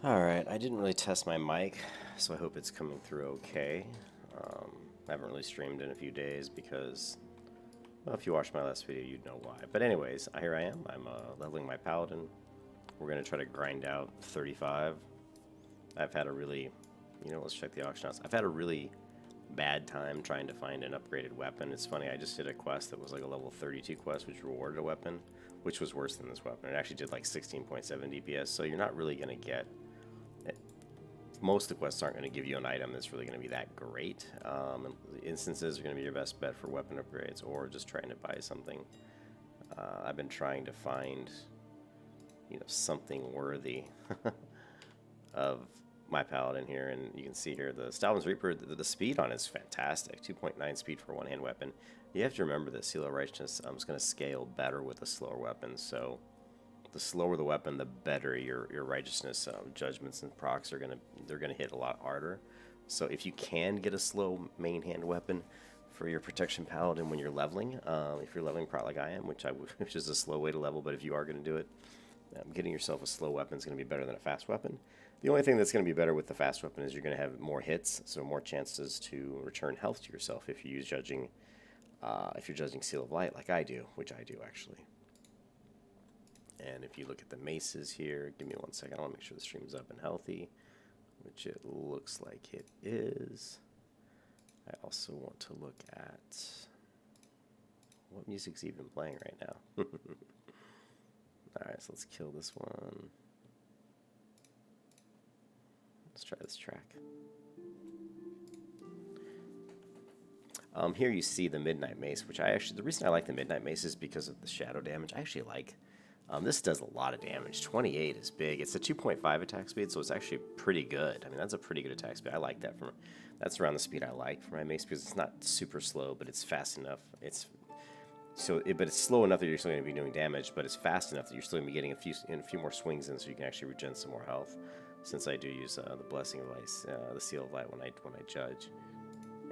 Alright, I didn't really test my mic, so I hope it's coming through okay. I haven't really streamed in a few days because, well, if you watched my last video, you'd know why. But anyways, here I am. I'm leveling my Paladin. We're going to try to grind out 35. I've had a really, let's check the auction house. I've had a really bad time trying to find an upgraded weapon. It's funny, I just did a quest that was like a level 32 quest, which rewarded a weapon, which was worse than this weapon. It actually did like 16.7 DPS, so you're not really going to get... Most of the quests aren't going to give you an item that's really going to be that great. Instances are going to be your best bet for weapon upgrades or just trying to buy something. I've been trying to find, something worthy of my Paladin here, and you can see here the Stalman's Reaper, the speed on it is fantastic. 2.9 speed for a one-hand weapon. You have to remember that Seal of Righteousness is going to scale better with a slower weapon, so the slower the weapon, the better your righteousness judgments and procs are gonna hit a lot harder. So if you can get a slow main hand weapon for your protection paladin when you're leveling, if you're leveling proc like I am, which is a slow way to level, but if you are going to do it, getting yourself a slow weapon is going to be better than a fast weapon. The only thing that's going to be better with the fast weapon is you're going to have more hits, so more chances to return health to yourself if you're judging Seal of Light like I do, which I do actually. And if you look at the maces here, give me 1 second. I want to make sure the stream's up and healthy, which it looks like it is. I also want to look at what music's even playing right now. Alright, so let's kill this one. Let's try this track. Here you see the Midnight Mace, which the reason I like the Midnight Mace is because of the shadow damage. I actually like... this does a lot of damage. 28 is big. It's a 2.5 attack speed, so it's actually pretty good. I mean, that's a pretty good attack speed. I like that. That's around the speed I like for my mace because it's not super slow, but it's fast enough. But it's slow enough that you're still going to be doing damage, but it's fast enough that you're still going to be getting a few more swings in, so you can actually regen some more health. Since I do use the Blessing of Light, the Seal of Light when I judge.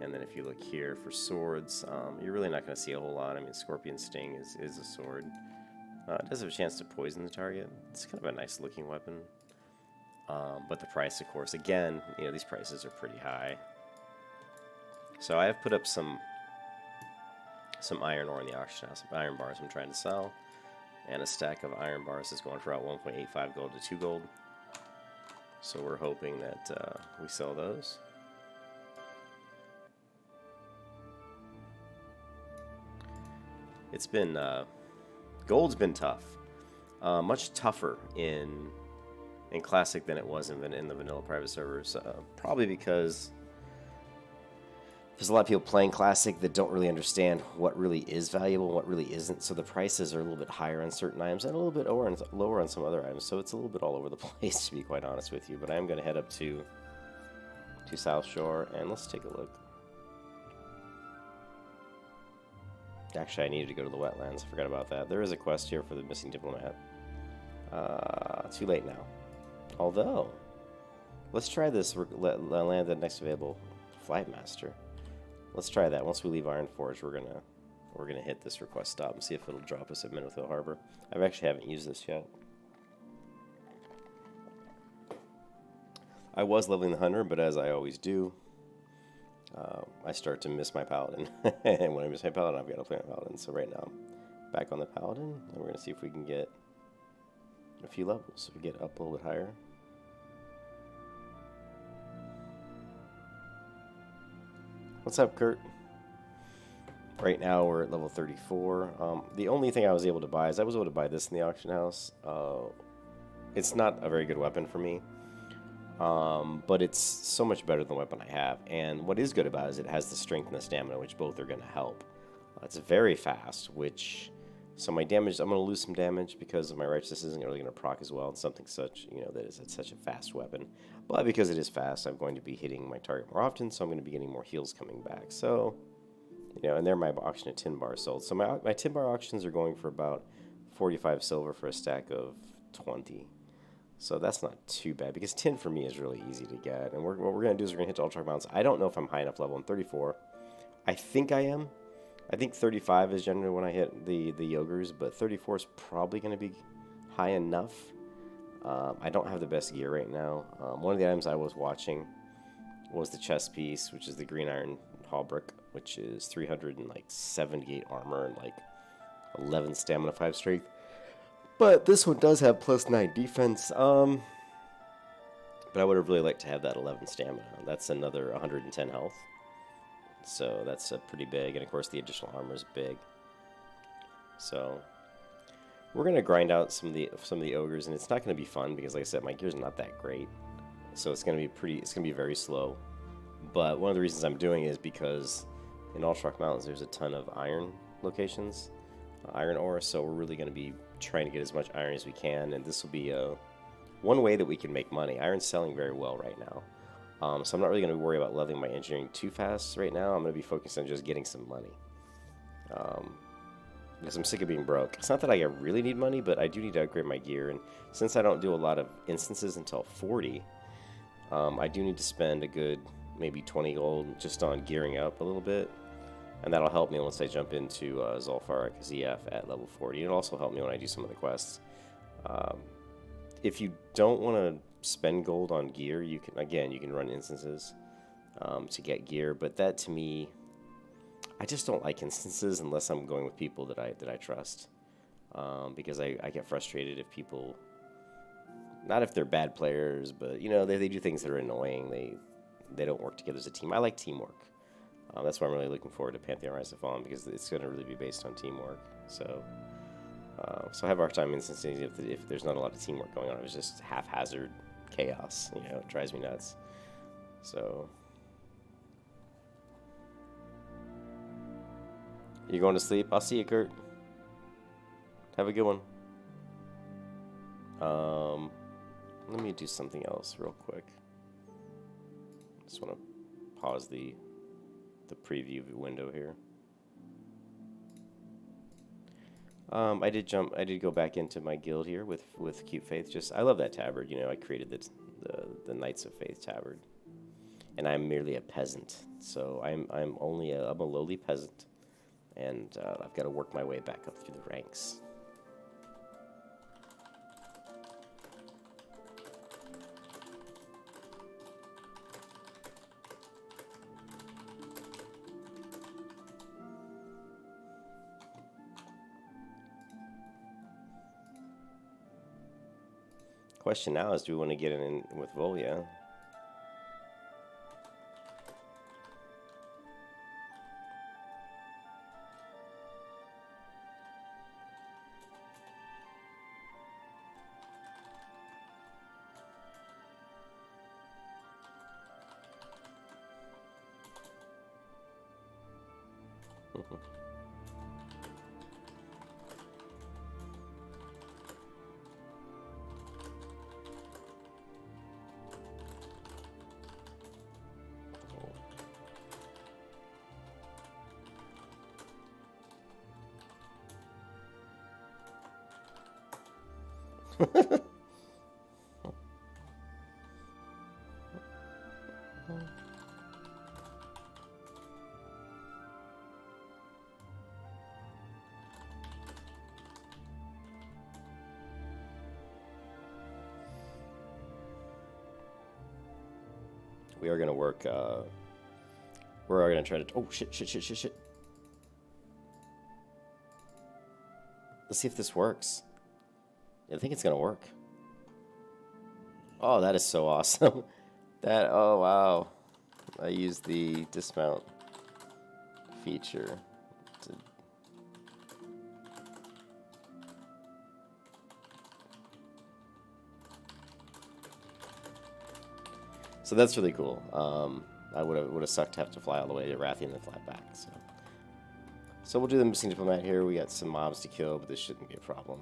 And then if you look here for swords, you're really not going to see a whole lot. I mean, Scorpion Sting is a sword. It does have a chance to poison the target. It's kind of a nice looking weapon. But the price, of course, again, these prices are pretty high. So I have put up some iron ore in the auction house, some iron bars I'm trying to sell. And a stack of iron bars is going for about 1.85 gold to 2 gold. So we're hoping that we sell those. It's been... Gold's been tough, much tougher in Classic than it was in the vanilla private servers. Probably because there's a lot of people playing Classic that don't really understand what really is valuable and what really isn't. So the prices are a little bit higher on certain items and a little bit lower on some other items. So it's a little bit all over the place, to be quite honest with you. But I am going to head up to South Shore and let's take a look. Actually, I needed to go to the wetlands. I forgot about that. There is a quest here for the missing diplomat. Too late now. Although, let's try this. Land the next available flight master. Let's try that. Once we leave Ironforge, we're gonna hit this request stop and see if it'll drop us at Minothill Harbor. I actually haven't used this yet. I was leveling the hunter, but as I always do, I start to miss my Paladin. And when I miss my Paladin, I've got to play my Paladin. So right now, I'm back on the Paladin, and we're going to see if we can get a few levels. If we get up a little bit higher. What's up, Kurt? Right now, we're at level 34. The only thing I was able to buy is I was able to buy this in the auction house. It's not a very good weapon for me. But it's so much better than the weapon I have. And what is good about it is it has the strength and the stamina, which both are going to help. It's very fast, so my damage, I'm going to lose some damage because my righteousness isn't really going to proc as well. It's something such, that is such a fast weapon. But because it is fast, I'm going to be hitting my target more often, so I'm going to be getting more heals coming back. So, and they're my auction at tin bar sold. So my tin bar auctions are going for about 45 silver for a stack of 20. So that's not too bad, because tin for me is really easy to get. And what we're going to do is we're going to hit to Alterac Mountains. I don't know if I'm high enough level in 34. I think I am. I think 35 is generally when I hit the Yogurs, but 34 is probably going to be high enough. I don't have the best gear right now. One of the items I was watching was the chest piece, which is the green iron hauberk, which is 378 armor and like 11 stamina, 5 strength. But this one does have +9 defense. But I would have really liked to have that 11 stamina. That's another 110 health. So that's pretty big, and of course the additional armor is big. So we're gonna grind out some of the ogres, and it's not gonna be fun because, like I said, my gear's not that great. So it's gonna be very slow. But one of the reasons I'm doing it is because in Alterac Mountains there's a ton of iron locations, iron ore. So we're really gonna be trying to get as much iron as we can, and this will be one way that we can make money. Iron's selling very well right now. So I'm not really going to worry about leveling my engineering too fast right now. I'm going to be focused on just getting some money. Because I'm sick of being broke. It's not that I really need money, but I do need to upgrade my gear. And since I don't do a lot of instances until 40, I do need to spend a good maybe 20 gold just on gearing up a little bit. And that'll help me once I jump into Zul'Farrak ZF at level 40. It'll also help me when I do some of the quests. If you don't want to spend gold on gear, you can run instances to get gear, but that to me, I just don't like instances unless I'm going with people that I trust, because I get frustrated if people, not if they're bad players, but you know, they do things that are annoying. They don't work together as a team. I like teamwork. That's why I'm really looking forward to Pantheon Rise of Fallen, because it's going to really be based on teamwork. So I have a hard time instancing if there's not a lot of teamwork going on. It was just haphazard chaos, you know. It drives me nuts. So you going to sleep? I'll see you, Kurt. Have a good one. Let me do something else real quick. Just want to pause the preview window here. I did go back into my guild here with Cute Faith. I love that tabard. You know, I created the Knights of Faith tabard, and I'm merely a peasant. So I'm a lowly peasant, and I've got to work my way back up through the ranks. Question now is, do we want to get in with Volya? We are going to work, we're going to try to, oh, shit. Let's see if this works. I think it's going to work. Oh, that is so awesome. Oh, wow. I used the dismount feature to... So that's really cool. I would have sucked to have to fly all the way to Rathian and then fly back. So we'll do the missing diplomat here. We got some mobs to kill, but this shouldn't be a problem.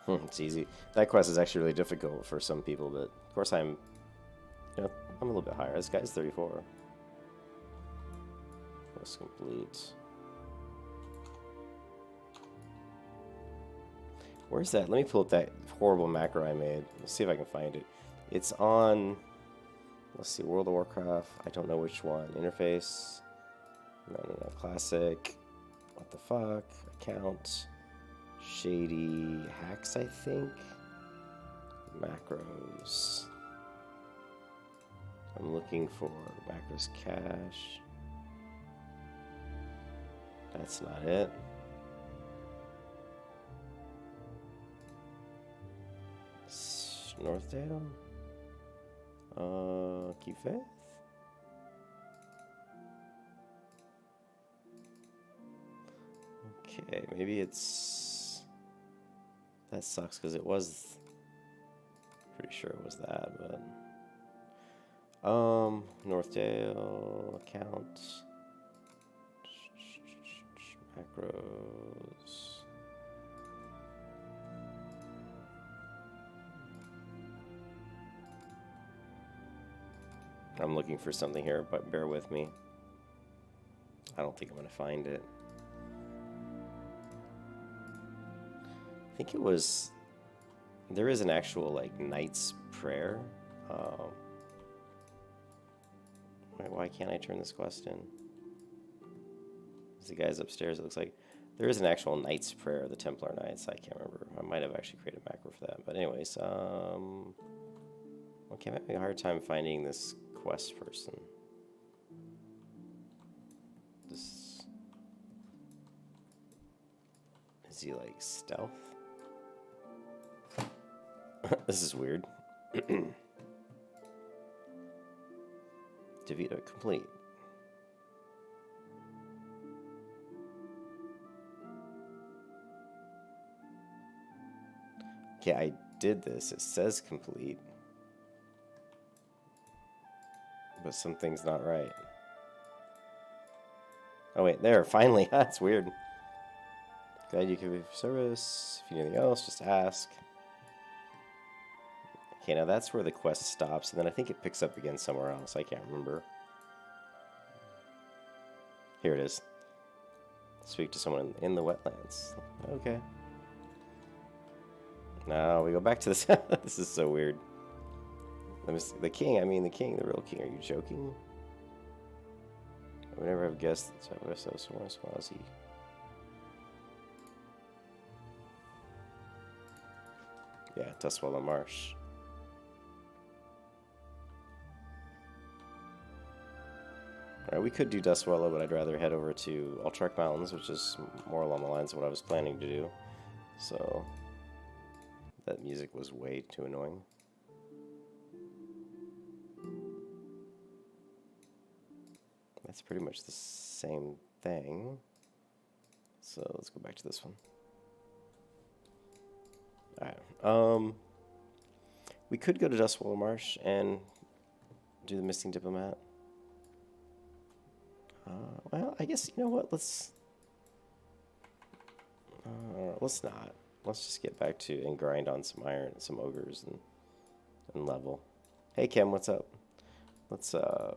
It's easy. That quest is actually really difficult for some people, but of course I'm a little bit higher. This guy's 34. Quest complete. Where's that? Let me pull up that horrible macro I made. Let's see if I can find it. It's on, let's see, World of Warcraft. I don't know which one. Interface. No. Classic. What the fuck? Account. Shady hacks, I think. Macros. I'm looking for macros cache. That's not it. Northdale? Keep Faith? Okay, maybe it's... That sucks because it was... Pretty sure it was that, but... Northdale account... Macros... I'm looking for something here, but bear with me. I don't think I'm going to find it. I think it was... There is an actual, like, Knight's Prayer. Wait, why can't I turn this quest in? The guy's upstairs, it looks like. There is an actual Knight's Prayer, the Templar Knights. I can't remember. I might have actually created a macro for that. But anyways, okay, I'm having a hard time finding this quest person. This... Is he like stealth? This is weird. DeVito complete. Okay, I did this. It says complete. But something's not right. Oh wait, there, finally. That's weird. Glad you could be for service. If you need anything else, just ask. Okay, now that's where the quest stops, and then I think it picks up again somewhere else. I can't remember. Here it is. Speak to someone in the wetlands. Okay. Now we go back to this. This is so weird. Let me see. The king, the real king. Are you joking? I would never have guessed that Swazi. Yeah, Dustwallow Marsh. Alright, we could do Dustwallow, but I'd rather head over to Alterac Mountains, which is more along the lines of what I was planning to do. So, that music was way too annoying. That's pretty much the same thing. So let's go back to this one. Alright. We could go to Dustwallow Marsh and do the Missing Diplomat. Well, I guess, you know what, let's not. Let's just get back to and grind on some iron, some ogres, and level. Hey, Kim, what's up? Let's head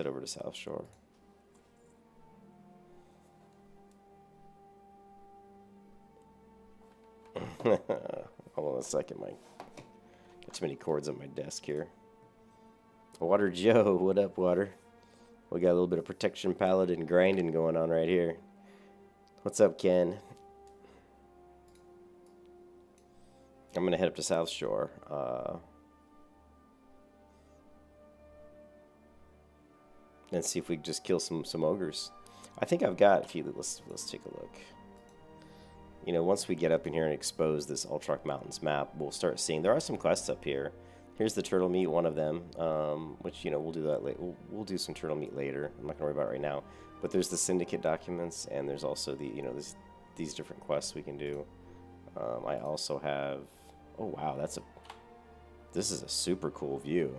over to South Shore. Hold on a second, Mike. Got too many cords on my desk here. Water Joe, what up, Water? We got a little bit of protection paladin grinding going on right here. What's up, Ken? I'm gonna head up to South Shore. And see if we can just kill some ogres. I think I've got a few. Let's take a look. You know, once we get up in here and expose this Alterac Mountains map, we'll start seeing there are some quests up here. Here's the turtle meat, one of them, which, you know, we'll do that later. We'll do some turtle meat later. I'm not gonna worry about it right now. But there's the syndicate documents, and there's also the, you know, these different quests we can do. I also have. Oh wow, this is a super cool view.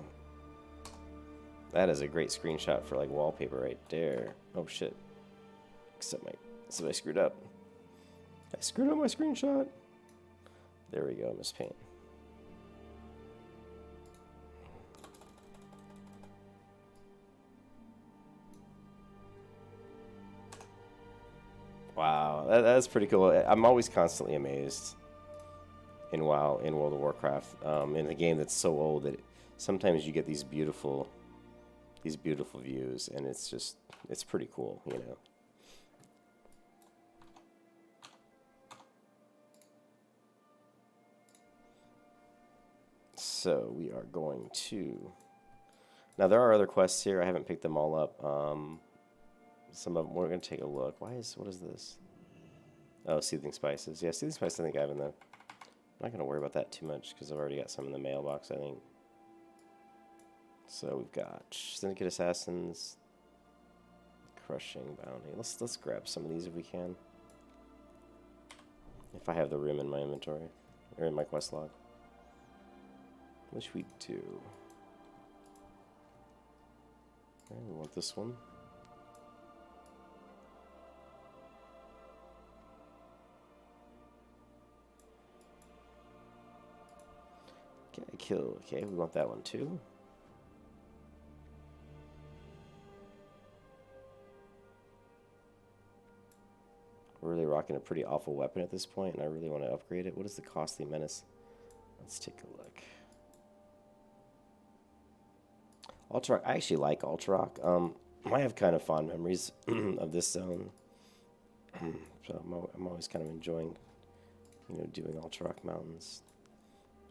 That is a great screenshot for like wallpaper right there. Oh shit. Except I screwed up. I screwed up my screenshot. There we go, Miss Paint. Wow, that's pretty cool. I'm always constantly amazed in WoW, in World of Warcraft, in a game that's so old that sometimes you get these beautiful views, and it's pretty cool, you know. So we are going to. Now there are other quests here. I haven't picked them all up. Some of them we're going to take a look. What is this? Oh, seething spices. Yeah, seething spices I think I have in the... I'm not going to worry about that too much because I've already got some in the mailbox, I think. So we've got Syndicate Assassins, Crushing Bounty. Let's grab some of these if we can. If I have the room in my inventory, or in my quest log. Which we do. Okay, we want this one. Okay, kill. Okay, we want that one too. We're really rocking a pretty awful weapon at this point, and I really want to upgrade it. What is the Costly Menace? Let's take a look. Alterac. I actually like Alterac. I have kind of fond memories of this zone. So I'm always kind of enjoying, you know, doing Alterac Mountains.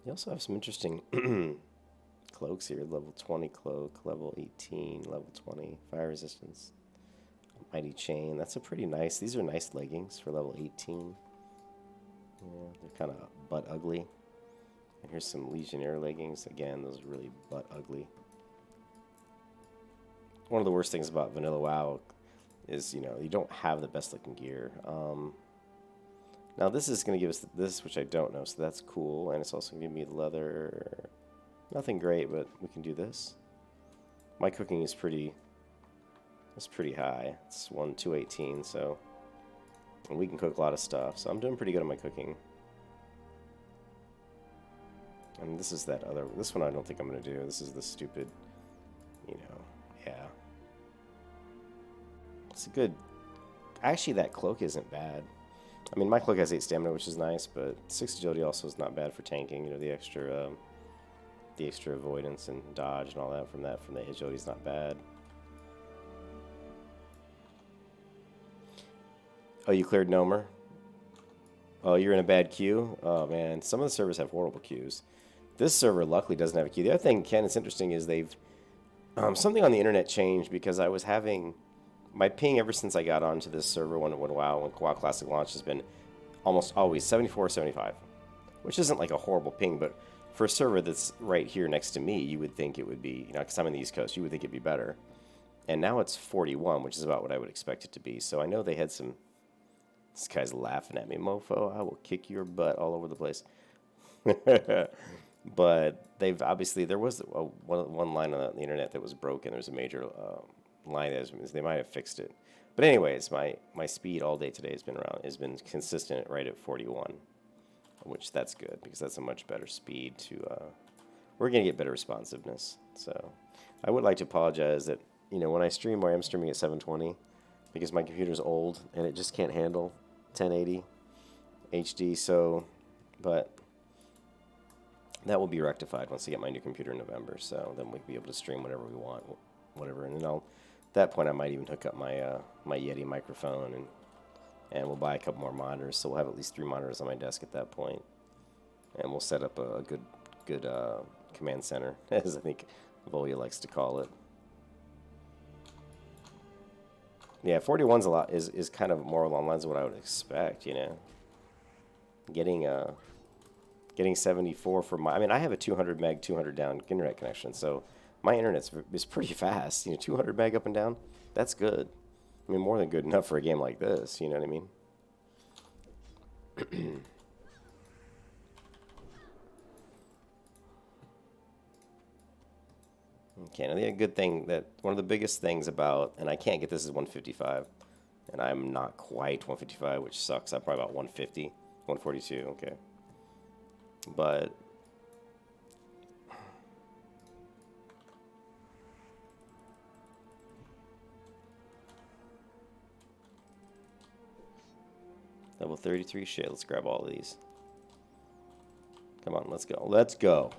You also have some interesting cloaks here. Level 20 cloak, level 18, level 20 fire resistance. Mighty chain. That's a pretty nice. These are nice leggings for level 18. Yeah, they're kind of butt ugly. And here's some Legionnaire leggings. Again, those are really butt ugly. One of the worst things about Vanilla WoW is, you know, you don't have the best looking gear. Now this is going to give us this, which I don't know, so that's cool. And it's also going to give me the leather. Nothing great, but we can do this. My cooking is pretty high. It's 218, so and we can cook a lot of stuff. So I'm doing pretty good on my cooking. And this is that other. This one I don't think I'm going to do. This is the stupid, you know, yeah. It's a good. Actually, that cloak isn't bad. I mean, my cloak has 8 stamina, which is nice, but 6 agility also is not bad for tanking. You know, the extra avoidance and dodge and all that from the agility is not bad. Oh, you cleared Nomer? Oh, you're in a bad queue? Oh, man. Some of the servers have horrible queues. This server, luckily, doesn't have a queue. The other thing, Ken, it's interesting, is they've... something on the internet changed because I was having... My ping ever since I got onto this server when WoW Classic launched has been almost always 74 or 75. Which isn't like a horrible ping, but for a server that's right here next to me, you would think it would be... You know, because I'm in the East Coast, you would think it'd be better. And now it's 41, which is about what I would expect it to be. So I know they had some... This guy's laughing at me, mofo. I will kick your butt all over the place. But they've obviously, there was one line on the internet that was broken. There's a major line that they might have fixed it. But anyways, my speed all day today has been consistent right at 41, which that's good because that's a much better speed to. We're gonna get better responsiveness. So I would like to apologize that, you know, when I stream, I am streaming at 720. Because my computer's old and it just can't handle 1080 HD. So, but that will be rectified once I get my new computer in November. So then we'll be able to stream whatever we want, whatever. And then at that point, I might even hook up my my Yeti microphone and we'll buy a couple more monitors. So we'll have at least 3 monitors on my desk at that point, and we'll set up a good command center, as I think Volya likes to call it. Yeah, 41's a lot is kind of more along the lines of what I would expect, you know. Getting 74 for my, I mean, I have a 200 meg, 200 down internet connection, so my internet is pretty fast. You know, 200 meg up and down, that's good. I mean, more than good enough for a game like this, you know what I mean? Okay, now the good thing that one of the biggest things about, and I can't get this is 155, and I'm not quite 155, which sucks. I'm probably about 150, 142. Okay. But level 33, shit, let's grab all of these. Come on, let's go. Let's go.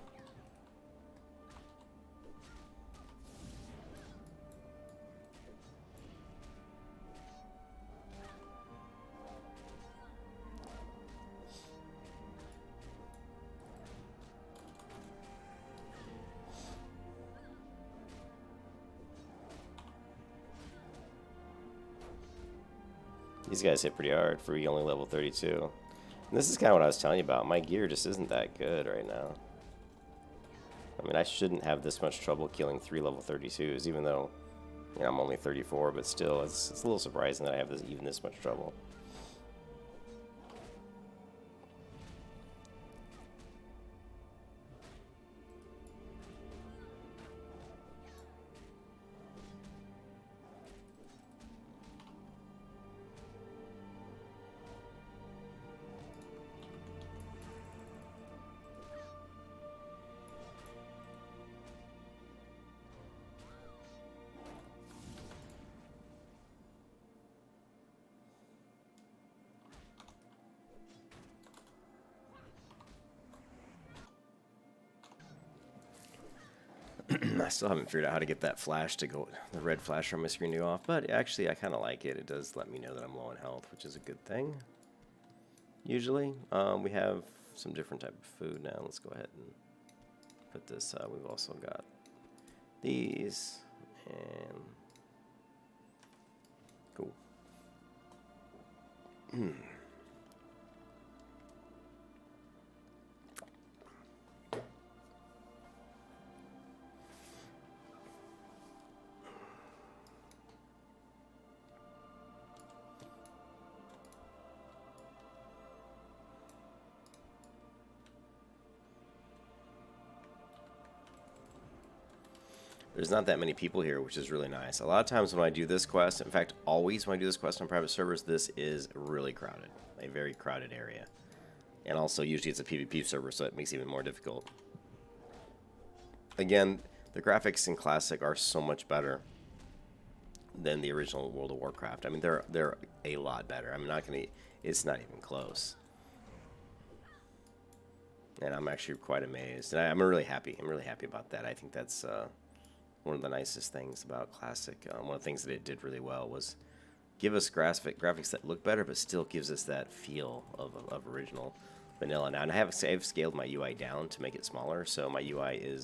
These guys hit pretty hard for only level 32. And this is kind of what I was telling you about. My gear just isn't that good right now. I mean, I shouldn't have this much trouble killing 3 level 32s, even though, you know, I'm only 34, but still, it's a little surprising that I have even this much trouble. I still haven't figured out how to get that flash to go, the red flash on my screen to go off, but actually I kind of like it. It does let me know that I'm low in health, which is a good thing. Usually, we have some different type of food now. Let's go ahead and put this, we've also got these, and cool. There's not that many people here, which is really nice. A lot of times when I do this quest, in fact, always when I do this quest on private servers, this is really crowded, a very crowded area. And also, usually it's a PvP server, so it makes it even more difficult. Again, the graphics in Classic are so much better than the original World of Warcraft. I mean, they're a lot better. I'm not gonna, it's not even close. And I'm actually quite amazed. And I'm really happy. I'm really happy about that. I think that's one of the nicest things about Classic. One of the things that it did really well was give us graphics that look better, but still gives us that feel of original vanilla. Now, and I've scaled my UI down to make it smaller, so my UI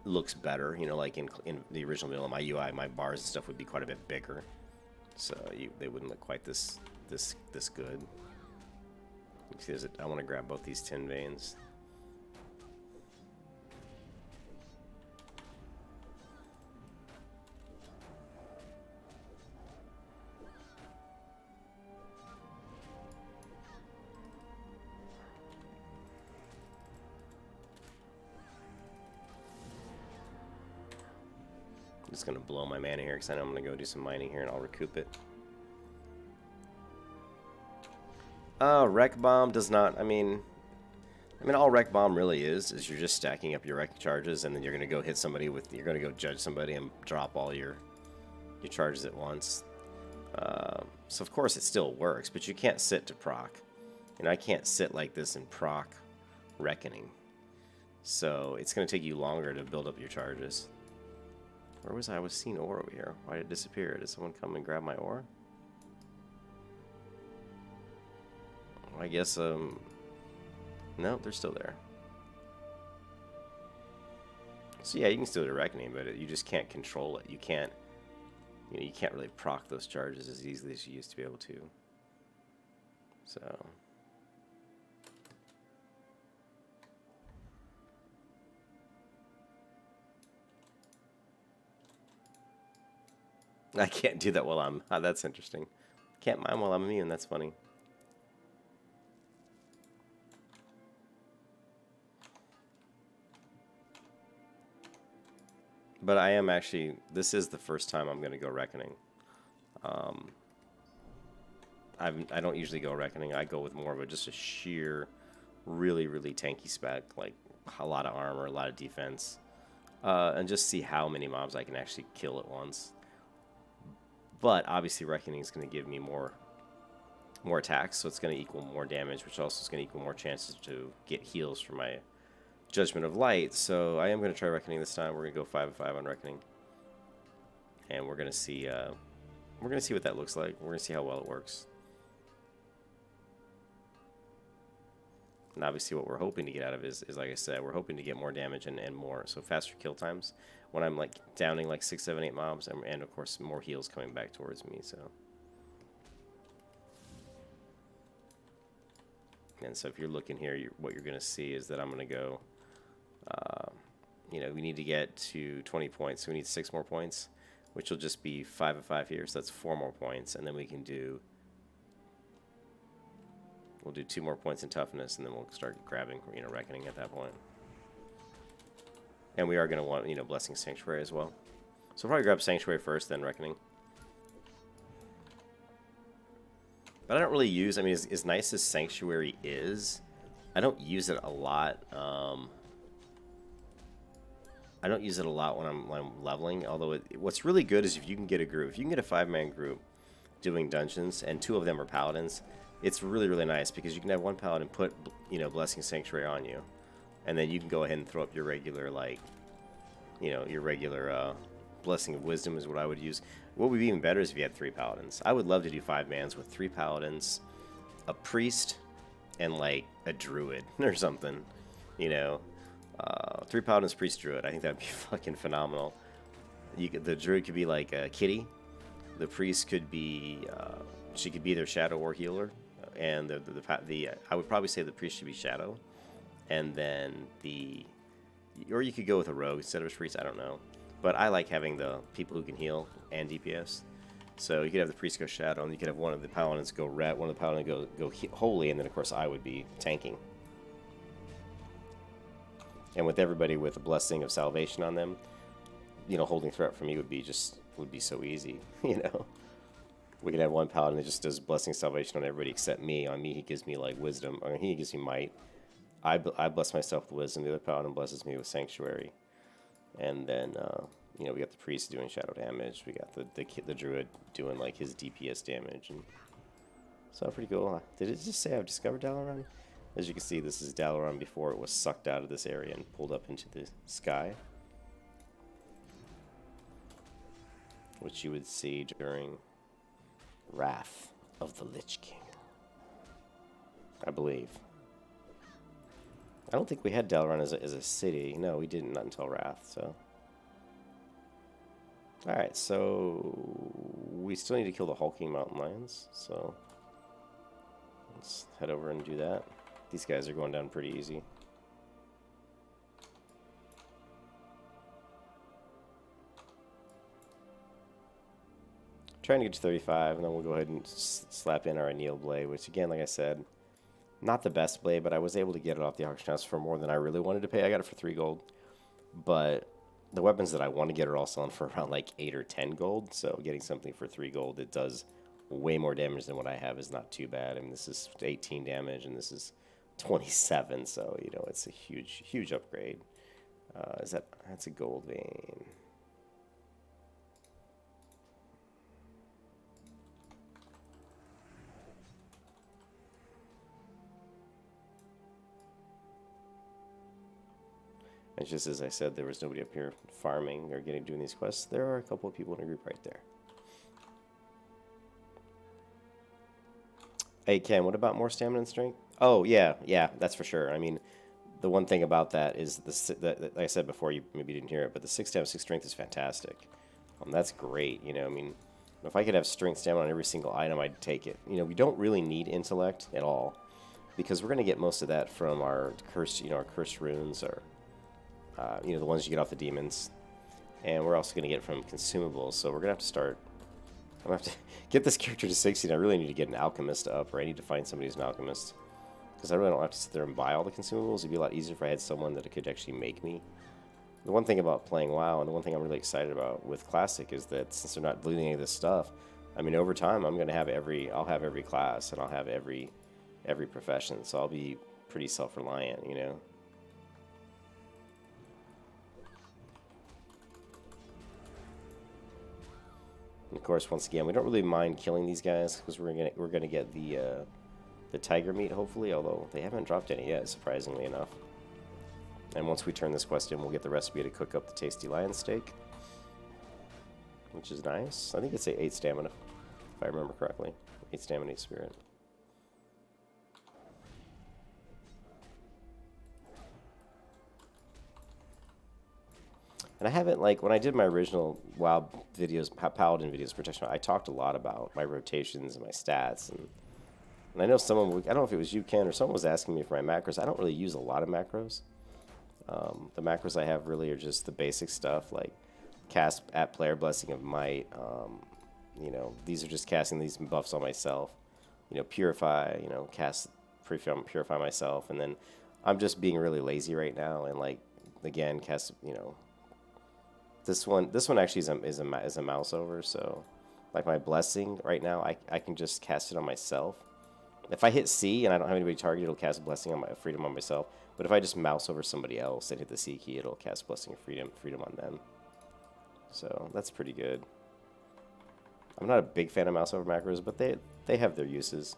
looks better. You know, like in the original vanilla, my UI, my bars and stuff would be quite a bit bigger, so they wouldn't look quite this good. See, I want to grab both these tin veins. I'm just gonna blow my mana here because I know I'm gonna go do some mining here and I'll recoup it. Wreck bomb does not. I mean, all wreck bomb really is you're just stacking up your wreck charges, and then you're gonna go hit somebody with. You're gonna go judge somebody and drop all your charges at once. So of course it still works, but you can't sit to proc. You know, I can't sit like this and proc reckoning. So it's gonna take you longer to build up your charges. Where was I? I was seeing ore over here. Why did it disappear? Did someone come and grab my ore? I guess, no, they're still there. So yeah, you can still do reckoning, but you just can't control it. You can't, you can't really proc those charges as easily as you used to be able to. So. I can't do that while I'm, that's interesting. Can't mine while I'm immune, that's funny. But I am actually, this is the first time I'm going to go reckoning. I don't usually go reckoning. I go with more of just a sheer really, really tanky spec, like a lot of armor, a lot of defense, and just see how many mobs I can actually kill at once. But obviously Reckoning is going to give me more attacks, so it's going to equal more damage, which also is going to equal more chances to get heals from my Judgment of Light. So I am going to try Reckoning this time. We're going to go 5/5 on Reckoning, and we're going to see what that looks like. We're going to see how well it works. And obviously what we're hoping to get out of is like I said, we're hoping to get more damage and more, so faster kill times when I'm like downing like 6, 7, 8 mobs, and of course more heals coming back towards me. So, and so if you're looking here, what you're going to see is that I'm going to go, you know, we need to get to 20 points, so we need 6 more points, which will just be 5/5 here, so that's 4 more points, and then we can do, we'll do 2 more points in toughness, and then we'll start grabbing, you know, Reckoning at that point. And we are going to want, you know, Blessing Sanctuary as well. So we'll probably grab Sanctuary first, then Reckoning. But I don't really use, I mean, as nice as Sanctuary is, I don't use it a lot. I don't use it a lot when I'm leveling, although what's really good is if you can get a group. If you can get a 5-man group doing dungeons, and 2 of them are Paladins, it's really, really nice, because you can have one Paladin put, you know, Blessing Sanctuary on you, and then you can go ahead and throw up your regular, like, you know, your regular Blessing of Wisdom is what I would use. What would be even better is if you had 3 Paladins. I would love to do 5-mans with 3 Paladins, a Priest, and, like, a Druid or something, you know. 3 Paladins, Priest, Druid. I think that'd be fucking phenomenal. The Druid could be like a Kitty. The Priest could be, she could be either Shadow or Healer. And I would probably say the Priest should be Shadow. And then or you could go with a Rogue instead of a Priest, I don't know. But I like having the people who can heal and DPS. So you could have the Priest go Shadow, and you could have one of the Paladins go Ret, one of the Paladins go Holy, and then of course I would be tanking. And with everybody with a Blessing of Salvation on them, you know, holding threat for me would be so easy, you know. We could have one Paladin that just does Blessing of Salvation on everybody except me. On me, he gives me, like, Wisdom. Or he gives me Might. I bless myself with Wisdom. The other Paladin blesses me with Sanctuary. And then, you know, we got the Priest doing shadow damage. We got the Druid doing, like, his DPS damage. And so pretty cool. Did it just say I've discovered Dalaran? As you can see, this is Dalaran before it was sucked out of this area and pulled up into the sky, which you would see during Wrath of the Lich King, I believe. I don't think we had Dalaran as a city. No, we didn't, not until Wrath, so. Alright, so we still need to kill the hulking mountain lions, so let's head over and do that. These guys are going down pretty easy. Trying to get to 35, and then we'll go ahead and slap in our Anneal Blade, which again, like I said, not the best blade, but I was able to get it off the auction house for more than I really wanted to pay. I got it for 3 gold, but the weapons that I want to get are all selling for around like 8 or 10 gold, so getting something for 3 gold that does way more damage than what I have is not too bad. I mean, this is 18 damage, and this is 27, so, you know, it's a huge, huge upgrade. That's a gold vein. And just as I said, there was nobody up here farming or doing these quests. There are a couple of people in a group right there. Hey, Ken, what about more stamina and strength? Oh, yeah, that's for sure. I mean, the one thing about that is, like I said before, you maybe didn't hear it, but the 6 stamina, 6 strength is fantastic. That's great, you know, I mean, if I could have strength stamina on every single item, I'd take it. You know, we don't really need intellect at all, because we're going to get most of that from our cursed, our cursed runes, or, the ones you get off the demons. And we're also going to get from consumables, so we're going to have to start. I'm going to have to get this character to 60, and I really need to get an alchemist up, or I need to find somebody who's an alchemist. Because I really don't have to sit there and buy all the consumables. It'd be a lot easier if I had someone that could actually make me. The one thing about playing WoW, and the one thing I'm really excited about with Classic, is that since they're not deleting any of this stuff, I mean, over time, I'm going to have I'll have every class, and I'll have every profession. So I'll be pretty self-reliant, you know. And of course, once again, we don't really mind killing these guys because we're gonna get the tiger meat hopefully, although they haven't dropped any yet, surprisingly enough. And once we turn this quest in, we'll get the recipe to cook up the tasty lion steak, which is nice. I think it's 8 stamina, if I remember correctly. 8 stamina, 8 spirit. And I haven't, like, when I did my original WoW videos, Paladin videos, protection, I talked a lot about my rotations and my stats. And I know someone, I don't know if it was you, Ken, or someone was asking me for my macros. I don't really use a lot of macros. The macros I have really are just the basic stuff, like cast at player blessing of might. You know, these are just casting these buffs on myself. You know, purify, you know, cast, purify myself. And then I'm just being really lazy right now. And, like, again, cast, you know, this one actually is a mouse over, so like my blessing right now, I can just cast it on myself. If I hit C and I don't have anybody targeted, it'll cast blessing on my freedom on myself. But if I just mouse over somebody else and hit the C key, it'll cast blessing of freedom on them. So that's pretty good. I'm not a big fan of mouse over macros, but they have their uses.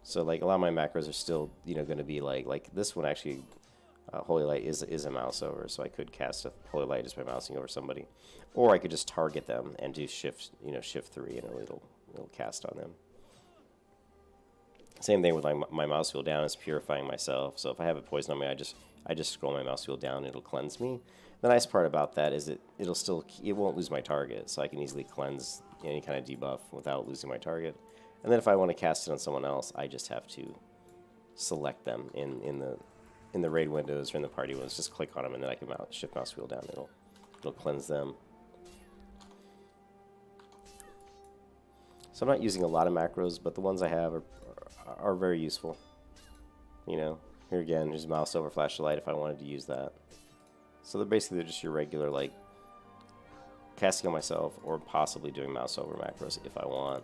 So, like, a lot of my macros are still, you know, going to be like this one actually, Holy Light is a mouse over, so I could cast a Holy Light just by mousing over somebody, or I could just target them and do shift 3, and it'll cast on them. Same thing with my mouse wheel down is purifying myself. So if I have a poison on me, I just scroll my mouse wheel down, and it'll cleanse me. The nice part about that is it won't lose my target, so I can easily cleanse any kind of debuff without losing my target. And then if I want to cast it on someone else, I just have to select them in the raid windows or in the party windows. Just click on them, and then I can shift mouse wheel down. It'll cleanse them. So I'm not using a lot of macros, but the ones I have are very useful. You know, here again, just mouse over flashlight if I wanted to use that. So they're just your regular, like, casting on myself or possibly doing mouse over macros if I want.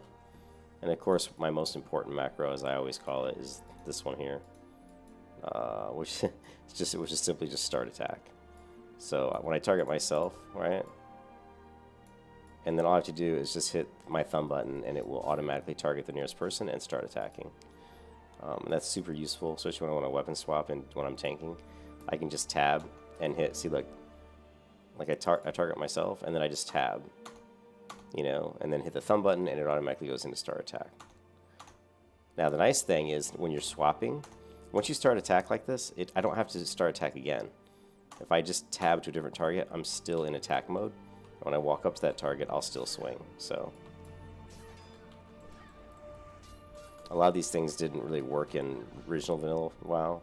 And of course, my most important macro, as I always call it, is this one here, which is simply just start attack. So when I target myself, right, and then all I have to do is just hit my thumb button, and it will automatically target the nearest person and start attacking. And that's super useful, especially when I want to weapon swap and when I'm tanking. I can just tab and hit. See, like I target myself, and then I just tab. You know, and then hit the thumb button, and it automatically goes into start attack. Now, the nice thing is when you're swapping, once you start attack like this, I don't have to start attack again. If I just tab to a different target, I'm still in attack mode. When I walk up to that target, I'll still swing. So a lot of these things didn't really work in original vanilla WoW,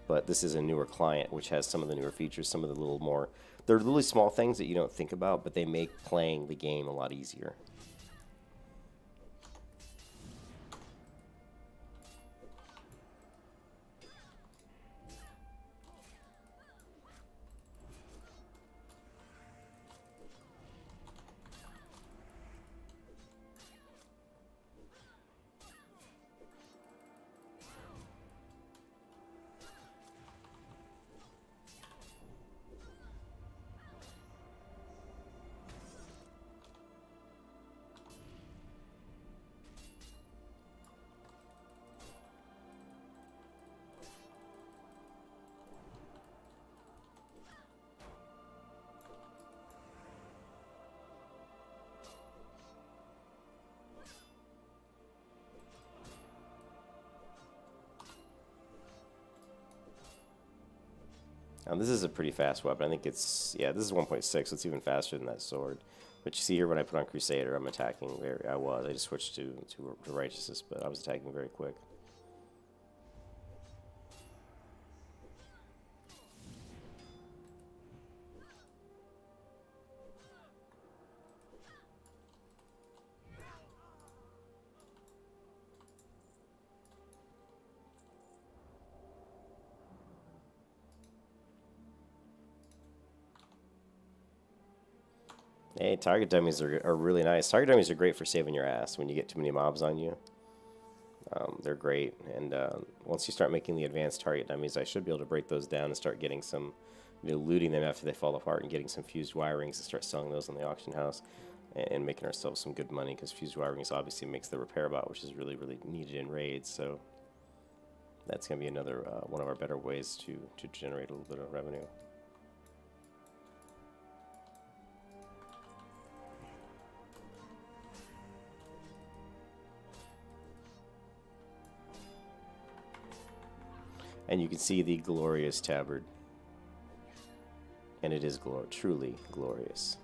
but this is a newer client, which has some of the newer features, some of the little more. They're really small things that you don't think about, but they make playing the game a lot easier. This is a pretty fast weapon. I think it's, yeah, this is 1.6, so it's even faster than that sword. But you see here when I put on Crusader, I'm attacking I just switched to Righteousness, but I was attacking very quick. Hey, target dummies are really nice. Target dummies are great for saving your ass when you get too many mobs on you. They're great, and once you start making the advanced target dummies, I should be able to break those down and start getting some, looting them after they fall apart and getting some fused wirings and start selling those in the auction house and making ourselves some good money, because fused wirings obviously makes the repair bot, which is really, really needed in raids, so that's going to be another one of our better ways to generate a little bit of revenue. And you can see the glorious tabard. And it is truly glorious.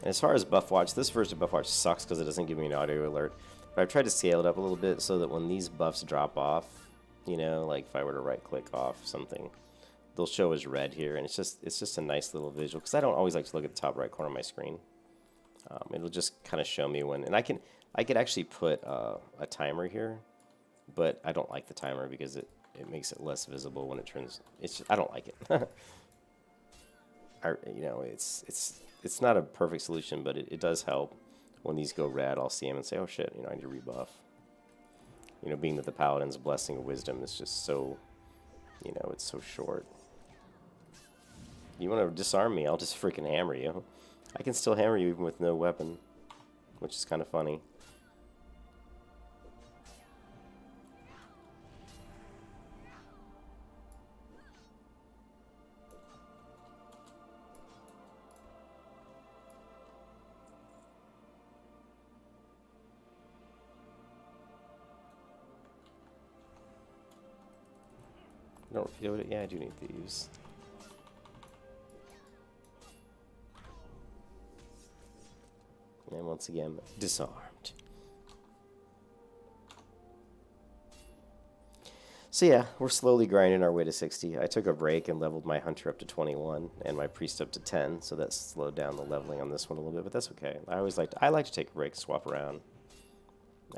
And as far as buff watch, this version of buff watch sucks because it doesn't give me an audio alert. But I've tried to scale it up a little bit so that when these buffs drop off, like if I were to right click off something, they'll show as red here, and it's just a nice little visual, because I don't always like to look at the top right corner of my screen. It'll just kind of show me when, and I could actually put a timer here, but I don't like the timer because it makes it less visible when it turns. I don't like it. It's not a perfect solution, but it does help. When these go red, I'll see them and say, oh shit, I need to rebuff. Being that the Paladin's Blessing of Wisdom is just so, it's so short. You want to disarm me, I'll just freaking hammer you. I can still hammer you even with no weapon, which is kind of funny. I don't feel it. Yeah, I do need these. And once again, disarmed. So yeah, we're slowly grinding our way to 60. I took a break and leveled my hunter up to 21 and my priest up to 10, so that slowed down the leveling on this one a little bit, but that's okay. I like to take a break, swap around.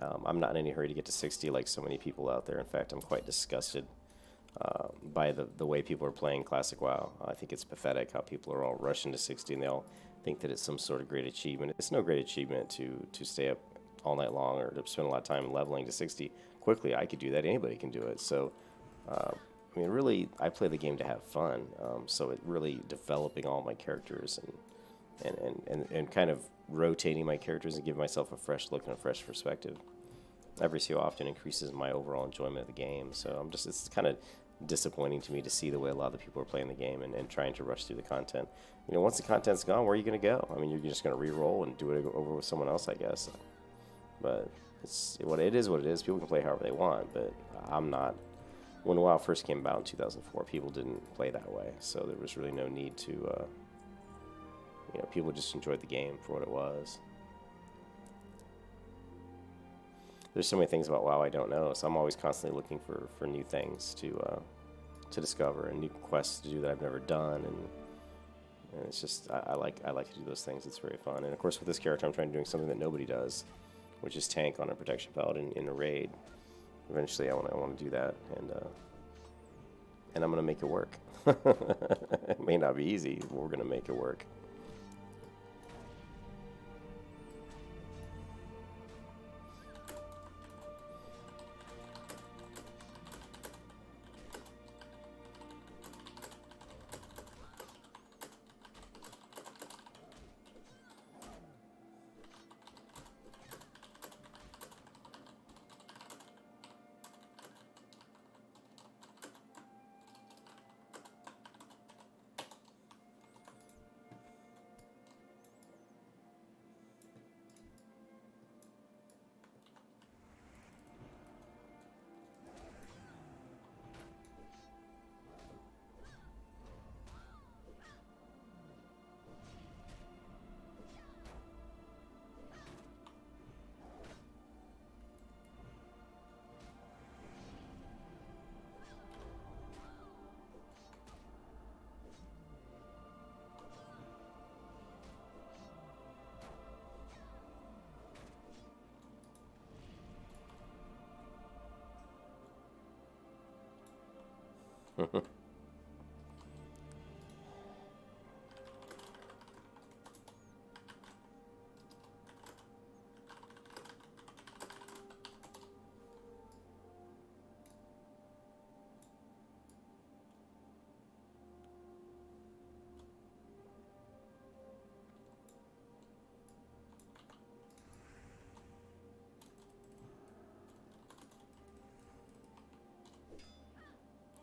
I'm not in any hurry to get to 60 like so many people out there. In fact, I'm quite disgusted by the way people are playing Classic WoW. I think it's pathetic how people are all rushing to 60 and they all think that it's some sort of great achievement. It's no great achievement to stay up all night long or to spend a lot of time leveling to 60 quickly. I could do that. Anybody can do it. So, really, I play the game to have fun. So it really developing all my characters and kind of rotating my characters and giving myself a fresh look and a fresh perspective every so often increases my overall enjoyment of the game. So it's kind of disappointing to me to see the way a lot of the people are playing the game and trying to rush through the content. Once the content's gone, where are you going to go? You're just going to re-roll and do it over with someone else, I guess. But it is what it is. People can play however they want, but I'm not. When WoW first came about in 2004, people didn't play that way, so there was really no need to, people just enjoyed the game for what it was. There's so many things about WoW I don't know, so I'm always constantly looking for new things to discover and new quests to do that I've never done, and it's just I like to do those things. It's very fun, and of course with this character I'm trying to do something that nobody does, which is tank on a protection paladin in a raid. Eventually I want to do that, and I'm gonna make it work. It may not be easy, but we're gonna make it work.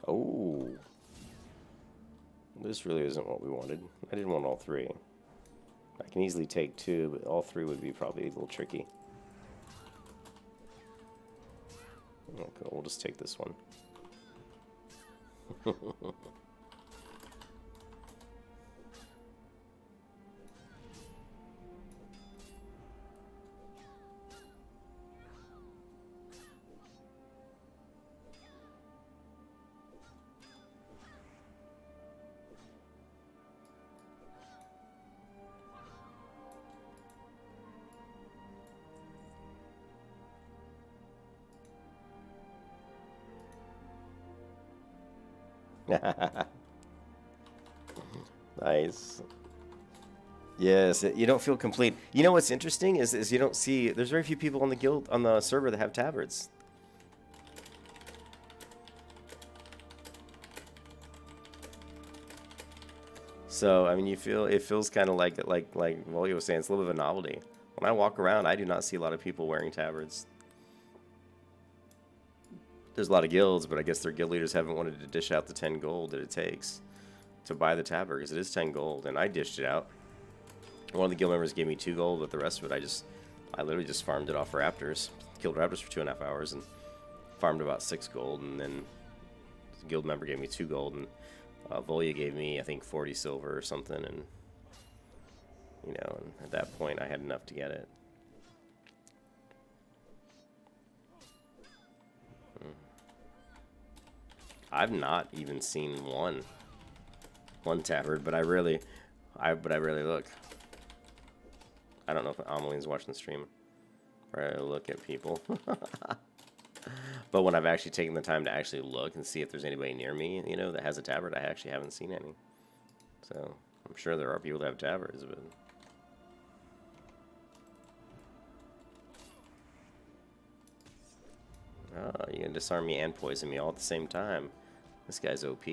Oh, this really isn't what we wanted. I didn't want all three. I can easily take two, but all three would be probably a little tricky. Okay, we'll just take this one. Nice. Yes, you don't feel complete. You know what's interesting is you don't see. There's very few people on the guild on the server that have tabards. So I mean, it feels kind of like Volio was saying, it's a little bit of a novelty. When I walk around, I do not see a lot of people wearing tabards. There's a lot of guilds, but I guess their guild leaders haven't wanted to dish out the 10 gold that it takes to buy the tabard, because it is 10 gold, and I dished it out. One of the guild members gave me 2 gold, but the rest of it, I literally just farmed it off raptors. Killed raptors for 2.5 hours and farmed about 6 gold, and then the guild member gave me 2 gold, and Volya gave me, I think, 40 silver or something, and, you know, and at that point I had enough to get it. I've not even seen one tabard, but I really look. I don't know if Ameline's watching the stream. I look at people. But when I've actually taken the time to actually look and see if there's anybody near me, you know, that has a tabard, I actually haven't seen any. So I'm sure there are people that have tabards, but oh, you can disarm me and poison me all at the same time. This guy's OP.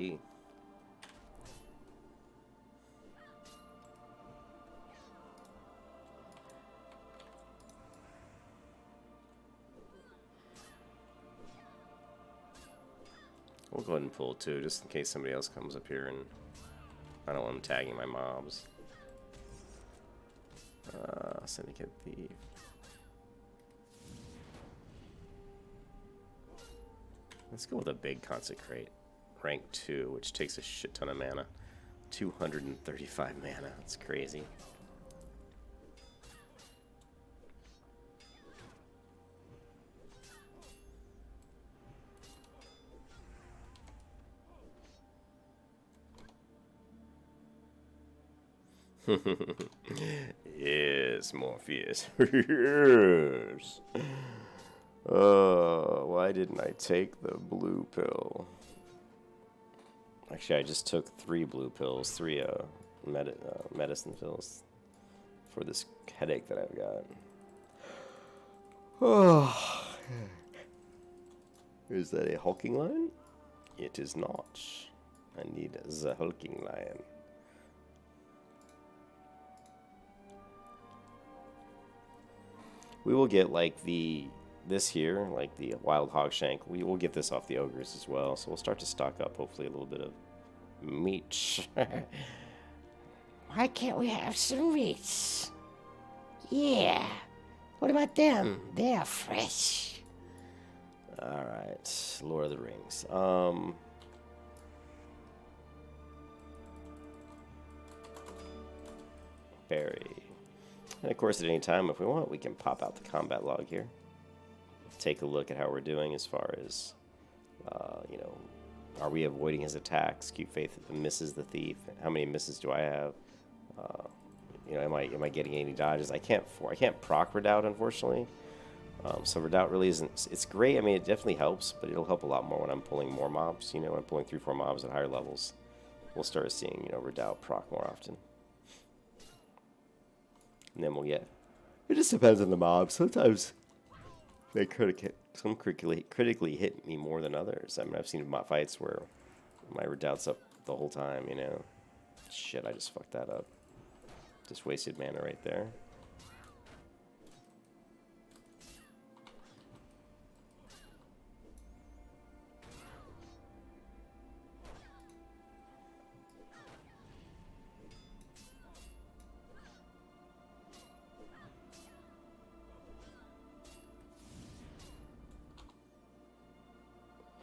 We'll go ahead and pull 2, just in case somebody else comes up here, and I don't want them tagging my mobs. Syndicate Thief. Let's go with a big Consecrate. Rank 2, which takes a shit ton of mana. 235 mana. That's crazy. Yes, Morpheus. Yes. Why didn't I take the blue pill? Actually, I just took 3 blue pills, 3 medicine pills for this headache that I've got. Oh. Is that a hulking lion? It is not. I need the hulking lion. We will get like this here, like the wild hog shank. We will get this off the ogres as well, so we'll start to stock up hopefully a little bit of meat. Why can't we have some meats? Yeah. What about them? They're fresh. All right, Lord of the Rings. Berry. And of course, at any time, if we want, we can pop out the combat log here. Take a look at how we're doing as far as, you know, are we avoiding his attacks? Keep faith misses the thief. How many misses do I have? You know, am I getting any dodges? I can't proc Redoubt, unfortunately. So Redoubt really isn't, it's great. I mean, it definitely helps, but it'll help a lot more when I'm pulling more mobs. You know, when I'm pulling 3-4 mobs at higher levels, we'll start seeing, you know, Redoubt proc more often. And then we'll get, it just depends on the mob. Sometimes they critically hit me more than others. I mean, I've seen fights where my Redoubt's up the whole time, you know. Shit, I just fucked that up. Just wasted mana right there.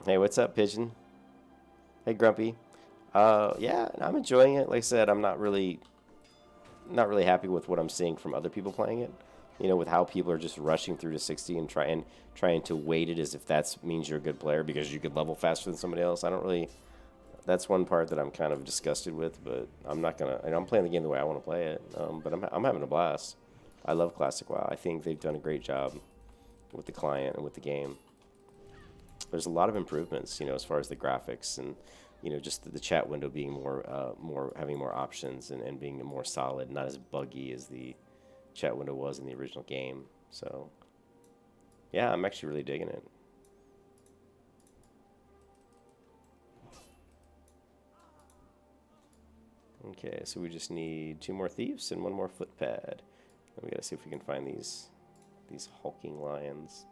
Hey, what's up, Pigeon? Hey, Grumpy. Yeah, I'm enjoying it. Like I said, I'm not really happy with what I'm seeing from other people playing it. You know, with how people are just rushing through to 60 and trying to weight it as if that means you're a good player because you could level faster than somebody else. I don't really. That's one part that I'm kind of disgusted with, but I'm not gonna. And I'm playing the game the way I want to play it. But I'm having a blast. I love Classic WoW. I think they've done a great job with the client and with the game. There's a lot of improvements, you know, as far as the graphics and, you know, just the chat window being having more options and being more solid, not as buggy as the chat window was in the original game. So, yeah, I'm actually really digging it. Okay, so we just need 2 more thieves and 1 more footpad. And we gotta see if we can find these hulking lions.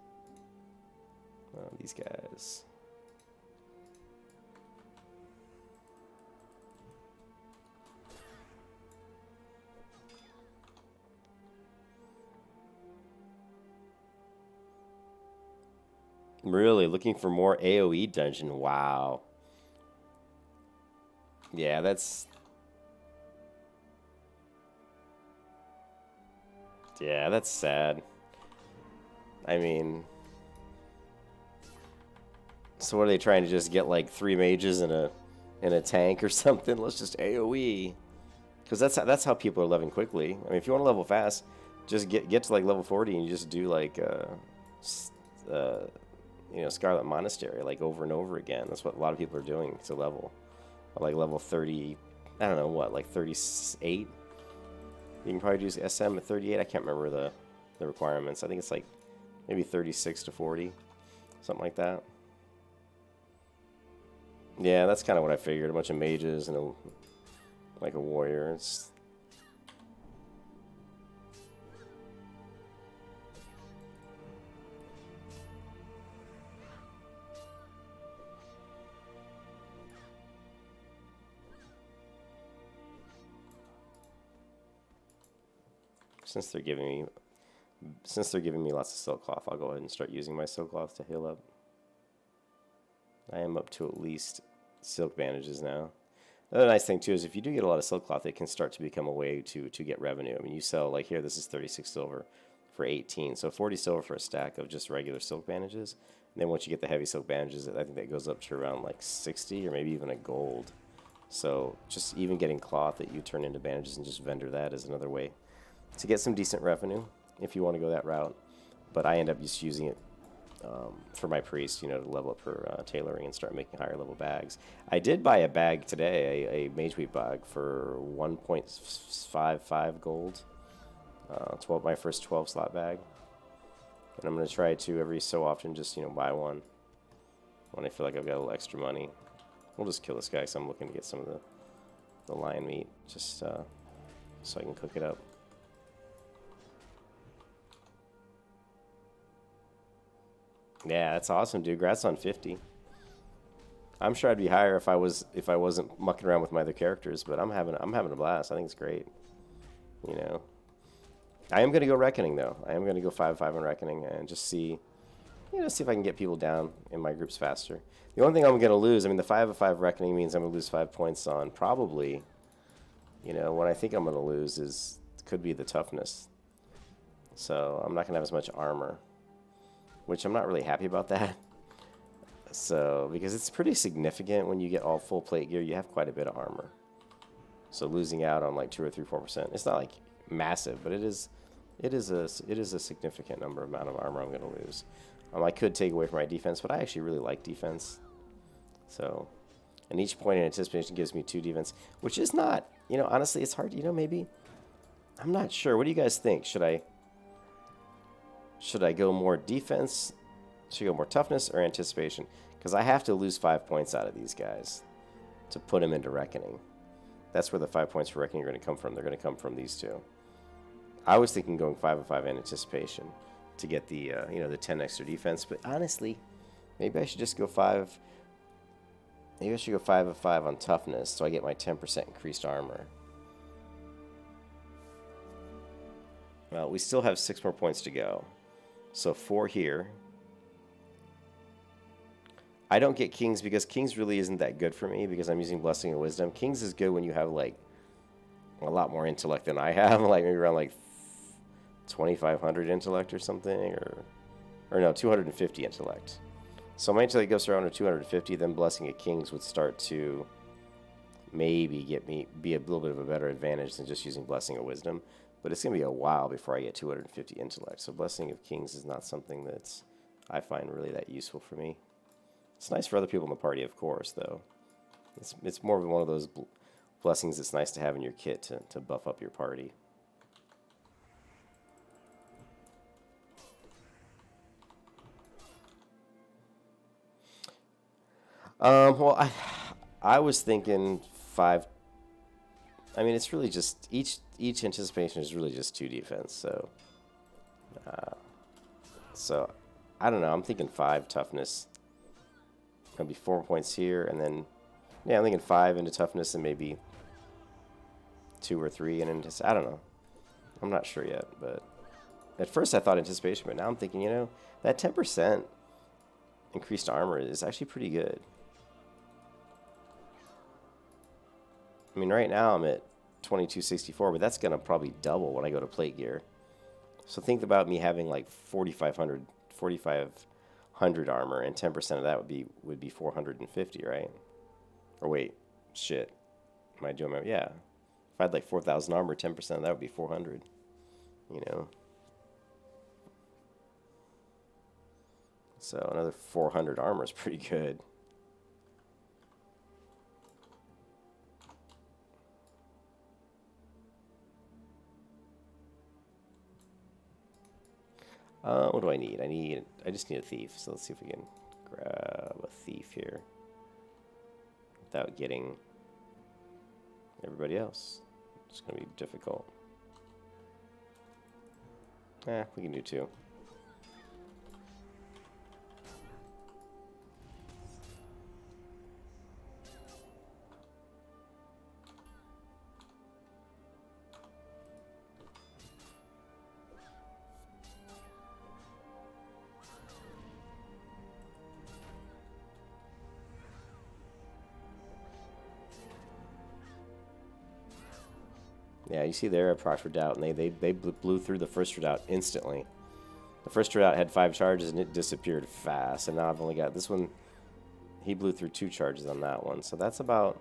These guys. Really looking for more AoE dungeon. Wow. Yeah, that's sad. I mean, so what are they trying to just get like 3 mages in a tank or something? Let's just AoE, because that's how people are leveling quickly. I mean, if you want to level fast, just get to like level 40 and you just do like you know, Scarlet Monastery like over and over again. That's what a lot of people are doing to level, like level 30. I don't know what, like 38. You can probably do SM at 38. I can't remember the requirements. I think it's like maybe 36 to 40, something like that. Yeah, that's kind of what I figured. A bunch of mages and like a warrior. It's since they're giving me lots of silk cloth, I'll go ahead and start using my silk cloth to heal up. I am up to at least silk bandages now. Another nice thing too is if you do get a lot of silk cloth, it can start to become a way to get revenue. I mean, you sell, like here, this is 36 silver for 18, so 40 silver for a stack of just regular silk bandages. And then once you get the heavy silk bandages, I think that goes up to around like 60 or maybe even a gold. So just even getting cloth that you turn into bandages and just vendor that is another way to get some decent revenue if you want to go that route. But I end up just using it for my priest, you know, to level up her tailoring and start making higher level bags. I did buy a bag today, a mage wheat bag for 1.55 gold. My first 12 slot bag. And I'm going to try to every so often just, you know, buy one when I feel like I've got a little extra money. We'll just kill this guy because I'm looking to get some of the lion meat just so I can cook it up. Yeah, that's awesome, dude. Congrats on 50. I'm sure I'd be higher if I wasn't mucking around with my other characters, but I'm having a blast. I think it's great. You know, I am gonna go Reckoning though. I am gonna go 5-5 on Reckoning and just see, you know, see if I can get people down in my groups faster. The only thing I'm gonna lose, I mean, the 5-5 Reckoning means I'm gonna lose 5 points on probably. You know, what I think I'm gonna lose could be the toughness. So I'm not gonna have as much armor, which I'm not really happy about that. So, because it's pretty significant when you get all full plate gear, you have quite a bit of armor. So losing out on like 2 or 3, 4%, it's not like massive, but it is It is a significant amount of armor I'm going to lose. I could take away from my defense, but I actually really like defense. So, and each point in anticipation gives me 2 defense, which is not, you know, honestly, it's hard, you know, maybe, I'm not sure. What do you guys think? Should I go more defense? Should I go more toughness or anticipation? Because I have to lose 5 points out of these guys to put them into reckoning. That's where the 5 points for reckoning are going to come from. They're going to come from these 2. I was thinking going 5 of 5 in anticipation to get the you know, the 10 extra defense, but honestly, maybe I should just go 5. Maybe I should go 5 of 5 on toughness so I get my 10% increased armor. Well, we still have 6 more points to go. So 4 here. I don't get Kings because Kings really isn't that good for me because I'm using Blessing of Wisdom. Kings is good when you have like a lot more intellect than I have, like maybe around like 2,500 intellect or something, or no, 250 intellect. So my intellect goes around to 250, then Blessing of Kings would start to maybe be a little bit of a better advantage than just using Blessing of Wisdom. But it's going to be a while before I get 250 intellect. So Blessing of Kings is not something that's I find really that useful for me. It's nice for other people in the party, of course, though. It's more of one of those blessings that's nice to have in your kit to buff up your party. Well, I was thinking 5. I mean, it's really just each anticipation is really just 2 defense. So I don't know. I'm thinking 5 toughness. Gonna be 4 points here, and then yeah, I'm thinking 5 into toughness and maybe 2 or 3 into I don't know. I'm not sure yet, but at first I thought anticipation, but now I'm thinking, you know, that 10% increased armor is actually pretty good. I mean, right now I'm at 2264, but that's gonna probably double when I go to plate gear. So think about me having like 4,500 armor, and 10% of that would be 450, right? Or wait, shit. Am I doing my, yeah. If I had like 4,000 armor, 10% of that would be 400. You know. So another 400 armor is pretty good. What do I need? I just need a thief. So let's see if we can grab a thief here without getting everybody else. It's going to be difficult. We can do 2. Yeah, you see there a proc redoubt, and they blew through the first redoubt instantly. The first redoubt had 5 charges, and it disappeared fast. And now I've only got this one. He blew through 2 charges on that one. So that's a bunch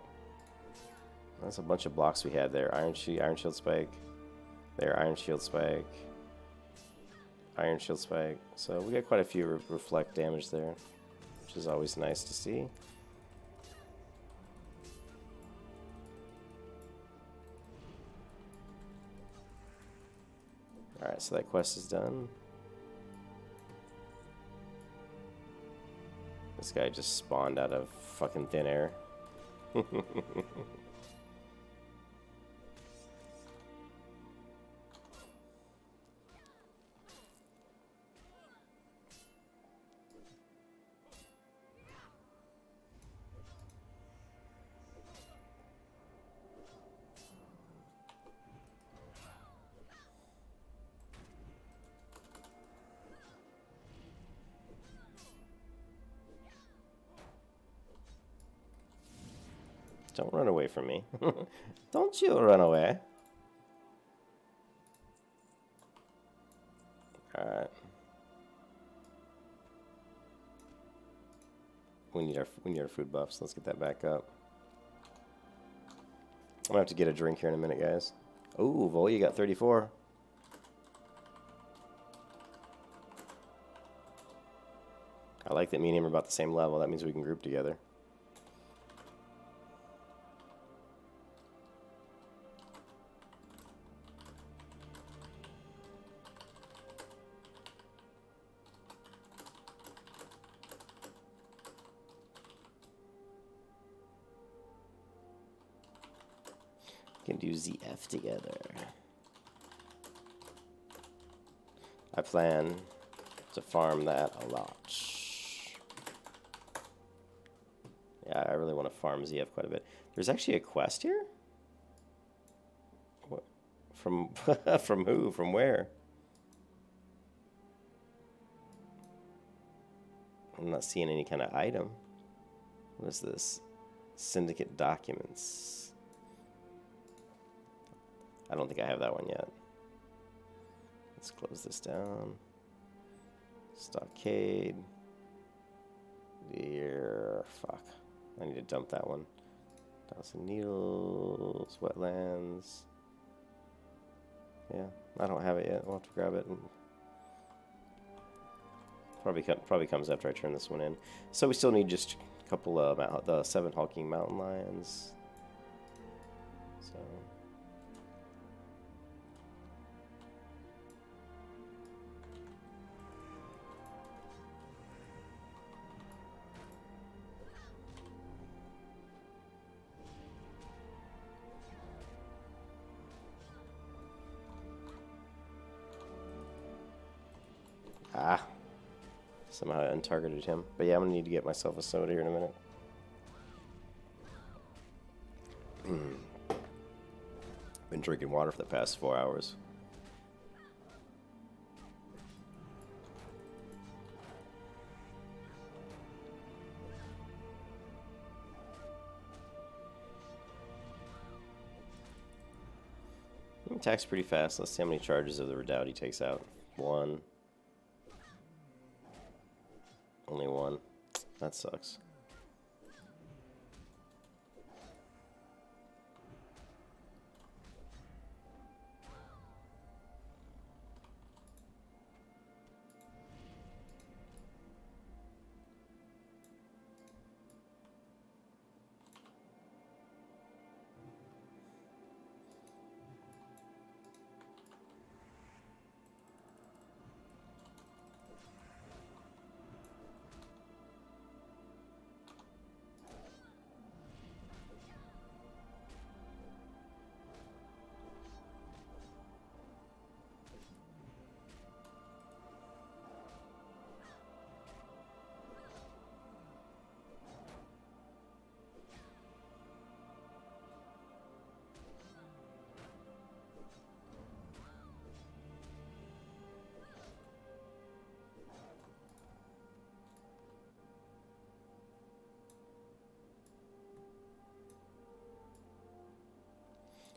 of blocks we had there. Iron Shield Spike. There, Iron Shield Spike. Iron Shield Spike. So we got quite a few reflect damage there, which is always nice to see. Alright, so that quest is done. This guy just spawned out of fucking thin air. Don't run away from me. Don't you run away. Alright. We need our food buffs. Let's get that back up. I'm gonna have to get a drink here in a minute, guys. Ooh, Vol, you got 34. I like that me and him are about the same level. That means we can group together. Can do ZF together. I plan to farm that a lot. Yeah, I really want to farm ZF quite a bit. There's actually a quest here? What? From from who? From where? I'm not seeing any kind of item. What is this? Syndicate documents. I don't think I have that one yet. Let's close this down. Stockade. Deer. Fuck. I need to dump that one. 1,000 needles. Wetlands. Yeah, I don't have it yet. I'll have to grab it. And probably comes after I turn this one in. So we still need just a couple of the 7 hulking mountain lions. So. Ah, somehow I untargeted him. But yeah, I'm gonna need to get myself a soda here in a minute. Been drinking water for the past 4 hours. He attacks pretty fast. Let's see how many charges of the Redoubt he takes out. 1. Only 1. That sucks.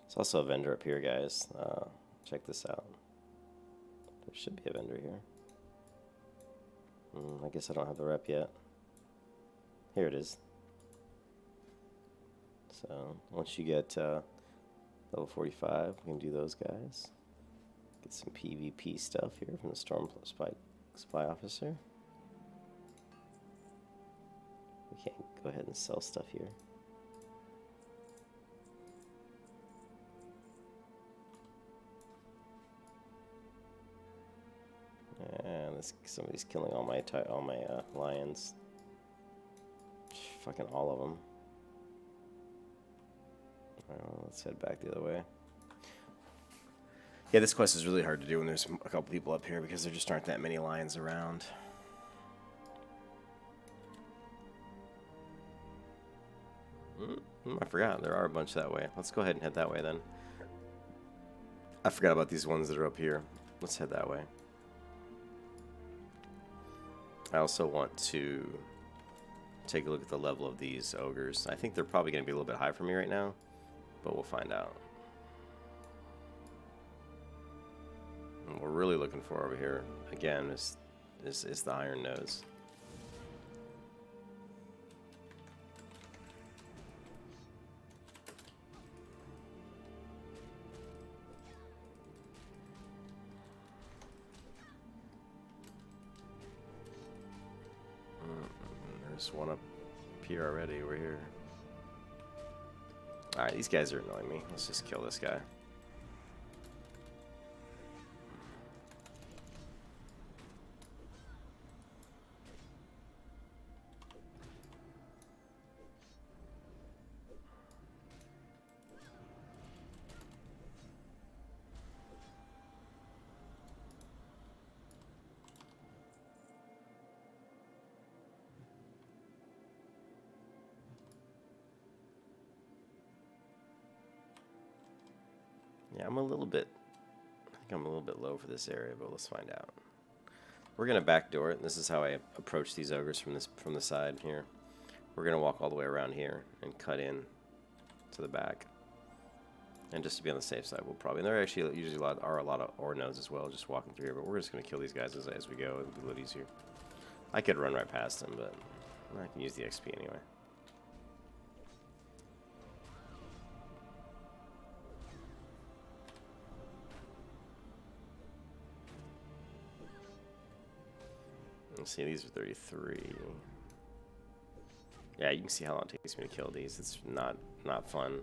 There's also a vendor up here, guys. Check this out. There should be a vendor here. I guess I don't have the rep yet. Here it is. So once you get level 45, we can do those guys. Get some PvP stuff here from the Storm Spy Officer. We can't go ahead and sell stuff here. And somebody's killing all my lions. Fucking all of them. Let's head back the other way. Yeah, this quest is really hard to do when there's a couple people up here because there just aren't that many lions around. I forgot. There are a bunch that way. Let's go ahead and head that way then. I forgot about these ones that are up here. Let's head that way. I also want to take a look at the level of these ogres. I think they're probably going to be a little bit high for me right now, but we'll find out. And what we're really looking for over here, again, is the Iron Nose. There's one up here already. We're here. Alright, these guys are annoying me. Let's just kill this guy. Yeah, I think I'm a little bit low for this area, but let's find out. We're gonna backdoor it, and this is how I approach these ogres from the side here. We're gonna walk all the way around here and cut in to the back. And just to be on the safe side, we'll probably, and there actually usually are a lot of ore nodes as well, just walking through here, but we're just gonna kill these guys as we go. It'll be a little easier. I could run right past them, but I can use the XP anyway. Let's see, these are 33. Yeah, you can see how long it takes me to kill these. It's not fun.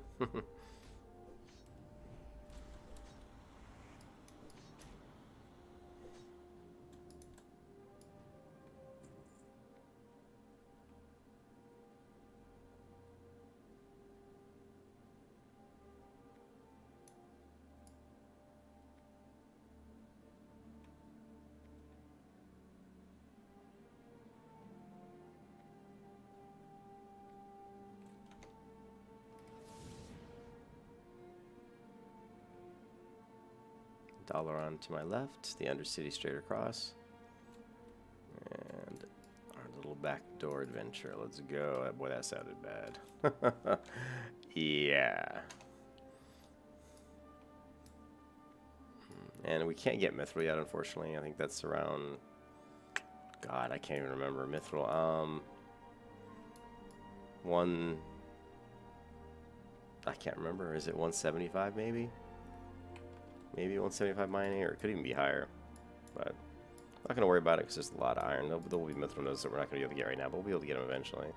Dalaran to my left, the Undercity straight across, and our little backdoor adventure. Let's go. Boy, that sounded bad. Yeah. And we can't get Mithril yet, unfortunately. I think that's around... God, I can't even remember. Mithril. I can't remember. Is it 175 maybe? Maybe 175 mining, or it could even be higher. But I'm not going to worry about it because there's a lot of iron. There will be mithril nodes that we're not going to be able to get right now, but we'll be able to get them eventually.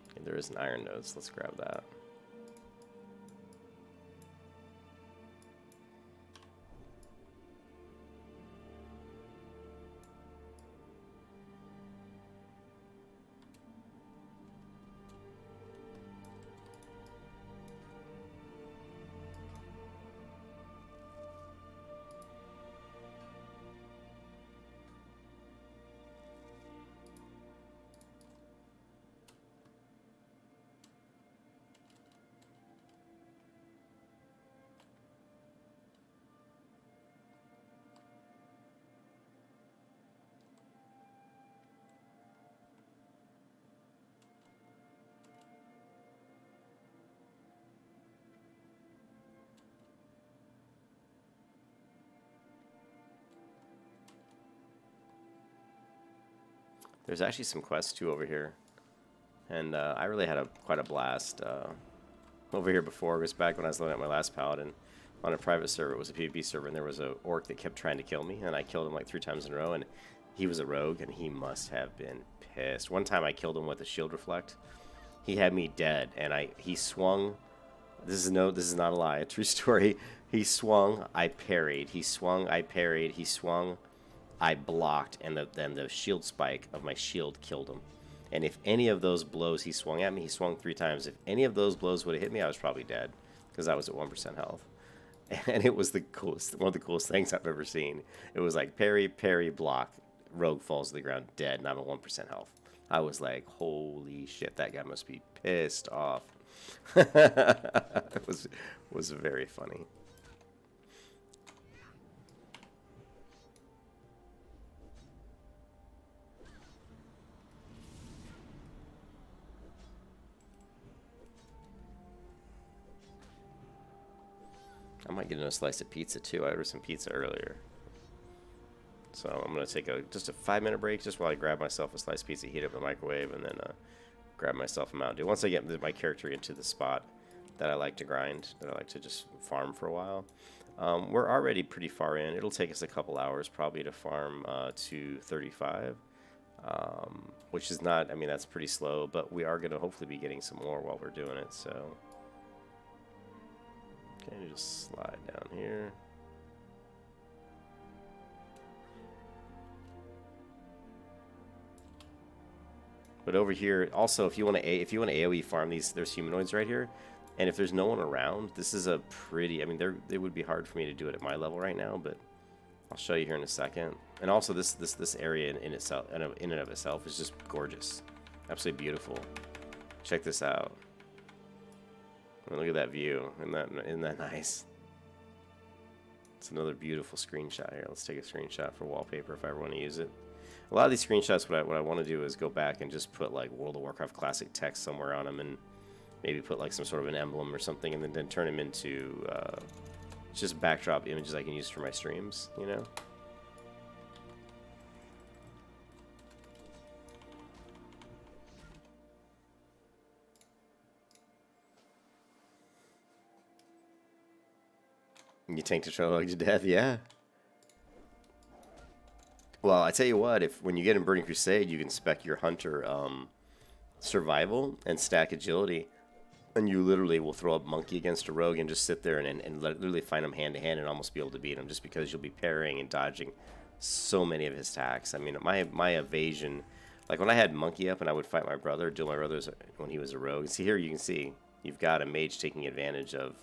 Okay, there is an iron node, so let's grab that. There's actually some quests too over here, and I really had quite a blast over here before. It was back when I was living at my last Paladin on a private server. It was a PvP server, and there was a orc that kept trying to kill me, and I killed him like 3 times in a row. And he was a rogue, and he must have been pissed. One time I killed him with a shield reflect. He had me dead, and he swung. This is not a lie, a true story. He swung, I parried. He swung, I parried. He swung, I blocked, and then the shield spike of my shield killed him. And if any of those blows he swung at me, he swung 3 times. If any of those blows would have hit me, I was probably dead, because I was at 1% health. And it was one of the coolest things I've ever seen. It was like parry, parry, block, rogue falls to the ground dead, and I'm at 1% health. I was like, holy shit, that guy must be pissed off. It was very funny. I might get in a slice of pizza too. I ordered some pizza earlier. So I'm going to take just a 5-minute break just while I grab myself a slice of pizza, heat it up in the microwave, and then grab myself a Mountain Dew. Once I get my character into the spot that I like to grind, that I like to just farm for a while. We're already pretty far in. It'll take us a couple hours probably to farm to 35, which is not, I mean, that's pretty slow, but we are going to hopefully be getting some more while we're doing it, so. Okay, just slide down here. But over here, also, if you want to AOE farm these, there's humanoids right here, and if there's no one around, this is a pretty. I mean, it would be hard for me to do it at my level right now, but I'll show you here in a second. And also, this area in itself, in and of itself, is just gorgeous, absolutely beautiful. Check this out. I mean, look at that view. Isn't that nice? It's another beautiful screenshot here. Let's take a screenshot for wallpaper if I ever want to use it. A lot of these screenshots, what I want to do is go back and just put like World of Warcraft classic text somewhere on them, and maybe put like some sort of an emblem or something, and then turn them into just backdrop images I can use for my streams, you know? You tank to try to death, yeah. Well, I tell you what, when you get in Burning Crusade, you can spec your hunter survival and stack agility, and you literally will throw up monkey against a rogue and just sit there and literally find him hand to hand and almost be able to beat him, just because you'll be parrying and dodging so many of his attacks. I mean, my evasion, like when I had monkey up and I would fight my brother, duel my brother's when he was a rogue. See here, you can see you've got a mage taking advantage of,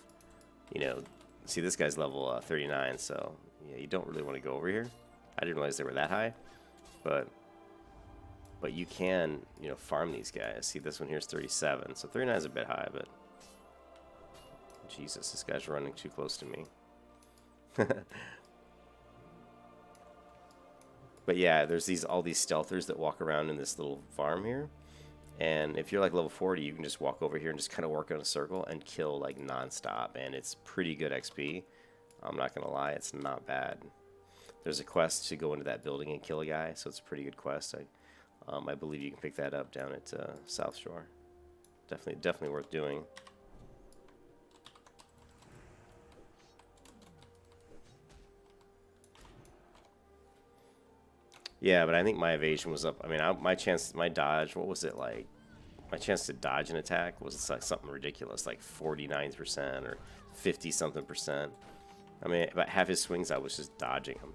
you know. See, this guy's level 39, so yeah, you don't really want to go over here. I didn't realize they were that high, but you can, you know, farm these guys. See, this one here is 37, so 39 is a bit high, but Jesus, this guy's running too close to me. But yeah, there's all these stealthers that walk around in this little farm here, and if you're like level 40, you can just walk over here and just kind of work in a circle and kill like non-stop, and it's pretty good XP. I'm not gonna lie, it's not bad. There's a quest to go into that building and kill a guy, so it's a pretty good quest. I believe you can pick that up down at South Shore. Definitely worth doing. Yeah, but I think my evasion was up. I mean, my dodge, what was it like? My chance to dodge an attack was like something ridiculous, like 49% or 50-something%. I mean, about half his swings I was just dodging them.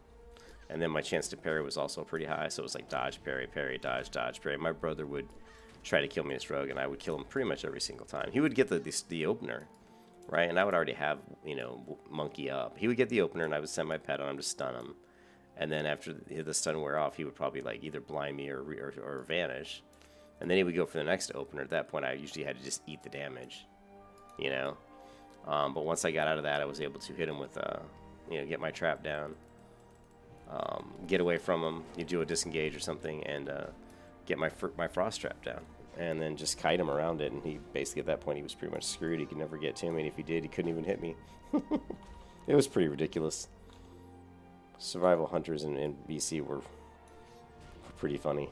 And then my chance to parry was also pretty high, so it was like dodge, parry, parry, dodge, dodge, parry. My brother would try to kill me as rogue, and I would kill him pretty much every single time. He would get the opener, right? And I would already have, you know, monkey up. He would get the opener, and I would send my pet on him to stun him. And then after the stun wear off, he would probably like either blind me or vanish. And then he would go for the next opener. At that point, I usually had to just eat the damage, you know? But once I got out of that, I was able to hit him with, you know, get my trap down. Get away from him, you do a disengage or something, and get my frost trap down, and then just kite him around it. And he basically, at that point, he was pretty much screwed. He could never get to me, and if he did, he couldn't even hit me. It was pretty ridiculous. Survival hunters in BC were pretty funny.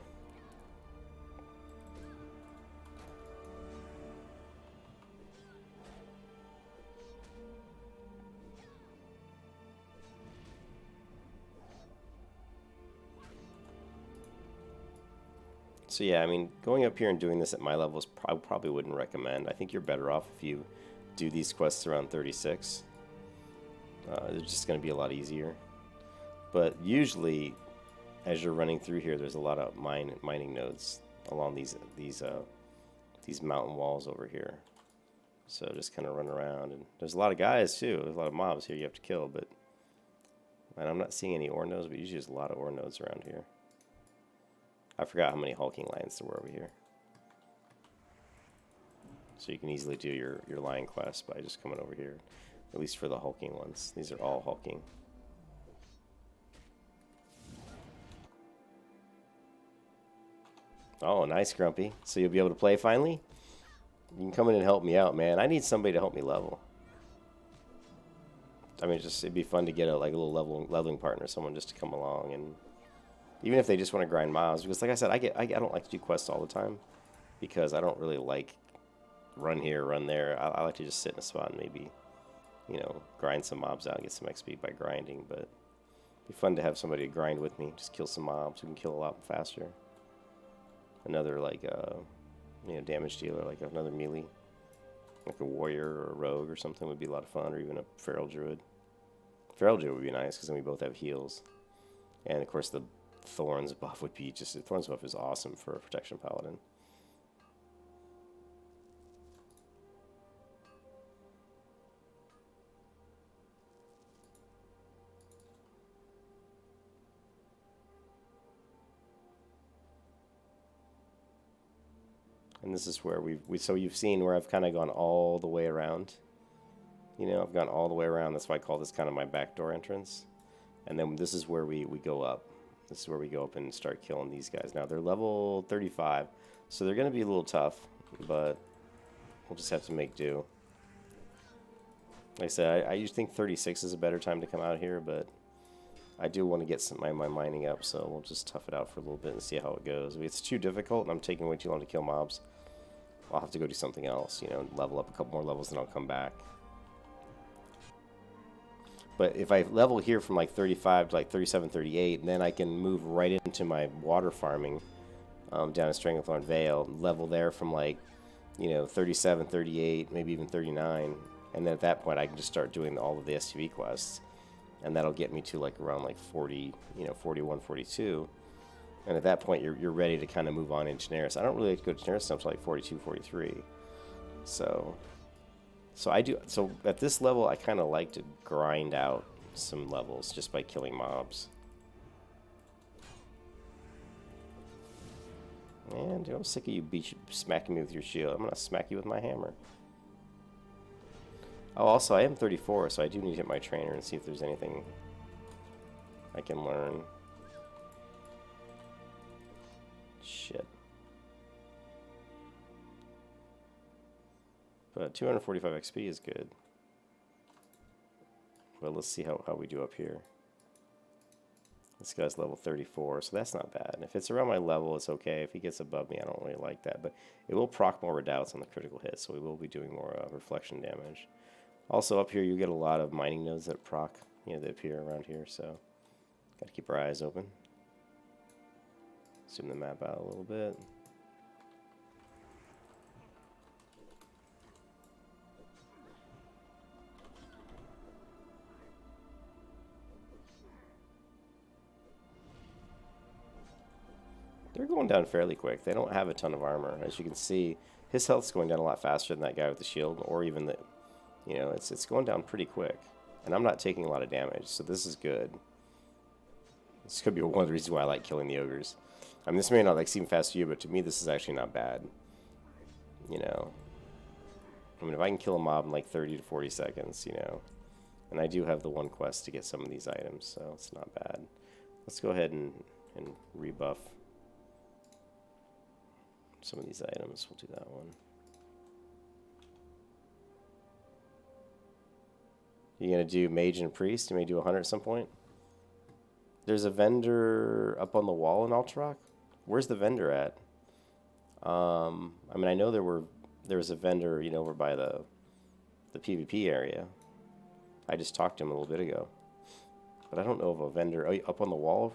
So yeah, I mean, going up here and doing this at my levels, I probably wouldn't recommend. I think you're better off if you do these quests around 36. It's just going to be a lot easier. But usually, as you're running through here, there's a lot of mining nodes along these mountain walls over here. So just kind of run around, and there's a lot of guys too. There's a lot of mobs here you have to kill, but and I'm not seeing any ore nodes, but usually there's a lot of ore nodes around here. I forgot how many hulking lions there were over here. So you can easily do your lion quest by just coming over here, at least for the hulking ones. These are all hulking. Oh, nice, Grumpy. So you'll be able to play finally? You can come in and help me out, man. I need somebody to help me level. I mean, it'd be fun to get a little leveling partner, someone just to come along, and even if they just want to grind mobs, because like I said, I don't like to do quests all the time, because I don't really like run here, run there. I like to just sit in a spot and maybe, you know, grind some mobs out and get some XP by grinding. But it'd be fun to have somebody to grind with me. Just kill some mobs. We can kill a lot faster. Another like you know, damage dealer, like another melee, like a warrior or a rogue or something would be a lot of fun, or even a feral druid. Feral druid would be nice because then we both have heals, and of course the thorns buff would be just, the thorns buff is awesome for a protection paladin. And this is where so you've seen where I've kind of gone all the way around. You know, I've gone all the way around. That's why I call this kind of my backdoor entrance. And then this is where we go up. This is where we go up and start killing these guys. Now, they're level 35, so they're going to be a little tough, but we'll just have to make do. Like I said, I usually think 36 is a better time to come out here, but I do want to get my mining up, so we'll just tough it out for a little bit and see how it goes. If it's too difficult and I'm taking way too long to kill mobs, I'll have to go do something else, you know, level up a couple more levels, and I'll come back. But if I level here from like 35 to like 37, 38, then I can move right into my water farming down in Stranglethorn Vale, level there from like, you know, 37, 38, maybe even 39. And then at that point, I can just start doing all of the STV quests. And that'll get me to like around like 40, you know, 41, 42. And at that point, you're ready to kind of move on into Daenerys. I don't really like to go to Daenerys until like 42, 43. So I do. So at this level, I kind of like to grind out some levels just by killing mobs. Man, dude, I'm sick of you smacking me with your shield. I'm gonna smack you with my hammer. Oh, also, I am 34, so I do need to hit my trainer and see if there's anything I can learn. Shit. But 245 XP is good. Well, let's see how we do up here. This guy's level 34, so that's not bad. If it's around my level, it's okay. If he gets above me, I don't really like that. But it will proc more redoubts on the critical hit, so we will be doing more reflection damage. Also, up here, you get a lot of mining nodes that proc, you know, that appear around here, so got to keep our eyes open. Zoom the map out a little bit. They're going down fairly quick. They don't have a ton of armor. As you can see, his health's going down a lot faster than that guy with the shield, or even the, you know, it's going down pretty quick. And I'm not taking a lot of damage, so this is good. This could be one of the reasons why I like killing the ogres. I mean, this may not like seem fast to you, but to me, this is actually not bad. You know, I mean, if I can kill a mob in like 30 to 40 seconds, you know, and I do have the one quest to get some of these items, so it's not bad. Let's go ahead and rebuff some of these items. We'll do that one. You gonna do mage and priest? You may do 100 at some point. There's a vendor up on the wall in Alterac. Where's the vendor at? I mean, I know there was a vendor, you know, over by the PvP area. I just talked to him a little bit ago, but I don't know of a vendor up on the wall.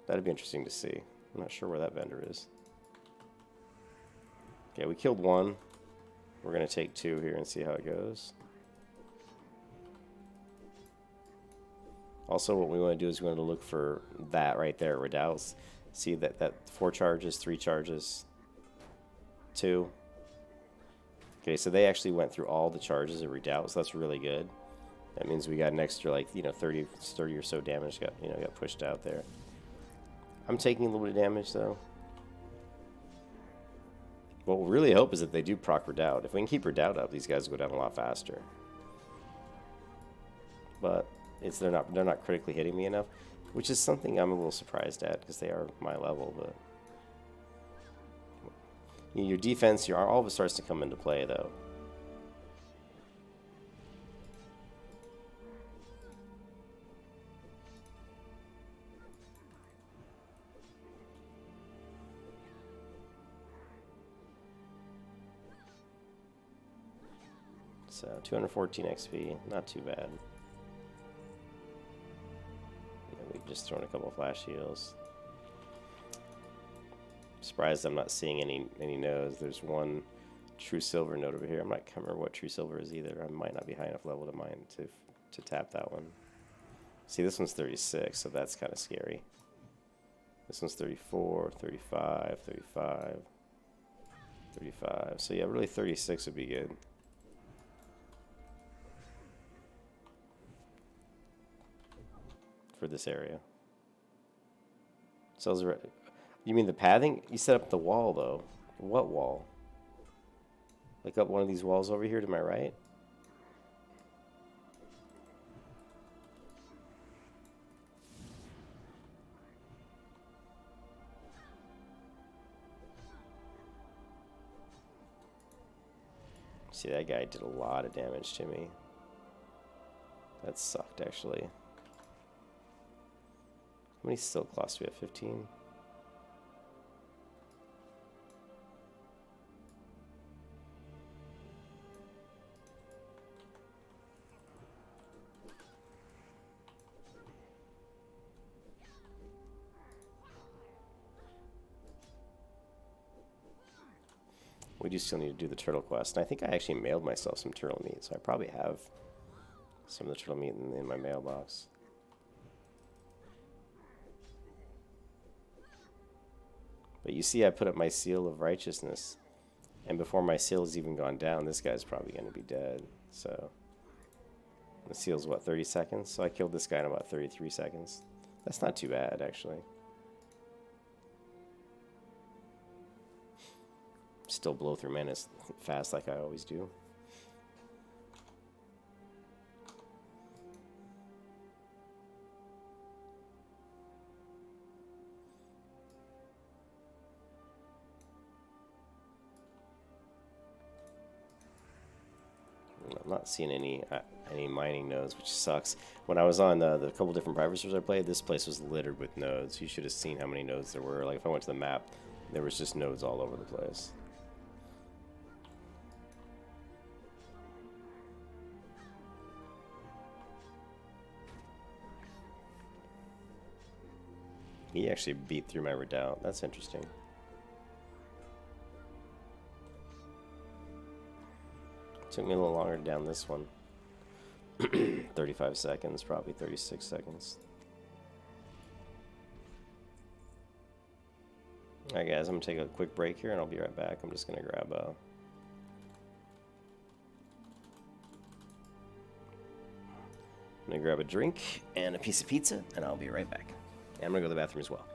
That'd be interesting to see. I'm not sure where that vendor is. Okay, we killed one. We're gonna take two here and see how it goes. Also, what we want to do is we want to look for that right there, redoubts. See that 4 charges, 3 charges, 2. Okay, so they actually went through all the charges of redoubts. So that's really good. That means we got an extra, like, you know, 30 or so damage got pushed out there. I'm taking a little bit of damage though. What we really hope is that they do proc redoubt. If we can keep redoubt up, these guys go down a lot faster. But they're not critically hitting me enough, which is something I'm a little surprised at because they are my level. But your defense, all of it starts to come into play though. So 214 XP, not too bad. We just thrown a couple flash heals. Surprised I'm not seeing any nodes. There's one true silver node over here. I'm not can't remember what true silver is either. I might not be high enough level to mine to tap that one. See, this one's 36, so that's kind of scary. This one's 34, 35, 35, 35. So yeah, really 36 would be good. For this area. So you mean the pathing? You set up the wall though. What wall? Like up one of these walls over here to my right? See, that guy did a lot of damage to me. That sucked, actually. How many silk cloths do we have? 15? We do still need to do the turtle quest. And I think I actually mailed myself some turtle meat, so I probably have some of the turtle meat in my mailbox. But you see, I put up my seal of righteousness. And before my seal has even gone down, this guy's probably going to be dead. So the seal's, what, 30 seconds? So I killed this guy in about 33 seconds. That's not too bad, actually. Still blow through mana fast like I always do. I'm not seeing any mining nodes, which sucks. When I was on the couple different private servers I played, this place was littered with nodes. You should have seen how many nodes there were. Like if I went to the map, there was just nodes all over the place. He actually beat through my redoubt. That's interesting. Took me a little longer down this one. 35 seconds, probably 36 seconds. Alright guys, I'm going to take a quick break here and I'll be right back. I'm just going to grab a drink and a piece of pizza and I'll be right back. And I'm going to go to the bathroom as well.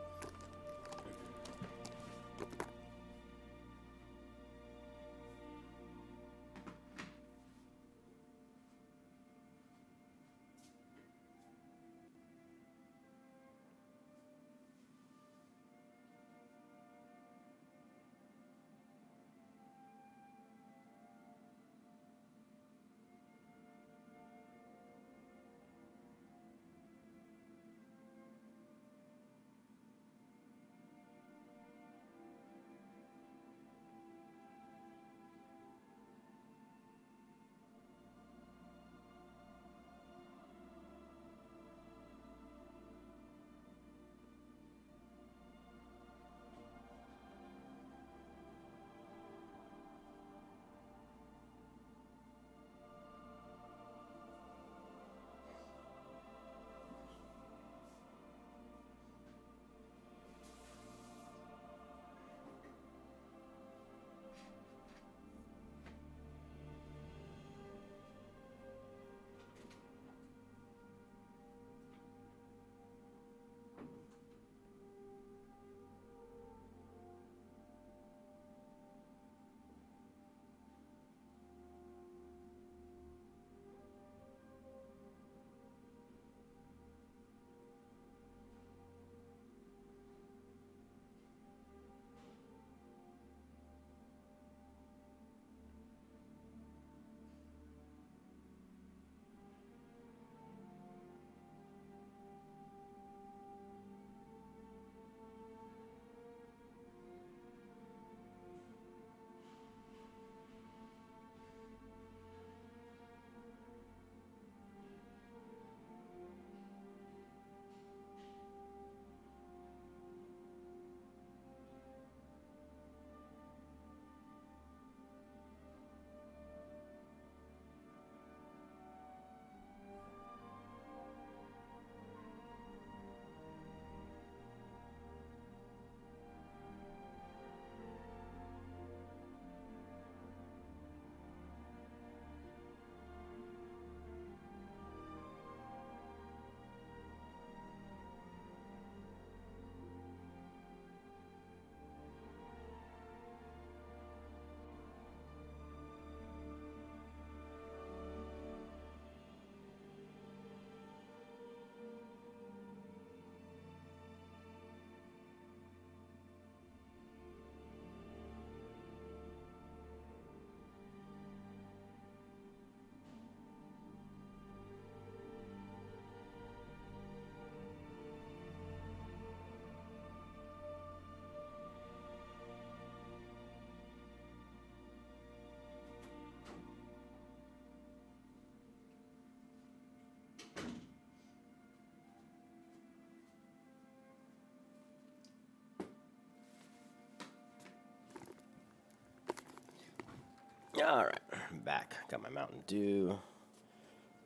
All right, I'm back. Got my Mountain Dew.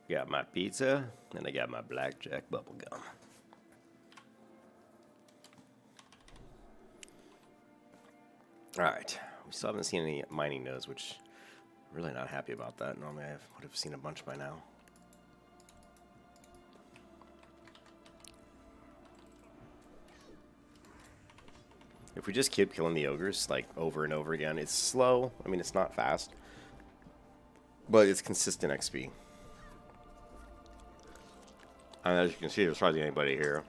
Got my pizza, and I got my blackjack bubble gum. All right, we still haven't seen any mining nodes, which I'm really not happy about that. Normally I would have seen a bunch by now. If we just keep killing the ogres like over and over again, it's slow. I mean, it's not fast, but it's consistent XP. And as you can see, there's hardly anybody here.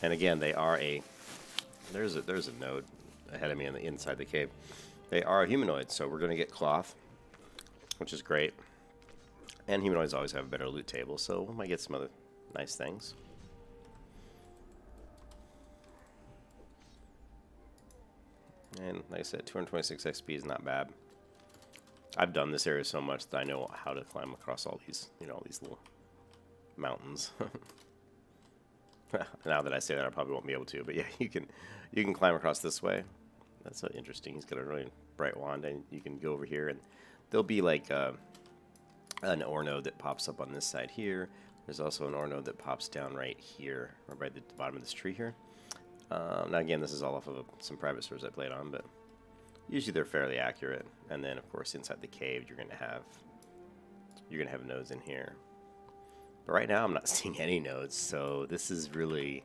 And again, they are a there's a node ahead of me on the inside the cave. They are humanoids, so we're gonna get cloth, which is great. And humanoids always have a better loot table, so we might get some other nice things. And like I said, 226 XP is not bad. I've done this area so much that I know how to climb across all these, all these little mountains. Now that I say that, I probably won't be able to, but yeah, you can climb across this way. That's so interesting. He's got a really bright wand, and you can go over here, and there'll be like an ore node that pops up on this side here. There's also an ore node that pops down right here, right by the bottom of this tree here. Now again, this is all off of some private servers I played on, but usually they're fairly accurate. And then of course inside the cave, you're gonna have nodes in here. But right now I'm not seeing any nodes, so this is really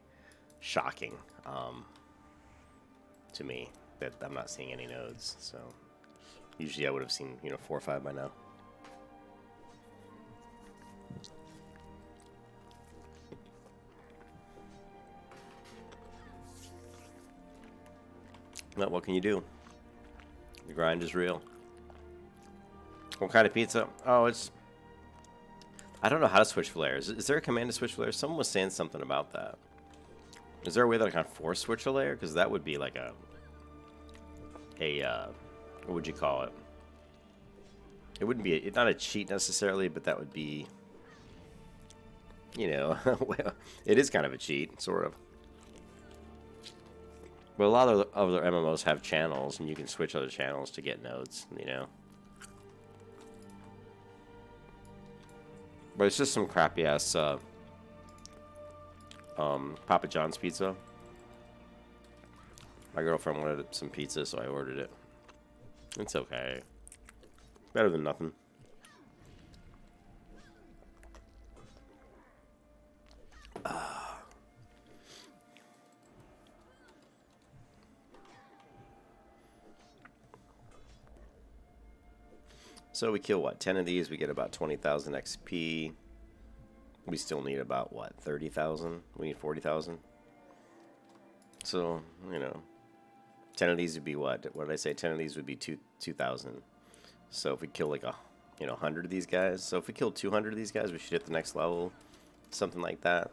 shocking to me that I'm not seeing any nodes. So usually I would have seen 4 or 5 by now. But what can you do? The grind is real. What kind of pizza? Oh, I don't know how to switch flares. Is there a command to switch flares? Someone was saying something about that. Is there a way that I can force switch a layer? Because that would be like a what would you call it? It wouldn't be it's not a cheat necessarily, but that would be, well, it is kind of a cheat, sort of. But a lot of other MMOs have channels, and you can switch other channels to get nodes, But it's just some crappy ass Papa John's pizza. My girlfriend wanted some pizza, so I ordered it. It's okay. Better than nothing. So we kill, what, 10 of these, we get about 20,000 XP. We still need about, what, 30,000? We need 40,000. So, 10 of these would be what? What did I say? 10 of these would be 2,000. So if we kill like 100 of these guys. So if we kill 200 of these guys, we should hit the next level. Something like that.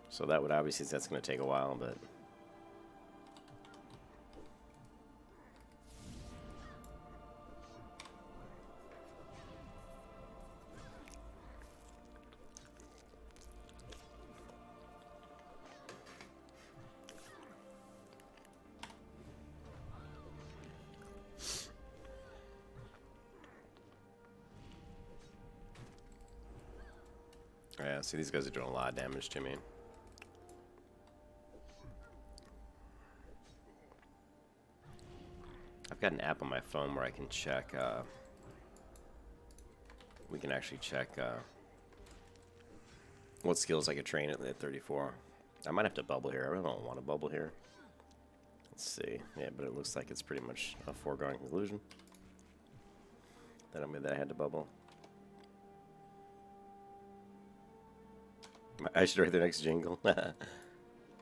So that would obviously, that's going to take a while, but... Yeah, see, these guys are doing a lot of damage to me. I've got an app on my phone where I can check, we can actually check what skills I could train at 34. I might have to bubble here. I really don't want to bubble here. Let's see. Yeah, but it looks like it's pretty much a foregone conclusion that I had to bubble. I should write the next jingle.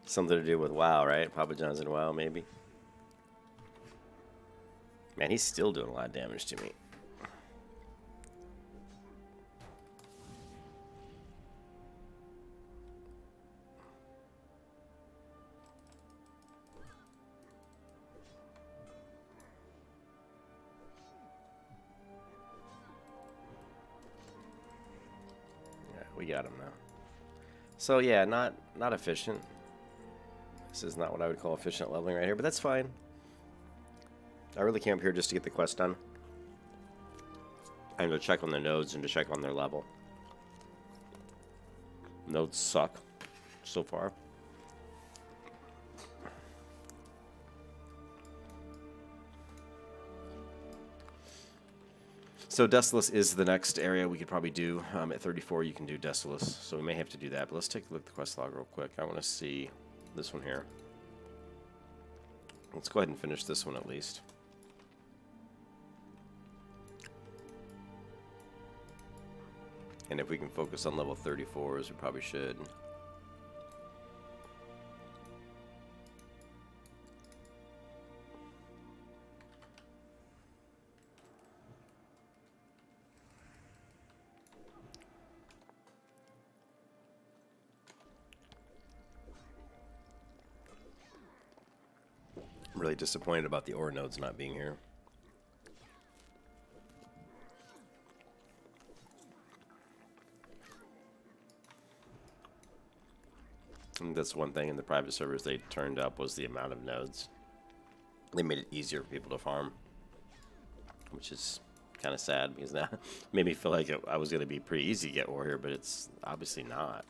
Something to do with WoW, right? Papa John's and WoW, maybe. Man, he's still doing a lot of damage to me. Yeah, we got him now. So yeah, not efficient. This is not what I would call efficient leveling right here, but that's fine. I really came up here just to get the quest done. And to check on the nodes and to check on their level. Nodes suck so far. So Desolace is the next area we could probably do. At 34 you can do Desolace, so we may have to do that. But let's take a look at the quest log real quick. I want to see this one here. Let's go ahead and finish this one at least. And if we can focus on level 34s, we probably should. I'm really disappointed about the ore nodes not being here. And that's one thing in the private servers they turned up was the amount of nodes. They made it easier for people to farm, which is kind of sad because that made me feel like I was going to be pretty easy to get ore here, but it's obviously not.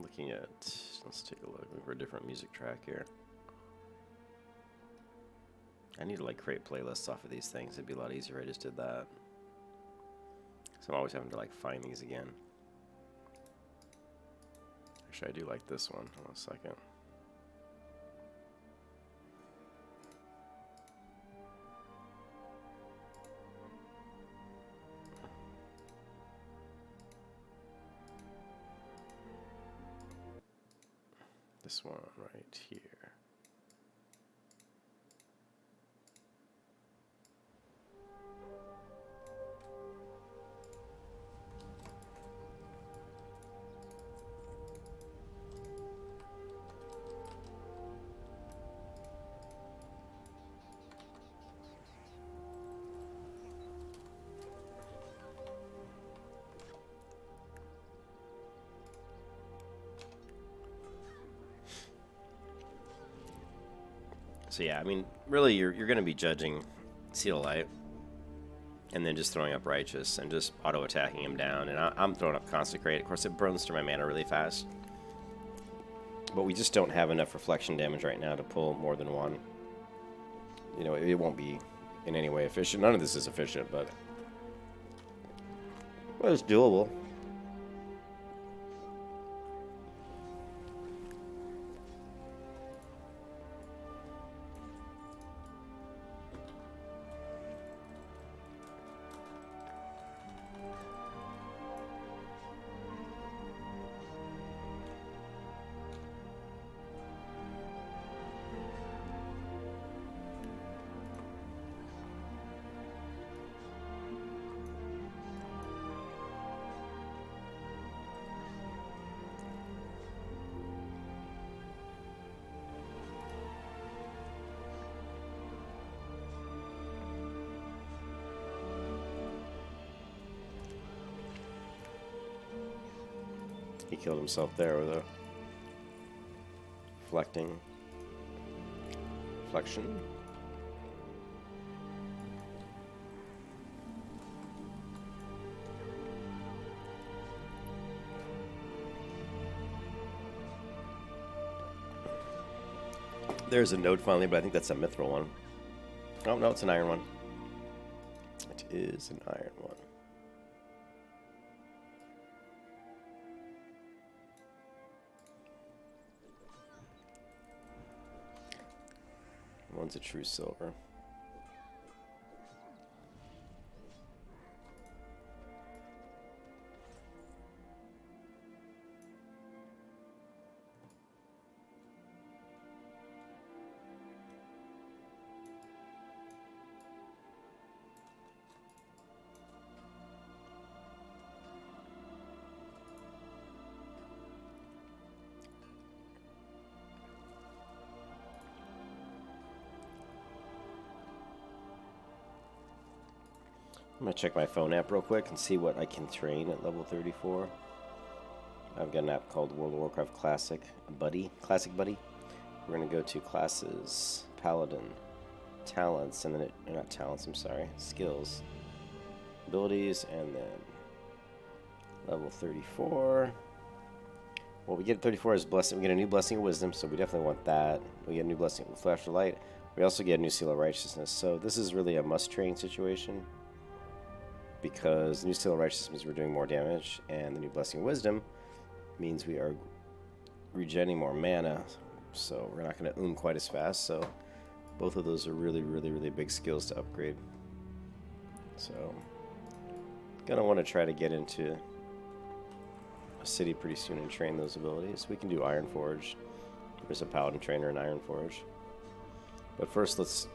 Looking at, let's take a look for a different music track here. I need to like create playlists off of these things. It'd be a lot easier if I just did that. So I'm always having to like find these again. Actually, I do like this one. Hold on a second. This one right here. So yeah, I mean, really, you're going to be judging Seal Light, and then just throwing up Righteous, and just auto-attacking him down. And I'm throwing up Consecrate. Of course, it burns through my mana really fast. But we just don't have enough reflection damage right now to pull more than one. You know, it won't be in any way efficient. None of this is efficient, but... well, it's doable. He killed himself there with a reflection. There's a node finally, but I think that's a mithril one. Oh, no, it's an iron one. It is an iron one. One's a true silver. I'm gonna check my phone app real quick and see what I can train at level 34. I've got an app called World of Warcraft Classic Buddy. We're gonna go to classes, Paladin, talents, and then not talents. I'm sorry, skills, abilities, and then level 34. Well, we get 34 as blessing. We get a new blessing of wisdom, so we definitely want that. We get a new blessing of flash of light. We also get a new seal of righteousness. So this is really a must train situation, because the new seal of righteousness means we're doing more damage, and the new blessing of wisdom means we are regenerating more mana, so we're not going to quite as fast. So both of those are really, really, really big skills to upgrade. So gonna want to try to get into a city pretty soon and train those abilities. We can do Iron Forge. There's a Paladin trainer in Iron Forge. But first, let's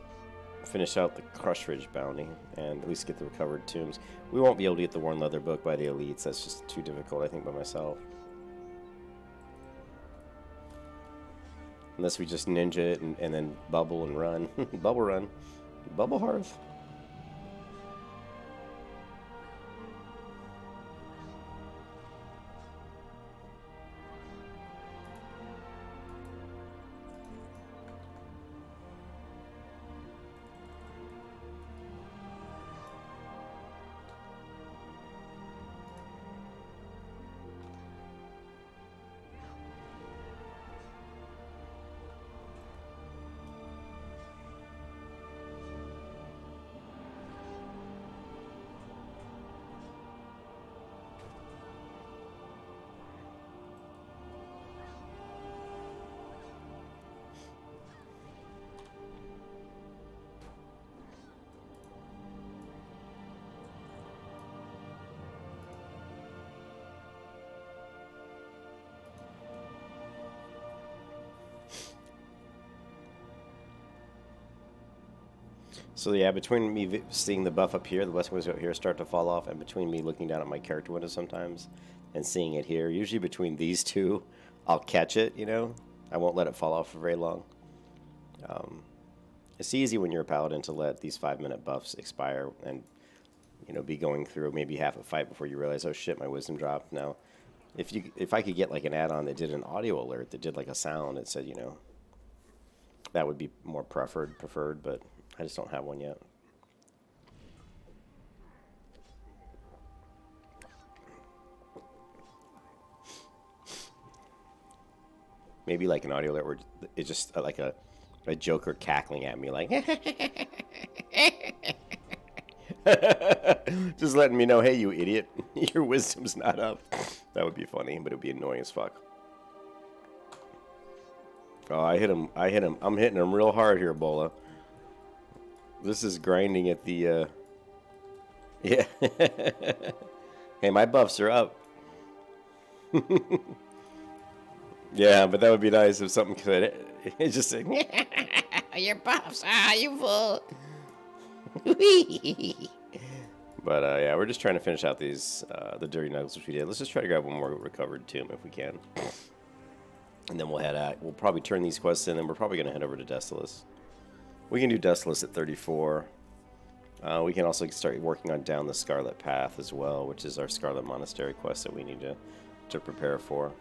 finish out the Crush Ridge bounty and at least get the recovered tombs. We won't be able to get the Worn Leather book by the elites. That's just too difficult, I think, by myself. Unless we just ninja it and then bubble and run. Bubble run. Bubble Hearth. So yeah, between me seeing the buff up here, the blessing was up here, start to fall off, and between me looking down at my character window sometimes and seeing it here, usually between these two, I'll catch it, you know? I won't let it fall off for very long. It's easy when you're a paladin to let these 5-minute buffs expire and, you know, be going through maybe half a fight before you realize, oh shit, my wisdom dropped. Now, if I could get like an add-on that did an audio alert, that did like a sound that said, you know, that would be more preferred, but I just don't have one yet. Maybe like an audio alert where it's just like a joker cackling at me like just letting me know, hey, you idiot, your wisdom's not up. That would be funny, but it would be annoying as fuck. Oh, I hit him. I'm hitting him real hard here, Bola. This is grinding at the, yeah. Hey, my buffs are up. Yeah, but that would be nice if something could. It's just like, your buffs, you fool. But, yeah, we're just trying to finish out these, the dirty nuggets, which we did. Let's just try to grab one more recovered tomb if we can. And then we'll probably turn these quests in, and we're probably going to head over to Desolace. We can do Desolace at 34. We can also start working on Down the Scarlet Path as well, which is our Scarlet Monastery quest that we need to prepare for.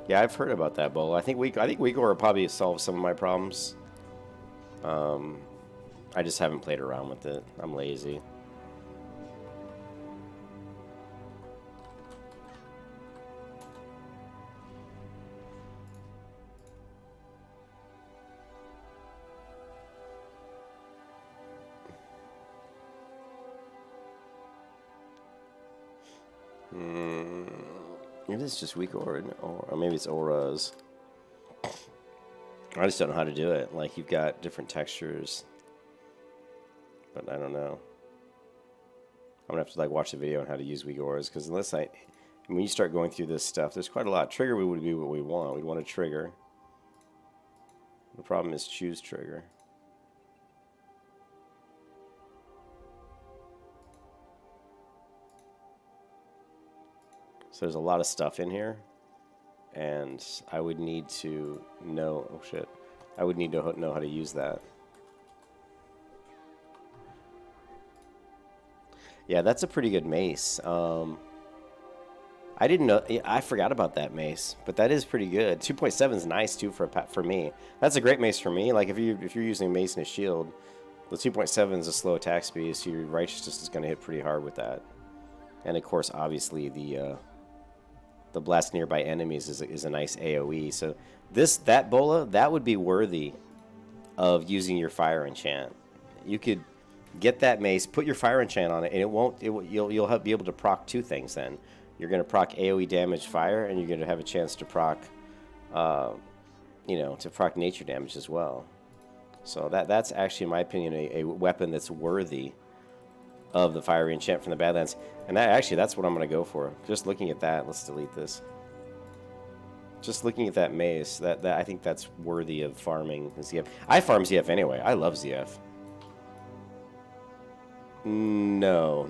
Yeah, I've heard about that, Bull. I think Igor will probably solve some of my problems. I just haven't played around with it. I'm lazy. It is just weak aura, or maybe it's auras. I just don't know how to do it. Like, you've got different textures, but I don't know. I'm gonna have to like watch a video on how to use weak auras, because when you start going through this stuff, there's quite a lot. Trigger would be what we want. We'd want a trigger. The problem is choose trigger. So there's a lot of stuff in here, and I would need to know. Oh shit! I would need to know how to use that. Yeah, that's a pretty good mace. I didn't know. I forgot about that mace, but that is pretty good. 2.7 is nice too for me. That's a great mace for me. Like if you're using a mace and a shield, the 2.7 is a slow attack speed, so your righteousness is going to hit pretty hard with that. And of course, obviously the blast nearby enemies is a nice AOE. So that bola that would be worthy of using your fire enchant. You could get that mace, put your fire enchant on it, and you'll be able to proc two things. Then you're going to proc AOE damage fire, and you're going to have a chance to proc, to proc nature damage as well. So that's actually, in my opinion, a weapon that's worthy of the fiery enchant from the Badlands. And that's what I'm going to go for. Just looking at that, let's delete this. Just looking at that mace, that I think that's worthy of farming ZF. I farm ZF anyway. I love ZF. No.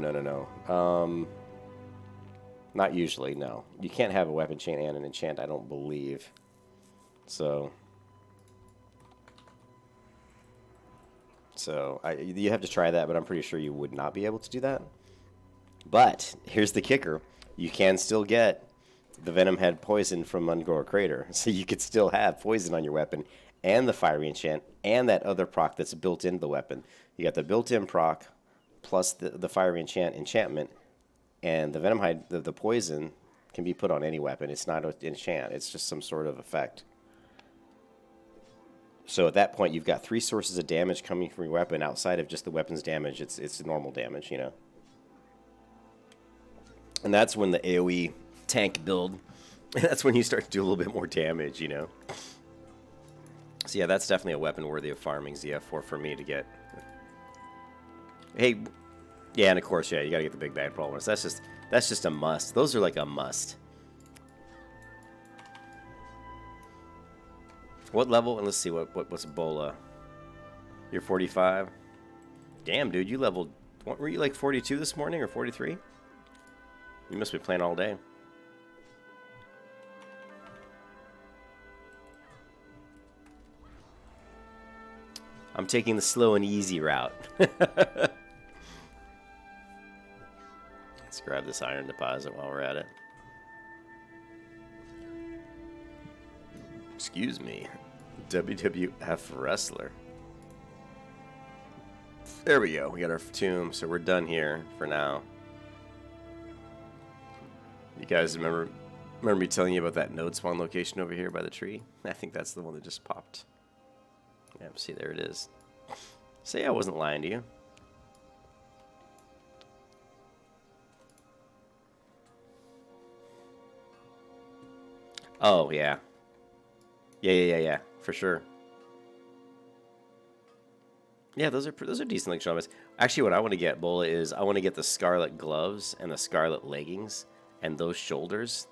Not usually, no. You can't have a weapon chain and an enchant, I don't believe. So you have to try that, but I'm pretty sure you would not be able to do that. But here's the kicker. You can still get the Venom Head poison from Ungor Crater. So you could still have poison on your weapon and the fiery enchant and that other proc that's built into the weapon. You got the built-in proc plus the fiery enchantment, and the Venom Hide, the poison can be put on any weapon. It's not an enchant. It's just some sort of effect. So at that point, you've got 3 sources of damage coming from your weapon outside of just the weapon's damage. It's normal damage, you know. And that's when the AoE tank build, that's when you start to do a little bit more damage, you know. So yeah, that's definitely a weapon worthy of farming ZF for me to get. Hey, yeah, and of course, yeah, you gotta get the big bad problems. That's just a must. Those are like a must. What level? And let's see what's Bola. You're 45. Damn, dude, you leveled. What were you, like 42 this morning or 43? You must be playing all day. I'm taking the slow and easy route. Let's grab this iron deposit while we're at it. Excuse me. WWF wrestler. There we go. We got our tomb, so we're done here for now. You guys remember me telling you about that node spawn location over here by the tree? I think that's the one that just popped. Yeah, see, there it is. See, I wasn't lying to you. Oh, yeah. Yeah, for sure. Yeah, those are decent like showmans. Actually, what I want to get, Bola, is I want to get the scarlet gloves and the scarlet leggings and those shoulders.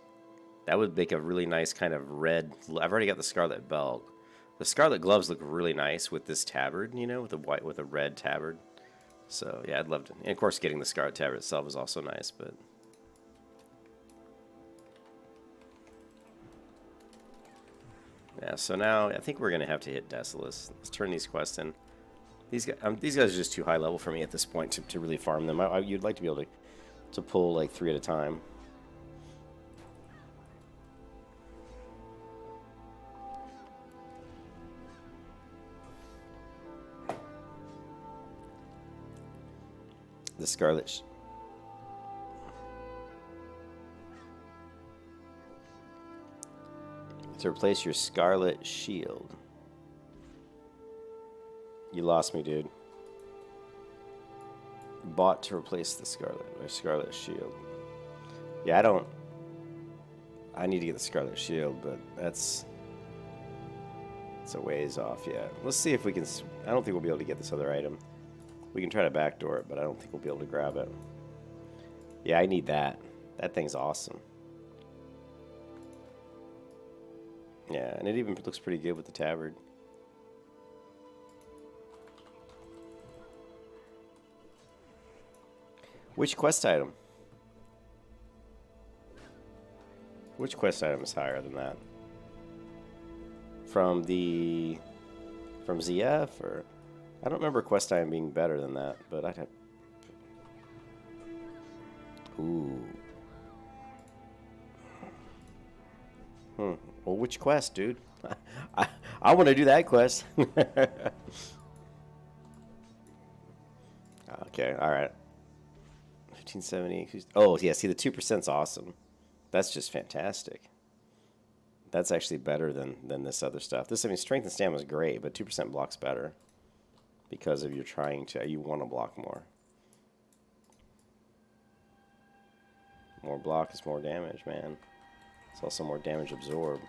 That would make a really nice kind of red. I've already got the scarlet belt. The scarlet gloves look really nice with this tabard, you know, with a red tabard. So yeah, I'd love to. And of course, getting the scarlet tabard itself is also nice, but. Yeah, so now I think we're gonna have to hit Desolus. Let's turn these quests in. These guys are just too high level for me at this point to really farm them. You'd like to be able to pull like 3 at a time. The Scarlet. To replace your Scarlet Shield. You lost me, dude. Bought to replace the Scarlet Shield. Yeah, I need to get the Scarlet Shield, but it's a ways off yet. Let's see if we can. I don't think we'll be able to get this other item. We can try to backdoor it, but I don't think we'll be able to grab it. Yeah, I need that. That thing's awesome. Yeah, and it even looks pretty good with the tabard. Which quest item? Which quest item is higher than that? From ZF, or I don't remember quest item being better than that, but I'd have. Ooh. Well, which quest, dude? I want to do that quest. Okay, all right. 1570. Oh, yeah, see, the 2%'s awesome. That's just fantastic. That's actually better than this other stuff. This, I mean, strength and stamina is great, but 2% blocks better because of you want to block more. More block is more damage, man. It's also more damage absorbed.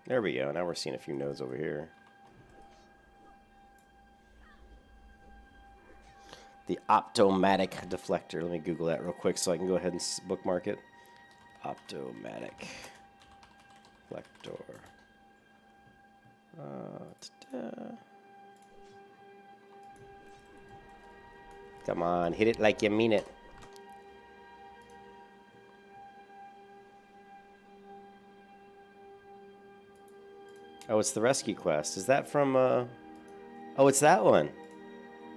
There we go. Now we're seeing a few nodes over here. The Optomatic Deflector. Let me Google that real quick so I can go ahead and bookmark it. Optomatic Deflector. Come on, hit it like you mean it. Oh, it's the rescue quest. Is that from, Oh, it's that one.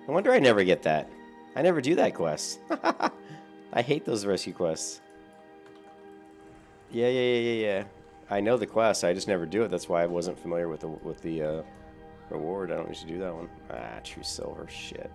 No wonder I never get that. I never do that quest. I hate those rescue quests. Yeah. I know the quest. I just never do it. That's why I wasn't familiar with the reward. I don't usually do that one. Ah, true silver. Shit.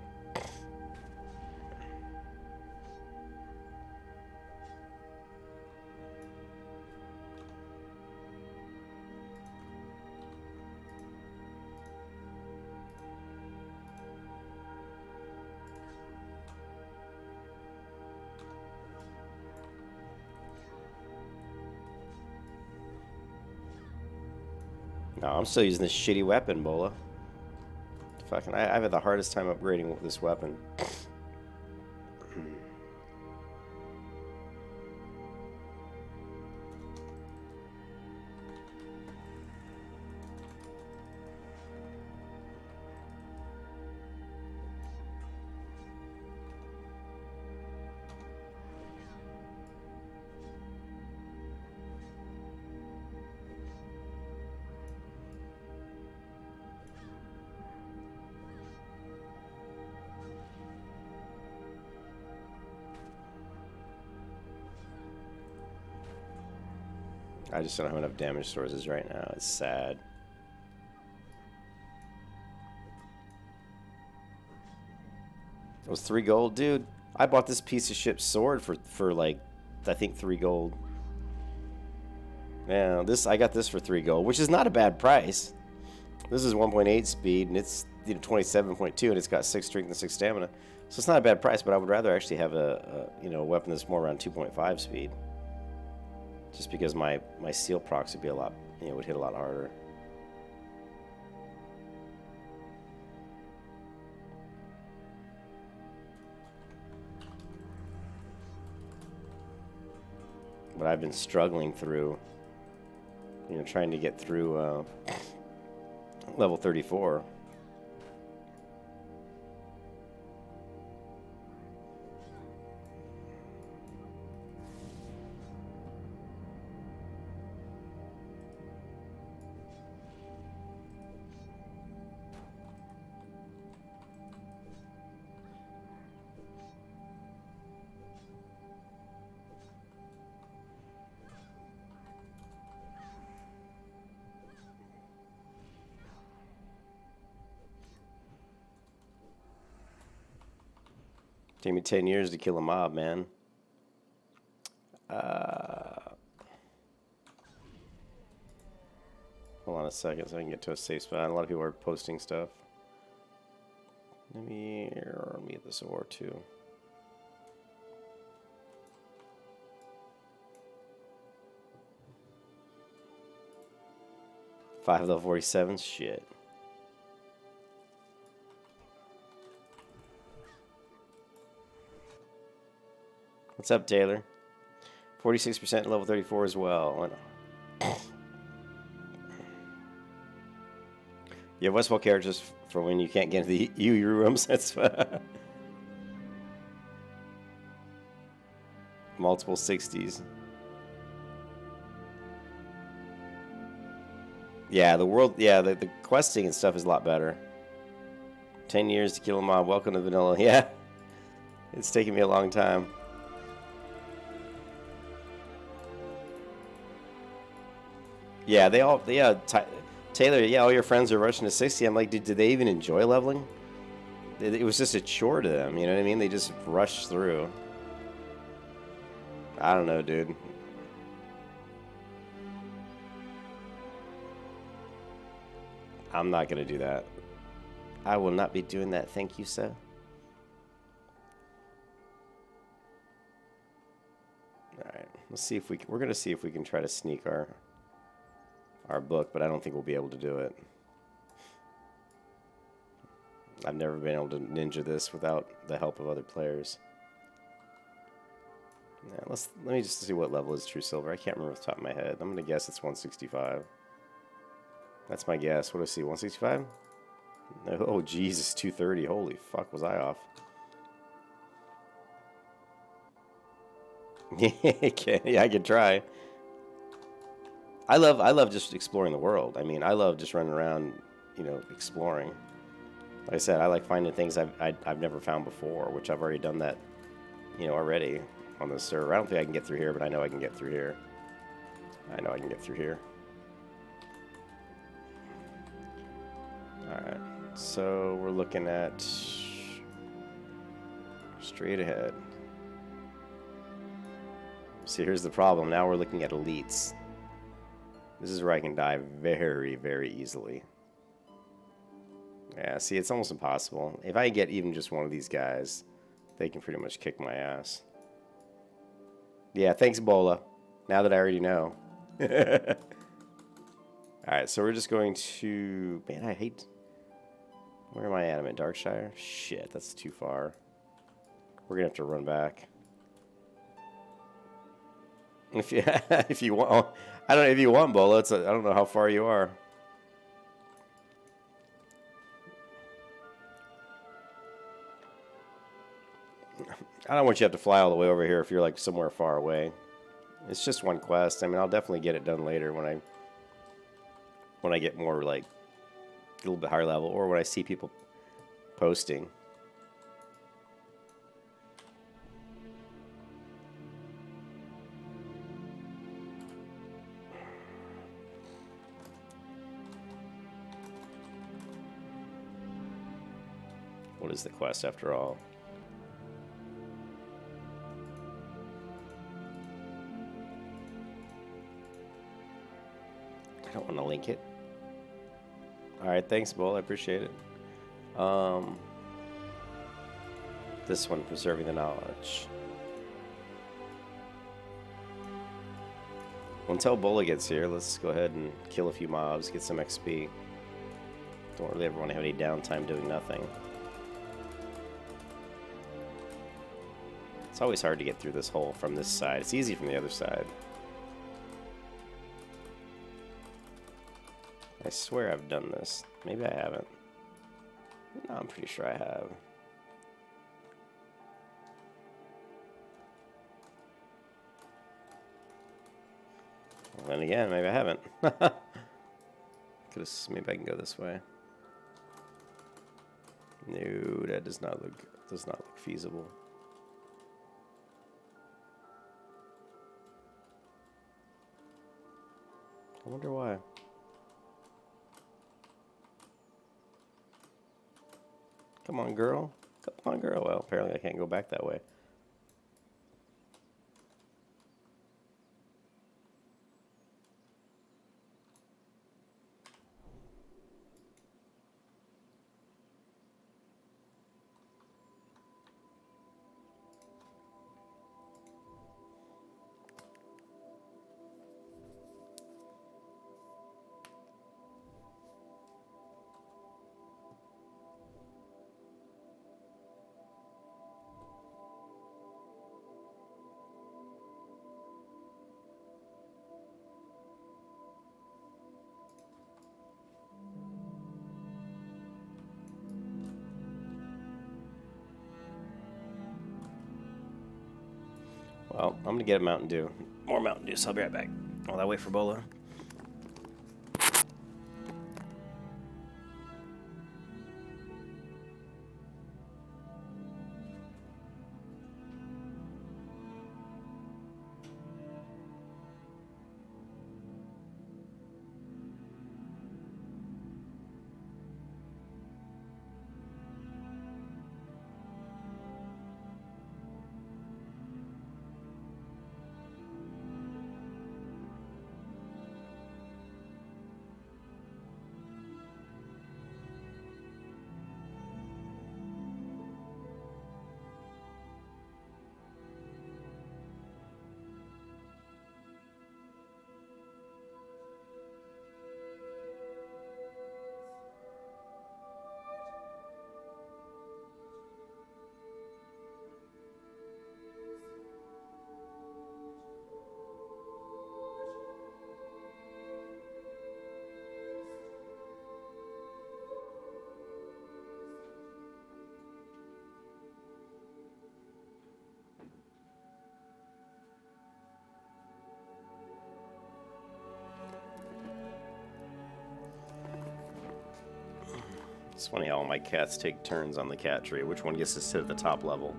No, I'm still using this shitty weapon, Bola. Fucking, I've had the hardest time upgrading this weapon. I just don't have enough damage sources right now. It's sad. It was 3 gold, dude. I bought this piece of shit sword for like, I think 3 gold. Yeah, I got this for 3 gold, which is not a bad price. This is 1.8 speed, and it's 27.2, and it's got 6 strength and 6 stamina. So it's not a bad price, but I would rather actually have a weapon that's more around 2.5 speed. Just because my seal procs would be a lot, would hit a lot harder. But I've been struggling through, trying to get through level 34. Take me 10 years to kill a mob, man. Hold on a second so I can get to a safe spot. A lot of people are posting stuff. Let me get this ore too. 5 level 47? Shit. What's up, Taylor? 46% level 34 as well. You have Westfall characters for when you can't get into the EU rooms. That's multiple 60s. Yeah, the world. Yeah, the questing and stuff is a lot better. 10 years to kill a mob. Welcome to vanilla. Yeah, it's taken me a long time. Yeah, they all. Yeah, Taylor. Yeah, all your friends are rushing to 60. I'm like, did they even enjoy leveling? It was just a chore to them. You know what I mean? They just rushed through. I don't know, dude. I'm not gonna do that. I will not be doing that. Thank you, sir. All right, let's see if we're gonna see if we can try to sneak our book, but I don't think we'll be able to do it. I've never been able to ninja this without the help of other players. Yeah, let me just see what level is True Silver. I can't remember off the top of my head. I'm gonna guess it's 165. That's my guess. What do I see? 165? Oh Jesus, 230. Holy fuck, was I off? Yeah, I could try. I love just exploring the world. I mean, I love just running around, you know, exploring. Like I said, I like finding things I've never found before, which I've already done that, you know, already on this server. I don't think I can get through here, but I know I can get through here. I know I can get through here. Alright, so we're looking at straight ahead. See, here's the problem. Now we're looking at elites. This is where I can die very, very easily. Yeah, see, it's almost impossible. If I get even just one of these guys, they can pretty much kick my ass. Yeah, thanks, Bola. Now that I already know. Alright, so we're just going to... Man, I hate... Where am I at? I'm at Darkshire? Shit, that's too far. We're going to have to run back. If you want... I don't know if you want, Bola. I don't know how far you are. I don't want you to have to fly all the way over here if you're like somewhere far away. It's just one quest. I mean, I'll definitely get it done later when I get more like a little bit higher level, or when I see people posting. What is the quest after all? I don't want to link it. Alright, thanks, Bull. I appreciate it. This one, preserving the knowledge. Until Bola gets here, let's go ahead and kill a few mobs, get some XP. Don't really ever want to have any downtime doing nothing. It's always hard to get through this hole from this side. It's easy from the other side. I swear I've done this. Maybe I haven't. No, I'm pretty sure I have. Well, then again, maybe I haven't. Maybe I can go this way. No, that does not look feasible. I wonder why. Come on, girl. Come on, girl. Well, apparently I can't go back that way. Well, I'm gonna get a Mountain Dew. More Mountain Dew, so I'll be right back. While I wait for Bola. It's funny how all my cats take turns on the cat tree. Which one gets to sit at the top level?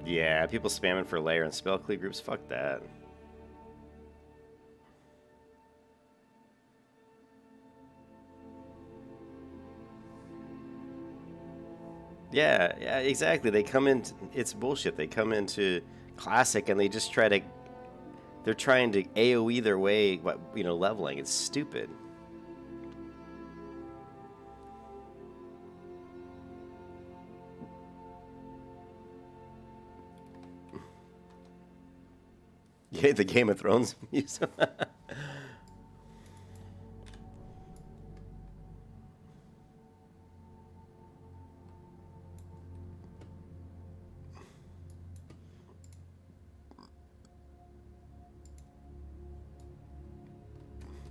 Yeah, people spamming for layer and spell cleave groups. Fuck that. Yeah, exactly. They come in. It's bullshit. They come into Classic and they just try to. They're trying to AOE their way, leveling. It's stupid. Yeah, the Game of Thrones music.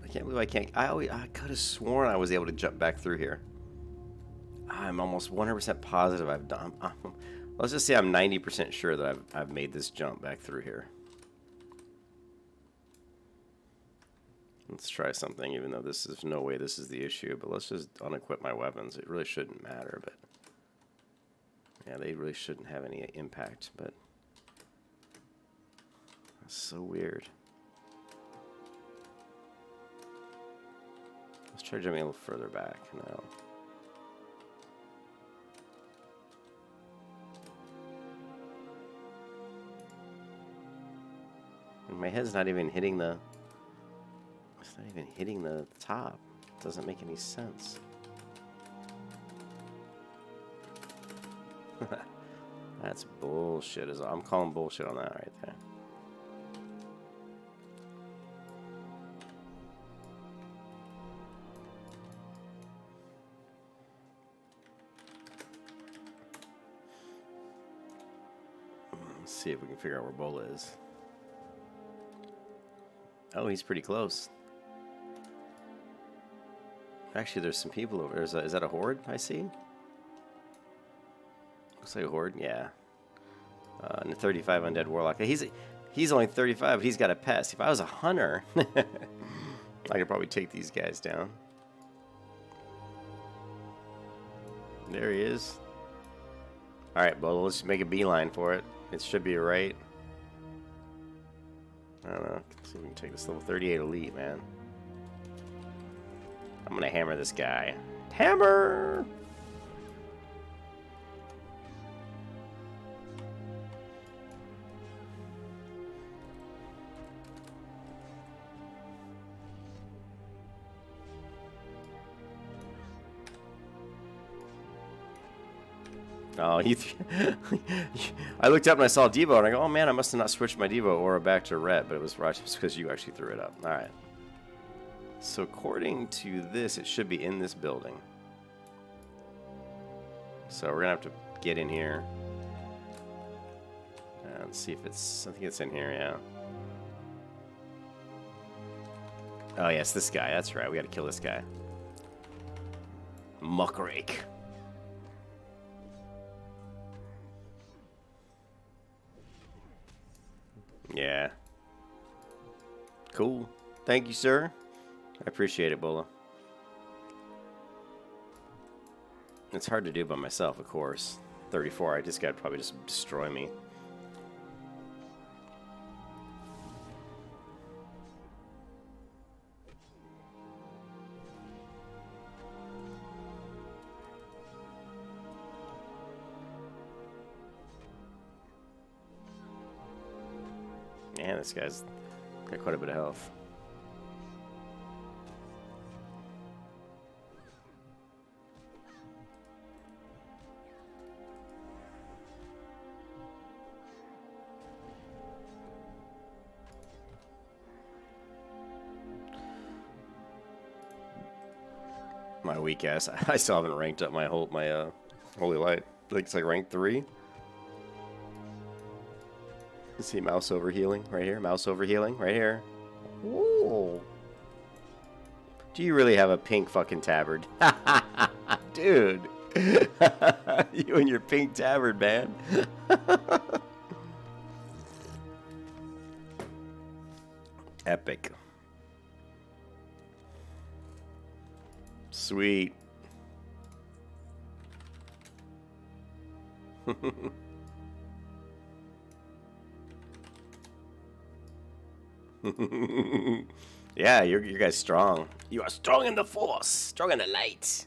I can't believe I can't. I could have sworn I was able to jump back through here. I'm almost 100% positive I've done. Let's just say I'm 90% sure that I've made this jump back through here. Let's try something, even though this is no way this is the issue. But let's just unequip my weapons. It really shouldn't matter, but yeah, they really shouldn't have any impact. But that's so weird. Let's try jumping a little further back now. My head's not even hitting the... It's not even hitting the top. It doesn't make any sense. That's bullshit. I'm calling bullshit on that right there. Let's see if we can figure out where Bola is. Oh, he's pretty close. Actually, there's some people over there. Is that a horde I see? Looks like a horde, yeah. And a 35 undead warlock. He's only 35, but he's got a pest. If I was a hunter, I could probably take these guys down. There he is. All right, Bola, let's just make a beeline for it. It should be right. I don't know. Let's see if we can take this level 38 elite, man. I'm gonna hammer this guy. Hammer! Oh, I looked up and I saw Devo and I go, oh man, I must have not switched my Devo aura back to red, but it was because you actually threw it up. All right. So according to this, it should be in this building. So we're gonna have to get in here and see if it's. I think it's in here, yeah. Oh yes, this guy. That's right. We got to kill this guy. Muckrake. Yeah. Cool. Thank you, sir. I appreciate it, Bola. It's hard to do by myself, of course. 34, this guy would probably just destroy me. Man, this guy's got quite a bit of health. My weak ass. I still haven't ranked up my holy light. Like it's like rank 3. You see mouse over healing right here. Mouse over healing right here. Ooh. Do you really have a pink fucking tabard? Dude. You and your pink tabard, man. Epic. Sweet. Yeah, your guy's strong. You are strong in the force, strong in the light.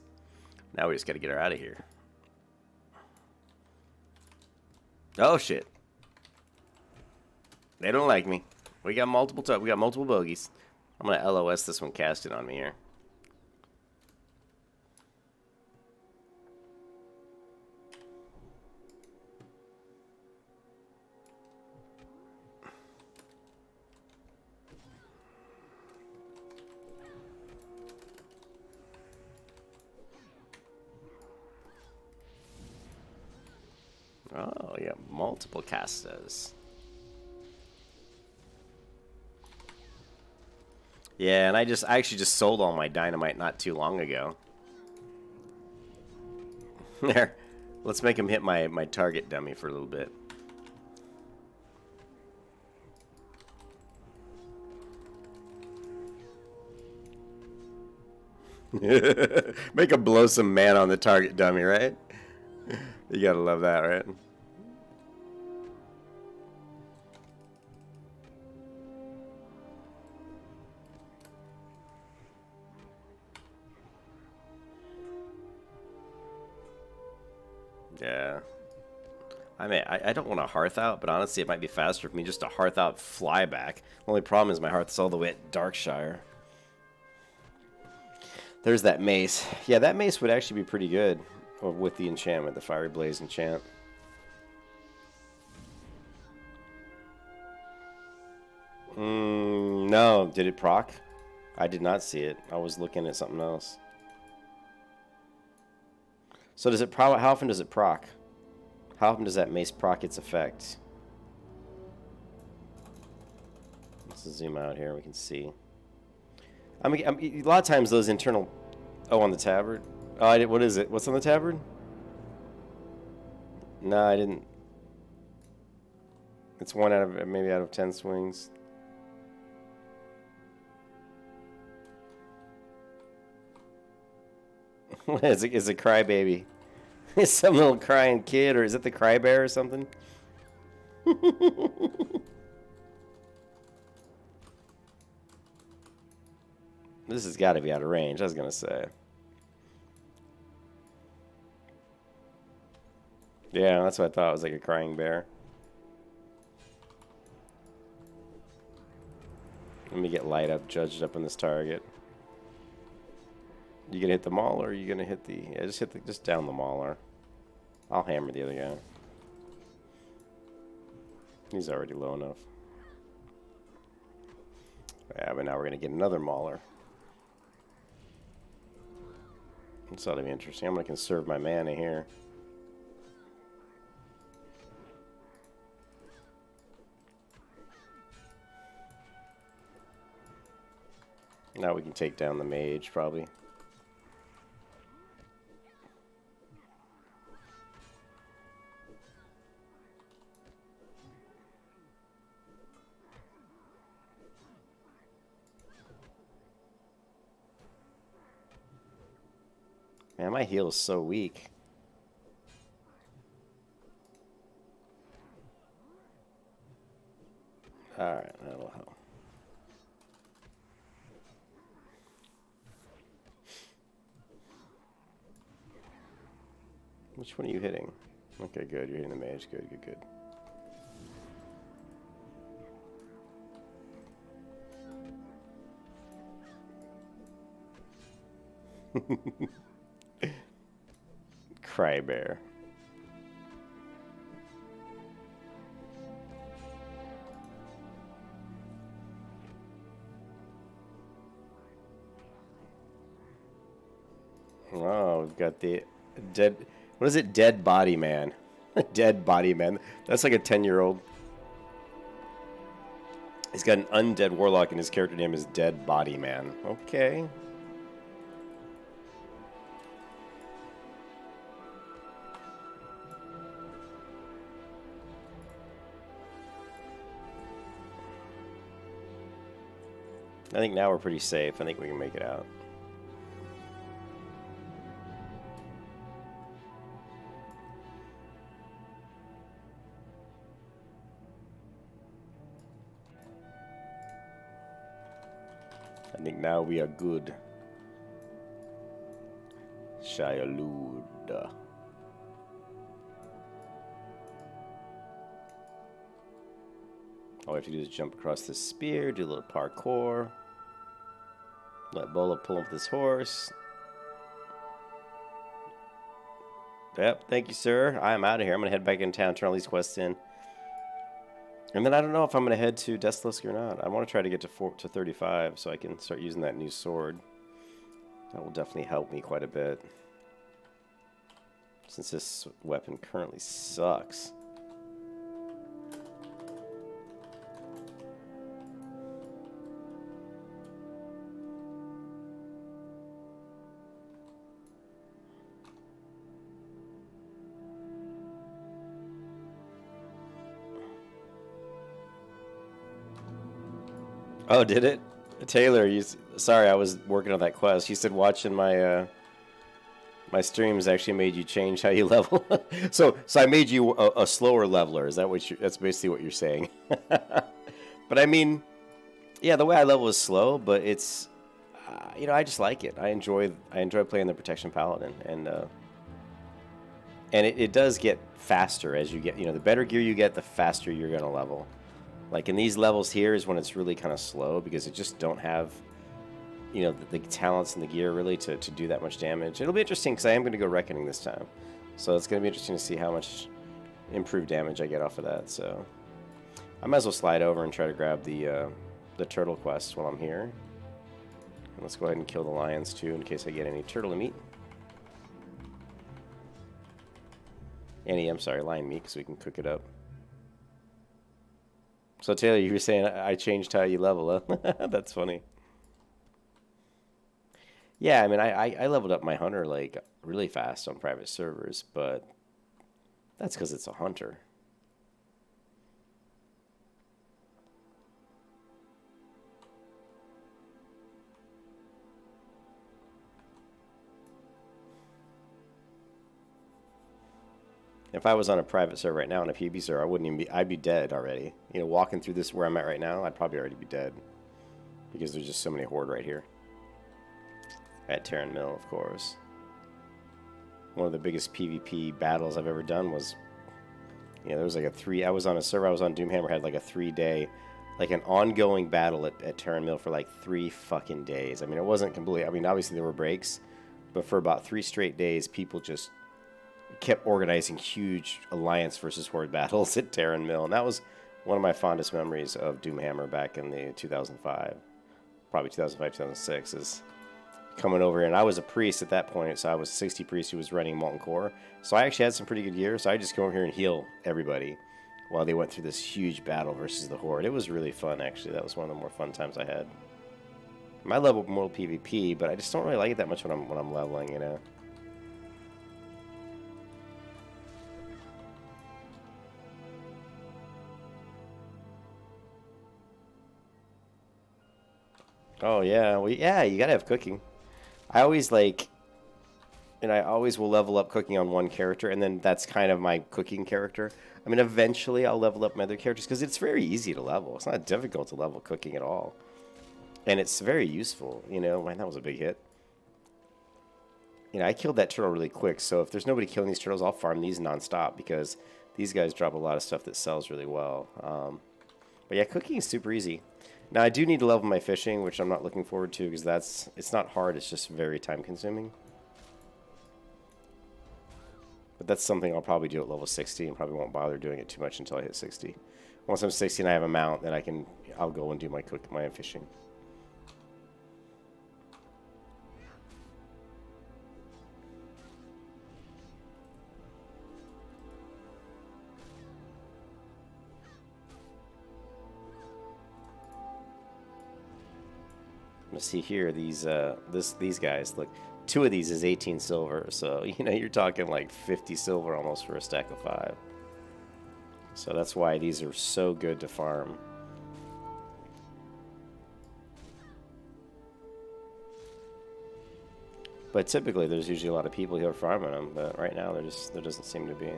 Now we just gotta get her out of here. Oh shit. They don't like me. We got multiple bogeys. I'm gonna LOS this one casting on me here. Oh, yeah, multiple casters. Yeah, and I actually just sold all my dynamite not too long ago. There. Let's make him hit my target dummy for a little bit. Make him blow some man on the target dummy, right? You gotta love that, right? Yeah. I mean, I don't want to hearth out, but honestly, it might be faster for me just to hearth out flyback. The only problem is my hearth is all the way at Darkshire. There's that mace. Yeah, that mace would actually be pretty good with the enchantment, the Fiery Blaze enchant. No, did it proc? I did not see it. I was looking at something else. So does it how often does it proc? How often does that mace proc its effect? Let's zoom out here. We can see. I mean, a lot of times those internal. Oh, on the tabard. Oh, what is it? What's on the tabard? No, I didn't. It's 1 out of maybe out of 10 swings. What is it? Is it crybaby? Is some little crying kid, or is it the cry bear or something? This has got to be out of range, I was going to say. Yeah, that's what I thought. It was like a crying bear. Let me get light up, judged up on this target. You gonna hit the mauler, or are you gonna hit the... Yeah, just down the mauler. I'll hammer the other guy. He's already low enough. Yeah, but now we're gonna get another mauler. This ought to be interesting. I'm gonna conserve my mana here. Now we can take down the mage, probably. Man, my heal is so weak. Alright, that'll help. Which one are you hitting? Okay, good. You're hitting the mage. Good, good, good. Crybear. Oh, we've got the dead... What is it? Dead Body Man. Dead Body Man. That's like a 10-year-old. He's got an undead warlock and his character name is Dead Body Man. Okay. I think now we're pretty safe. I think we can make it out. I think now we are good. Shayalud. All we have to do is jump across this spear, do a little parkour. Let Bola pull up this horse. Yep, thank you, sir. I'm out of here. I'm going to head back in town, turn all these quests in. And then I don't know if I'm going to head to Deathlisk or not. I want to try to get to 35 so I can start using that new sword. That will definitely help me quite a bit. Since this weapon currently sucks. Oh, did it? Taylor, sorry, I was working on that quest. You said watching my my streams actually made you change how you level. so I made you a slower leveler. Is that what that's basically what you're saying? But I mean, yeah, the way I level is slow, but it's you know, I just like it. I enjoy playing the Protection Paladin, and it does get faster as you get, you know, the better gear you get, the faster you're gonna level. Like in these levels here is when it's really kind of slow because it just don't have, you know, the talents and the gear really to do that much damage. It'll be interesting because I am going to go Reckoning this time. So it's going to be interesting to see how much improved damage I get off of that. So I might as well slide over and try to grab the turtle quest while I'm here. And let's go ahead and kill the lions too in case I get any turtle meat. I'm sorry, lion meat because we can cook it up. So Taylor, you were saying I changed how you level, huh? That's funny. Yeah, I mean, I leveled up my hunter like really fast on private servers, but that's because it's a hunter. If I was on a private server right now on a PvP server, I wouldn't even be. I'd be dead already. You know, walking through this where I'm at right now, I'd probably already be dead because there's just so many horde right here. At Terran Mill, of course. One of the biggest PvP battles I've ever done was, you know, there was like I was on a server, I was on Doomhammer, had like a 3-day, like an ongoing battle at Terran Mill for like 3 fucking days. I mean, it wasn't completely, I mean, obviously there were breaks, but for about 3 straight days, people just kept organizing huge alliance versus horde battles at Terran Mill, and that was one of my fondest memories of Doomhammer back in the 2005, probably 2005, 2006, is coming over here. And I was a priest at that point, so I was 60 priest who was running Molten Core, so I actually had some pretty good gear, so I just go over here and heal everybody while they went through this huge battle versus the horde. It was really fun, actually. That was one of the more fun times I had. My level more PvP, but I just don't really like it that much when I'm leveling, you know. Oh yeah, well yeah, you gotta have cooking. I always like, And I always will level up cooking on one character, and then that's kind of my cooking character. I mean, eventually I'll level up my other characters because it's very easy to level. It's not difficult to level cooking at all. And it's very useful, you know. Man, that was a big hit. You know, I killed that turtle really quick, so if there's nobody killing these turtles, I'll farm these nonstop because these guys drop a lot of stuff that sells really well. But yeah, cooking is super easy. Now, I do need to level my fishing, which I'm not looking forward to because it's not hard, it's just very time consuming. But that's something I'll probably do at level 60 and probably won't bother doing it too much until I hit 60. Once I'm 60 and I have a mount, then I'll go and do my fishing. Let's see here, these guys, look, 2 of these is 18 silver, so you know you're talking like 50 silver almost for a stack of 5. So that's why these are so good to farm. But typically there's usually a lot of people who are farming them, but right now there doesn't seem to be.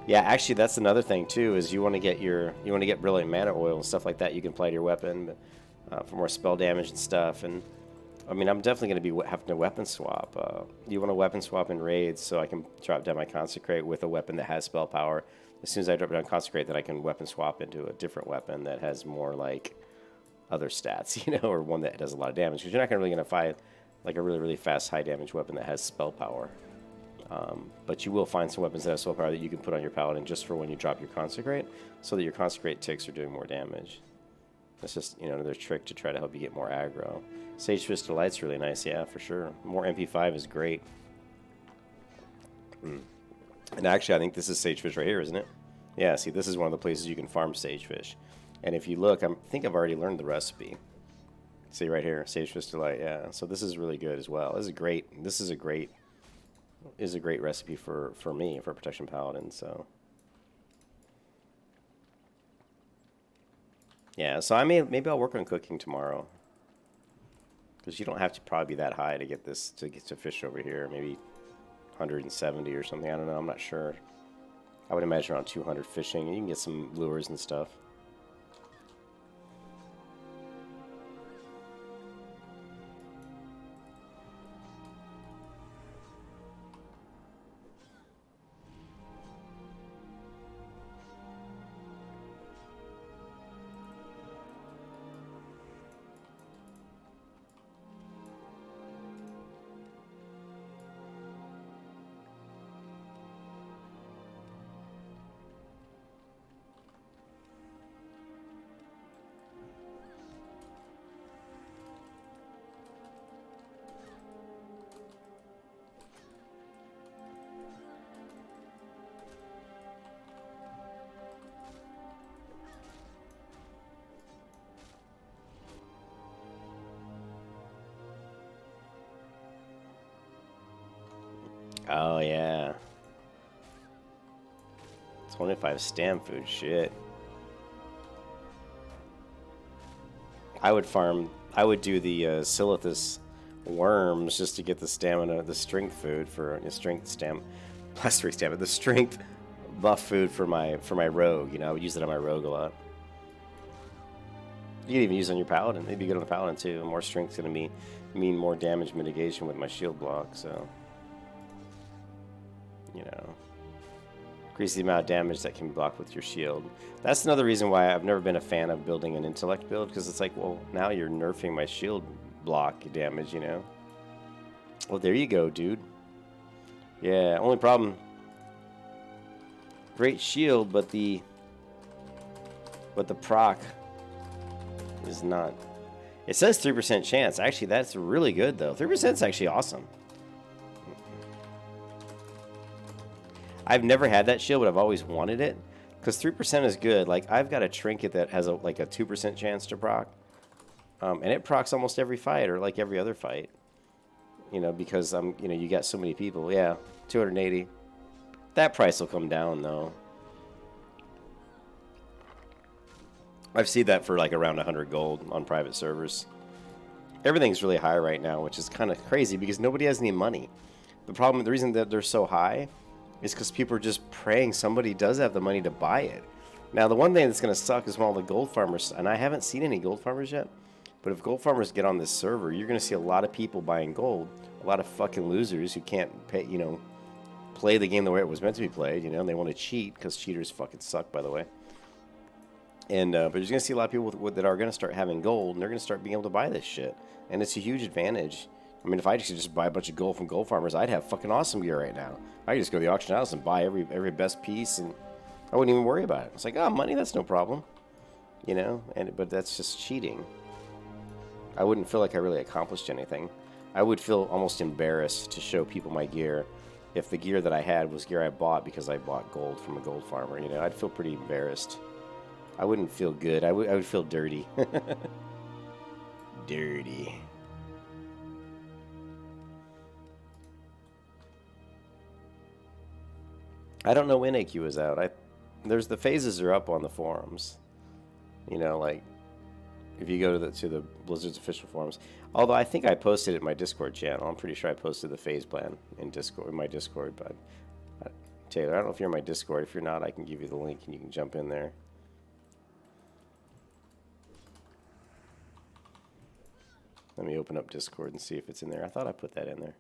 Yeah, actually, that's another thing too. Is you want to get brilliant mana oil and stuff like that. You can apply to your weapon for more spell damage and stuff. And I mean, I'm definitely going to be having to weapon swap. You want to weapon swap in raids, so I can drop down my consecrate with a weapon that has spell power. As soon as I drop down consecrate, then I can weapon swap into a different weapon that has more like other stats, you know, or one that does a lot of damage. Because you're not really going to find like a really fast high damage weapon that has spell power. But you will find some weapons that have spell power that you can put on your paladin just for when you drop your consecrate, so that your consecrate ticks are doing more damage. That's just, you know, another trick to try to help you get more aggro. Sage Fist Delight's really nice, yeah, for sure. More MP5 is great. And actually, I think this is Sagefish right here, isn't it? Yeah, see, this is one of the places you can farm Sagefish. And if you look, I think I've already learned the recipe. See right here, Sagefish Delight, yeah. So this is really good as well. This is a great recipe for me, for Protection Paladin, so. Yeah, so maybe I'll work on cooking tomorrow. Because you don't have to probably be that high to get to fish over here. Maybe 170 or something, I don't know, I'm not sure. I would imagine around 200 fishing, and you can get some lures and stuff. Oh, yeah. 25 stam food, shit. I would do the Silithus worms just to get the stamina, the strength food for the strength the strength buff food for my rogue. You know, I would use it on my rogue a lot. You can even use it on your paladin. It'd be good on the paladin too. More strength's gonna mean more damage mitigation with my shield block, so. You know, increase the amount of damage that can be blocked with your shield. That's another reason why I've never been a fan of building an intellect build, because it's like, well, now you're nerfing my shield block damage, you know. Well, there you go, dude. Yeah, only problem. Great shield, but the proc is not. It says 3% chance. Actually, that's really good, though. 3% is actually awesome. I've never had that shield, but I've always wanted it. Because 3% is good. Like, I've got a trinket that has like a 2% chance to proc. And it procs almost every fight, or like every other fight. You know, because, you know, you got so many people. Yeah, 280. That price will come down, though. I've seen that for like around 100 gold on private servers. Everything's really high right now, which is kind of crazy because nobody has any money. The reason that they're so high is because people are just praying somebody does have the money to buy it. Now, the one thing that's going to suck is when all the gold farmers, and I haven't seen any gold farmers yet, but if gold farmers get on this server, you're going to see a lot of people buying gold, a lot of fucking losers who can't pay, play the game the way it was meant to be played, and they want to cheat because cheaters fucking suck, by the way. And but you're going to see a lot of people that are going to start having gold, and they're going to start being able to buy this shit. And it's a huge advantage. I mean, if I could just buy a bunch of gold from gold farmers, I'd have fucking awesome gear right now. I could just go to the auction house and buy every best piece, and I wouldn't even worry about it. It's like, oh, money, that's no problem. But that's just cheating. I wouldn't feel like I really accomplished anything. I would feel almost embarrassed to show people my gear if the gear that I had was gear I bought because I bought gold from a gold farmer. I'd feel pretty embarrassed. I wouldn't feel good. I would feel dirty. Dirty. I don't know when AQ is out. There's the phases are up on the forums. Like if you go to the Blizzard's official forums. Although I think I posted it in my Discord channel. I'm pretty sure I posted the phase plan in my Discord. But Taylor, I don't know if you're in my Discord. If you're not, I can give you the link and you can jump in there. Let me open up Discord and see if it's in there. I thought I put that in there.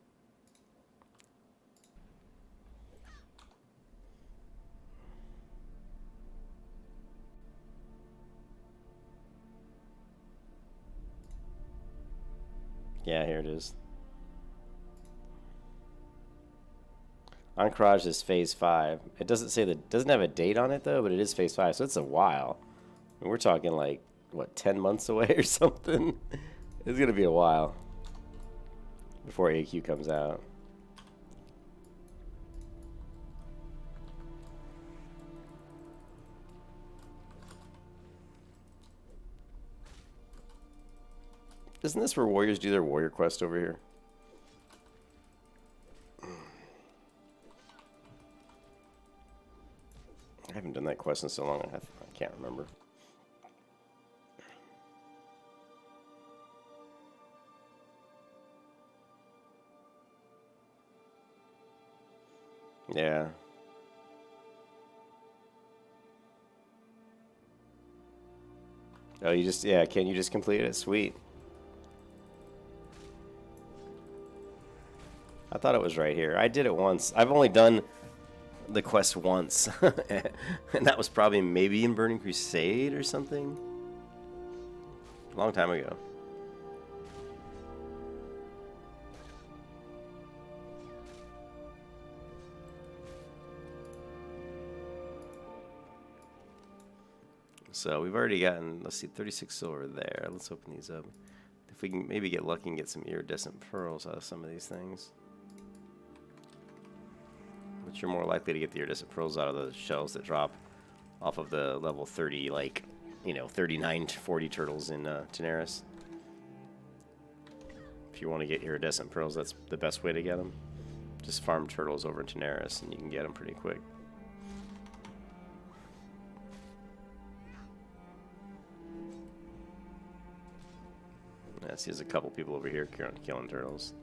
Yeah, here it is. Ancrage is phase 5. It doesn't have a date on it though, but it is phase 5, so it's a while. I mean, we're talking like what, 10 months away or something. It's gonna be a while before AQ comes out. Isn't this where warriors do their warrior quest over here? I haven't done that quest in so long, I can't remember. Yeah. Oh, can you just complete it? Sweet. I thought it was right here. I did it once. I've only done the quest once. And that was probably maybe in Burning Crusade or something. A long time ago. So we've already gotten, let's see, 36 silver there. Let's open these up. If we can maybe get lucky and get some iridescent pearls out of some of these things. But you're more likely to get the iridescent pearls out of the shells that drop off of the level 30, 39 to 40 turtles in Daenerys. If you want to get iridescent pearls, that's the best way to get them. Just farm turtles over in Daenerys and you can get them pretty quick. Yeah, see, there's a couple people over here killing turtles.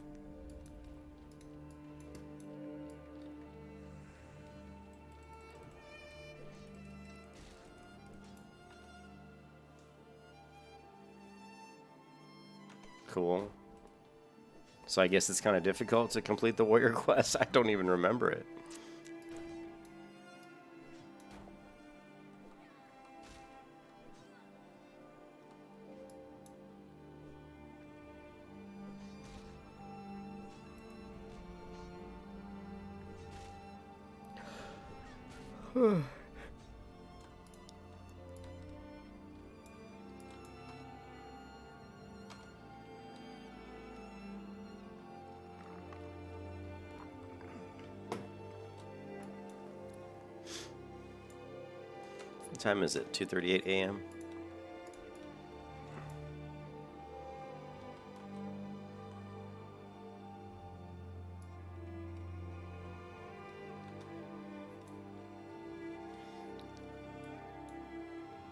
Cool. So I guess it's kind of difficult to complete the warrior quest. I don't even remember it. What time is it? 2:38 a.m.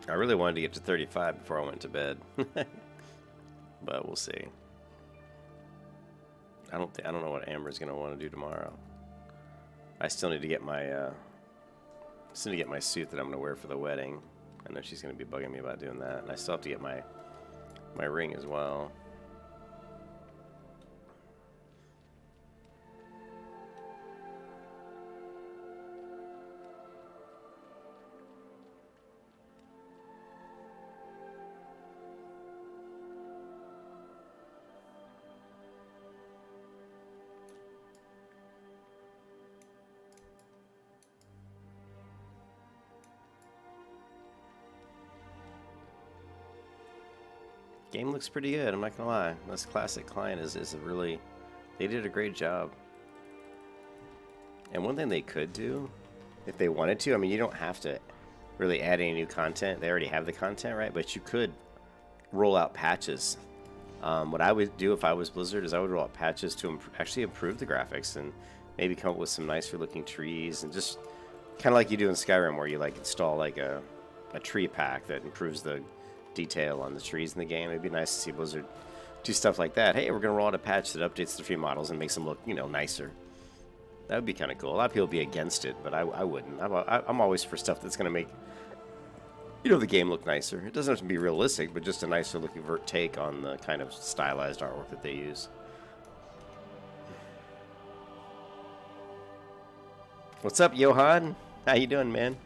I really wanted to get to 35 before I went to bed. But we'll see. I don't know what Amber's gonna want to do tomorrow. I still need to get my suit that I'm gonna wear for the wedding. I know she's gonna be bugging me about doing that, and I still have to get my ring as well. Game looks pretty good, I'm not gonna lie. This classic client is a really, they did a great job. And one thing they could do, if they wanted to, I mean, you don't have to really add any new content. They already have the content, right? But you could roll out patches. What I would do if I was Blizzard is I would roll out patches to actually improve the graphics and maybe come up with some nicer looking trees, and just kind of like you do in Skyrim, where you like install like a tree pack that improves the detail on the trees in the game. It'd be nice to see Blizzard do stuff like that. Hey, we're gonna roll out a patch that updates the tree models and makes them look, you know, nicer. That would be kind of cool. A lot of people would be against it, but I wouldn't. I'm always for stuff that's gonna make, you know, the game look nicer. It doesn't have to be realistic, but just a nicer looking take on the kind of stylized artwork that they use. What's up, Johan? How you doing, man?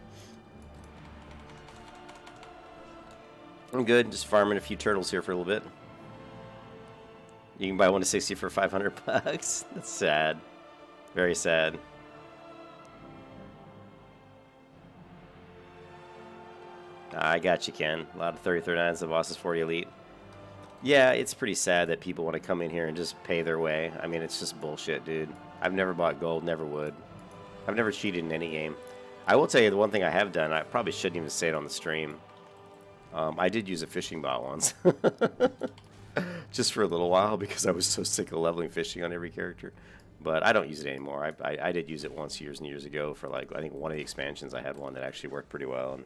I'm good, just farming a few turtles here for a little bit. You can buy one to 60 for 500 bucks. That's sad. Very sad. I got you, Ken. A lot of 3039s, the boss is 40 elite. Yeah, it's pretty sad that people want to come in here and just pay their way. I mean, it's just bullshit, dude. I've never bought gold, never would. I've never cheated in any game. I will tell you the one thing I have done, I probably shouldn't even say it on the stream. I did use a fishing bot once. Just for a little while, because I was so sick of leveling fishing on every character. But I don't use it anymore. I did use it once years and years ago for, like, I think one of the expansions. I had one that actually worked pretty well, and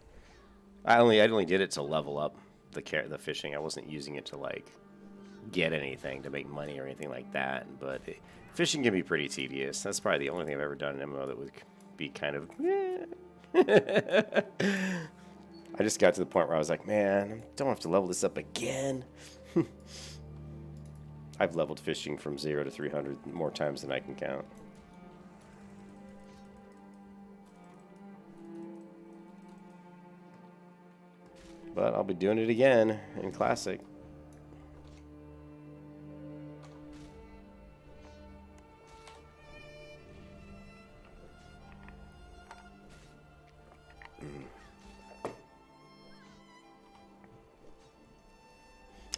I only did it to level up the fishing. I wasn't using it to, like, get anything, to make money or anything like that. But fishing can be pretty tedious. That's probably the only thing I've ever done in MMO that would be kind of I just got to the point where I was like, man, I don't have to level this up again. I've leveled fishing from 0 to 300 more times than I can count. But I'll be doing it again in Classic.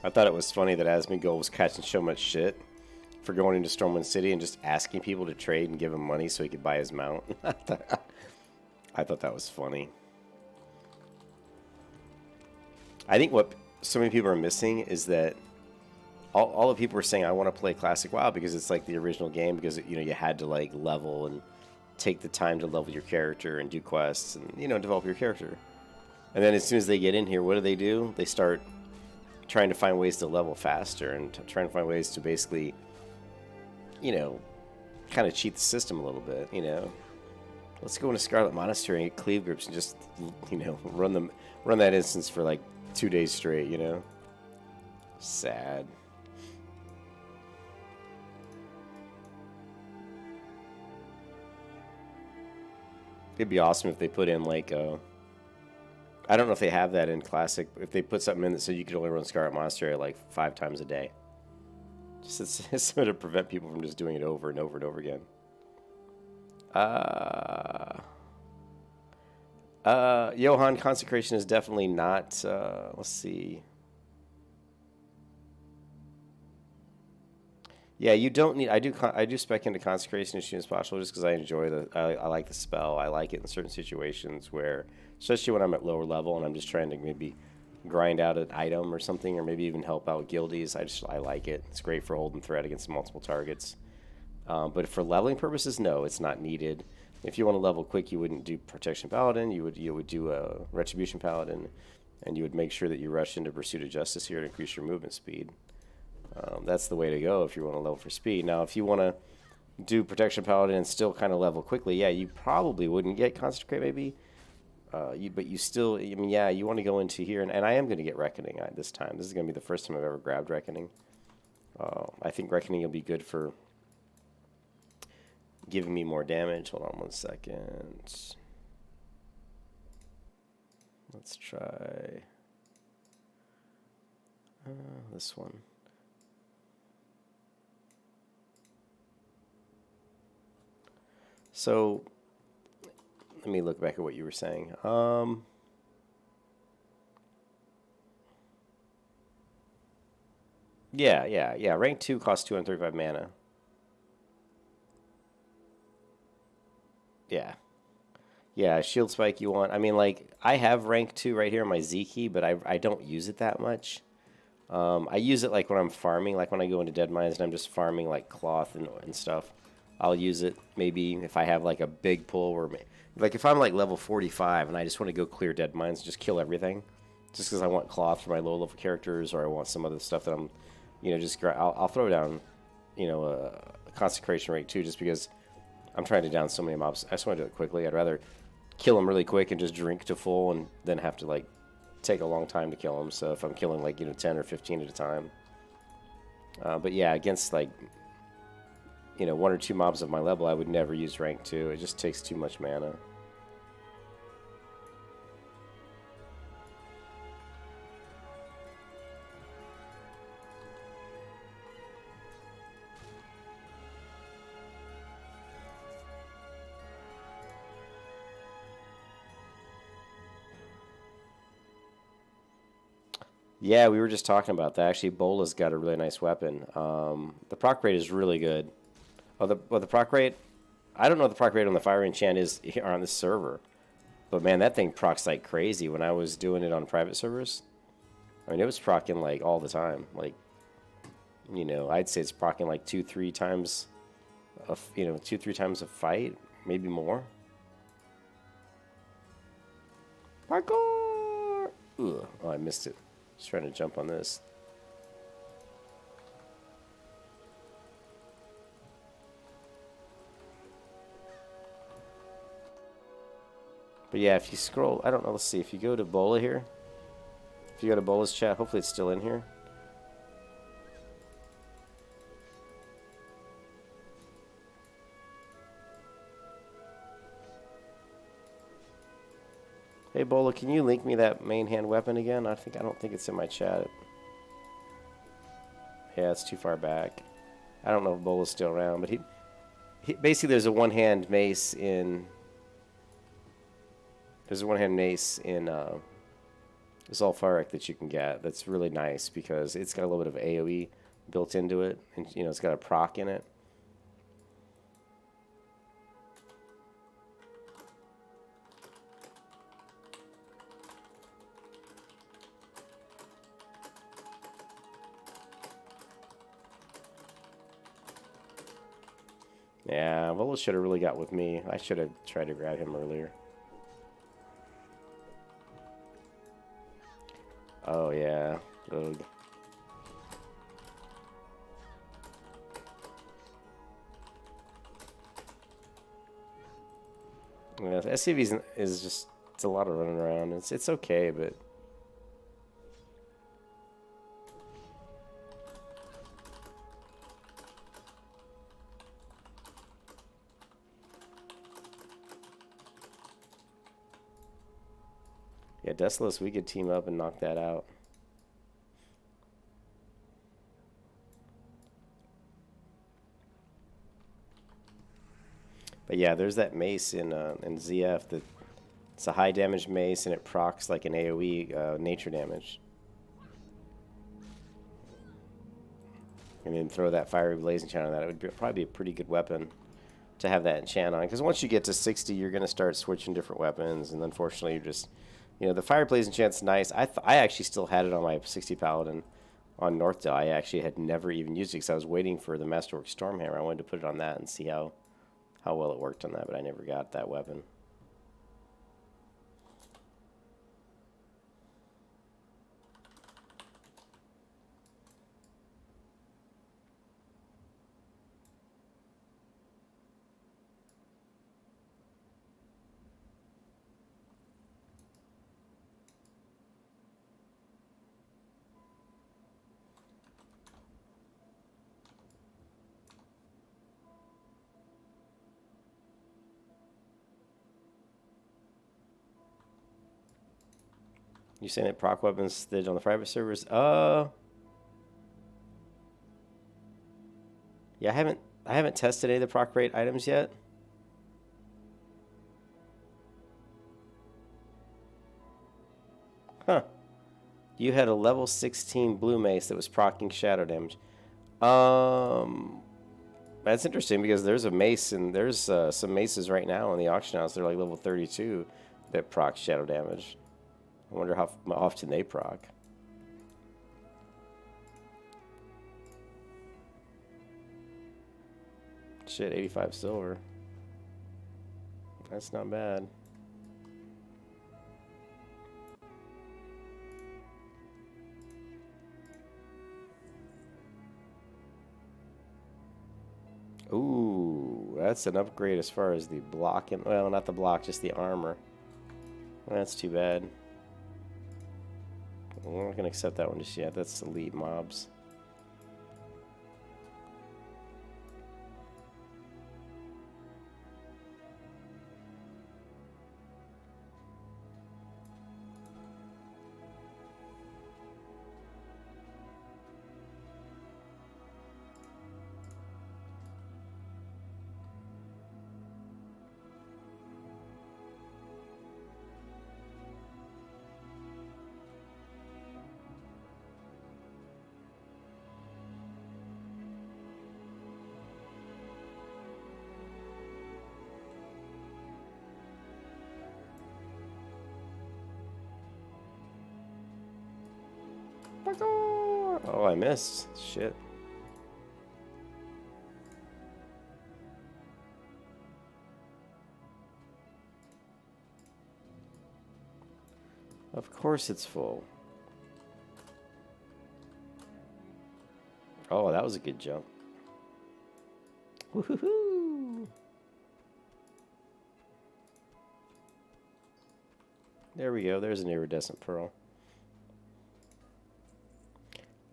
I thought it was funny that Asmongold was catching so much shit for going into Stormwind City and just asking people to trade and give him money so he could buy his mount. I thought that was funny. I think what so many people are missing is that all the people were saying, I want to play Classic WoW because it's like the original game, because you know, you had to like level and take the time to level your character and do quests and, you know, develop your character. And then as soon as they get in here, what do? They start trying to find ways to level faster and trying to find ways to basically, you know, kind of cheat the system a little bit, you know. Let's go into Scarlet Monastery and get cleave groups and just, you know, run that instance for like 2 days straight, you know. Sad. It'd be awesome if they put in like I don't know if they have that in Classic. If they put something in that so you could only run Scarlet Monastery like 5 times a day. Just so to prevent people from just doing it over and over and over again. Johan, Consecration is definitely not, let's see. Yeah, you don't need, I do spec into Consecration as soon as possible just because I enjoy I like the spell. I like it in certain situations where, especially when I'm at lower level and I'm just trying to maybe grind out an item or something, or maybe even help out guildies. I like it. It's great for holding threat against multiple targets. But for leveling purposes, no, it's not needed. If you want to level quick, you wouldn't do Protection Paladin. You would do a Retribution Paladin. And you would make sure that you rush into Pursuit of Justice here to increase your movement speed. That's the way to go if you want to level for speed. Now, if you want to do Protection Paladin and still kind of level quickly, yeah, you probably wouldn't get Concentrate maybe. But you still, I mean, yeah, you want to go into here. And I am going to get Reckoning this time. This is going to be the first time I've ever grabbed Reckoning. I think Reckoning will be good for giving me more damage. Hold on 1 second. Let's try this one. So let me look back at what you were saying. Yeah. Rank 2 costs 235 mana. Yeah, Shield Spike you want. I mean, like, I have rank 2 right here on my Z key, but I don't use it that much. I use it, like, when I'm farming, like when I go into Dead Mines and I'm just farming, like, cloth and stuff. I'll use it maybe if I have, like, a big pull where, like, if I'm, like, level 45 and I just want to go clear Dead Mines, just kill everything. Just because I want cloth for my low-level characters or I want some other stuff that I'm, you know, just, I'll throw down, you know, a Consecration rank 2 just because I'm trying to down so many mobs. I just want to do it quickly. I'd rather kill them really quick and just drink to full and then have to, like, take a long time to kill them. So if I'm killing, like, you know, 10 or 15 at a time. But yeah, against, like, you know, 1 or 2 mobs of my level, I would never use rank 2. It just takes too much mana. Yeah, we were just talking about that. Actually, Bola's got a really nice weapon. The proc rate is really good. The proc rate, I don't know what the proc rate on the Fire Enchant is here on this server. But man, that thing procs like crazy when I was doing it on private servers. I mean, it was proccing like all the time. Like, you know, I'd say it's proccing like 2-3 times, you know, 2-3 times a fight, maybe more. Parkour! Ugh. Oh, I missed it. Just trying to jump on this. But yeah, if you scroll, I don't know, let's see, if you go to Bola here, if you go to Bola's chat, hopefully it's still in here. Hey Bola, can you link me that main hand weapon again? I don't think it's in my chat. Yeah, it's too far back. I don't know if Bola's still around, but he basically there's a one-hand mace in Zul'Farrak that you can get. That's really nice because it's got a little bit of AoE built into it, and you know it's got a proc in it. Yeah, Vola should have really got with me. I should have tried to grab him earlier. Oh, yeah. Ugh. Yeah, the SCV is just, it's a lot of running around. It's okay, but... Yeah, Desolus, we could team up and knock that out. But yeah, there's that mace in ZF that it's a high damage mace and it procs like an AoE nature damage. And then throw that fiery blaze enchant on that. It would probably be a pretty good weapon to have that enchant on. Because once you get to 60, you're going to start switching different weapons. And unfortunately, you're just... You know, the fire blaze enchant's nice. I actually still had it on my 60 Paladin on Northdale. I actually had never even used it because I was waiting for the Masterwork Stormhammer. I wanted to put it on that and see how well it worked on that, but I never got that weapon. You saying that proc weapons did on the private servers? Yeah, I haven't tested any of the proc rate items yet. Huh. You had a level 16 blue mace that was proccing shadow damage. That's interesting because there's a mace and there's some maces right now in the auction house. They're like level 32 that proc shadow damage. I wonder how often they proc. Shit, 85 silver. That's not bad. Ooh, that's an upgrade as far as the block and well, not the block, just the armor. That's too bad. We're not gonna accept that one just yet. That's elite mobs. Oh, I missed. Shit. Of course it's full. Oh, that was a good jump. Woohoo! There we go. There's an iridescent pearl.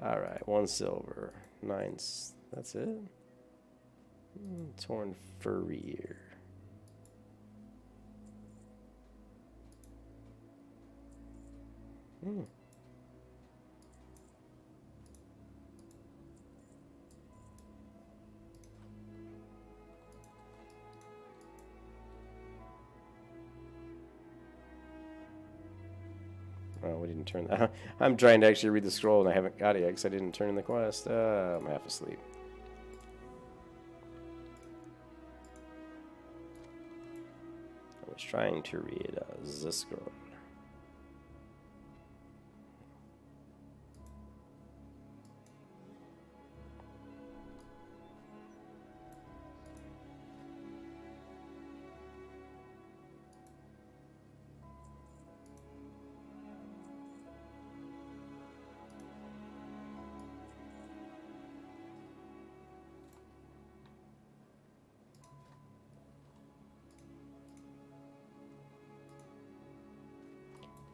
All right, 1 silver, 9. That's it. Torn furry ear. Oh, we didn't turn that. I'm trying to actually read the scroll and I haven't got it yet because I didn't turn in the quest. I'm half asleep. I was trying to read the scroll.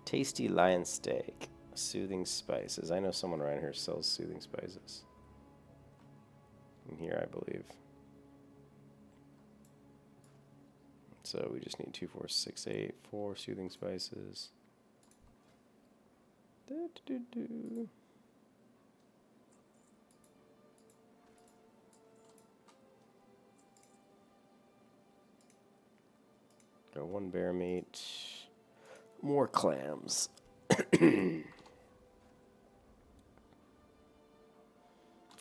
Tasty lion steak. Soothing spices. I know someone around here sells soothing spices. In here, I believe. So we just need 2, 4, 6, 8, 4 soothing spices. Got 1 bear meat. More clams.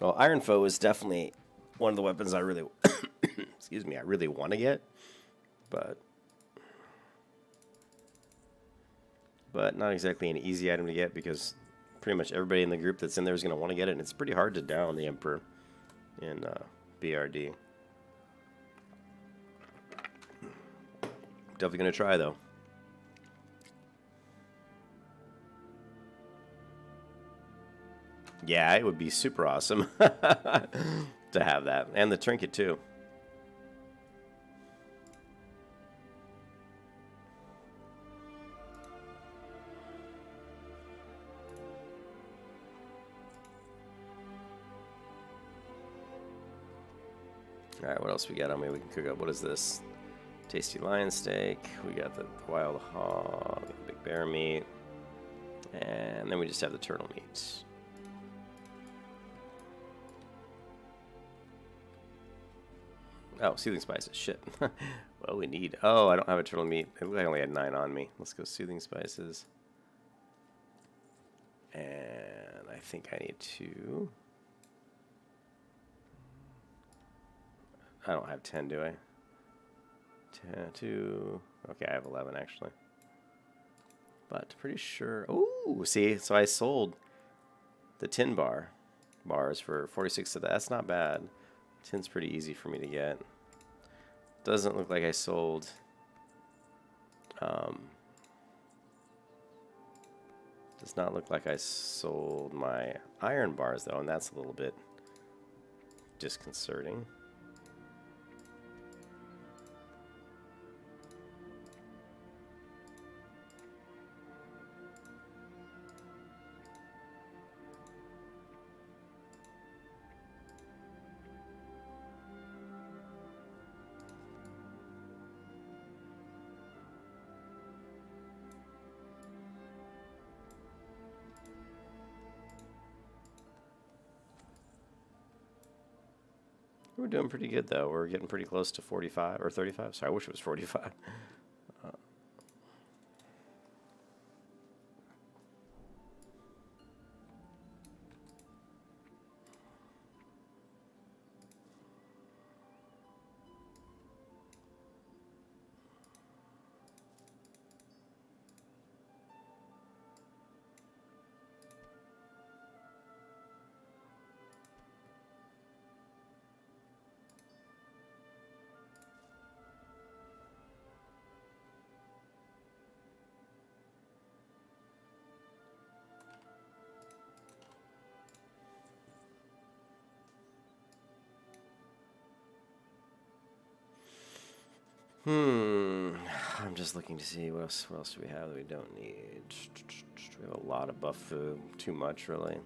Well, Iron Foe is definitely one of the weapons I really, excuse me, I really want to get, but not exactly an easy item to get because pretty much everybody in the group that's in there is going to want to get it, and it's pretty hard to down the Emperor in BRD. Definitely going to try though. Yeah, it would be super awesome to have that. And the trinket, too. Alright, what else we got on me we can cook up? What is this? Tasty lion steak. We got the wild hog, big bear meat. And then we just have the turtle meat. Oh, soothing spices. Shit. Well, we need... Oh, I don't have a turtle meat. It looked like I only had 9 on me. Let's go soothing spices. And I think I need to... I don't have 10, do I? 10, 2... Okay, I have 11, actually. But pretty sure... Ooh, see? So I sold the tin bars for 46 of that. That's not bad. Tin's pretty easy for me to get. Doesn't look like I sold... does not look like I sold my iron bars, though, and that's a little bit disconcerting. We're doing pretty good, though. We're getting pretty close to 45 or 35. Sorry, I wish it was 45. I'm just looking to see what else do we have that we don't need. We have a lot of buff food. Too much, really.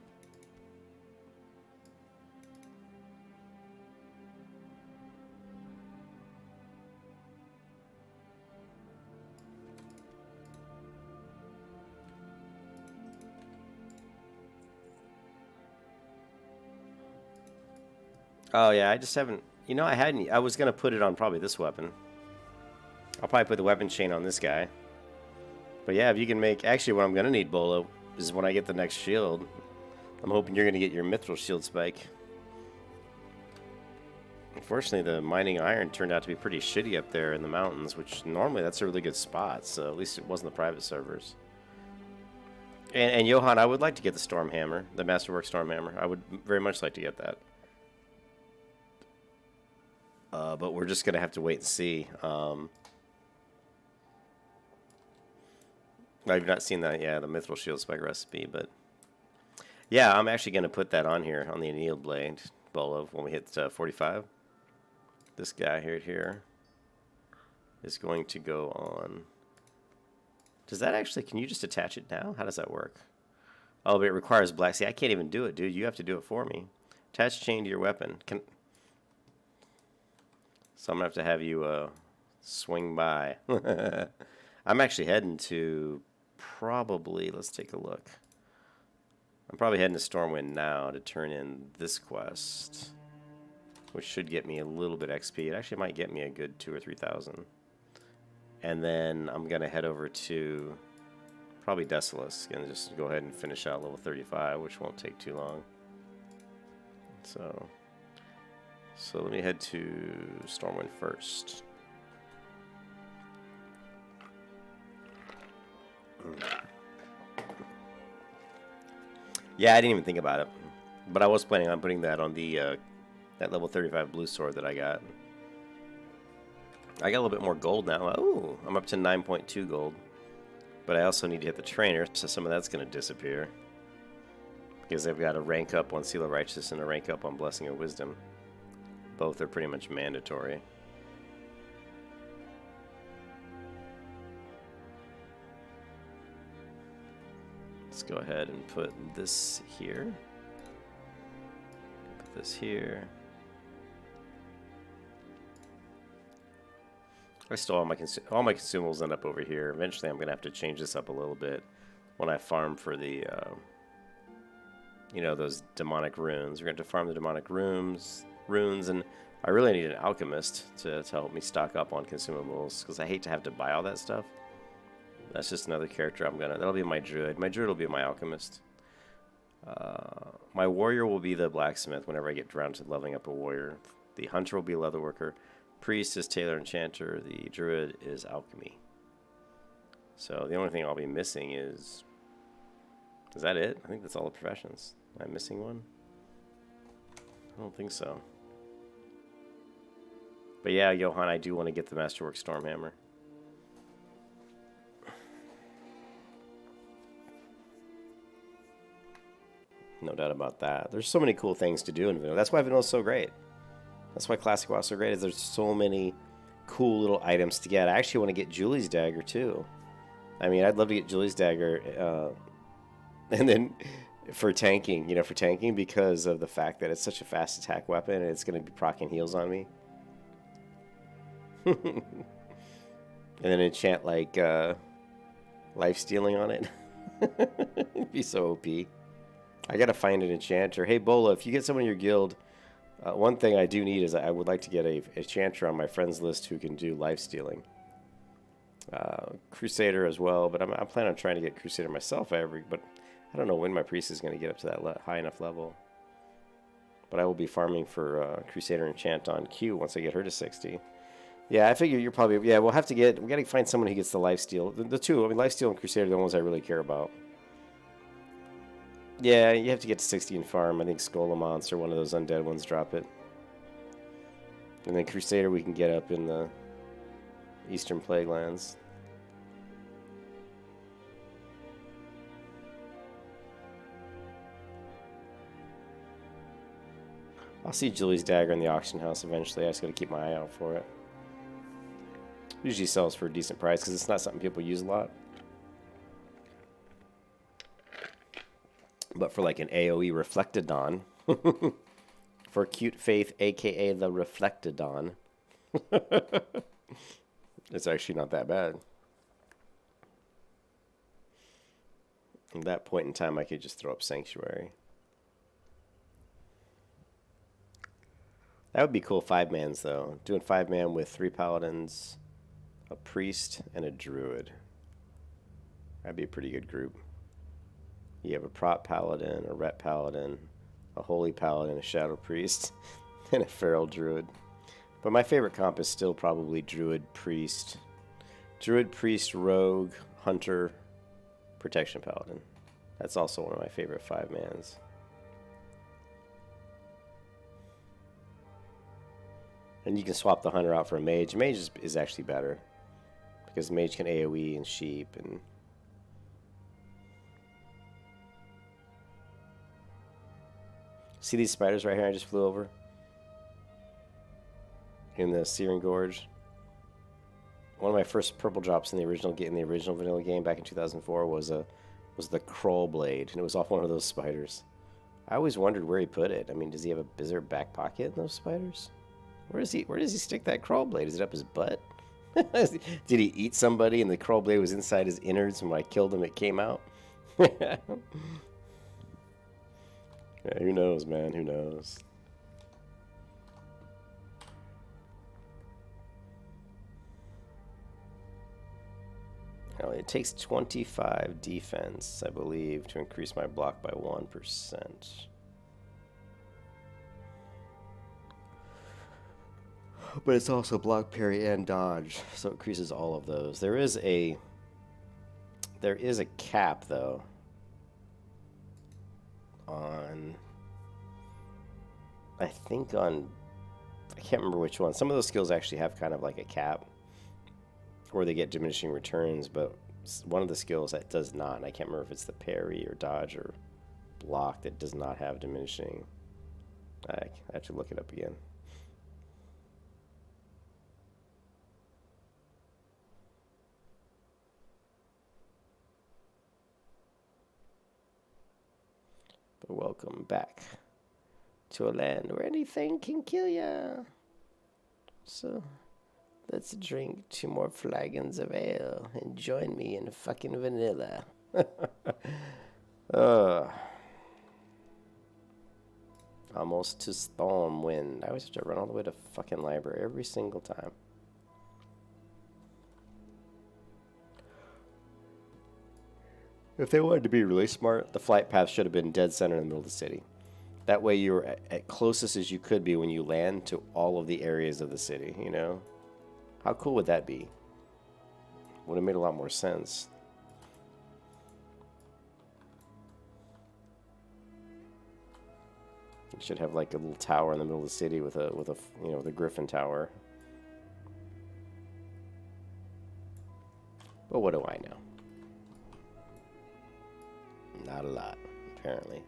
Oh, yeah, I just haven't... You know, I was going to put it on probably this weapon. I'll probably put the weapon chain on this guy. But yeah, if you can make... Actually, what I'm going to need, Bolo, is when I get the next shield. I'm hoping you're going to get your mithril shield spike. Unfortunately, the mining iron turned out to be pretty shitty up there in the mountains, which normally that's a really good spot, so at least it wasn't the private servers. And Johan, I would like to get the Storm Hammer, the Masterwork Storm Hammer. I would very much like to get that. But we're just going to have to wait and see. I've not seen that, yeah, the Mithril Shield Spec recipe, but... Yeah, I'm actually going to put that on here, on the Annealed Blade, Bolo, when we hit 45. This guy here is going to go on... Does that actually... Can you just attach it now? How does that work? Oh, but it requires black... See, I can't even do it, dude. You have to do it for me. Attach chain to your weapon. So I'm going to have you swing by. I'm actually heading to probably... Let's take a look. I'm probably heading to Stormwind now to turn in this quest, which should get me a little bit XP. It actually might get me a good 2,000 or 3,000. And then I'm going to head over to probably Desolace and just go ahead and finish out level 35, which won't take too long. So let me head to Stormwind first. Yeah, I didn't even think about it, but I was planning on putting that on the that level 35 blue sword that I got. I got a little bit more gold now. Oh, I'm up to 9.2 gold, but I also need to hit the trainer, so some of that's going to disappear because I've got a rank up on Seal of Righteousness and a rank up on Blessing of Wisdom. Both are pretty much mandatory. Let's go ahead and put this here. Put this here. I still all my consumables end up over here. Eventually, I'm gonna have to change this up a little bit. when I farm for the, you know, those demonic runes. We're going to farm the demonic runes, and I really need an alchemist to help me stock up on consumables, because I hate to have to buy all that stuff. That's just another character that'll be my druid. My druid will be my alchemist. My warrior will be the blacksmith whenever I get around to leveling up a warrior. The hunter will be leatherworker. Priest is tailor enchanter. The druid is alchemy. So the only thing I'll be missing is that it? I think that's all the professions. Am I missing one? I don't think so. But yeah, Johan, I do want to get the Masterwork Stormhammer. No doubt about that. There's so many cool things to do in vanilla. That's why vanilla is so great. That's why Classic WoW is so great. Is there's so many cool little items to get. I actually want to get Julie's dagger too. I mean, I'd love to get Julie's dagger, and then for tanking, you know, because of the fact that it's such a fast attack weapon and it's going to be proccing heals on me. And then enchant like life stealing on it. It'd be so OP. I gotta find an enchanter. Hey Bola, if you get someone in your guild, one thing I do need is I would like to get a enchanter on my friends list who can do life stealing. Crusader as well, but I'm planning on trying to get Crusader myself. But I don't know when my priest is going to get up to that high enough level. But I will be farming for Crusader enchant on Q once I get her to 60. Yeah, I figure you're probably... Yeah, we got to find someone who gets the lifesteal. The two, I mean, lifesteal and Crusader are the ones I really care about. Yeah, you have to get to 60 and farm. I think Skolamonts or one of those undead ones drop it. And then Crusader we can get up in the Eastern Plaguelands. I'll see Julie's dagger in the auction house eventually. I just got to keep my eye out for it. Usually sells for a decent price because it's not something people use a lot. But for like an AoE Reflectodon, for Cute Faith, aka the Reflectodon, it's actually not that bad. At that point in time, I could just throw up Sanctuary. That would be cool 5-mans though. Doing 5-man with 3 paladins, a priest, and a druid. That'd be a pretty good group. You have a prop paladin, a ret paladin, a holy paladin, a shadow priest, and a feral druid. But my favorite comp is still probably druid, priest, rogue, hunter, protection paladin. That's also one of my favorite 5-mans. And you can swap the hunter out for a mage. Mage is actually better because mage can AoE and sheep and... See these spiders right here I just flew over? In the Searing Gorge. One of my first purple drops in the original vanilla game back in 2004 was the Kroll Blade, and it was off one of those spiders. I always wondered where he put it. I mean, is there a back pocket in those spiders? Where does he stick that Kroll Blade? Is it up his butt? Did he eat somebody and the Kroll Blade was inside his innards and when I killed him it came out? Yeah, who knows, man? Who knows? Well, it takes 25 defense, I believe, to increase my block by 1%. But it's also block, parry, and dodge, so it increases all of those. There is a cap, though. I can't remember which one. Some of those skills actually have kind of like a cap or they get diminishing returns, but one of the skills that does not, and I can't remember if it's the parry or dodge or block that does not have diminishing. I have to look it up again. But welcome back to a land where anything can kill ya. So let's drink 2 more flagons of ale and join me in fucking vanilla. uh, almost to Stormwind. I always have to run all the way to fucking library every single time. If they wanted to be really smart, the flight path should have been dead center in the middle of the city. That way you were at closest as you could be when you land to all of the areas of the city, you know? How cool would that be? Would have made a lot more sense. You should have like a little tower in the middle of the city with a you know, the Griffin Tower. But what do I know? Not a lot, apparently.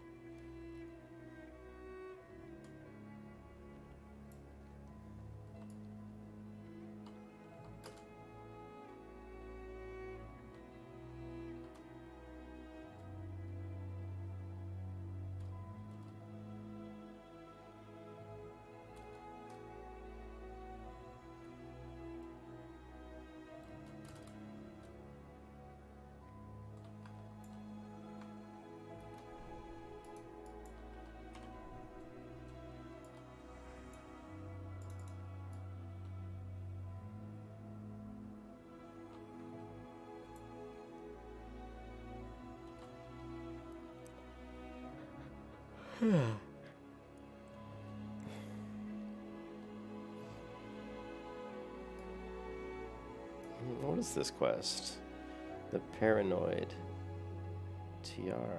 What is this quest? The Paranoid Tiara.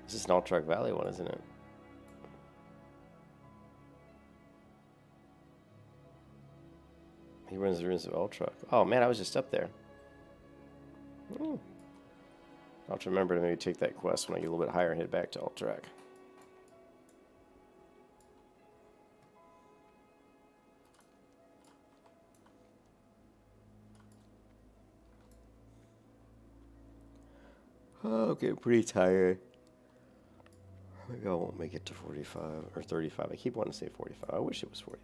This is an Alterac Valley one, isn't it? He runs the ruins of Alterac. Oh man, I was just up there. I'll have to remember to maybe take that quest when I get a little bit higher and head back to Alterac. Oh, okay, pretty tired. Maybe I won't make it to 45 or 35. I keep wanting to say 45. I wish it was 45.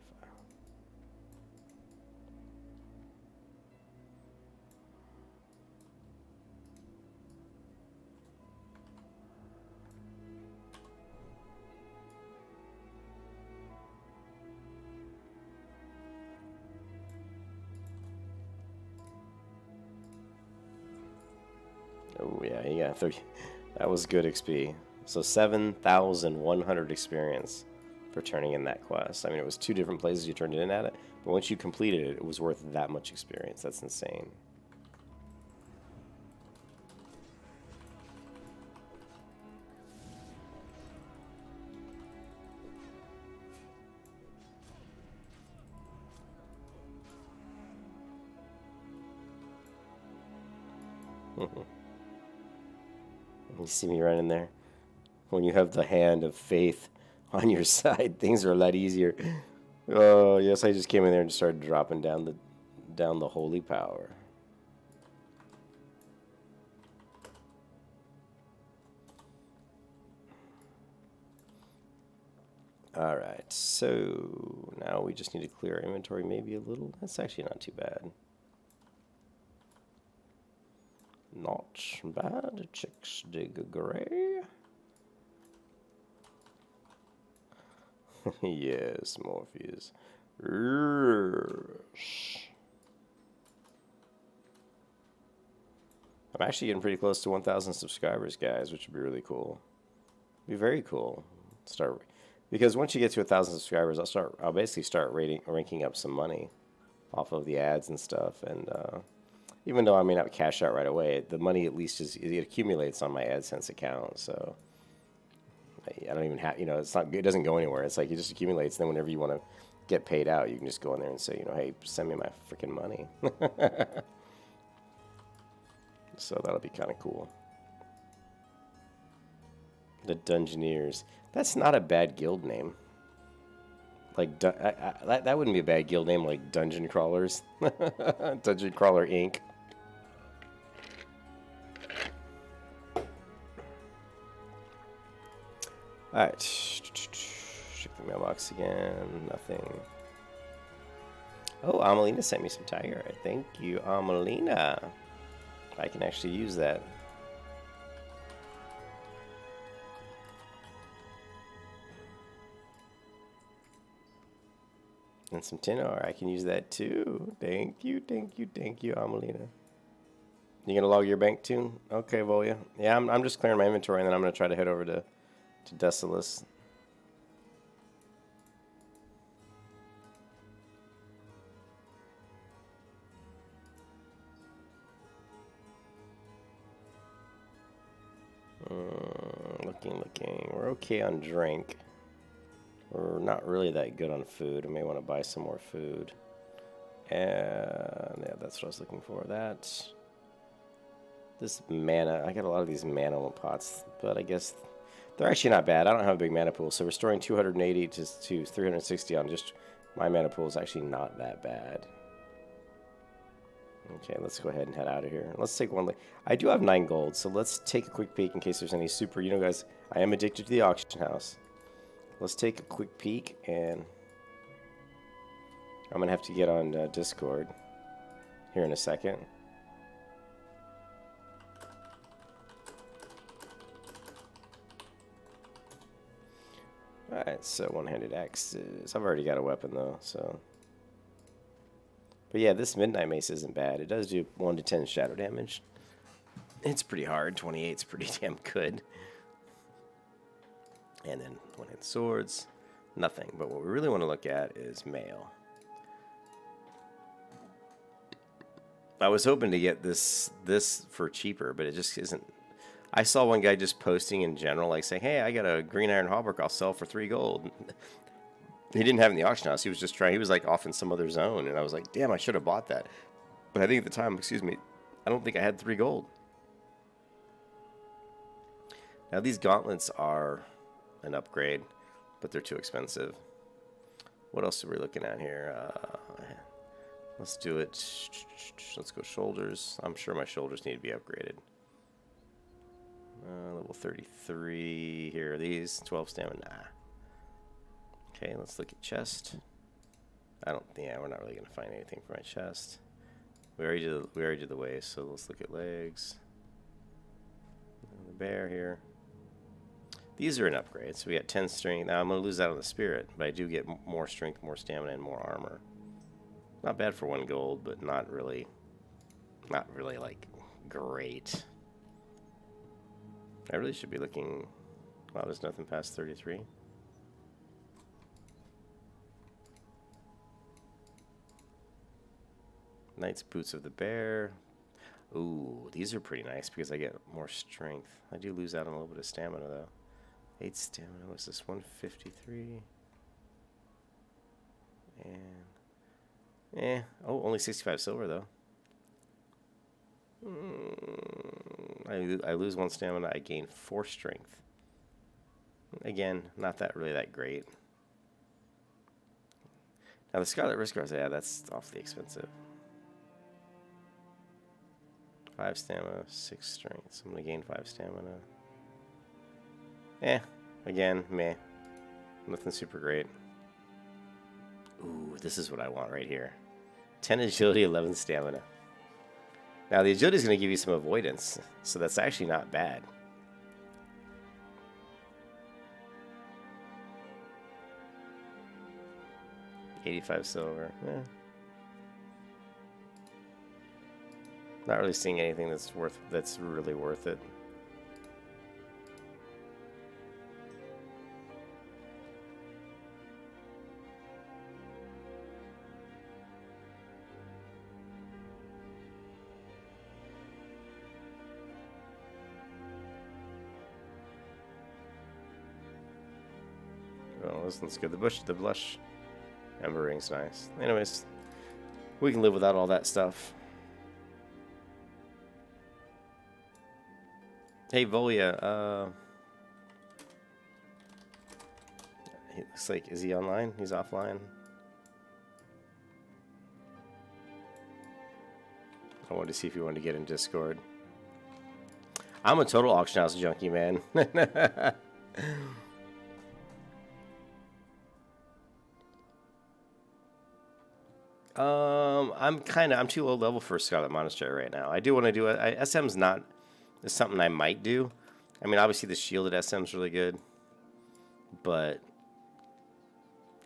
Oh yeah, you got 30. That was good XP. So 7,100 experience for turning in that quest. I mean, it was 2 different places you turned it in at it, but once you completed it, it was worth that much experience. That's insane. You see me running there? When you have the hand of faith on your side, things are a lot easier. Oh, yes, I just came in there and started dropping down the holy power. All right, so now we just need to clear our inventory maybe a little. That's actually not too bad. Not bad. Chicks dig gray. Yes, Morpheus. I'm actually getting pretty close to 1,000 subscribers, guys, which would be really cool. Be very cool. Because once you get to 1,000 subscribers, I'll basically start ranking up some money off of the ads and stuff, and even though I may not cash out right away, the money at least it accumulates on my AdSense account. So I don't even have, it doesn't go anywhere. It's like it just accumulates. Then whenever you want to get paid out, you can just go in there and say, hey, send me my freaking money. So that'll be kind of cool. The Dungeoneers. That's not a bad guild name. Like that wouldn't be a bad guild name, like Dungeon Crawlers. Dungeon Crawler Inc. Alright. Check the mailbox again. Nothing. Oh, Amelina sent me some tiger. Thank you, Amelina. I can actually use that. And some tin ore. I can use that too. Thank you, thank you, thank you, Amelina. You gonna log your bank tune? Okay, Volya. Yeah, I'm just clearing my inventory, and then I'm gonna try to head over to Desolus. Looking. We're okay on drink. We're not really that good on food. I may want to buy some more food. And yeah, that's what I was looking for. This mana, I got a lot of these mana pots, but I guess they're actually not bad. I don't have a big mana pool, so restoring 280 to 360 on just my mana pool is actually not that bad. Okay, let's go ahead and head out of here. Let's take one. I do have 9 gold, so let's take a quick peek in case there's any super. You know, guys, I am addicted to the auction house. Let's take a quick peek, and I'm gonna have to get on Discord here in a second. Alright, so one-handed axes. I've already got a weapon though, so. But yeah, this Midnight Mace isn't bad. It does do 1 to 10 shadow damage. It's pretty hard. 28's pretty damn good. And then one-handed swords. Nothing. But what we really want to look at is mail. I was hoping to get this for cheaper, but it just isn't. I saw one guy just posting in general, like saying, hey, I got a green iron hauberk I'll sell for 3 gold. He didn't have it in the auction house. He was just trying. He was like off in some other zone, and I was like, damn, I should have bought that. But I think at the time, excuse me, I don't think I had 3 gold. Now these gauntlets are an upgrade, but they're too expensive. What else are we looking at here? Let's do it. Let's go shoulders. I'm sure my shoulders need to be upgraded. Level 33. Here are these. 12 stamina. Okay, let's look at chest. Yeah, we're not really going to find anything for my chest. We already did the waist, so let's look at legs. And the bear here. These are an upgrade, so we got 10 strength. Now I'm going to lose out on the spirit, but I do get more strength, more stamina, and more armor. Not bad for 1 gold, but not really like great. I really should be looking. Wow, there's nothing past 33. Knight's Boots of the Bear. Ooh, these are pretty nice because I get more strength. I do lose out on a little bit of stamina though. 8 stamina. What's this? 153. And oh, only 65 silver though. I lose 1 stamina. I gain 4 strength. Again, not really that great. Now the Scarlet Wrist Guards, yeah, that's awfully expensive. 5 stamina, 6 strength. So I'm gonna gain 5 stamina. Again, meh. Nothing super great. Ooh, this is what I want right here. 10 agility, 11 stamina. Now the agility is going to give you some avoidance, so that's actually not bad. $85 silver. Not really seeing anything that's really worth it. Well, let's go. The blush ember ring's nice. Anyways, we can live without all that stuff. Hey, Volya, he looks like, is he online? He's offline. I wanted to see if you wanted to get in Discord. I'm a total auction house junkie, man. I'm too low level for Scarlet Monastery right now. I do want to do it. SM's not is something I might do. I mean, obviously the shielded SM's really good, but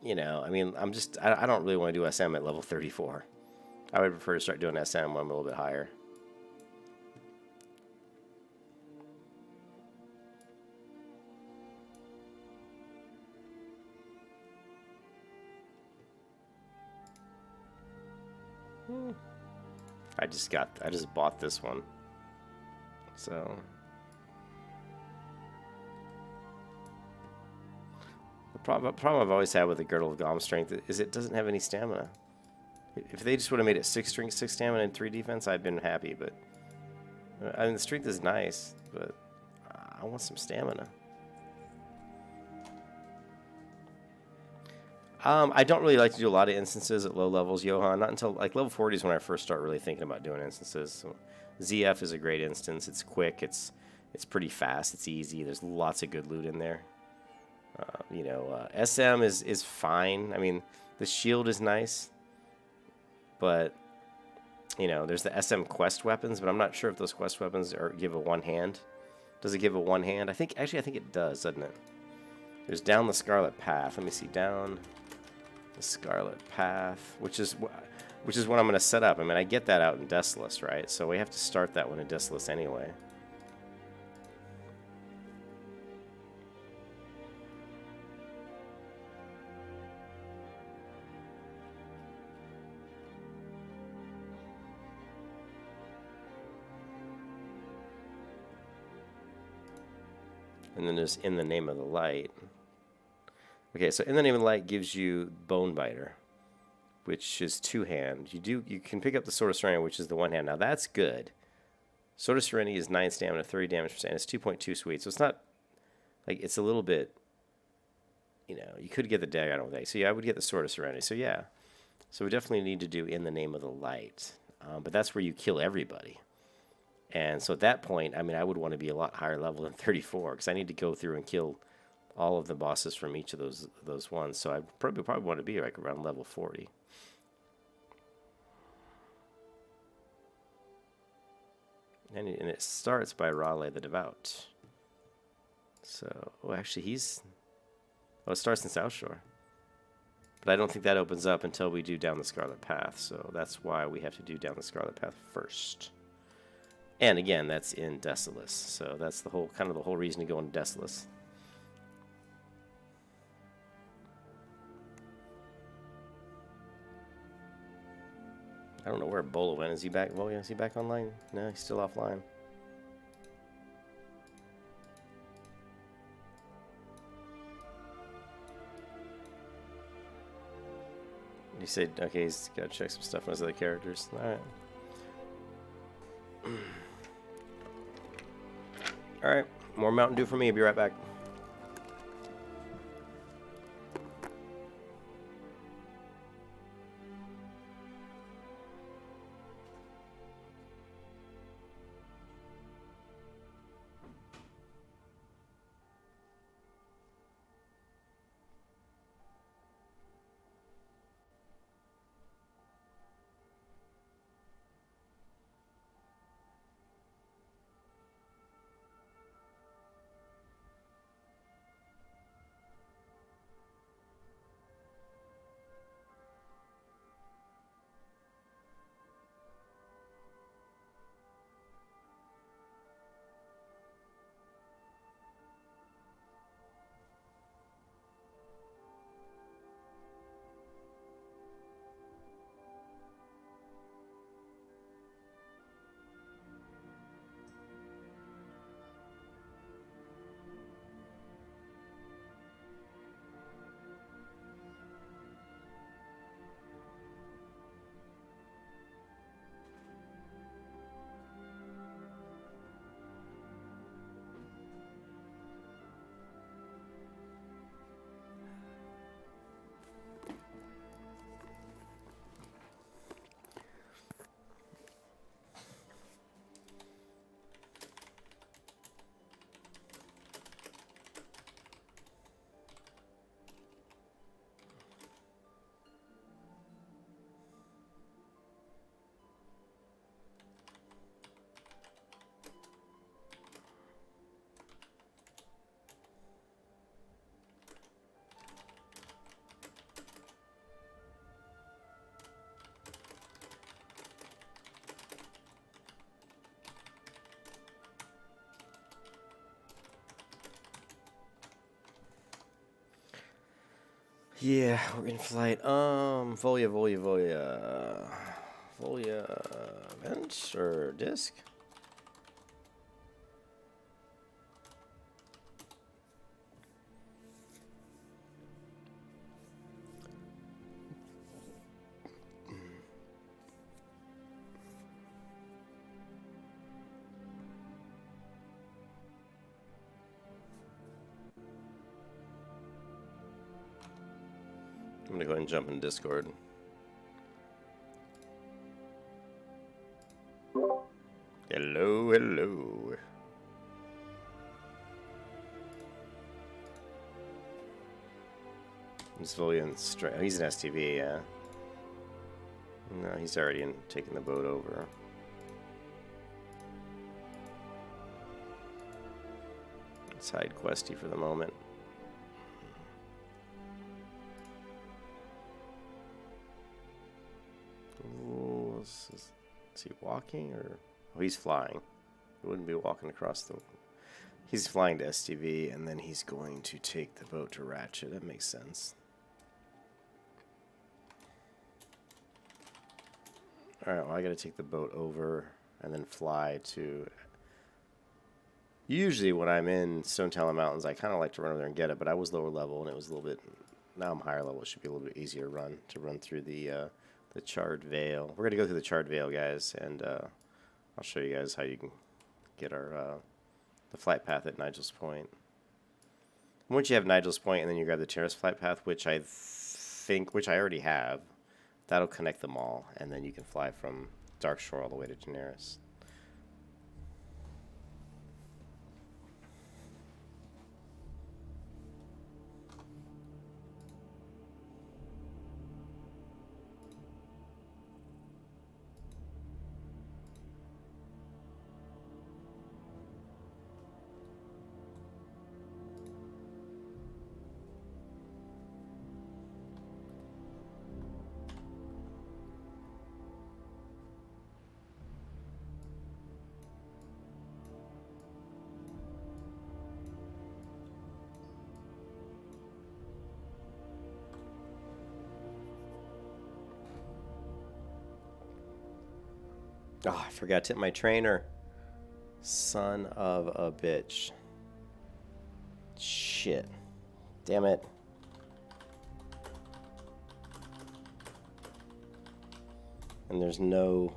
you know, I mean, I don't really want to do SM at level 34. I would prefer to start doing SM when I'm a little bit higher. I just bought this one. So the problem I've always had with the Girdle of Gom Strength is it doesn't have any stamina. If they just would have made it 6 strength, 6 stamina, and 3 defense, I'd been happy. But I mean, the strength is nice, but I want some stamina. I don't really like to do a lot of instances at low levels, Johan. Not until like level 40 is when I first start really thinking about doing instances. So ZF is a great instance. It's quick. It's pretty fast. It's easy. There's lots of good loot in there. SM is fine. I mean, the shield is nice, but you know, there's the SM quest weapons, but I'm not sure if those quest weapons give a one hand. Does it give a one hand? I think it does, doesn't it? There's down the Scarlet Path. Let me see, down the Scarlet Path, which is what I'm going to set up. I mean, I get that out in Desolus, right? So we have to start that one in Desolus anyway. And then there's In the Name of the Light. Okay, so In the Name of the Light gives you Bone Biter, which is 2-hand. You can pick up the Sword of Serenity, which is the 1-hand. Now that's good. Sword of Serenity is 9 stamina, 30 damage percent. It's 2.2 sweet, so it's not like it's a little bit. You know, you could get the dagger, I don't think. So yeah, I would get the Sword of Serenity. So yeah, so we definitely need to do In the Name of the Light, but that's where you kill everybody. And so at that point, I mean, I would want to be a lot higher level than 34 because I need to go through and kill all of the bosses from each of those ones. So I probably want to be like around level 40. And it starts by Raleigh the Devout. So, actually, it starts in South Shore. But I don't think that opens up until we do Down the Scarlet Path. So that's why we have to do Down the Scarlet Path first. And again, that's in Desolus. So that's the whole reason to go into Desolus. I don't know where Bolo went. Is he back? Well, yeah, is he back online? No, he's still offline. He said, okay, he's got to check some stuff on his other characters. All right. All right, more Mountain Dew for me. Be right back. Yeah, we're in flight. Volia. Vent or disc? I'm gonna go ahead and jump in Discord. Hello, hello. He's fully in straight. Oh, he's an STV, yeah. No, he's already taking the boat over. Side questy for the moment. Ooh, is he walking or? Oh, he's flying. He wouldn't be walking across the. He's flying to STV and then he's going to take the boat to Ratchet. That makes sense. Alright, well, I gotta take the boat over and then fly to. Usually, when I'm in Stone Talon Mountains, I kind of like to run over there and get it, but I was lower level and it was a little bit. Now I'm higher level, it should be a little bit easier to run through the Charred Vale. We're gonna go through the Charred Vale, guys, and I'll show you guys how you can get our the flight path at Nigel's Point. Once you have Nigel's Point, and then you grab the Terrace flight path, which I already have. That'll connect them all, and then you can fly from Darkshore all the way to Daenerys. Oh, I forgot to hit my trainer. Son of a bitch. Shit. Damn it. And there's no...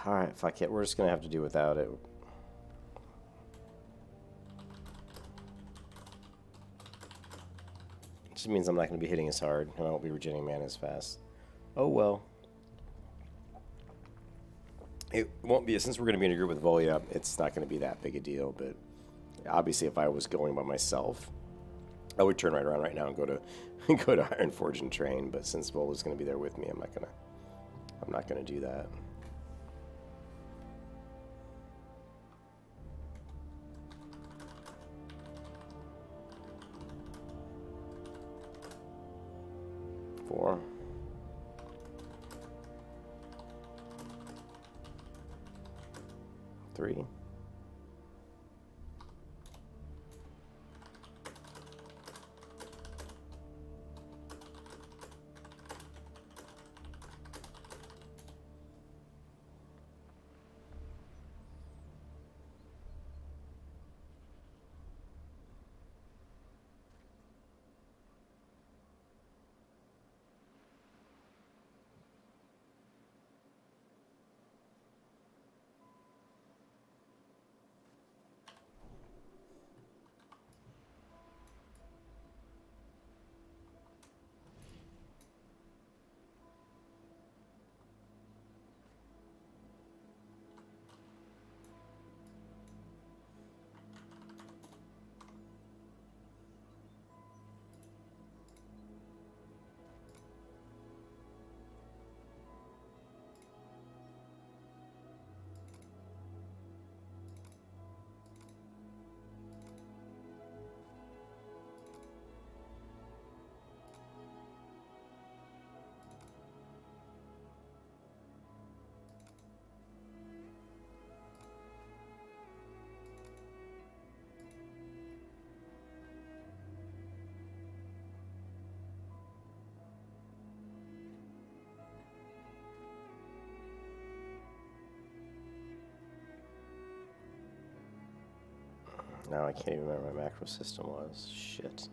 Alright, fuck it. We're just going to have to do without it. It just means I'm not going to be hitting as hard, and I won't be regenerating mana as fast. Oh well. It won't be, since we're going to be in a group with Volia, it's not going to be that big a deal, but obviously if I was going by myself, I would turn right around right now and go to Ironforge and train, but since Volia's going to be there with me, I'm not going to do that. Four. Three. Now I can't even remember what my macro system was. Shit.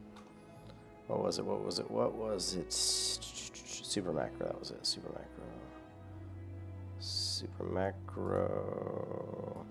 What was it? What was it? What was it? Super macro. That was it. Super macro. Super macro.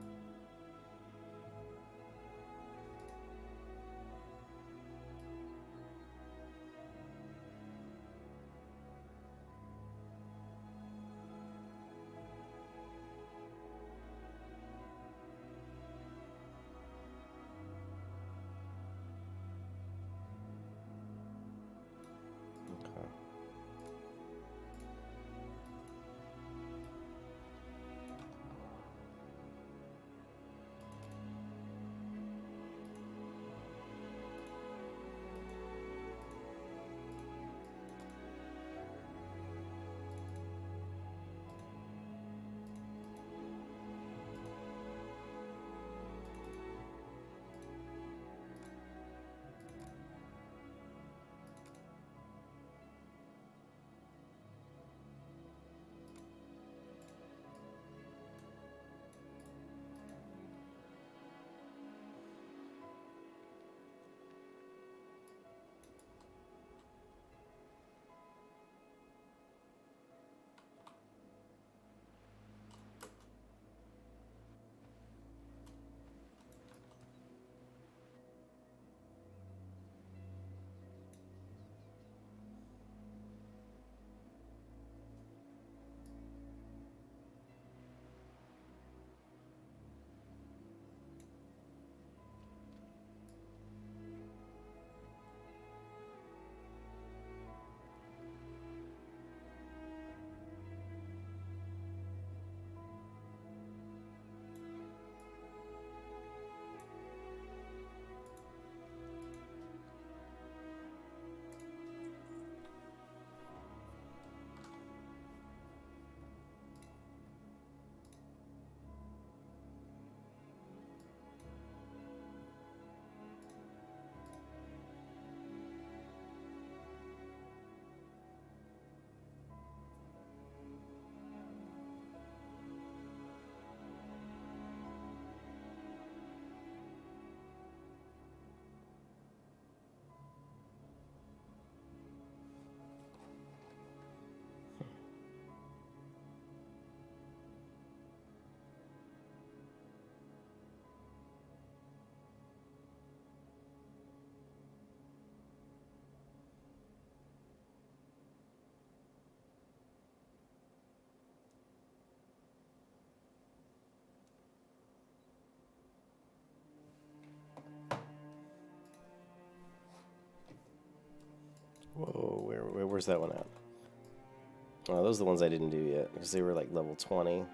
Whoa, where's that one at? Oh, those are the ones I didn't do yet because they were like level 20.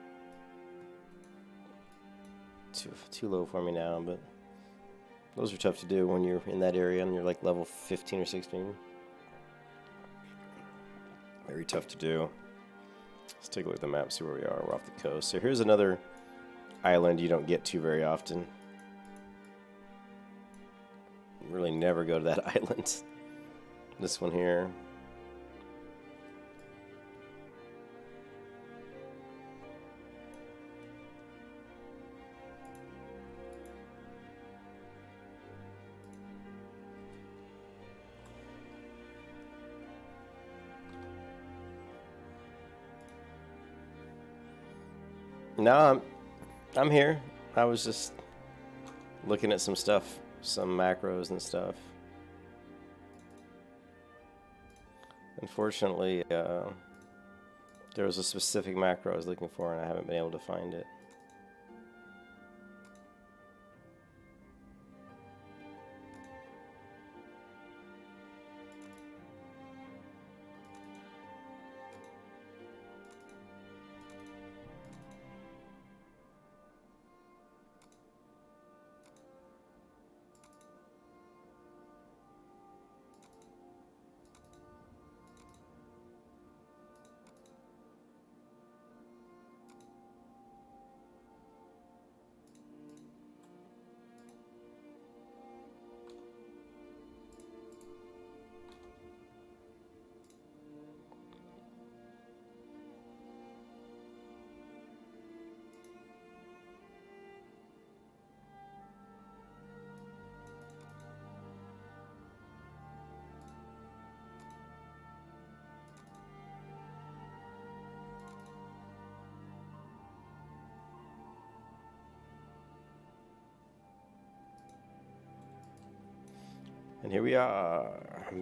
Too low for me now, but those are tough to do when you're in that area and you're like level 15 or 16. Very tough to do. Let's take a look at the map, see where we are. We're off the coast. So here's another island you don't get to very often. You really never go to that island. This one here. No, I'm here. I was just looking at some stuff, some macros and stuff. Unfortunately, there was a specific macro I was looking for and I haven't been able to find it. And here we are,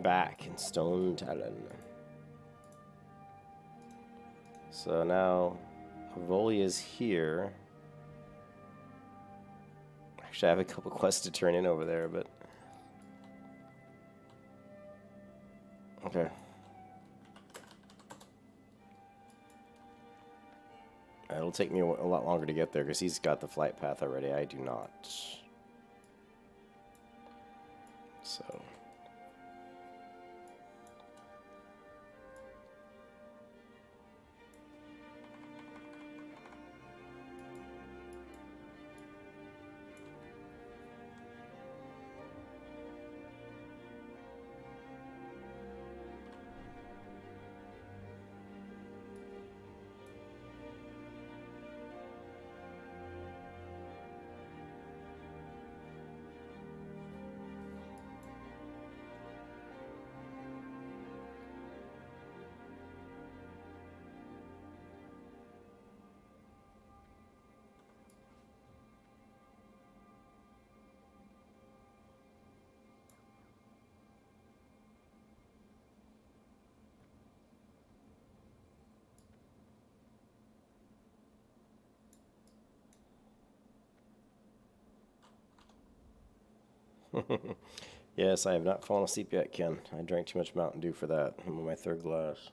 back in Stone Talon. So now, Voli is here. Actually, I have a couple quests to turn in over there, but... Okay. It'll take me a lot longer to get there, because he's got the flight path already. I do not. So... Yes, I have not fallen asleep yet, Ken. I drank too much Mountain Dew for that. I'm on my third glass.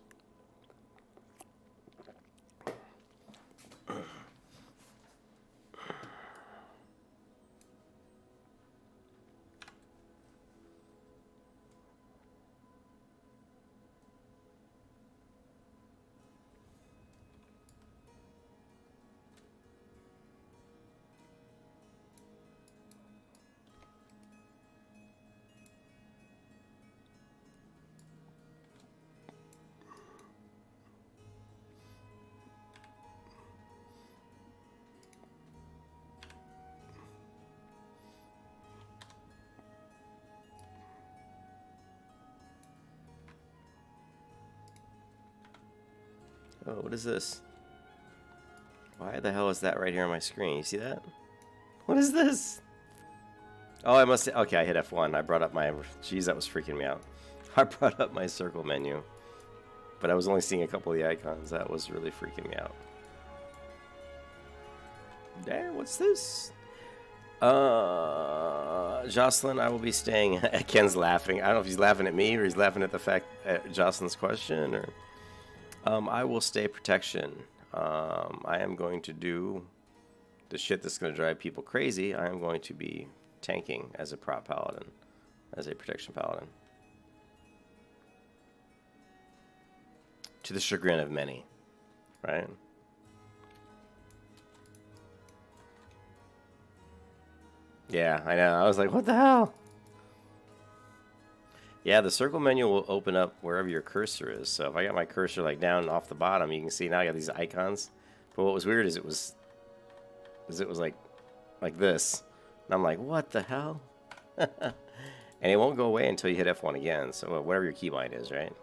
Oh, what is this? Why the hell is that right here on my screen? You see that? What is this? Oh, I must... Okay, I hit F1. I brought up my... Jeez, that was freaking me out. I brought up my circle menu. But I was only seeing a couple of the icons. That was really freaking me out. Damn, what's this? Jocelyn, I will be staying... Ken's laughing. I don't know if he's laughing at me or he's laughing at the fact... at Jocelyn's question, or... I will stay protection. I am going to do the shit that's going to drive people crazy. I am going to be tanking as a prop paladin, as a protection paladin. To the chagrin of many, right? Yeah, I know. I was like, what the hell? Yeah, the circle menu will open up wherever your cursor is. So if I got my cursor like down off the bottom, you can see now I got these icons. But what was weird is it was like this. And I'm like, what the hell? And it won't go away until you hit F1 again. So whatever your keybind is, right?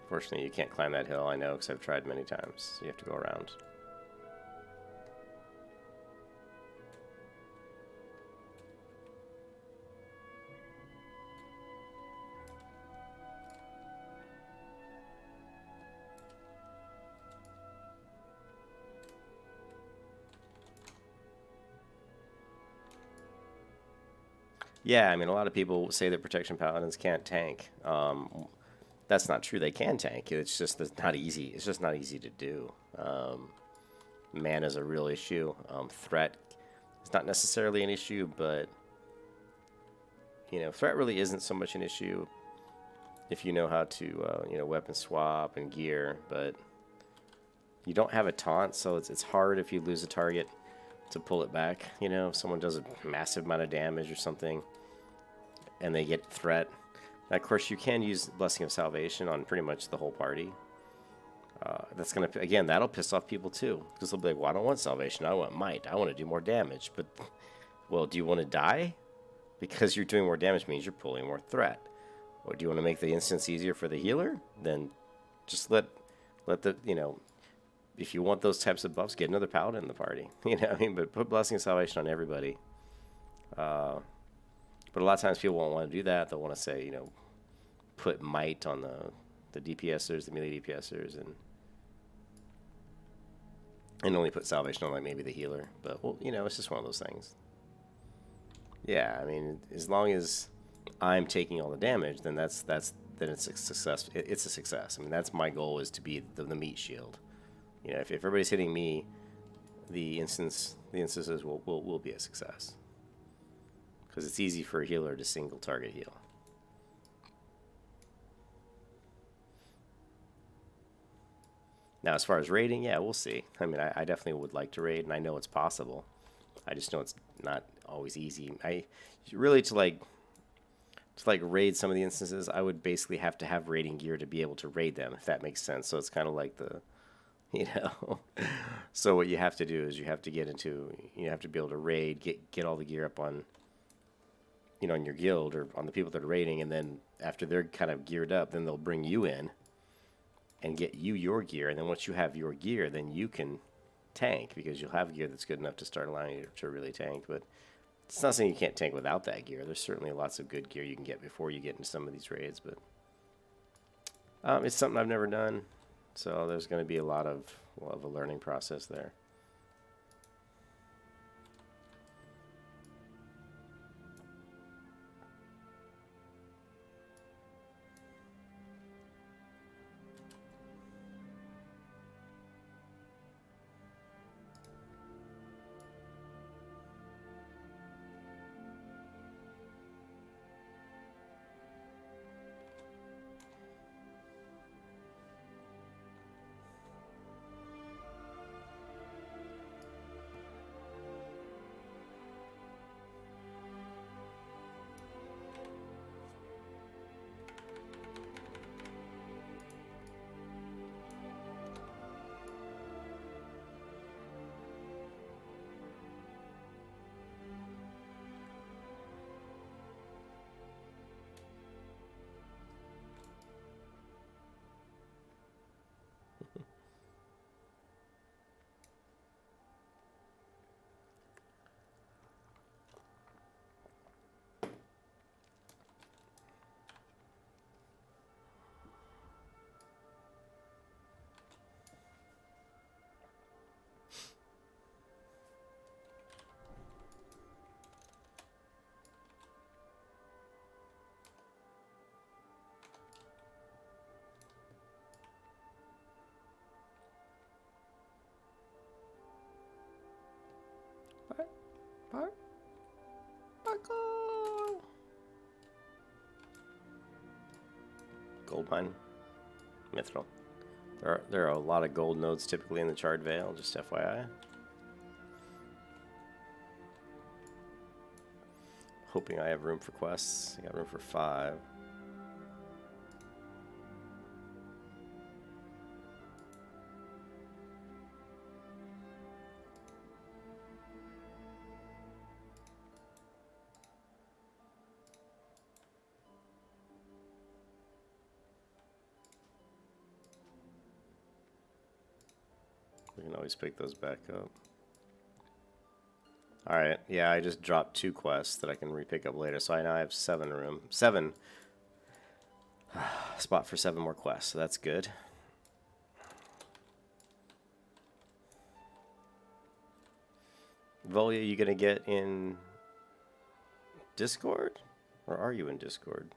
Fortunately, you can't climb that hill, I know, because I've tried many times. So you have to go around. Yeah, I mean, a lot of people say that protection paladins can't tank. That's not true. They can tank. It's just not easy. It's just not easy to do. Mana's a real issue. Threat is not necessarily an issue, but you know, threat really isn't so much an issue if you know how to weapon swap and gear. But you don't have a taunt, so it's hard if you lose a target to pull it back. You know, if someone does a massive amount of damage or something, and they get threat. Now, of course, you can use Blessing of Salvation on pretty much the whole party. That's going to, again, that'll piss off people too. Because they'll be like, well, I don't want Salvation. I want Might. I want to do more damage. But, well, do you want to die? Because you're doing more damage means you're pulling more threat. Or do you want to make the instance easier for the healer? Then just let the, if you want those types of buffs, get another Paladin in the party. You know what I mean? But put Blessing of Salvation on everybody. But a lot of times people won't want to do that. They'll want to say, you know, put Might on the DPSers, the melee DPSers, and only put Salvation on like maybe the healer. But well, you know, it's just one of those things. Yeah, I mean, as long as I'm taking all the damage, then then it's a success. It's a success. I mean, that's my goal, is to be the meat shield. You know, if everybody's hitting me, the instances will be a success, because it's easy for a healer to single target heal. Now, as far as raiding, yeah, we'll see. I mean, I definitely would like to raid, and I know it's possible. I just know it's not always easy. I really to raid some of the instances, I would basically have to have raiding gear to be able to raid them, if that makes sense. So it's kind of like the, you know. So what you have to do is you have to be able to raid, get all the gear up on, you know, in your guild or on the people that are raiding, and then after they're kind of geared up, then they'll bring you in and get you your gear, and then once you have your gear, then you can tank, because you'll have gear that's good enough to start allowing you to really tank. But it's not saying you can't tank without that gear. There's certainly lots of good gear you can get before you get into some of these raids, but it's something I've never done, so there's going to be a lot of a learning process there. Gold mine, mithril. There are a lot of gold nodes typically in the Charred Vale, just FYI. Hoping I have room for quests. I got room for 5. We can always pick those back up. Alright, yeah, I just dropped 2 quests that I can re-pick up later, so I now have 7 room. 7. Spot for 7 more quests, so that's good. Volya, you gonna get in Discord? Or are you in Discord?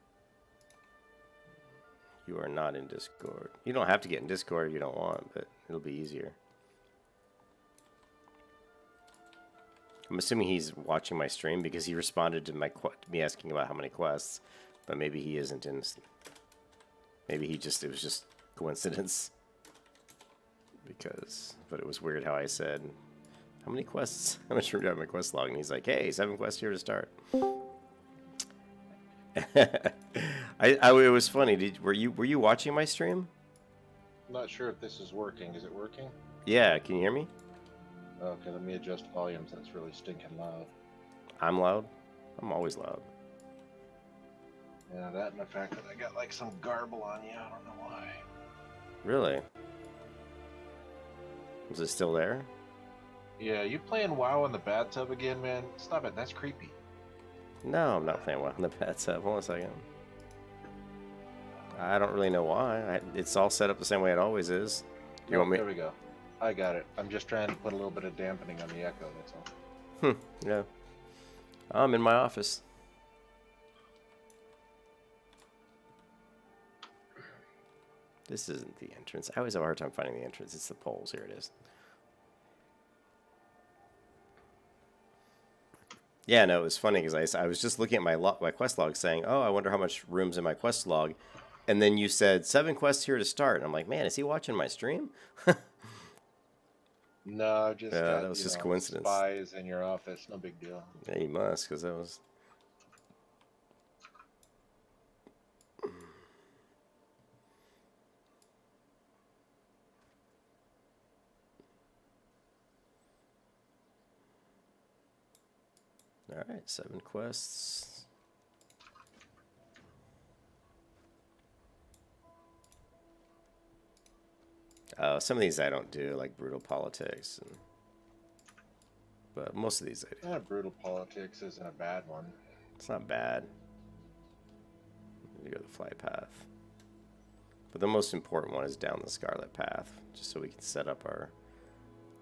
You are not in Discord. You don't have to get in Discord if you don't want, but it'll be easier. I'm assuming he's watching my stream because he responded to me asking about how many quests, but maybe he isn't in. Maybe it was just coincidence. But it was weird how I said, how many quests? How much room do I have in my quest log? And he's like, hey, 7 quests here to start. It was funny. Were you watching my stream? I'm not sure if this is working. Is it working? Yeah, can you hear me? Okay, let me adjust volumes. That's really stinking loud. I'm loud? I'm always loud. Yeah, that and the fact that I got like some garble on you. I don't know why. Really? Is it still there? Yeah, you playing WoW in the bathtub again, man? Stop it. That's creepy. No, I'm not playing WoW in the bathtub. Hold on a second. I don't really know why. It's all set up the same way it always is. You want me? There we go. I got it. I'm just trying to put a little bit of dampening on the echo, that's all. Yeah. I'm in my office. This isn't the entrance. I always have a hard time finding the entrance. It's the poles. Here it is. Yeah, no, it was funny because I was just looking at my quest log saying, oh, I wonder how much room's in my quest log. And then you said 7 quests here to start. And I'm like, man, is he watching my stream? No, just Yeah, got, that was just coincidence. Spies in your office. No big deal. Yeah, he must, because that was... All right, 7 quests. Some of these I don't do, like Brutal Politics. But most of these I do. Brutal Politics isn't a bad one. It's not bad. You go the flight path. But the most important one is down the Scarlet Path, just so we can set up our...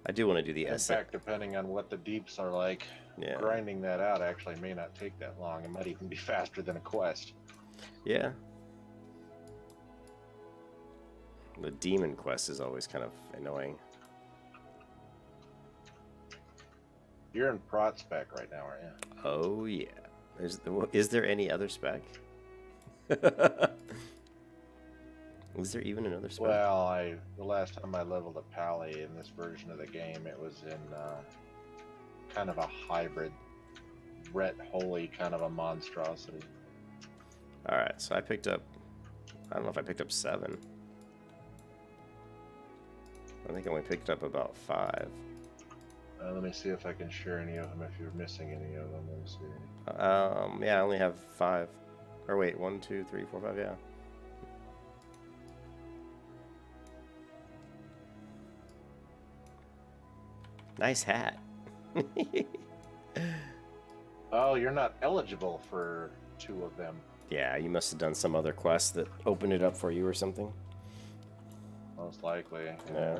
I do want to do the In fact, depending on what the deeps are like, yeah. grinding that out actually may not take that long. It might even be faster than a quest. Yeah. The demon quest is always kind of annoying. You're in Prot Spec right now, aren't you? Oh, yeah. Is there any other spec? Is there even another spec? Well, the last time I leveled a Pally in this version of the game, it was in kind of a hybrid, Ret Holy kind of a monstrosity. Alright, so I picked up... I don't know if I picked up 7. I think I only picked up about 5. Let me see if I can share any of them if you're missing any of them. Let me see. Yeah, I only have 5. Or wait, 1, 2, 3, 4, 5, yeah. Nice hat. Oh, you're not eligible for 2 of them. Yeah, you must have done some other quest that opened it up for you or something. Most likely. Yeah.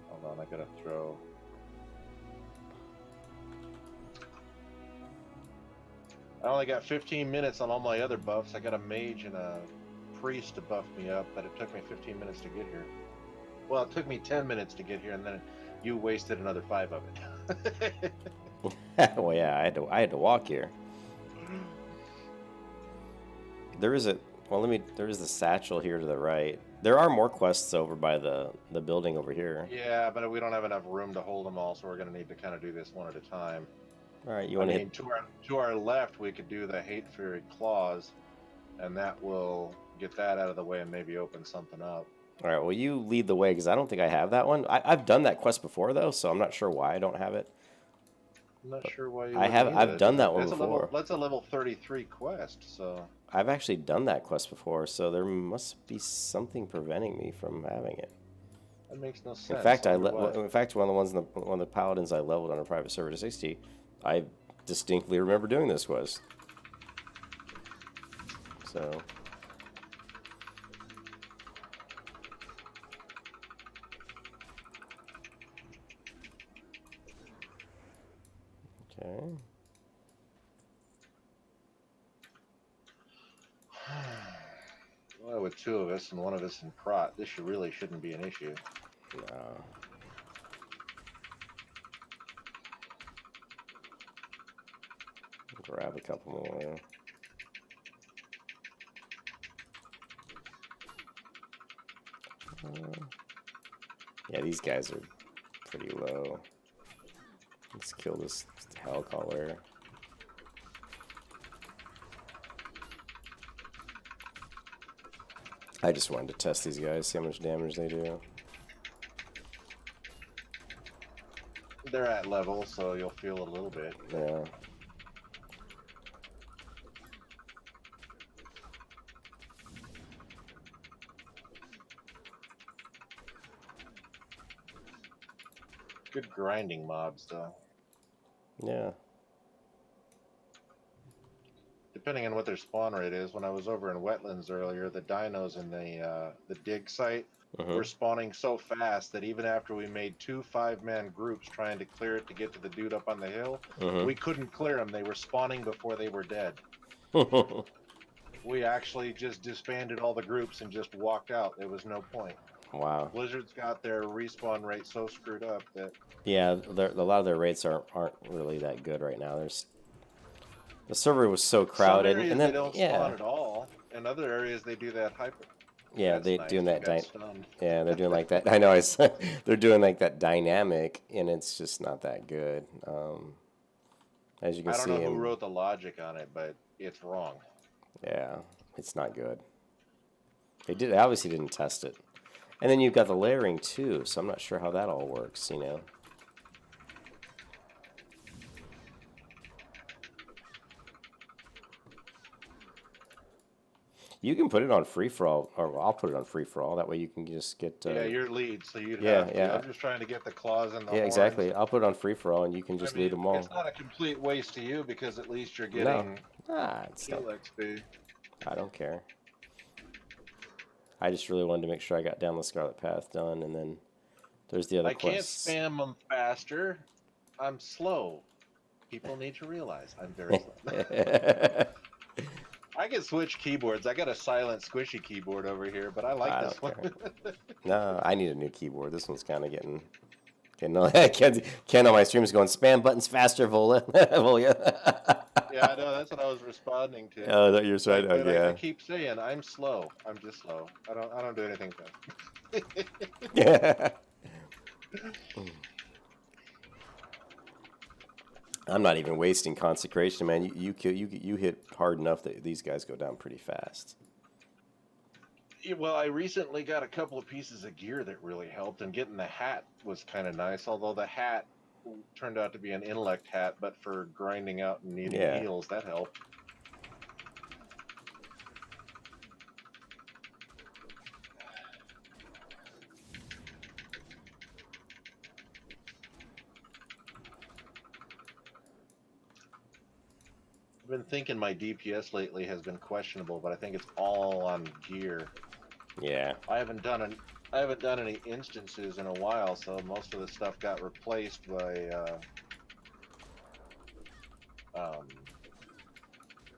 Hold on, I gotta throw... I only got 15 minutes on all my other buffs. I got a mage and a priest to buff me up, but it took me 15 minutes to get here. Well, it took me 10 minutes to get here, and then you wasted another 5 of it. Well, yeah, I had to walk here. There is there is the satchel here to the right. There are more quests over by the building over here. Yeah, but we don't have enough room to hold them all, so we're gonna need to kind of do this one at a time. All right, you want to hit... to our left, we could do the Hate Fury Claws, and that will get that out of the way and maybe open something up. All right, well, you lead the way, because I don't think I have that one. I've done that quest before, though, so I'm not sure why I don't have it. I'm not sure why you I've done that one before. That's a level 33 quest, so... I've actually done that quest before, so there must be something preventing me from having it. That makes no sense. In fact, one of the paladins I leveled on a private server to 60, I distinctly remember doing this quest. So... Okay. Well, with 2 of us and 1 of us in Prot, this really shouldn't be an issue. No. Grab a couple more. Yeah, these guys are pretty low. Let's kill this Hellcaller. I just wanted to test these guys, see how much damage they do. They're at level, so you'll feel a little bit. Yeah. Good grinding mobs, though. Yeah. Depending on what their spawn rate is. When I was over in wetlands earlier, the dinos in the dig site were spawning so fast that even after we made 2 5-man groups trying to clear it to get to the dude up on the hill, we couldn't clear them. They were spawning before they were dead. We actually just disbanded all the groups and just walked out. There was no point. Wow. Blizzard's got their respawn rate so screwed up that Yeah, a lot of their rates aren't really that good right now. The server was so crowded, some areas and then they don't spawn at all. In other areas they do that hyper. yeah, That's they nice. doing You that. got stunned. Yeah, they're doing like that. I know. They're doing like that dynamic, and it's just not that good. As you can I don't see, know who wrote the logic on it, but it's wrong. yeah, it's not good. They obviously didn't test it, and then you've got the layering too. So I'm not sure how that all works. You know. You can put it on free for all, or I'll put it on free for all. That way you can just get. Yeah, you're lead, so you'd yeah, have to. yeah. I'm just trying to get the claws and the Yeah, horns. exactly. I'll put it on free for all, and you can just lead them all. It's not a complete waste to you because at least you're No, getting it's kill not. XP. I don't care. I just really wanted to make sure I got down the Scarlet Path done, and then there's the other I can't quests. spam them faster. I'm slow. People need to realize I'm very slow. I can switch keyboards. I got a silent squishy keyboard over here, but I like this one. No, I need a new keyboard. This one's kind of getting Ken on my stream is going, spam buttons faster, Volia. Yeah, I know. That's what I was responding to. Oh, that you're right. But Yeah. I keep saying I'm slow. I'm just slow. I don't do anything fast. Yeah. I'm not even wasting consecration, man. You hit hard enough that these guys go down pretty fast. Yeah, well, I recently got a couple of pieces of gear that really helped, and getting the hat was kind of nice. Although the hat turned out to be an intellect hat, but for grinding out and needing heals, that helped. I've been thinking my DPS lately has been questionable, but I think it's all on gear. Yeah. I haven't done any instances in a while, so most of the stuff got replaced by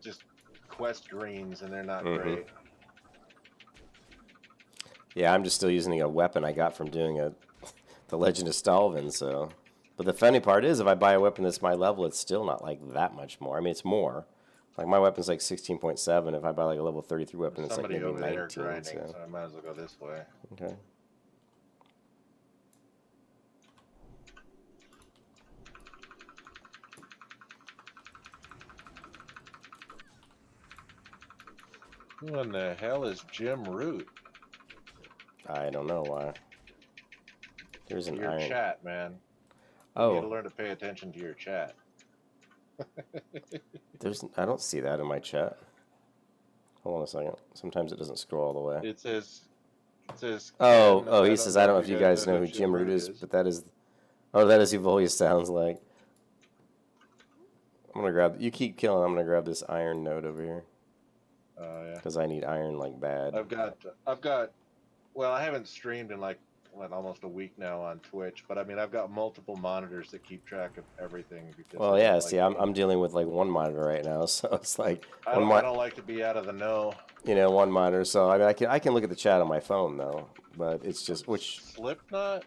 just quest greens, and they're not great. Yeah, I'm just still using a weapon I got from doing the Legend of Stalvin, so. But the funny part is, if I buy a weapon that's my level, it's still not like that much more. I mean, it's more. Like my weapon's like 16.7. If I buy like a level 33 weapon, it's like maybe 19. Grinding, so I might as well go this way. Okay. Who in the hell is Jim Root? I don't know why. There's an Your iron. chat, man. Oh. You need to learn to pay attention to your chat. I don't see that in my chat. Hold on a second. Sometimes it doesn't scroll all the way. It says. Oh, he says, I don't know if you guys know who Jim Root is, but that is. Oh, that is who Volia sounds like. I'm gonna grab. You keep killing. I'm gonna grab this iron node over here. Yeah. Because I need iron like bad. I've got. Well, I haven't streamed in like almost a week now on Twitch, but I mean I've got multiple monitors that keep track of everything. Because well, yeah. See, I'm dealing with like one monitor right now, so it's like I don't like to be out of the know. You know, one monitor. So I mean, I can look at the chat on my phone though, but it's just which Slipknot.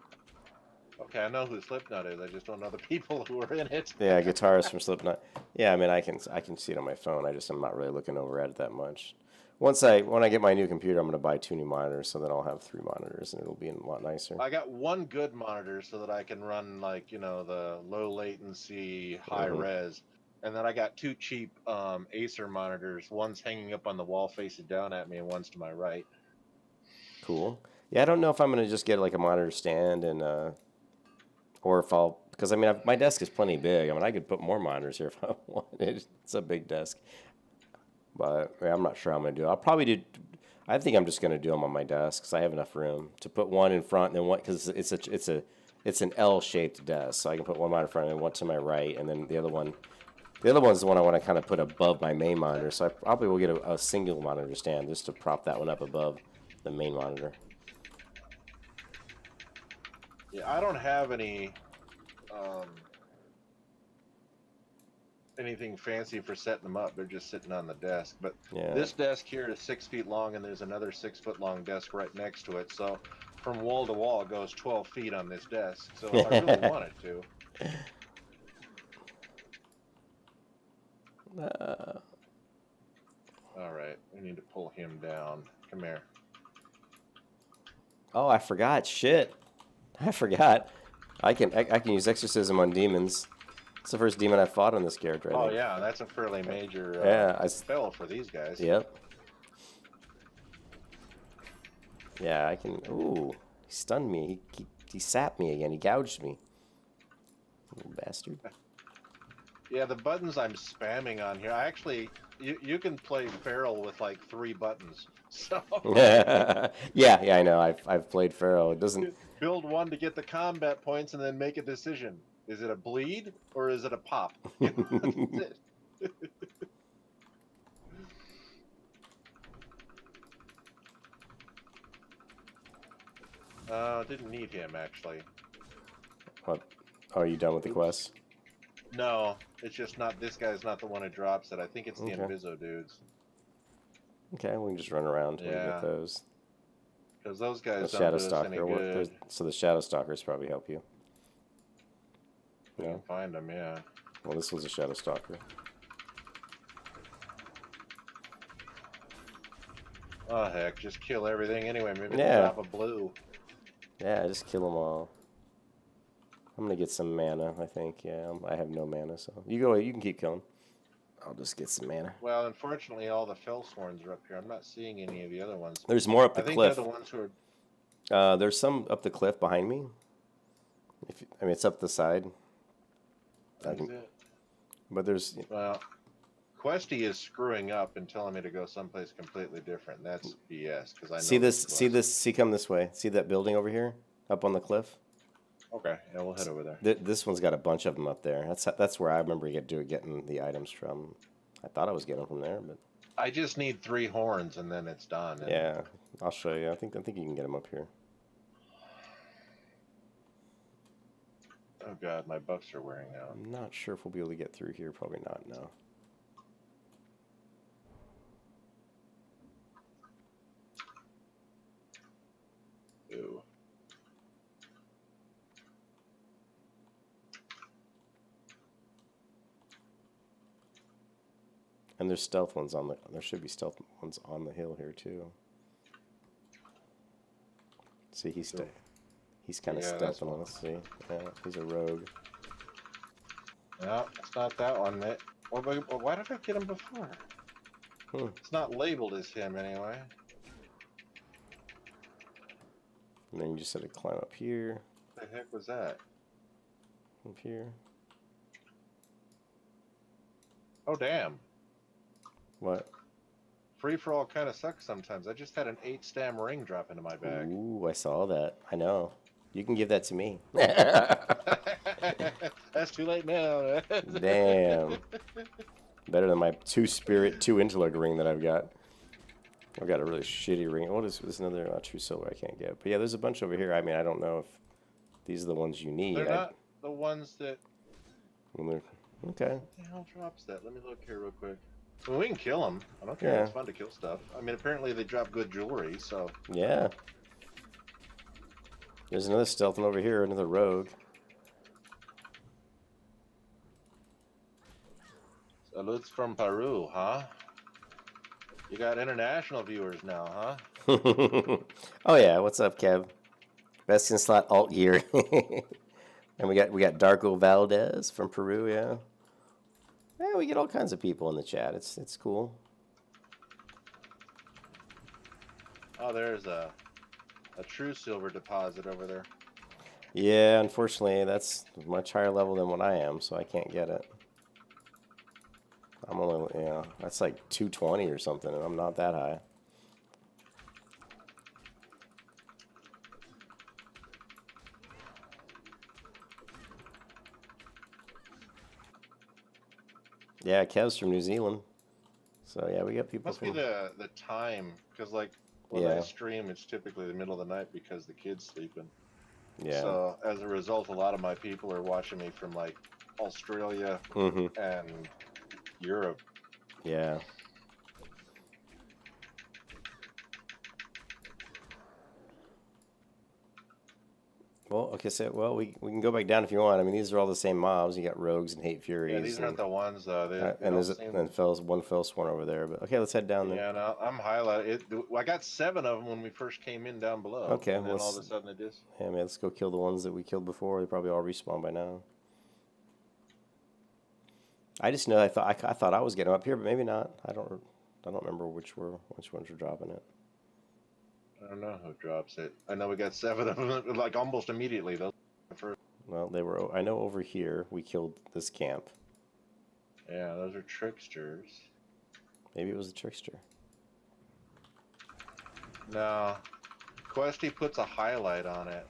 Okay, I know who Slipknot is. I just don't know the people who are in it. Yeah, guitarist from Slipknot. Yeah, I mean, I can see it on my phone. I'm not really looking over at it that much. When I get my new computer, I'm going to buy 2 new monitors, so then I'll have 3 monitors, and it'll be a lot nicer. I got one good monitor so that I can run like the low latency, high res, and then I got 2 cheap Acer monitors. One's hanging up on the wall facing down at me, and one's to my right. Cool. Yeah, I don't know if I'm going to just get like a monitor stand and or if I'll, because I mean my desk is plenty big. I mean I could put more monitors here if I wanted. It's a big desk. But I'm not sure how I'm going to do it. I'll probably do, I think I'm just going to do them on my desk because I have enough room to put one in front and then one, because it's it's an L-shaped desk, so I can put one monitor in front and one to my right, and then the other one's the one I want to kind of put above my main monitor. So I probably will get a single monitor stand just to prop that one up above the main monitor. Yeah, I don't have anything fancy for setting them up. They're just sitting on the desk. But Yeah. this desk here is 6 feet long, and there's another 6-foot long desk right next to it. So from wall to wall it goes 12 feet on this desk. So if I really wanted to. All right, we need to pull him down. Come here. Oh, I forgot. Shit. I forgot. I can use exorcism on demons. It's the first demon I fought on this character. I think. Yeah, that's a fairly major spell for these guys. Yep. Yeah, I can. Ooh, he stunned me. He sapped me again. He gouged me. Little bastard. Yeah, the buttons I'm spamming on here. I actually, you can play Feral with like 3 buttons. So yeah, I know. I've played Pharaoh. It doesn't build one to get the combat points and then make a decision. Is it a bleed or is it a pop? That's it. Didn't need him actually. What? Oh, are you done with the quest? No, it's just not. This guy's not the one who drops it. I think it's the Inviso dudes. Okay, we can just run around and get those. Because those guys The don't Shadow do us any Stalker. good. So the Shadow Stalkers probably help you. We can find them, yeah. Well, this one's a Shadow Stalker. Oh heck, just kill everything anyway. Maybe they'll drop a blue. Yeah, just kill them all. I'm gonna get some mana, I think. Yeah, I have no mana, so you go. You can keep killing. I'll just get some mana. Well, unfortunately, all the Fellsworns are up here. I'm not seeing any of the other ones. There's more up the cliff. I think they're the ones who are... there's some up the cliff behind me. I mean, it's up the side. But there's... Well, Questy is screwing up and telling me to go someplace completely different. That's BS, because I know... See, come this way. See that building over here? Up on the cliff? Okay, yeah, we'll head over there. This one's got a bunch of them up there. That's where I remember getting the items from. I thought I was getting them from there, but... I just need 3 horns, and then it's done. Yeah, I'll show you. I think you can get them up here. Oh god, my buffs are wearing out. I'm not sure if we'll be able to get through here. Probably not, no. Ew. And there's stealth ones on the... There should be stealth ones on the hill here, too. See, he's kind of stealthing on us, see? Yeah, he's a rogue. No, it's not that one. Well, why did I get him before? It's not labeled as him, anyway. And then you just had to climb up here. What the heck was that? Up here. Oh, damn. What? Free-for-all kind of sucks sometimes. I just had an 8-stam ring drop into my bag. Ooh, I saw that. I know. You can give that to me. That's too late now. Damn. Better than my 2 spirit, 2 intellect ring that I've got. I've got a really shitty ring. What is this? Another true silver I can't get. But yeah, there's a bunch over here. I mean, I don't know if these are the ones you need. They're not the ones that... Okay. What the hell drops that? Let me look here real quick. Well, we can kill them. I don't care. Yeah. It's fun to kill stuff. I mean, apparently they drop good jewelry, so... Yeah. There's another stealth one over here, another rogue. Salutes from Peru, huh? You got international viewers now, huh? Oh yeah, what's up, Kev? Best in slot alt gear. And we got Darko Valdez from Peru, yeah. Yeah, we get all kinds of people in the chat. It's cool. Oh, there's a true silver deposit over there. Yeah, unfortunately, that's much higher level than what I am, so I can't get it. I'm only, that's like 220 or something, and I'm not that high. Yeah, Kev's from New Zealand. So yeah, we got people Must be from. the time, because like when I Yeah, stream, it's typically the middle of the night because the kid's sleeping. yeah. So as a result, a lot of my people are watching me from like Australia Mm-hmm. and Europe. Yeah. Well, okay, so well we can go back down if you want. I mean, these are all the same mobs. You got rogues and hate Yeah, furies these aren't and the ones though. They and don't there's seem. and one fell sworn over there. But okay, let's head down then. Yeah, no, I'm highlighted. I got 7 of them when we first came in down below, Okay, and well, then all of let's a sudden it just. yeah, man, let's go kill the ones that we killed before. They probably all respawn by now. I just know I thought I was getting them up here, but maybe not. I don't remember which ones were dropping it. I don't know who drops it. I know we got 7 of them, like almost immediately. Those first. Well, they were. I know over here we killed this camp. Yeah, those are tricksters. Maybe it was the trickster. No, Questy puts a highlight on it.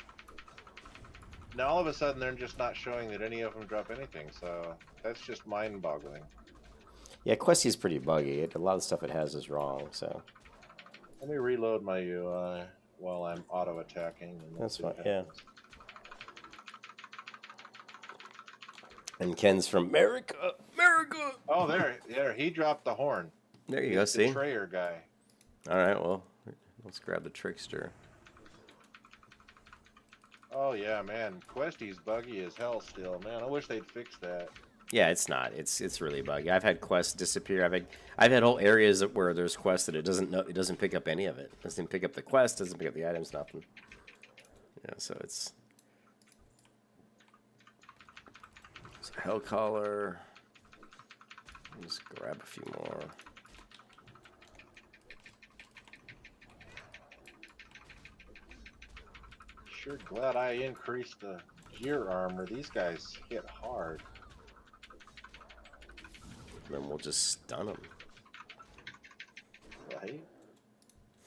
Now all of a sudden they're just not showing that any of them drop anything, so that's just mind-boggling. Yeah, Questy's pretty buggy. A lot of the stuff it has is wrong. So Let me reload my UI while I'm auto-attacking. And that's fine. Yeah. And Ken's from America. America. Oh, there, he dropped the horn. There you He's go. the See. betrayer guy. All right. Well, let's grab the trickster. Oh yeah, man, Questy's buggy as hell still. Man, I wish they'd fix that. Yeah, it's not. It's really buggy. I've had quests disappear. I've had whole areas where there's quests that it doesn't pick up any of it. It doesn't pick up the quest. Doesn't pick up the items. Nothing. Yeah. So it's. Hell collar. Just grab a few more. Sure glad I increased the gear armor. These guys hit hard. And then we'll just stun them. Right?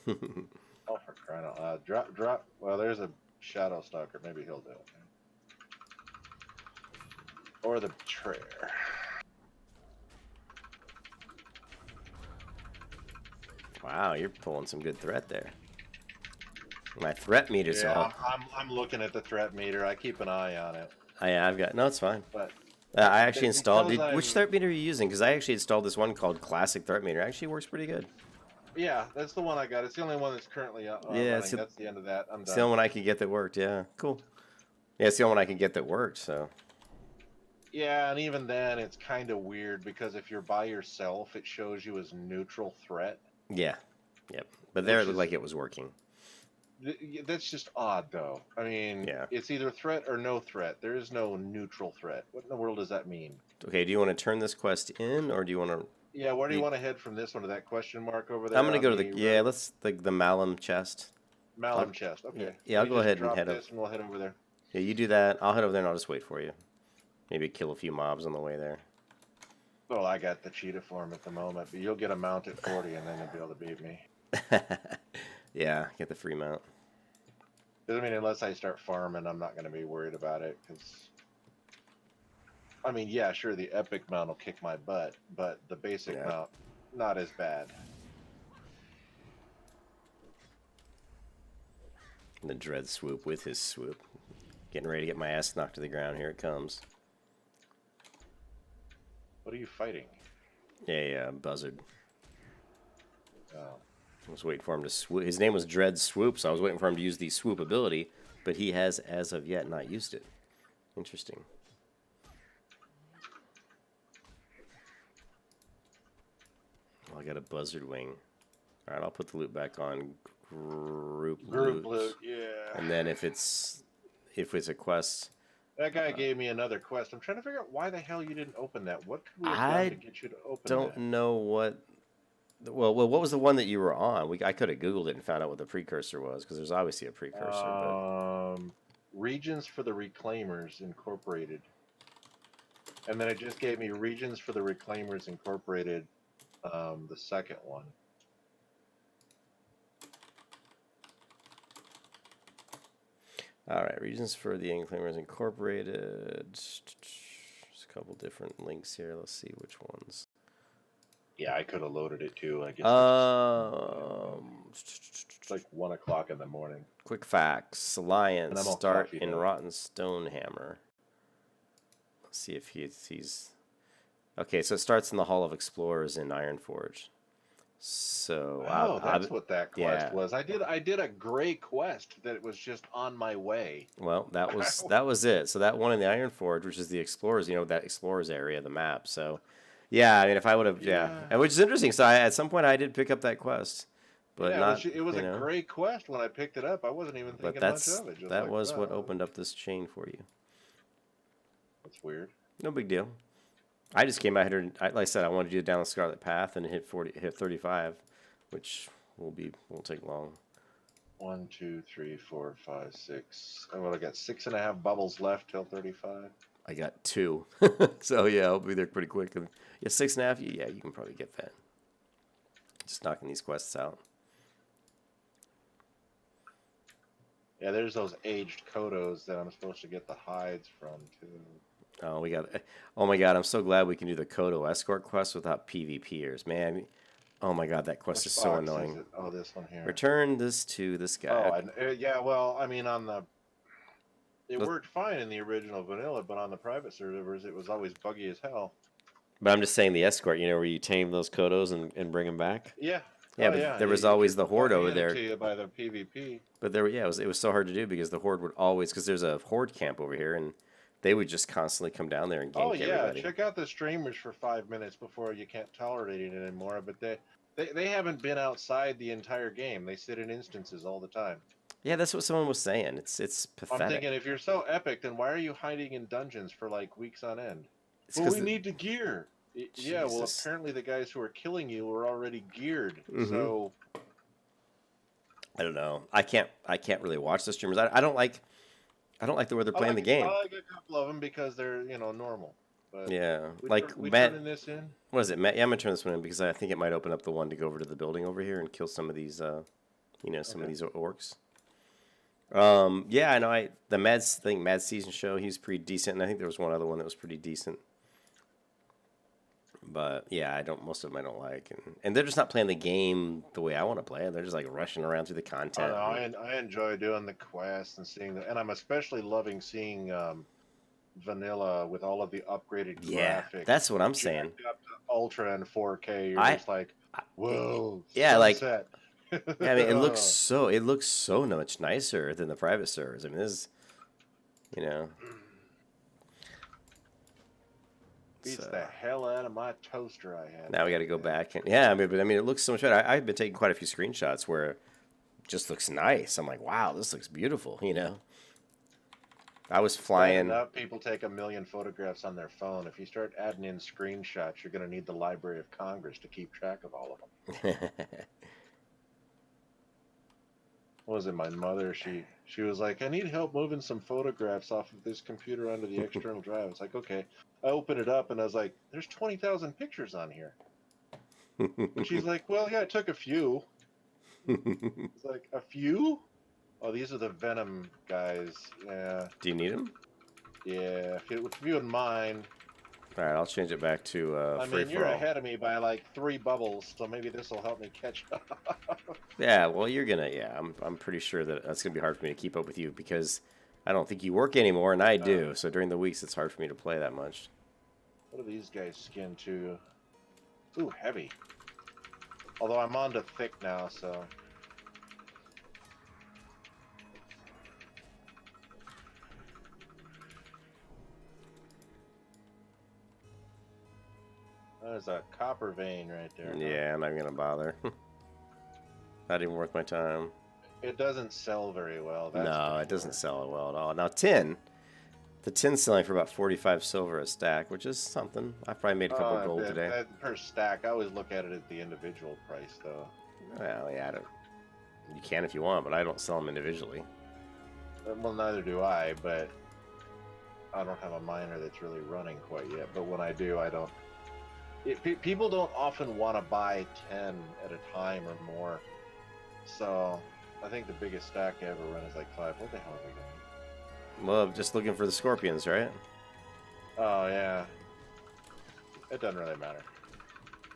Oh, for crying out loud. Drop. Well, there's a Shadow Stalker. Maybe he'll do it. Or the betrayer. Wow, you're pulling some good threat there. My threat meter's Yeah, all. I'm looking at the threat meter. I keep an eye on it. Oh, yeah, I've got. No, it's fine. But I actually installed. because Which threat meter are you using? Because I actually installed this one called Classic Threat Meter. It actually works pretty good. yeah, that's the one I got. It's the only one that's currently Yeah, running. it's That's the end of that. I'm It's the done. only one I could get that worked. Yeah, cool. Yeah, it's the only one I could get that worked. So. Yeah, and even then, it's kind of weird because if you're by yourself, it shows you as neutral threat. Yeah. Yep. But there it Which looked is- like it was working. That's just odd, though. I mean, Yeah. it's either threat or no threat. There is no neutral threat. What in the world does that mean? Okay, do you want to turn this quest in, or do you want to? Yeah, where do you You- want to head from this one to that question mark over there? I'm gonna on go to the right- let's the Malum chest. Malum chest. Okay. yeah, I'll You go just ahead and drop head up. this, and we'll head over there. Yeah, you do that. I'll head over there and I'll just wait for you. Maybe kill a few mobs on the way there. Well, I got the cheetah form at the moment, but you'll get a mount at 40, and then you'll be able to beat me. Yeah, get the free mount. 'Cause, I mean, unless I start farming, I'm not going to be worried about it. Because, I mean, yeah, sure, the epic mount will kick my butt, but the basic Yeah. mount, not as bad. And the dread swoop with his swoop. Getting ready to get my ass knocked to the ground. Here it comes. What are you fighting? Yeah, buzzard. Oh. I was waiting for him to swoop. His name was Dread Swoop, so I was waiting for him to use the swoop ability, but he has, as of yet, not used it. Interesting. Well, I got a buzzard wing. All right, I'll put the loot back on group Loot, yeah. and then if it's a quest, That guy gave me another quest. I'm trying to figure out why the hell you didn't open that. What could we have I done to get you to open don't that? know what. Well, what was the one that you were on? I could have Googled it and found out what the precursor was, because there's obviously a precursor. Regions for the Reclaimers Incorporated. And then it just gave me Regions for the Reclaimers Incorporated, the second one. All right, reasons for the Claimers Incorporated. There's a couple different links here. Let's see which ones. Yeah, I could have loaded it too. I guess it's like 1 o'clock in the morning. Quick facts: And Alliance I'm on start coffee, in though. Rotten Stonehammer. Let's see if he's okay. So it starts in the Hall of Explorers in Ironforge. So Oh, that's what that quest yeah. was. I did a gray quest that was just on my way. Well, that was it. So that one in the Ironforge, which is the Explorers, that Explorers area of the map. So, yeah, I mean, if I would have, and which is interesting. So at some point I did pick up that quest, but Yeah, not. it was a great quest when I picked it up. I wasn't even But thinking much of it. Just that like, was what opened up this chain for you. That's weird. No big deal. I just came out here, like I said, I wanted you to down the Scarlet Path and hit 35, which won't take long. 1, 2, 3, 4, 5, 6. Oh, well, I got 6.5 bubbles left till 35. I got 2, so yeah, I'll be there pretty quick. And yeah, 6.5. Yeah, you can probably get that. Just knocking these quests out. Yeah, there's those aged Kodos that I'm supposed to get the hides from too. Oh my god, I'm so glad we can do the Kodo escort quest without PvPers, man. Oh my god, that quest is so annoying. Is oh, this one here. Return this to this guy. Oh, yeah, well, I mean, it worked fine in the original vanilla, but on the private servers, it was always buggy as hell. But I'm just saying the escort, where you tame those Kodos and bring them back? Yeah. Yeah, but there was always the horde over there. To you by the PvP. But it was so hard to do because the horde would always, because there's a horde camp over here, and they would just constantly come down there and gank everybody. Check out the streamers for 5 minutes before you can't tolerate it anymore. But they haven't been outside the entire game. They sit in instances all the time. Yeah, that's what someone was saying. It's pathetic. I'm thinking, if you're so epic, then why are you hiding in dungeons for like weeks on end? Well, we need the gear. Yeah, well, apparently the guys who are killing you were already geared. Mm-hmm. So I don't know. I can't really watch the streamers. I don't like the way they're playing the game. I like a couple of them because they're normal. But yeah, we turning this in. What is it, Matt? Yeah, I'm gonna turn this one in because I think it might open up the one to go over to the building over here and kill some of these, some of these orcs. Yeah, I know. The Mad Season show, he was pretty decent, and I think there was one other one that was pretty decent. But yeah, most of them I don't like, and they're just not playing the game the way I want to play it. They're just like rushing around through the content. Oh, no, I enjoy doing the quests and seeing and I'm especially loving seeing vanilla with all of the upgraded graphics. That's what I'm saying. Up to Ultra and 4K, you're just like, whoa. Yeah, sunset. Yeah, I mean, it looks so much nicer than the private servers. I mean, this is, beats the hell out of my toaster I had. Now we got to go back and it looks so much better. I've been taking quite a few screenshots where it just looks nice. I'm like, wow, this looks beautiful. I was flying. Enough people take 1 million photographs on their phone. If you start adding in screenshots, you're going to need the Library of Congress to keep track of all of them. What was it? My mother, she was like, I need help moving some photographs off of this computer onto the external drive. It's like, okay. I opened it up and I was like, there's 20,000 pictures on here. And she's like, well, yeah, I took a few. It's like, a few? Oh, these are the Venom guys. Yeah. Do you need them? Yeah, if you wouldn't mind. All right, I'll change it back to I mean, you're ahead of me by like 3 bubbles, so maybe this will help me catch up. Yeah, well, you're gonna. Yeah, I'm pretty sure that's gonna be hard for me to keep up with you because I don't think you work anymore, and I do. So during the weeks, it's hard for me to play that much. What are these guys' skin to? Ooh, heavy. Although I'm on to thick now, so. There's a copper vein right there. Yeah, I'm not gonna bother. Not even worth my time. It doesn't sell very well. No, it doesn't sell well at all. Now, tin. The tin's selling for about 45 silver a stack, which is something. I probably made a couple of gold today. Per stack, I always look at it at the individual price, though. Well, yeah, you can if you want, but I don't sell them individually. Well, neither do I, but I don't have a miner that's really running quite yet. But when I do, I don't. People don't often want to buy 10 at a time or more. So I think the biggest stack I ever run is like 5. What the hell are we doing? Well, just looking for the scorpions, right? Oh yeah. It doesn't really matter.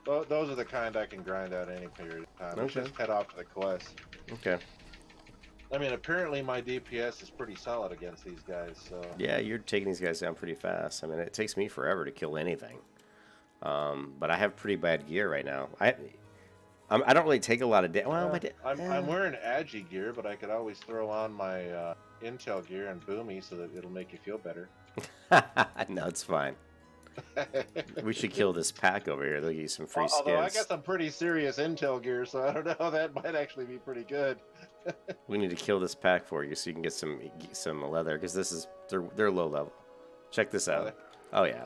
Those are the kind I can grind out any period of time. Let's Okay. just head off to the quest. Okay. I mean, apparently my DPS is pretty solid against these guys, so... Yeah, you're taking these guys down pretty fast. I mean, it takes me forever to kill anything. But I have pretty bad gear right now. I don't really take a lot of damage. Well, I'm wearing Agi gear, but I could always throw on my Intel gear and Boomy so that it'll make you feel better. No, it's fine. We should kill this pack over here. They'll give you some free skins. Although I got some pretty serious Intel gear, so I don't know. That might actually be pretty good. We need to kill this pack for you so you can get some leather, because they're low level. Check this out. Oh yeah.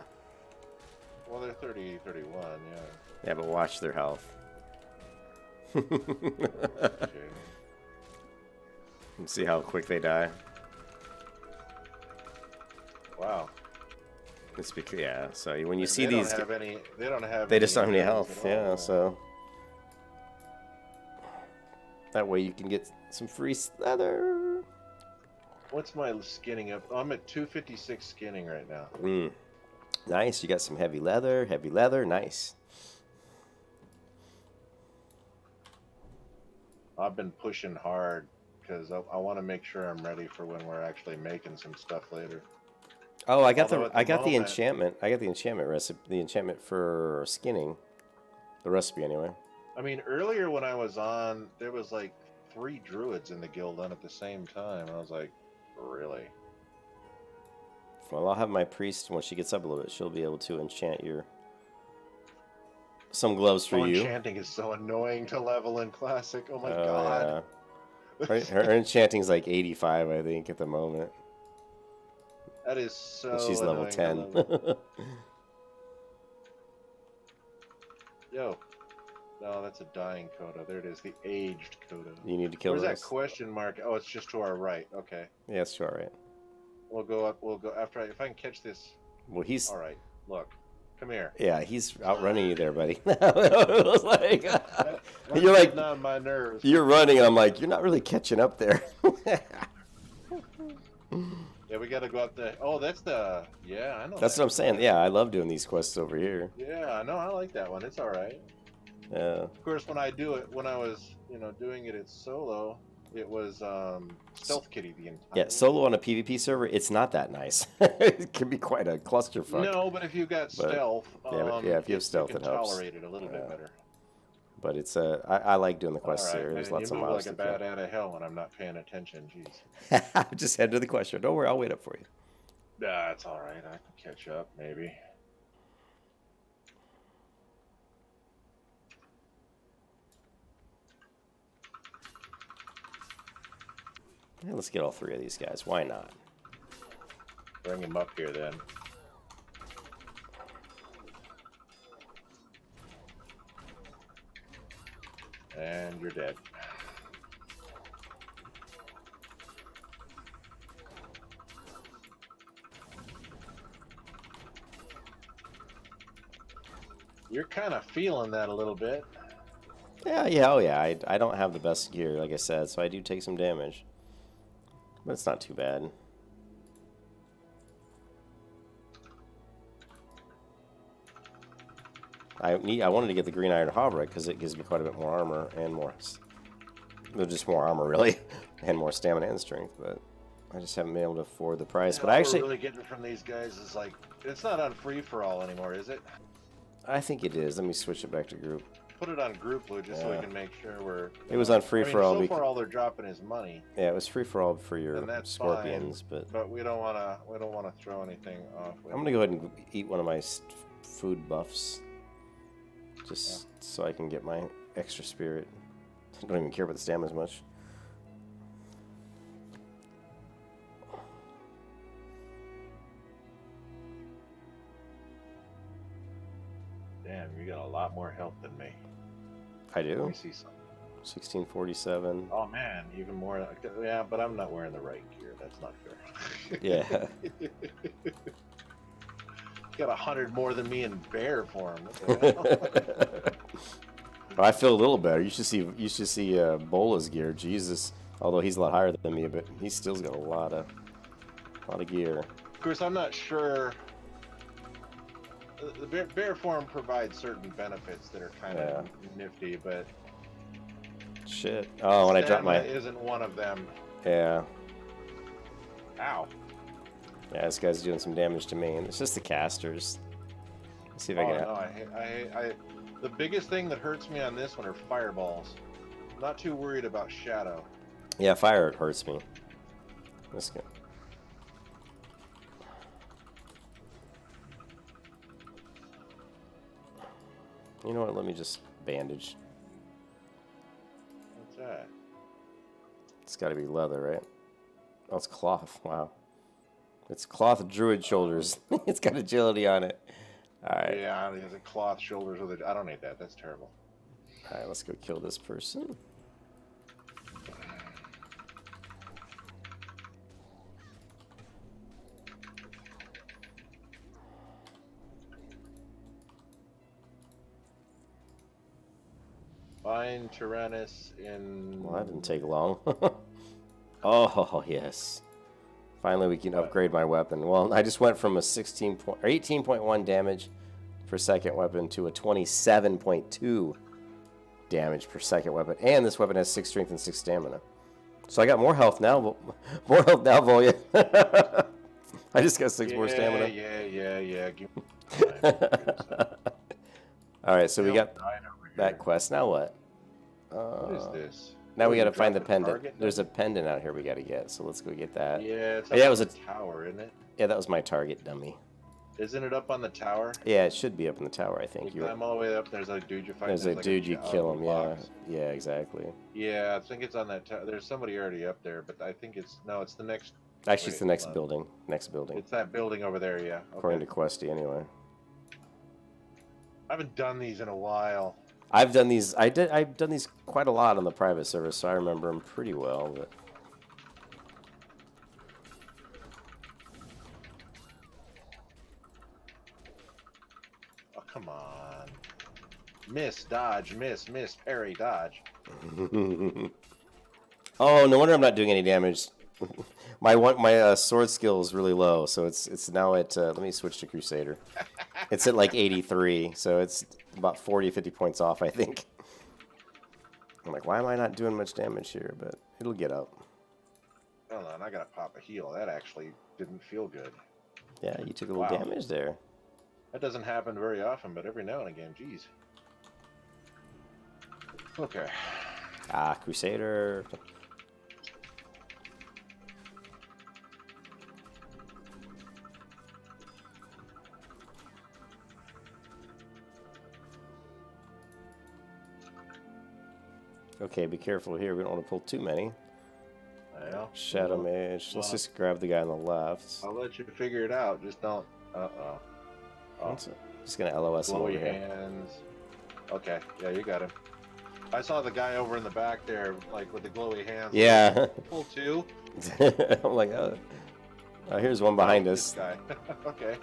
Well, they're 30, 31, yeah. Yeah, but watch their health. Okay. And see how quick they die. Wow. It's because, yeah. So when you And see they these, don't have any. They don't have. they just don't have any items health. at Yeah, all. so that way you can get some free leather. What's my skinning up? I'm at 256 skinning right now. Nice. You got some heavy leather. Heavy leather. Nice. I've been pushing hard because I want to make sure I'm ready for when we're actually making some stuff later. Oh, I got Although at the the moment- enchantment. I got the enchantment recipe. The enchantment for skinning. The recipe, anyway. I mean, earlier when I was on, there was like 3 druids in the guild on at the same time. I was like, really? Well, I'll have my priest, when she gets up a little bit, she'll be able to enchant some gloves for you. Enchanting is so annoying to level in Classic. Oh my Oh, god. yeah. Her enchanting's like 85, I think, at the moment. That is so And she's level annoying to 10. level. Yo. No, that's a dying coda. There it is, the aged coda. You need to kill Where's those. that question mark? Oh, it's just to our right. Okay. Yeah, it's all right. We'll go up. We'll go after if I can catch this. Well, he's... All right. Look. Come here. Yeah, he's outrunning you there, buddy. It was like, That's you're like, getting on my nerves. you're running, and I'm like, you're not really catching up there. Yeah, we got to go up the. Oh, that's the. Yeah, I know. That's that. what I'm saying. Yeah, I love doing these quests over here. Yeah, I know. I like that one. It's all right. Yeah. Of course, when I do it, when I was, doing it at solo, it was stealth kitty the entire. Yeah, solo on a PvP server, it's not that nice. It can be quite a clusterfuck. No, but if you've got But- stealth, yeah, if you have stealth, you can it helps. tolerate it a little bit better. But it's I like doing the quests All right, here. There's man, lots you of move mobs like a to kill. bat out of hell when I'm not paying attention. Jeez. Just head to the question. Don't worry, I'll wait up for you. Nah, it's all right. I can catch up, maybe. Yeah, let's get all 3 of these guys. Why not? Bring him up here then. And you're dead. You're kind of feeling that a little bit. Yeah, oh yeah. I don't have the best gear, like I said, so I do take some damage. But it's not too bad. I wanted to get the green iron hauberk because it gives me quite a bit more armor and just more armor really, and more stamina and strength. But I just haven't been able to afford the price. Yeah, But I all actually, we're really getting from these guys is like, it's not on free for all anymore, is it? I think it is. Let me switch it back to group. Put it on group, Lou, just so we Yeah. can make sure we're. It was on free for all. So far, all they're dropping is money, Yeah, it was free for all for your and that's scorpions. fine, but we don't want to throw anything off. I'm gonna go ahead and eat one of my food buffs, just so I can get my extra spirit. I don't even care about the stamina as much. Damn, you got a lot more health than me. I Let do. me see something. 1647. Oh man, even more. Yeah, but I'm not wearing the right gear. That's not fair. Yeah. Got 100 more than me in bear form. What the hell? But I feel a little better. You should see Bola's gear. Jesus, although he's a lot higher than me, but he's still got a lot of gear. Of course, I'm not sure the bear form provides certain benefits that are kind of nifty, but shit. Oh, when I dropped my isn't one of them. yeah. Ow. Yeah, this guy's doing some damage to me, and it's just the casters. Let's see if I can. No, I the biggest thing that hurts me on this one are fireballs. I'm not too worried about shadow. Yeah, fire hurts me. Let's go. You know what? Let me just bandage. What's that? It's got to be leather, right? Oh, it's cloth. Wow. It's cloth druid shoulders. It's got agility on it. All right. Yeah, it has a cloth shoulders with it. I don't need that. That's terrible. All right, let's go kill this person. Find Tyrannus in... Well, that didn't take long. Oh, yes. Finally, we can upgrade my weapon. Well, I just went from a 18.1 damage per second weapon to a 27.2 damage per second weapon. And this weapon has 6 strength and 6 stamina. So I got more health now. More health now, Volya. I just got 6 more stamina. Yeah. All right, so we got that quest. Now what? What is this? Now we got to find the dropping a pendant. target There's a pendant out here we got to get, so let's go get that. Yeah, it's Oh, yeah, it was on a the tower, isn't it? Yeah, that was my target dummy. Isn't it up on the tower? Yeah, it should be up in the tower, I think. You climb all the way up, there's a dude you fight. There's a like dude you kill him, yeah. box. Yeah, exactly. Yeah, I think it's on that tower. There's somebody already up there, but I think it's... No, it's the next... Actually, it's the next building. Next building. It's that building over there, yeah. Okay. According to Questy, anyway. I haven't done these in a while. I've done these. I've done these quite a lot on the private server, so I remember them pretty well. But oh, come on. Miss, dodge, miss, parry, dodge. Oh, no wonder I'm not doing any damage. My sword skill is really low, so it's now at. Let me switch to Crusader. It's at like 83, so it's about 40, 50 points off, I think. I'm like, why am I not doing much damage here? But it'll get up. Hold on, I gotta pop a heal. That actually didn't feel good. Yeah, you took a little damage there. That doesn't happen very often, but every now and again, geez. Okay. Ah, Crusader. Okay, be careful here. We don't want to pull too many. Well, Shadow Mage. Let's just grab the guy on the left. I'll let you figure it out. Just don't. Oh. Just gonna LOS him over Glowy here. hands. Okay, yeah, you got him. I saw the guy over in the back there, like with the glowy hands. Yeah. Pull 2. I'm like, oh, here's one behind us. This guy. Okay.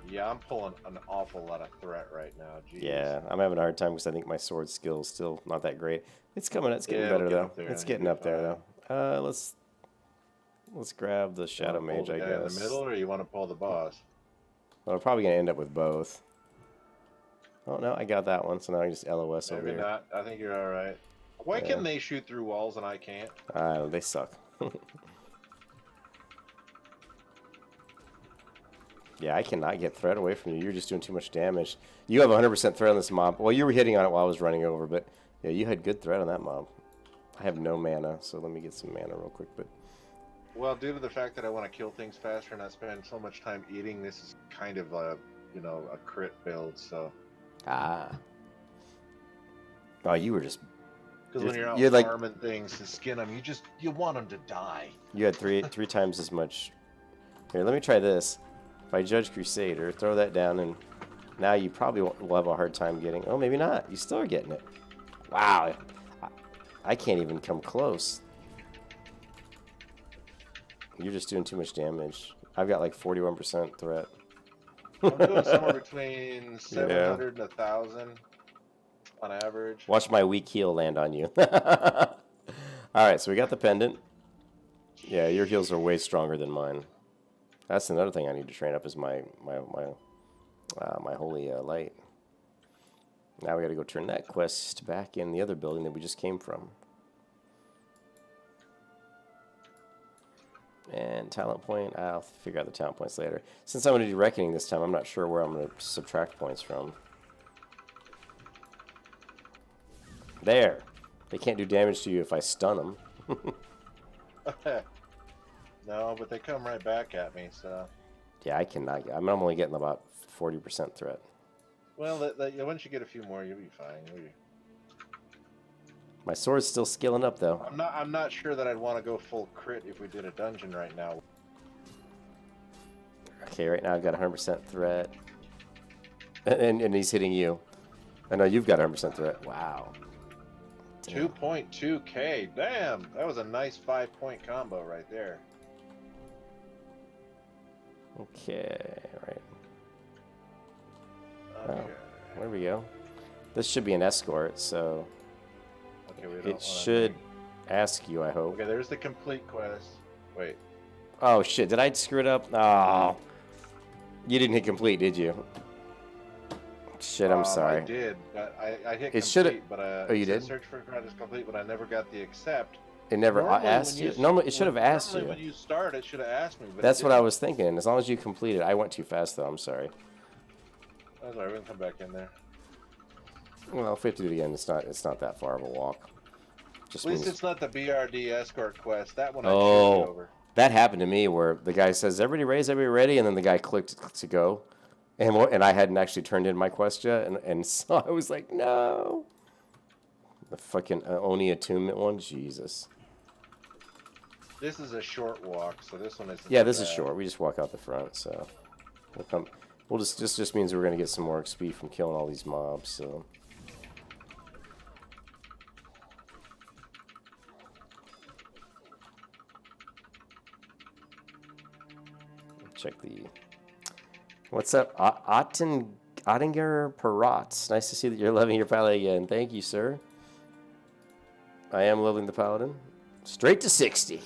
Yeah, I'm pulling an awful lot of threat right now. Jeez. Yeah, I'm having a hard time because I think my sword skill is still not that great. It's coming. It's getting better though. It's getting up there though. Let's grab the Shadow Mage, I guess. In the middle, or you want to pull the boss? Well, I'm probably gonna end up with both. Oh no, I got that one. So now I just LOS over Maybe here. not. I think you're all right. Why can they shoot through walls and I can't? They suck. Yeah, I cannot get threat away from you. You're just doing too much damage. You have 100% threat on this mob. Well, you were hitting on it while I was running over, but yeah, you had good threat on that mob. I have no mana, so let me get some mana real quick. But well, due to the fact that I want to kill things faster and not spend so much time eating, this is kind of a, a crit build. So. Oh, you were just. Because when you're out farming things to skin them, you want them to die. You had three times as much. Here, let me try this. If I judge Crusader, throw that down, and now you probably will have a hard time getting... Oh, maybe not. You still are getting it. Wow. I can't even come close. You're just doing too much damage. I've got like 41% threat. I'm doing somewhere between 700 and 1,000. on average. Watch my weak heel land on you. All right, so we got the pendant. Yeah, your heels are way stronger than mine. That's another thing I need to train up is my holy light. Now we got to go turn that quest back in the other building that we just came from. And talent point, I'll figure out the talent points later. Since I'm going to do reckoning this time, I'm not sure where I'm going to subtract points from. There. They can't do damage to you if I stun them. No, but they come right back at me, so... Yeah, I cannot get... I'm only getting about 40% threat. Well, once you get a few more, you'll be fine. My sword's still skilling up, though. I'm not sure that I'd want to go full crit if we did a dungeon right now. Okay, right now I've got 100% threat. And he's hitting you. I know you've got 100% threat. Wow. 2.2k. Damn, that was a nice 5-point combo right there. Okay, right. Okay. Oh, there we go. This should be an escort, so Okay, we don't it wanna should ask you, I hope. Okay, there's the complete quest. Wait. Oh, shit. Did I screw it up? Oh. You didn't hit complete, did you? Shit, I'm sorry. I did, but I hit It should've- complete, but Oh, you it said did? search for quest is complete, but I never got the accept. It never Normally asked when you? you- Normally, it should have asked Normally you. when you start, it should have asked me. But That's it what I didn't. was thinking. As long as you completed. I went too fast, though. I'm sorry. That's all right. We can come back in there. Well, if we have to do it again, it's not that far of a walk. Just At least means... it's not the BRD escort quest. That one I Oh. checked over. That happened to me where the guy says, everybody raise, everybody ready, and then the guy clicked to go. And I hadn't actually turned in my quest yet, and so I was like, no. The fucking Oni attunement one, Jesus. This is a short walk, so this one isn't. Yeah, too this is bad. short. We just walk out the front, so we'll come. We'll just means we're gonna get some more XP from killing all these mobs. So check the. What's up, Ottinger Perot? Nice to see that you're loving your Paladin again. Thank you, sir. I am loving the Paladin. Straight to 60.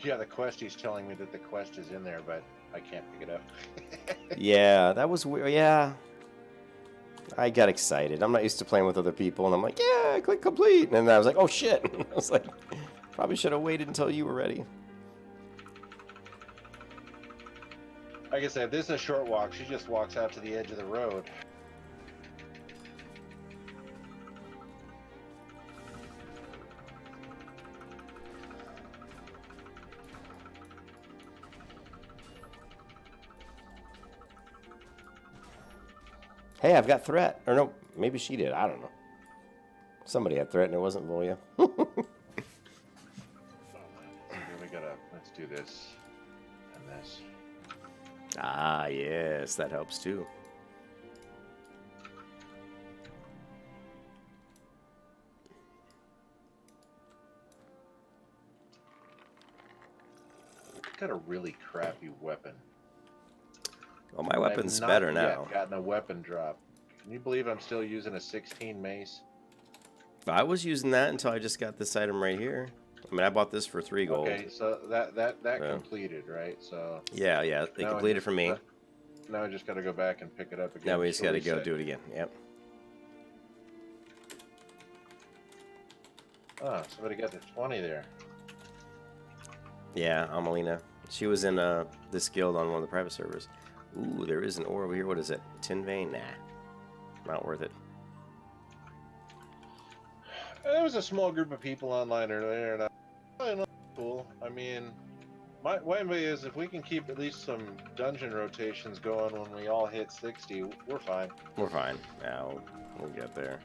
Yeah, the quest. He's telling me that the quest is in there, but I can't pick it up. Yeah, that was weird. Yeah. I got excited. I'm not used to playing with other people, and I'm like, yeah, click complete. And then I was like, oh, shit. I was like, probably should have waited until you were ready. Like I said, this is a short walk. She just walks out to the edge of the road. Hey, I've got threat. Or no, maybe she did. I don't know. Somebody had threat, and it wasn't Voya. Here we gotta. Let's do this and this. Ah, yes, that helps too. Got a really crappy weapon. Well, my weapon's I've not better yet now. Gotten a weapon drop. Can you believe I'm still using a 16 mace? I was using that until I just got this item right here. I mean, I bought this for 3 gold. Okay, so that Yeah. completed, right? So Yeah, yeah, they now I completed just- for me. Now I just got to go back and pick it up again. Now we just got to go Reset. do it again. Yep. Oh, somebody got the 20 there. Yeah, Amelina. She was in this guild on one of the private servers. Ooh, there is an ore over here. What is it? Tin vein? Nah. Not worth it. There was a small group of people online earlier, and I know, cool. I mean, my way is if we can keep at least some dungeon rotations going when we all hit 60, we're fine. We're fine. Now we'll get there.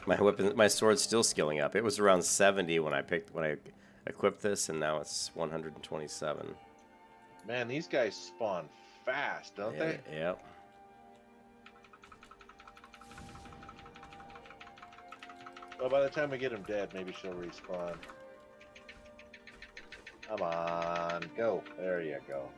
My weapon, my sword's still skilling up. It was around 70 when I equip this, and now it's 127. Man, these guys spawn fast, don't Yeah, they? yep. Well, by the time we get them dead, maybe she'll respawn. Come on, go. There you go.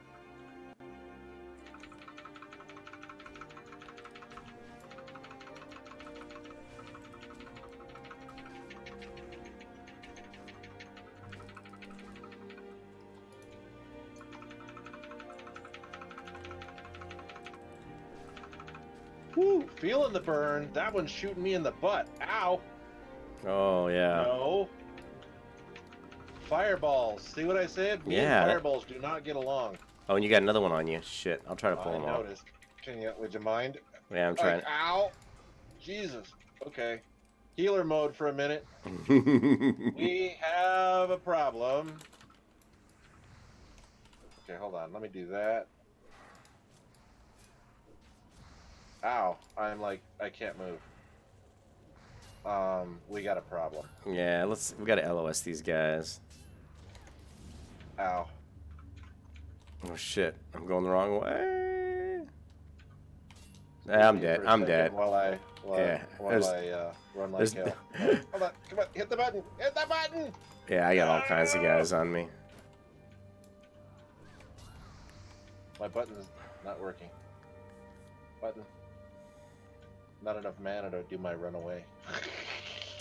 Woo, feeling the burn. That one's shooting me in the butt. Ow. Oh, yeah. No. Fireballs. See what I said? Me Yeah, and fireballs do not get along. Oh, and you got another one on you. Shit. I'll try to pull I him off. noticed. Would you mind? Yeah, I'm trying. Ow. Jesus. Okay. Healer mode for a minute. We have a problem. Okay, hold on. Let me do that. Ow. I'm like, I can't move. We got a problem. Yeah, we gotta LOS these guys. Ow. Oh shit, I'm going the wrong way. I'm dead. I'm dead. While I Yeah, run like hell. Hold on, come on, hit the button! Hit the button! Yeah, I got all kinds of guys on me. My button's not working. Button. Not enough mana to do my runaway.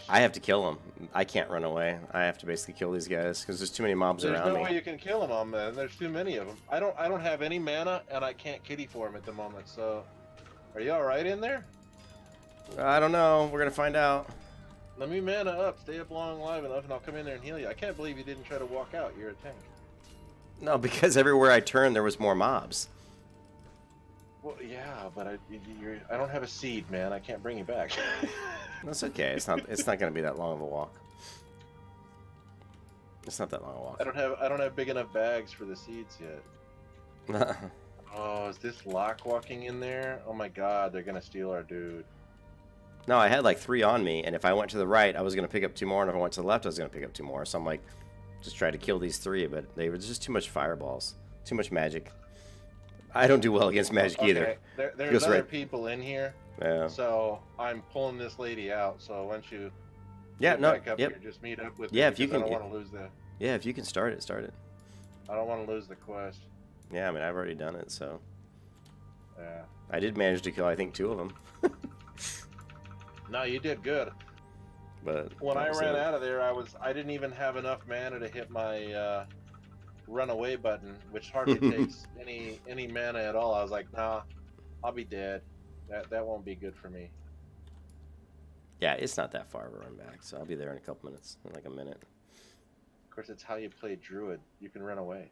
I have to kill them. I can't run away. I have to basically kill these guys because there's too many mobs There's around no me. way you can kill them all, man. There's too many of them. I don't have any mana, and I can't kitty for them at the moment. So, are you all right in there? I don't know. We're gonna find out. Let me mana up. Stay up long alive enough, and I'll come in there and heal you. I can't believe you didn't try to walk out. You're a tank. No, because everywhere I turned, there was more mobs. Well, yeah, but I don't have a seed, man. I can't bring you back. That's okay. It's not gonna be that long of a walk. It's not that long a walk. I don't have big enough bags for the seeds yet. Oh, is this lock walking in there? Oh my god, they're gonna steal our dude. No, I had like 3 on me, and if I went to the right, I was gonna pick up 2 more, and if I went to the left, I was gonna pick up 2 more. So I'm like, just try to kill these 3, but they were just too much fireballs, too much magic. I don't do well against magic either. There's other people in here, Yeah. so I'm pulling this lady out. So once you Yeah. get No. back up Yep. here, just meet up with Yeah, me, if you because can- I don't want to lose the. Yeah. If you can start it, start it. I don't want to lose the quest. Yeah. I mean, I've already done it, so Yeah. I did manage to kill, I think, 2 of them. No, you did good. But When I that was ran it. out of there, I didn't even have enough mana to hit my runaway button, which hardly takes any mana at all. I was like, nah, I'll be dead. That won't be good for me. Yeah, it's not that far of a run back, so I'll be there in a couple minutes, in like a minute. Of course, it's how you play Druid. You can run away.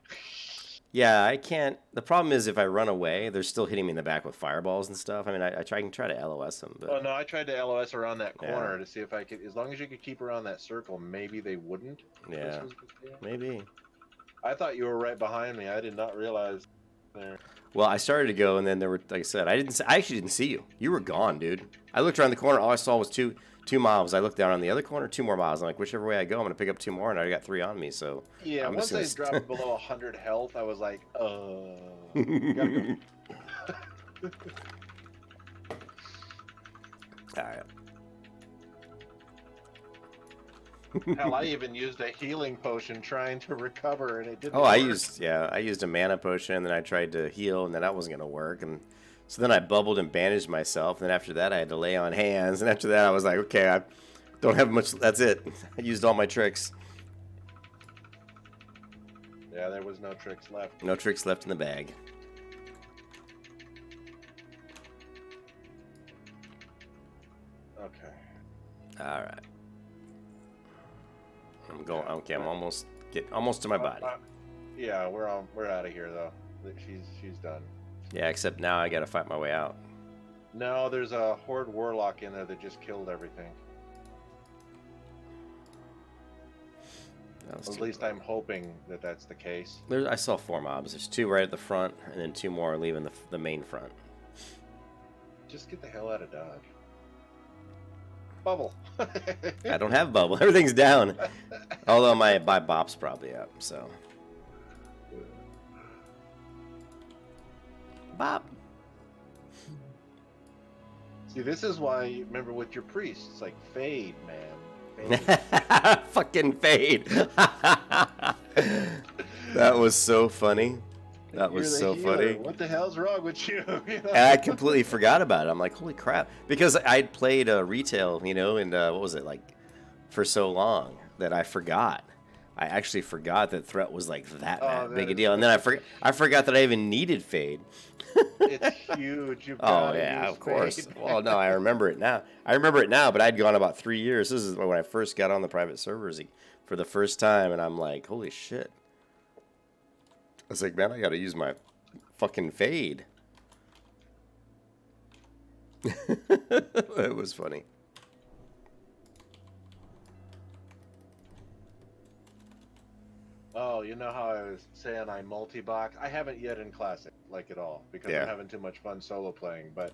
Yeah, I can't. The problem is if I run away, they're still hitting me in the back with fireballs and stuff. I mean, I can try to LOS them, but Oh no, I tried to LOS around that Yeah. corner to see if I could. As long as you could keep around that circle, maybe they wouldn't. yeah, maybe. I thought you were right behind me. I did not realize. There. Well, I started to go, and then there were, like I said, I actually didn't see you. You were gone, dude. I looked around the corner. All I saw was two mobs. I looked down on the other corner, 2 more mobs. I'm like, whichever way I go, I'm gonna pick up 2 more, and I already got 3 on me. So Yeah, I'm once I just dropped below 100 health, I was like, gotta go. All right. Hell, I even used a healing potion trying to recover, and it didn't. Oh, work. I used a mana potion, and then I tried to heal, and then that wasn't gonna work, and so then I bubbled and bandaged myself, and then after that I had to lay on hands, and after that I was like, okay, I don't have much. That's it. I used all my tricks. Yeah, there was no tricks left. No tricks left in the bag. Okay. All right. I'm going. Okay, I'm almost to my body. Yeah, we're out of here though. She's done. Yeah, except now I got to fight my way out. No, there's a horde warlock in there that just killed everything. At least I'm hoping that that's the case. I saw 4 mobs. There's 2 right at the front, and then 2 more leaving the main front. Just get the hell out of Dodge. bubble. I don't have bubble. Everything's down. Although my bop's probably up, so. Bop. See, this is why, remember with your priest, it's like fade, man. Fade. Fucking fade. That was so funny. That was You're so the healer. funny. What the hell's wrong with you? You know? And I completely forgot about it. I'm like, holy crap. Because I'd played retail, you know, and what was it, like, for so long that I forgot. I actually forgot that threat was like that big a deal. And then I forgot that I even needed fade. It's huge. You've Oh, gotta yeah, use of course. fade. Well, no, I remember it now. I remember it now, but I'd gone about 3 years. This is when I first got on the private servers for the first time, and I'm like, holy shit. I was like, man, I got to use my fucking fade. It was funny. Oh, you know how I was saying I multi-box? I haven't yet in Classic, like at all, because Yeah. I'm having too much fun solo playing. But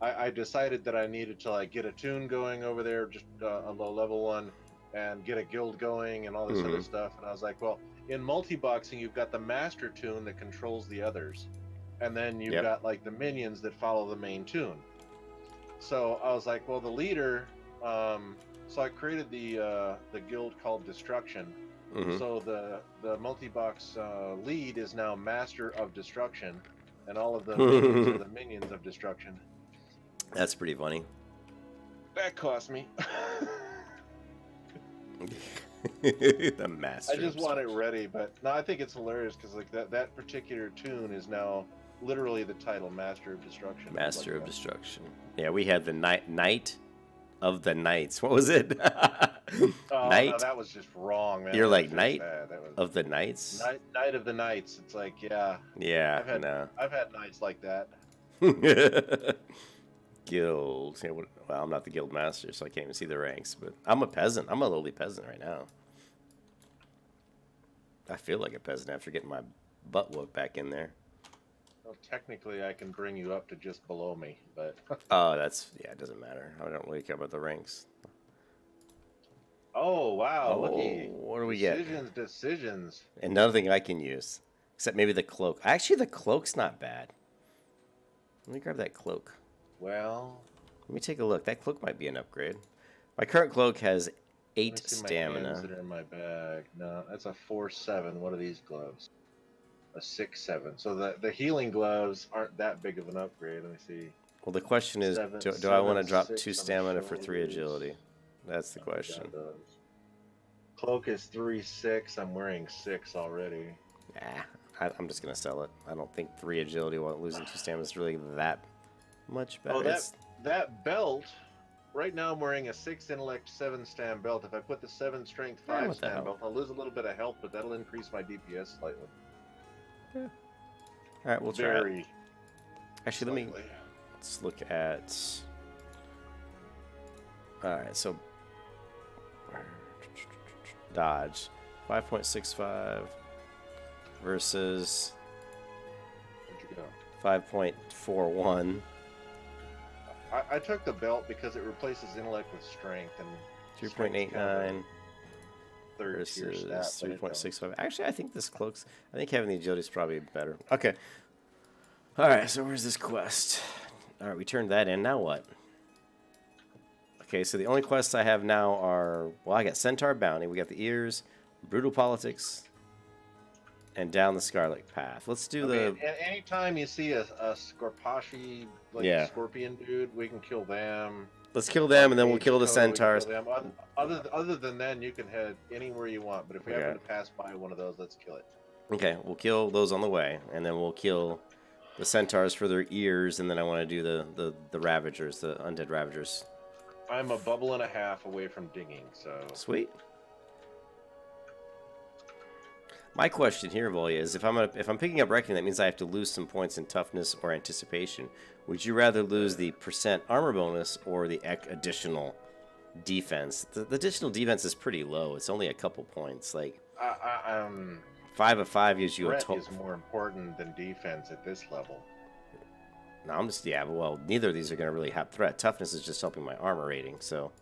I decided that I needed to like get a tune going over there, just a low-level one, and get a guild going and all this other stuff. And I was like, well, in multi-boxing, you've got the master tune that controls the others, and then you've got like the minions that follow the main tune. So I was like, well, the leader. So I created the guild called Destruction. So the multi-box lead is now Master of Destruction, and all of the minions are the minions of Destruction. That's pretty funny. That cost me. The master. I just want it ready, but no, I think it's hilarious because like that particular tune is now literally the title, Master of Destruction. Master of Destruction. Yeah, we had the Knight of the Knights. What was it? Oh, Knight? no, that was just wrong, man. You're That like was just Knight bad. That was of the Knights? Knight of the Knights. It's like, yeah. Yeah, I've had nights like that. Guild. Yeah, well, I'm not the guild master, so I can't even see the ranks, but I'm a peasant. I'm a lowly peasant right now. I feel like a peasant after getting my butt whooped back in there. Well, technically, I can bring you up to just below me, but... Oh, it doesn't matter. I don't really care about the ranks. Oh, wow, looky. What do we get? Decisions. And nothing I can use. Except maybe the cloak. Actually, the cloak's not bad. Let me grab that cloak. Well... Let me take a look. That cloak might be an upgrade. My current cloak has 8 let me see stamina. my hands that are in my bag. No, that's a 4-7. What are these gloves? A 6-7. So the healing gloves aren't that big of an upgrade. Let me see. Well, the question is, do I want to drop 2 stamina for 3 agility? That's the question. Cloak is 3-6. I'm wearing 6 already. Nah, I'm just gonna sell it. I don't think 3 agility while losing 2 stamina is really that much better. Oh, that belt. Right now I'm wearing a 6 intellect, 7 stam belt. If I put the 7 strength, 5 stam belt, I'll lose a little bit of health, but that'll increase my DPS slightly. Yeah. All right, we'll try it. Actually, Slightly. let's look at. All right, so dodge 5.65 versus Where'd you go? 5.41. I took the belt because it replaces intellect with strength and 2.89 third tier versus stat, but it 3.65. Actually, I think this cloaks. I think having the agility is probably better. Okay. All right. So where's this quest? All right, we turned that in. Now what? Okay. So the only quests I have now are I got Centaur Bounty. We got the ears, Brutal Politics, and Down the Scarlet Path. Let's do the. Anytime you see a Scorpashi scorpion dude, we can kill them. Let's kill them, and then we'll kill the centaurs. Other than that, you can head anywhere you want. But if we happen to pass by one of those, let's kill it. Okay, we'll kill those on the way, and then we'll kill the centaurs for their ears, and then I want to do the Ravagers, the undead Ravagers. I'm a bubble and a half away from dinging, so... Sweet. My question here, Volya, is if I'm picking up Reckoning, that means I have to lose some points in toughness or anticipation. Would you rather lose the % armor bonus or the additional defense? The additional defense is pretty low. It's only a couple points. Like 5 of 5 gives you a total. Threat is more important than defense at this level. No, I'm just well, neither of these are going to really have threat. Toughness is just helping my armor rating. So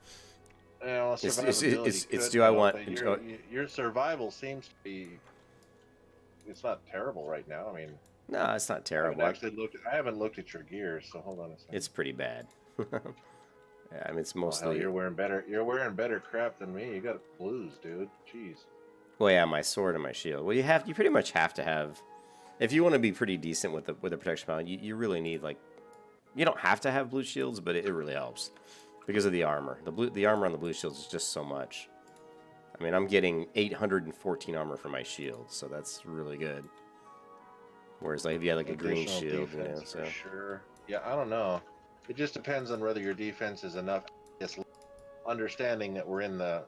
You know, It's survivability it's could do I help, want? but your survival seems to be. It's not terrible right now. I mean, No, it's not I haven't terrible. actually looked. I haven't looked at your gear, so hold on a second. It's pretty bad. Yeah, I mean, it's Oh, hell, mostly. you're wearing better. You're wearing better crap than me. You got blues, dude. Jeez. Well, yeah, my sword and my shield. Well, you pretty much have to have. If you want to be pretty decent with the protection paladin, you really need like. You don't have to have blue shields, but it really helps because of the armor. The armor on the blue shields is just so much. I mean, I'm getting 814 armor for my shield, so that's really good. Whereas like if you had like a green Additional shield, you know, defense so for sure. Yeah, I don't know. It just depends on whether your defense is enough. Just understanding that we're in the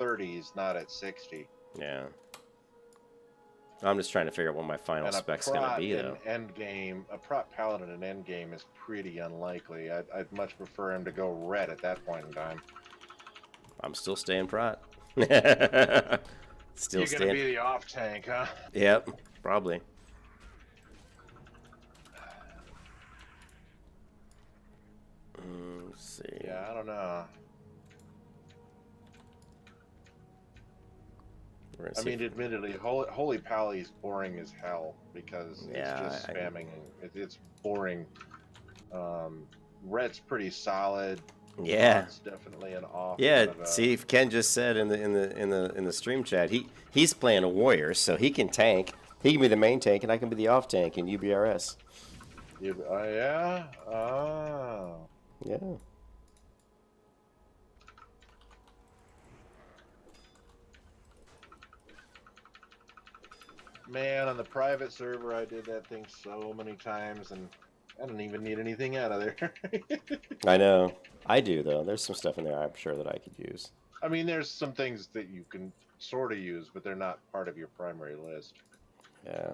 30s, not at 60. yeah. I'm just trying to figure out what my final And a spec's gonna prot be in though. end game, a prot paladin in end game is pretty unlikely. I'd much prefer him to go red at that point in time. I'm still staying prot. Still You're staying. gonna be the off tank, huh? Yep, probably. Let's see. Yeah, I don't know. I mean, admittedly, Holy Pally's boring as hell because it's just spamming. It's boring. Red's pretty solid. Yeah, it's definitely an off. yeah. Kind of See, Ken just said in the stream chat, he's playing a warrior, so he can tank. He can be the main tank, and I can be the off tank in UBRS. Yeah. Oh. Yeah. Man, on the private server, I did that thing so many times, and I don't even need anything out of there. I know. I do, though. There's some stuff in there I'm sure that I could use. I mean, there's some things that you can sort of use, but they're not part of your primary list. Yeah.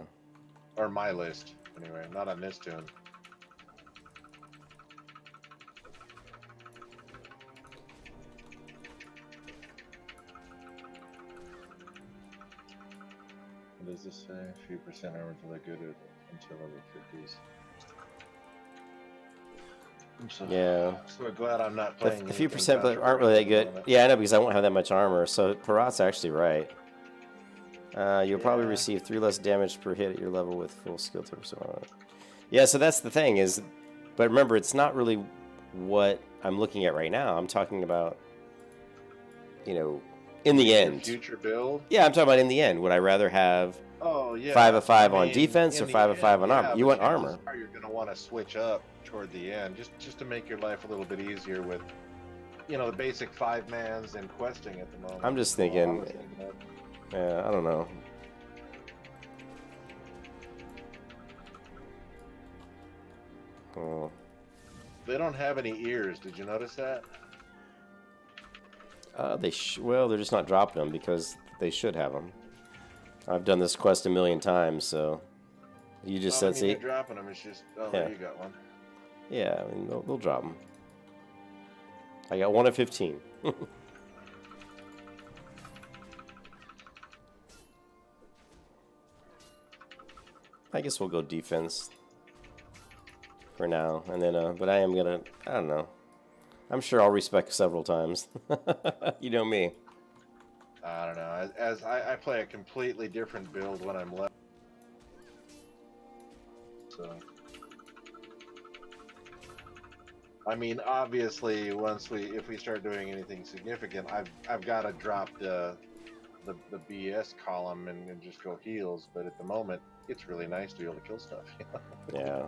Or my list, anyway. Not on this tune. What does this say? A few percent armor to look good until level 50s. So glad I'm not playing. A few percent aren't really that good. Yeah, I know, because I won't have that much armor. So Parat's actually right. You'll probably receive 3 less damage per hit at your level with full skill 10%. Yeah, so that's the thing is, but remember, it's not really what I'm looking at right now. I'm talking about, you know, in the end. Future build. Yeah, I'm talking about in the end. Would I rather have 5 of 5 on defense or 5 of 5 on armor? You want armor. You're going to want to switch up toward the end, just to make your life a little bit easier with, you know, the basic 5-mans and questing at the moment. I'm just thinking, yeah, I don't know. Oh. They don't have any ears. Did you notice that? Well, they're just not dropping them because they should have them. I've done this quest a million times, so you just said, see, they're dropping them. It's just, there you got one. Yeah, I mean, they'll drop them. I got 1 of 15. I guess we'll go defense for now, and then, but I am gonna, I don't know. I'm sure I'll respec several times. You know me. I don't know. As I play a completely different build when I'm left. So, I mean, obviously, if we start doing anything significant, I've got to drop the BS column and just go heals. But at the moment, it's really nice to be able to kill stuff. Yeah.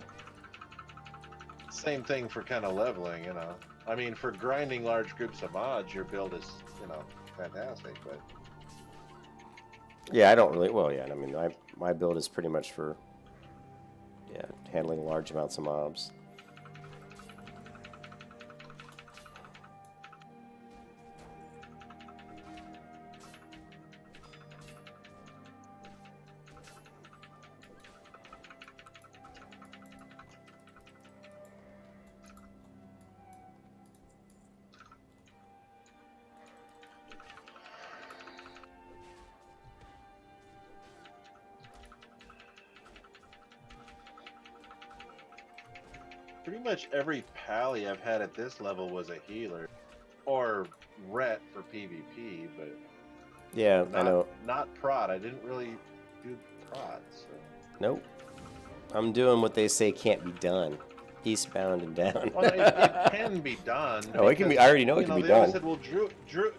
Same thing for kind of leveling, you know. I mean, for grinding large groups of mods, your build is, you know, fantastic. But yeah, I don't really. Well, yeah. I mean, my build is pretty much for handling large amounts of mobs. pretty much every pally I've had at this level was a healer. or ret for PvP, but Yeah, I know. not prod. I didn't really do prod. So. Nope. I'm doing what they say can't be done. Eastbound and down. Well, it can be done. Oh, it can be. I already know it can be they done. always said, well,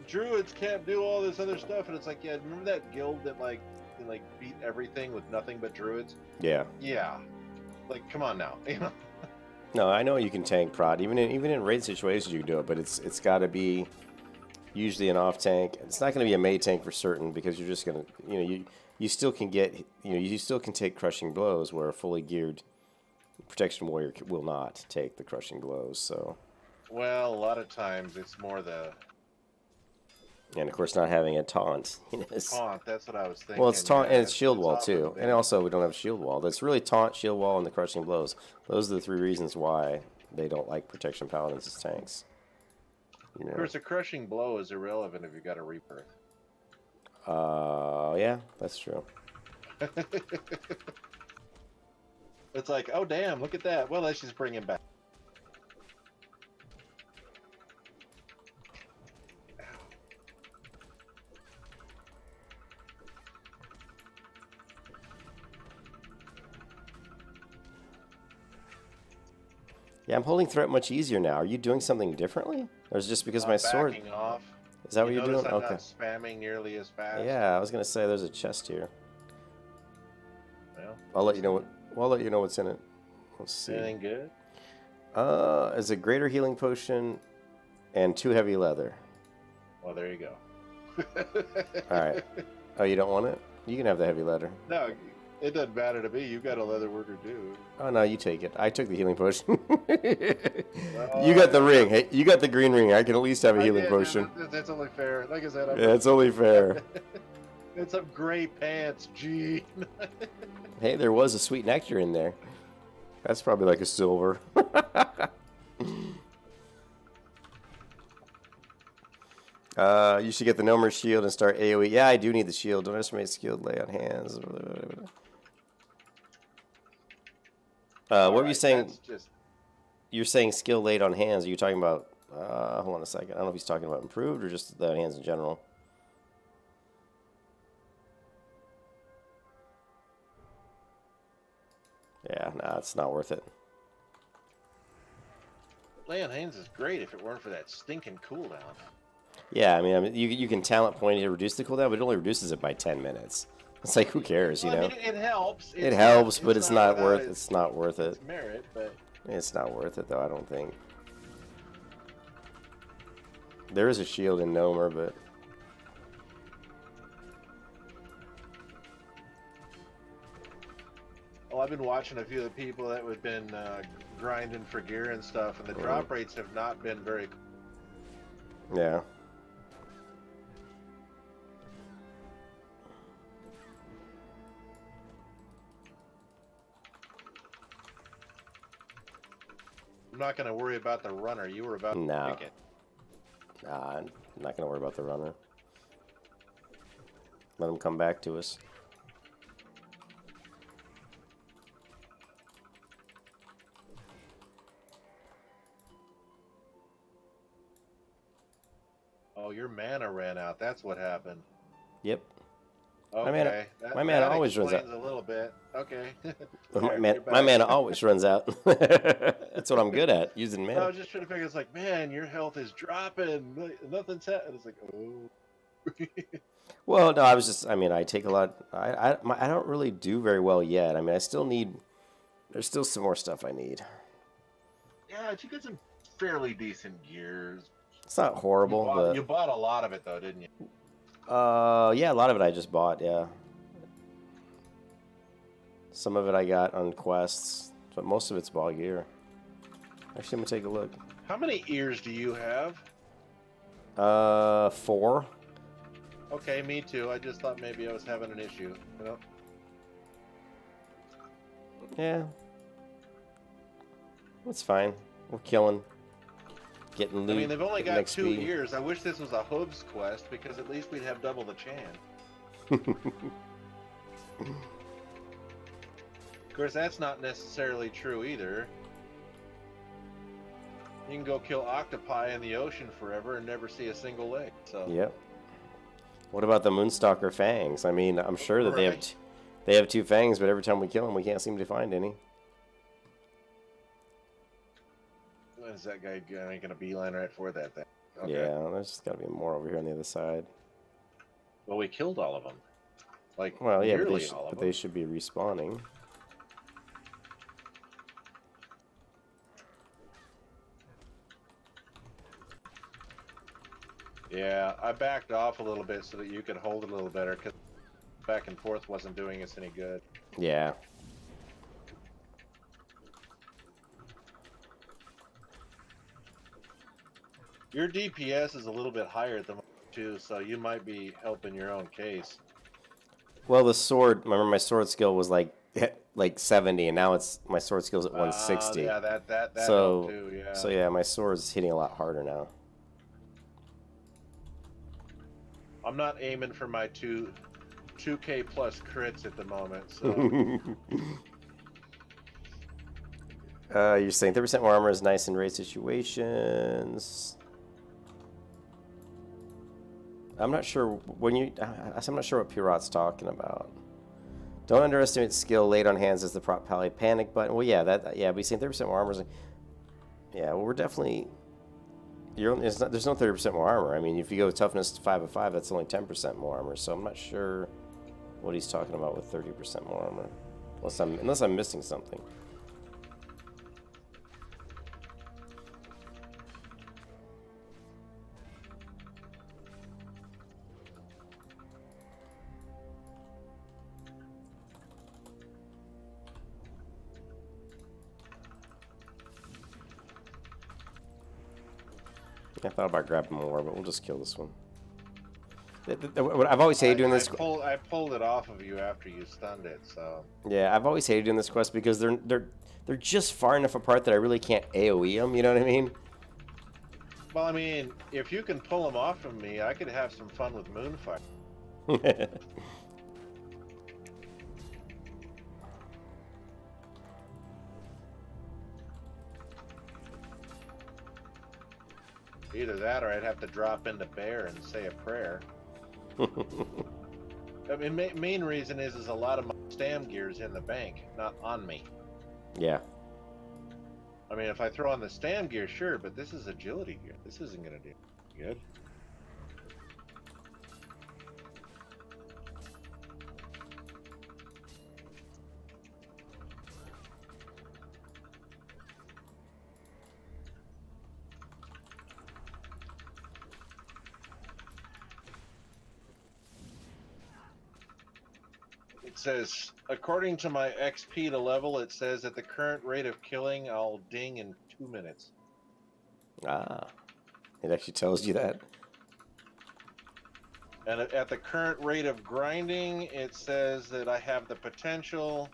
druids can't do all this other stuff, and it's like, yeah, remember that guild that can, beat everything with nothing but druids? Yeah. Yeah. Like, come on now. No, I know you can tank prod. Even in raid situations, you can do it, but it's got to be usually an off tank. It's not going to be a Mei tank for certain because you're just going to, you still can get, you still can take crushing blows where a fully geared protection warrior will not take the crushing blows. So. Well, a lot of times it's more the. And of course, not having a taunt. Taunt. That's what I was thinking. Well, it's taunt yeah, and it's shield wall often too, and also we don't have shield wall. That's really taunt, shield wall, and the crushing blows. Those are the 3 reasons why they don't like protection paladins as tanks. Of course, a crushing blow is irrelevant if you got a rebirth. Yeah, that's true. It's like, oh damn, look at that. Well, let's just bring him back. Yeah, I'm holding threat much easier now. Are you doing something differently, or is it just because my sword? Backing off. Is that what you're doing? I'm Okay. not spamming nearly as fast. Yeah, I was gonna say there's a chest here. Well, I'll let you know what. Well, I'll let you know what's in it. Let's see. anything good? Is a greater healing potion and 2 heavy leather. Well, there you go. All right. Oh, you don't want it? You can have the heavy leather. No, it doesn't matter to me. You've got a leather worker too. Oh no, you take it. I took the healing potion. You got the ring. Hey, you got the green ring. I can at least have a healing potion. That's only fair. Like I said, Yeah, it's only fair. It's some gray pants, gee. Hey, there was a sweet nectar in there. That's probably like a silver. You should get the Nomer shield and start AoE. Yeah, I do need the shield. Don't estimate skill lay on hands. What were you saying? You're saying skill laid on hands. Are you talking about? Hold on a second. I don't know if he's talking about improved or just the hands in general. Yeah, nah, it's not worth it. Lay on hands is great if it weren't for that stinking cooldown. Yeah, I mean you can talent point to reduce the cooldown, but it only reduces it by 10 minutes. It's like, who cares, you know? I mean, it helps. It helps, but it's not worth. It's not worth it. It's merit, but it's not worth it though. I don't think. There is a shield in Nomer, but well, I've been watching a few of the people that have been grinding for gear and stuff, and the drop rates have not been very. Yeah. I'm not going to worry about the runner. You were about to pick it. Nah, I'm not going to worry about the runner. Let him come back to us. Oh, your mana ran out. That's what happened. Yep. Okay. My mana always runs out. A little bit. Okay. My mana always runs out. That's what I'm good at, using mana. I was just trying to figure. It's like, man, your health is dropping. Nothing's happening. It's like, oh. Well, no, I take a lot. I don't really do very well yet. I mean, I still need. There's still some more stuff I need. Yeah, but you got some fairly decent gears. It's not horrible. You bought a lot of it though, didn't you? Yeah, a lot of it I just bought. Yeah. Some of it I got on quests, but most of it's bought gear. Actually, I'm gonna take a look. How many ears do you have? 4. Okay, me too. I just thought maybe I was having an issue. You know? Yeah. That's fine. We're killing. Getting loot. I mean, they've only got 2 XP. ears. I wish this was a hooves quest because at least we'd have double the chance. Of course, that's not necessarily true either. You can go kill octopi in the ocean forever and never see a single leg. So. Yep. What about the Moonstalker fangs? I mean, I'm sure that Right. they have two fangs, but every time we kill them, we can't seem to find any. Is that guy making a beeline right for that thing? Okay. Yeah, there's got to be more over here on the other side. Well, we killed all of them. Like, Well, yeah, nearly all of but them. they should be respawning. Yeah, I backed off a little bit so that you could hold it a little better, because back and forth wasn't doing us any good. Yeah. Your DPS is a little bit higher at the moment, too, so you might be helping your own case. Well, the sword, remember my sword skill was like 70, and now it's my sword skill's at 160. Yeah, that So, helped too, yeah. so yeah, my sword's hitting a lot harder now. I'm not aiming for my 2K plus crits at the moment, so... You're saying 30% more armor is nice in raid situations. I'm not sure I'm not sure what Pirat's talking about. Don't underestimate skill. Laid on hands as the prop pally panic button. Well, yeah, yeah. But saying 30% more armor is, yeah. Well, we're definitely. There's no 30% more armor. I mean, if you go toughness 5 of 5, that's only 10% more armor. So I'm not sure what he's talking about with 30% more armor, unless I'm missing something. I thought about grabbing more, but we'll just kill this one. I've always hated doing this. I pulled it off of you after you stunned it, so. Yeah, I've always hated doing this quest because they're just far enough apart that I really can't AOE them. You know what I mean? Well, I mean, if you can pull them off from me, I could have some fun with Moonfire. Either that, or I'd have to drop into Bear and say a prayer. I mean, main reason is a lot of my stam gear's in the bank, not on me. Yeah. I mean, if I throw on the stam gear, sure, but this is agility gear. This isn't gonna do good. It says, according to my XP to level, it says at the current rate of killing, I'll ding in 2 minutes. Ah, it actually tells you that. And at the current rate of grinding, it says that I have the potential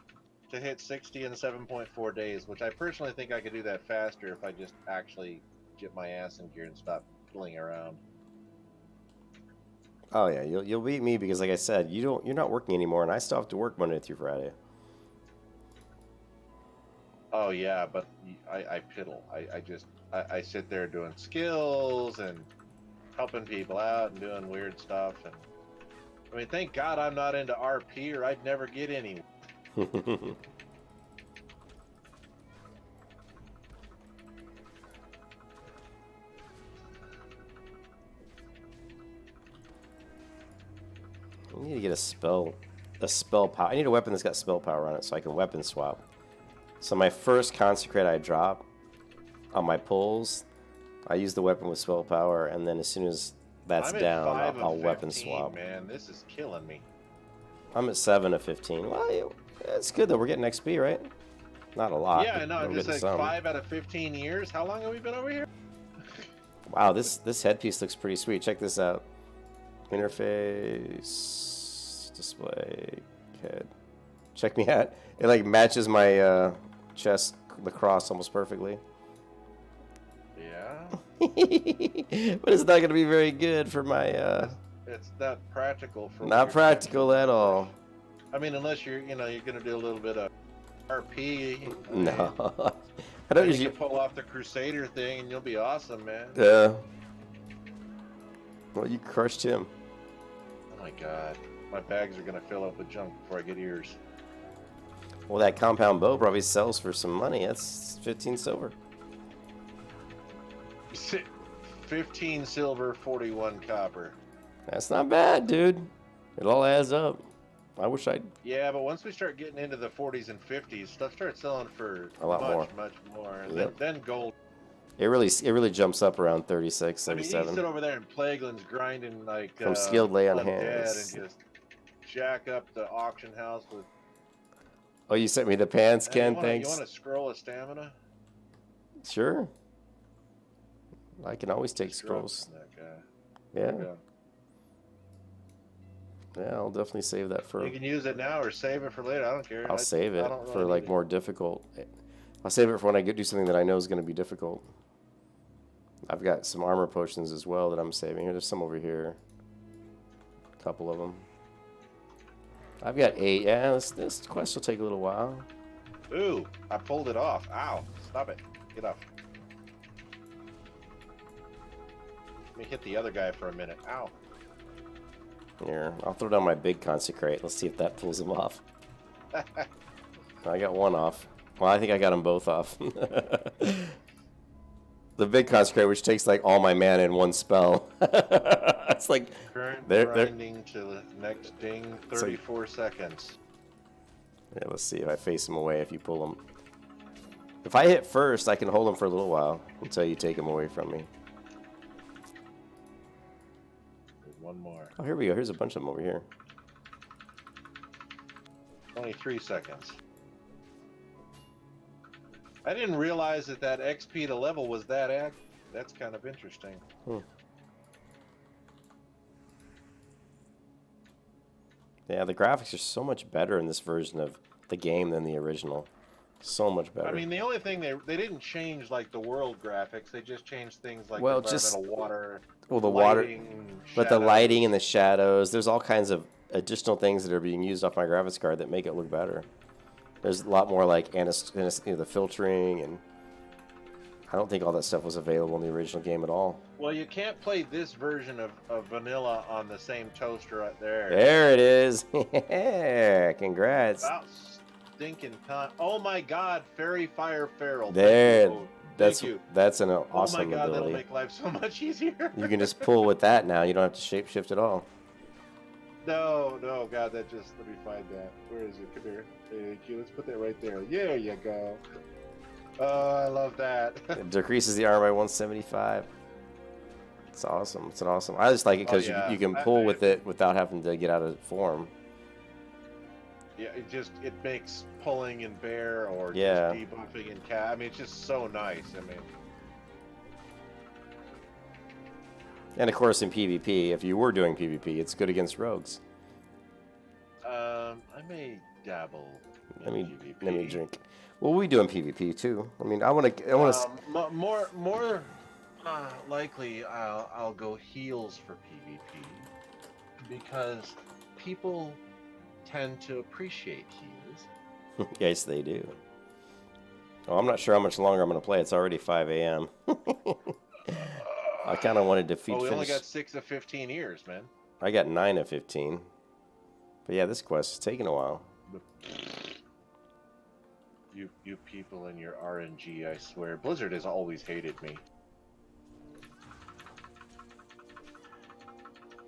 to hit 60 in 7.4 days, which I personally think I could do that faster if I just actually get my ass in gear and stop fiddling around. Oh yeah, you'll beat me because, like I said, you're not working anymore, and I still have to work Monday through Friday. Oh yeah, but I piddle. I sit there doing skills and helping people out and doing weird stuff. And I mean, thank God I'm not into RP, or I'd never get any. I need to get a spell power. I need a weapon that's got spell power on it so I can weapon swap. So my first consecrate I drop on my pulls, I use the weapon with spell power, and then as soon as that's I'm down, at 5 I'll of weapon 15, swap. Man, this is killing me. I'm at 7 of 15. Well, it's good though. We're getting XP, right? Not a lot. Yeah, I know. I'm we're just getting like some. 5 out of 15 years. How long have we been over here? Wow, this headpiece looks pretty sweet. Check this out. Interface, display, head. Check me out. It like matches my chest, the cross, almost perfectly. Yeah. But it's not going to be very good for my. It's not practical for. Not practical at all. I mean, unless you're, you're going to do a little bit of RP. No. I don't You usually. can pull off the Crusader thing, and you'll be awesome, man. Yeah. Well, you crushed him. Oh my god, my bags are gonna fill up with junk before I get ears. Well, that compound bow probably sells for some money. That's 15 silver. 15 silver, 41 copper. That's not bad, dude. It all adds up. I wish I'd. Yeah, but once we start getting into the 40s and 50s, stuff starts selling for A lot more. much more. And Yep. then gold. It really jumps up around 36, I mean, you 37. sit over there in Plaguelands grinding like From skilled lay on undead hands. and just jack up the auction house with. Oh, you sent me the pants, Hey, Ken. you Thanks. want a scroll of stamina? Sure. I can always take Scroll scrolls. from that guy. There Yeah. you go. Yeah, I'll definitely save that for. You can use it now or save it for later. I don't care. I'll save I it don't for really like need more difficult. I'll save it for when I do something that I know is going to be difficult. I've got some armor potions as well that I'm saving here. There's some over here. A couple of them. I've got 8. Yeah, this quest will take a little while. Ooh, I pulled it off. Ow. Stop it. Get off. Let me hit the other guy for a minute. Ow. Here, I'll throw down my big consecrate. Let's see if that pulls them off. I got one off. Well, I think I got them both off. The big consecrate, which takes like all my mana in one spell. It's like Current they're grinding to the next ding, 34 seconds. yeah. Let's see if I face them away. If you pull them, if I hit first, I can hold them for a little while until you take them away from me. There's one more. Oh, here we go. Here's a bunch of them over here. 23 seconds. I didn't realize that XP to level was that active. That's kind of interesting. Yeah, the graphics are so much better in this version of the game than the original. So much better. I mean, the only thing they didn't change like the world graphics. They just changed things like Well, environmental water. well, the water, lighting, but the shadows. lighting and the shadows. There's all kinds of additional things that are being used off my graphics card that make it look better. There's a lot more like the filtering, and I don't think all that stuff was available in the original game at all. Well, you can't play this version of vanilla on the same toaster right there. There it is. Congrats. About stinking time. Oh my God, Fairy Fire Feral. There. Thank you. That's Thank you. that's an Oh awesome my God, that'll ability. make life so much easier. You can just pull with that now. You don't have to shapeshift at all. No, God, that just, let me find that. Where is it? Come here. Thank you. Let's put that right there. There you go. Oh, I love that. It decreases the armor by 175. It's awesome. It's an awesome. I just like it because yeah. you can pull with it without having to get out of form. Yeah, it makes pulling in bear or Yeah. just debuffing in cat. I mean, it's just so nice. I mean, And of course, in PvP, if you were doing PvP, it's good against rogues. I may dabble. Let in me PvP. drink. Well, we do in PvP too. I mean, I want to. More likely, I'll go heals for PvP because people tend to appreciate heals. Yes, they do. Oh, I'm not sure how much longer I'm going to play. It's already 5 a.m. I kind of wanted to We only finish. got 6 of 15 years, man. I got 9 of 15. But yeah, this quest is taking a while. You people and your RNG, I swear. Blizzard has always hated me.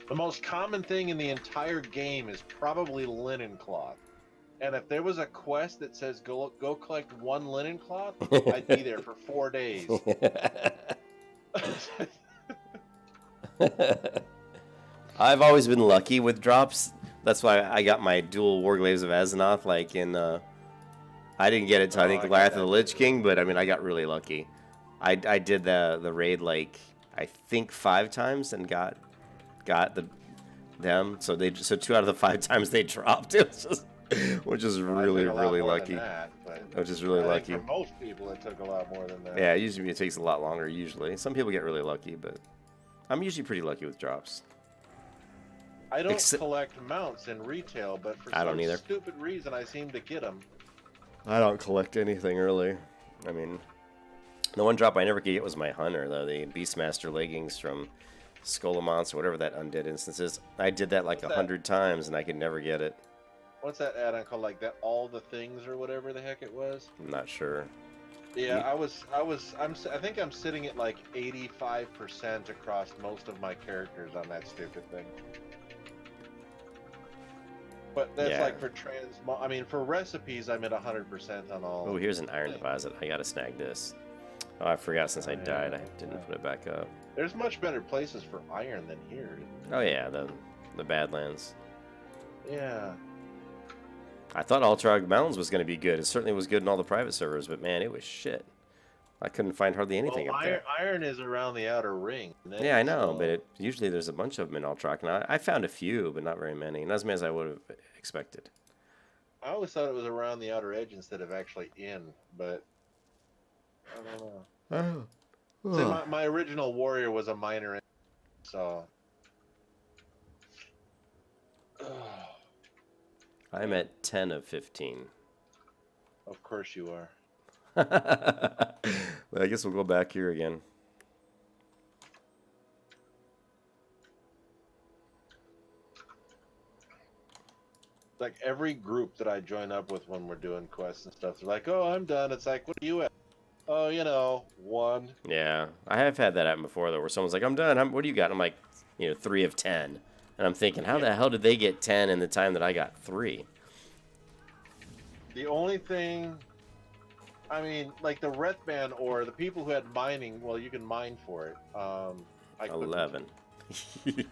The most common thing in the entire game is probably linen cloth. And if there was a quest that says go collect 1 linen cloth, I'd be there for 4 days. I've always been lucky with drops. That's why I got my dual Warglaives of Azeroth. Like in, I didn't get it till I think I got Wrath of that the Lich too. King, but I mean I got really lucky. I did the raid like I think 5 times and got them. So 2 out of the 5 times they dropped. It was just, which is really lucky. Which is really lucky. For most people, it took a lot more than that. Yeah, usually it takes a lot longer. Usually, some people get really lucky, but I'm usually pretty lucky with drops. I don't collect mounts in retail, but for I don't some either. stupid reason, I seem to get them. I don't collect anything early. I mean, The one drop I never could get was my Hunter, though. The Beastmaster leggings from Skullamonts or whatever that undead instance is. I did that like 100 times and I could never get it. What's that add-on called? Like that, all the things or whatever the heck it was. I'm not sure. Yeah, I think I'm sitting at like 85% across most of my characters on that stupid thing. But that's like for I mean, for recipes, I'm at 100% on all. Oh, here's an iron deposit. I gotta snag this. Oh, I forgot since I died, I didn't put it back up. There's much better places for iron than here. Oh yeah, the Badlands. Yeah. I thought Alterac Mountains was going to be good. It certainly was good in all the private servers, but man, it was shit. I couldn't find hardly anything up there. Iron is around the outer ring. Yeah, I know, but usually there's a bunch of them in Alterac, and I found a few, but not very many. Not as many as I would have expected. I always thought it was around the outer edge instead of actually in, but I don't know. See, my original warrior was a miner, so... I'm at 10 of 15. Of course you are. Well, I guess we'll go back here again. Like every group that I join up with when we're doing quests and stuff, they're like, "Oh, I'm done." It's like, "What are you at?" "Oh, you know, 1." Yeah, I have had that happen before though, where someone's like, "I'm done. What do you got?" And I'm like, 3 of 10. And I'm thinking, how the hell did they get 10 in the time that I got 3? The only thing, I mean, like the Rethban ore, the people who had mining, well, you can mine for it. I 11. Yeah,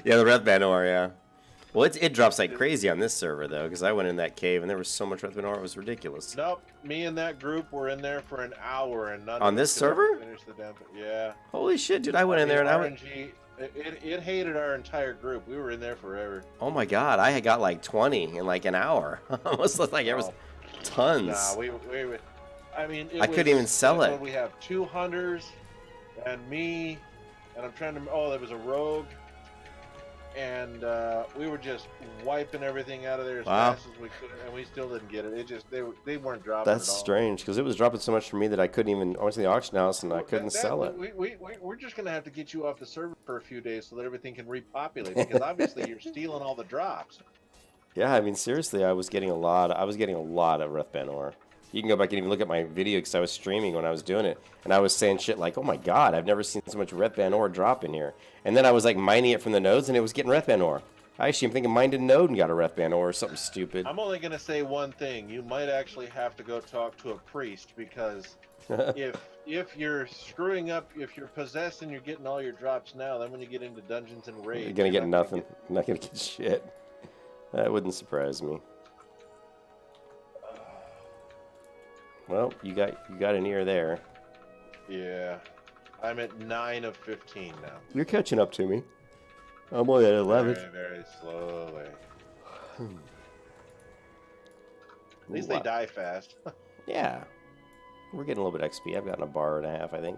the Rethban ore, yeah. Well, it drops like crazy on this server, though, because I went in that cave and there was so much Rethban ore, it was ridiculous. Nope, me and that group were in there for an hour and none on this server? Finished the damn thing. Yeah. Holy shit, dude, I went in there and RNG, it hated our entire group. We were in there forever. Oh my god, I had got like 20 in like an hour. Almost looked like there was tons. Nah, we I mean, I couldn't even sell it. We have 2 hunters and me, and I'm trying to. Oh, there was a rogue, and we were just wiping everything out of there as fast as we could, and we still didn't get it. It just they weren't dropping. That's at all. strange because it was dropping so much for me that I couldn't even. I went to the auction house and I couldn't sell it. We're just gonna have to get you off the server for a few days so that everything can repopulate because obviously you're stealing all the drops. Yeah, I mean seriously, I was getting a lot. I was getting a lot of Rethban ore. You can go back and even look at my video because I was streaming when I was doing it, and I was saying shit like, "Oh my god, I've never seen so much Rethban ore drop in here." And then I was like mining it from the nodes, and it was getting Rethban ore. I actually am thinking mined a node and got a Rethban ore or something stupid. I'm only gonna say one thing: you might actually have to go talk to a priest because if you're screwing up, if you're possessed and you're getting all your drops now, then when you get into dungeons and raids, you're gonna get nothing. I'm not gonna get shit. That wouldn't surprise me. Well, you got an ear there. Yeah, I'm at 9 of 15 now. You're catching up to me. I'm only at 11. Very, very slowly. At least they die fast. Yeah, we're getting a little bit XP. I've gotten a bar and a half, I think.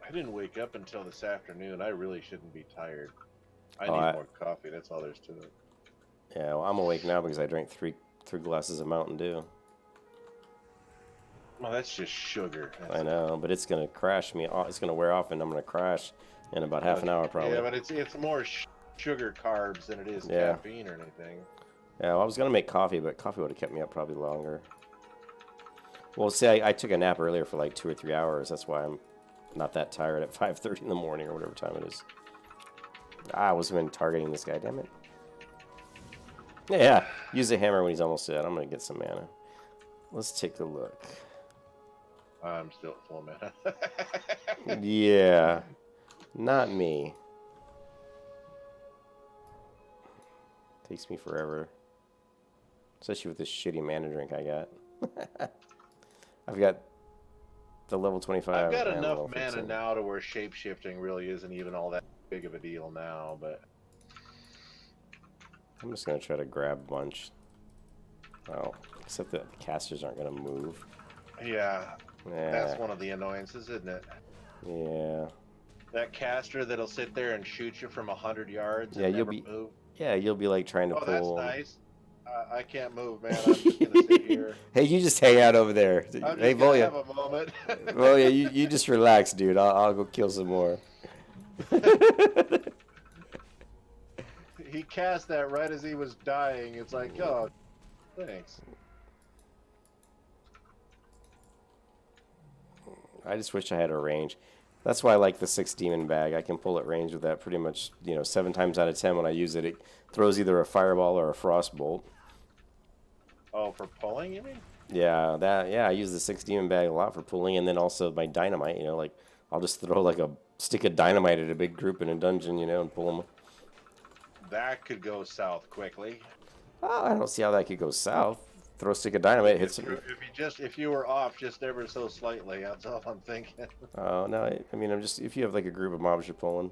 I didn't wake up until this afternoon. I really shouldn't be tired. I need more coffee. That's all there's to it. Yeah, well, I'm awake now because I drank three glasses of Mountain Dew. Well, that's just sugar. I know, but it's gonna crash me. It's gonna wear off, and I'm gonna crash in about half an hour, probably. Yeah, but it's more sugar carbs than it is caffeine or anything. Yeah, well, I was gonna make coffee, but coffee would have kept me up probably longer. Well, see, I took a nap earlier for like 2 or 3 hours. That's why I'm not that tired at 5:30 in the morning or whatever time it is. I wasn't even targeting this guy, damn it. Yeah, use the hammer when he's almost dead. I'm gonna get some mana. Let's take a look. I'm still at full mana. Yeah, not me. Takes me forever. Especially with this shitty mana drink I got. I've got the level 25. I've got enough mana now to where shape-shifting really isn't even all that big of a deal now, but... I'm just going to try to grab a bunch. Oh, except that the casters aren't going to move. Yeah, that's one of the annoyances, isn't it? Yeah. That caster that'll sit there and shoot you from 100 yards Yeah, and you'll never be. move. Yeah, you'll be like trying to Oh, that's pull. nice. I can't move, man. I'm just gonna sit here. Hey, you just hang out over there. I'm Hey, just gonna Volya. have a moment. Volya, you just relax, dude. I'll go kill some more. He cast that right as he was dying. It's like, oh, thanks. I just wish I had a range. That's why I like the 6 demon bag. I can pull at range with that pretty much, 7 times out of 10 when I use it. It throws either a fireball or a frost bolt. Oh, for pulling, you mean? Yeah, I use the 6 demon bag a lot for pulling, and then also my dynamite. Like I'll just throw like a stick of dynamite at a big group in a dungeon, and pull them. That could go south quickly. Oh, I don't see how that could go south. Throw a stick of dynamite, hit some. If you were off just ever so slightly, that's all I'm thinking. Oh no, I mean if you have like a group of mobs you're pulling,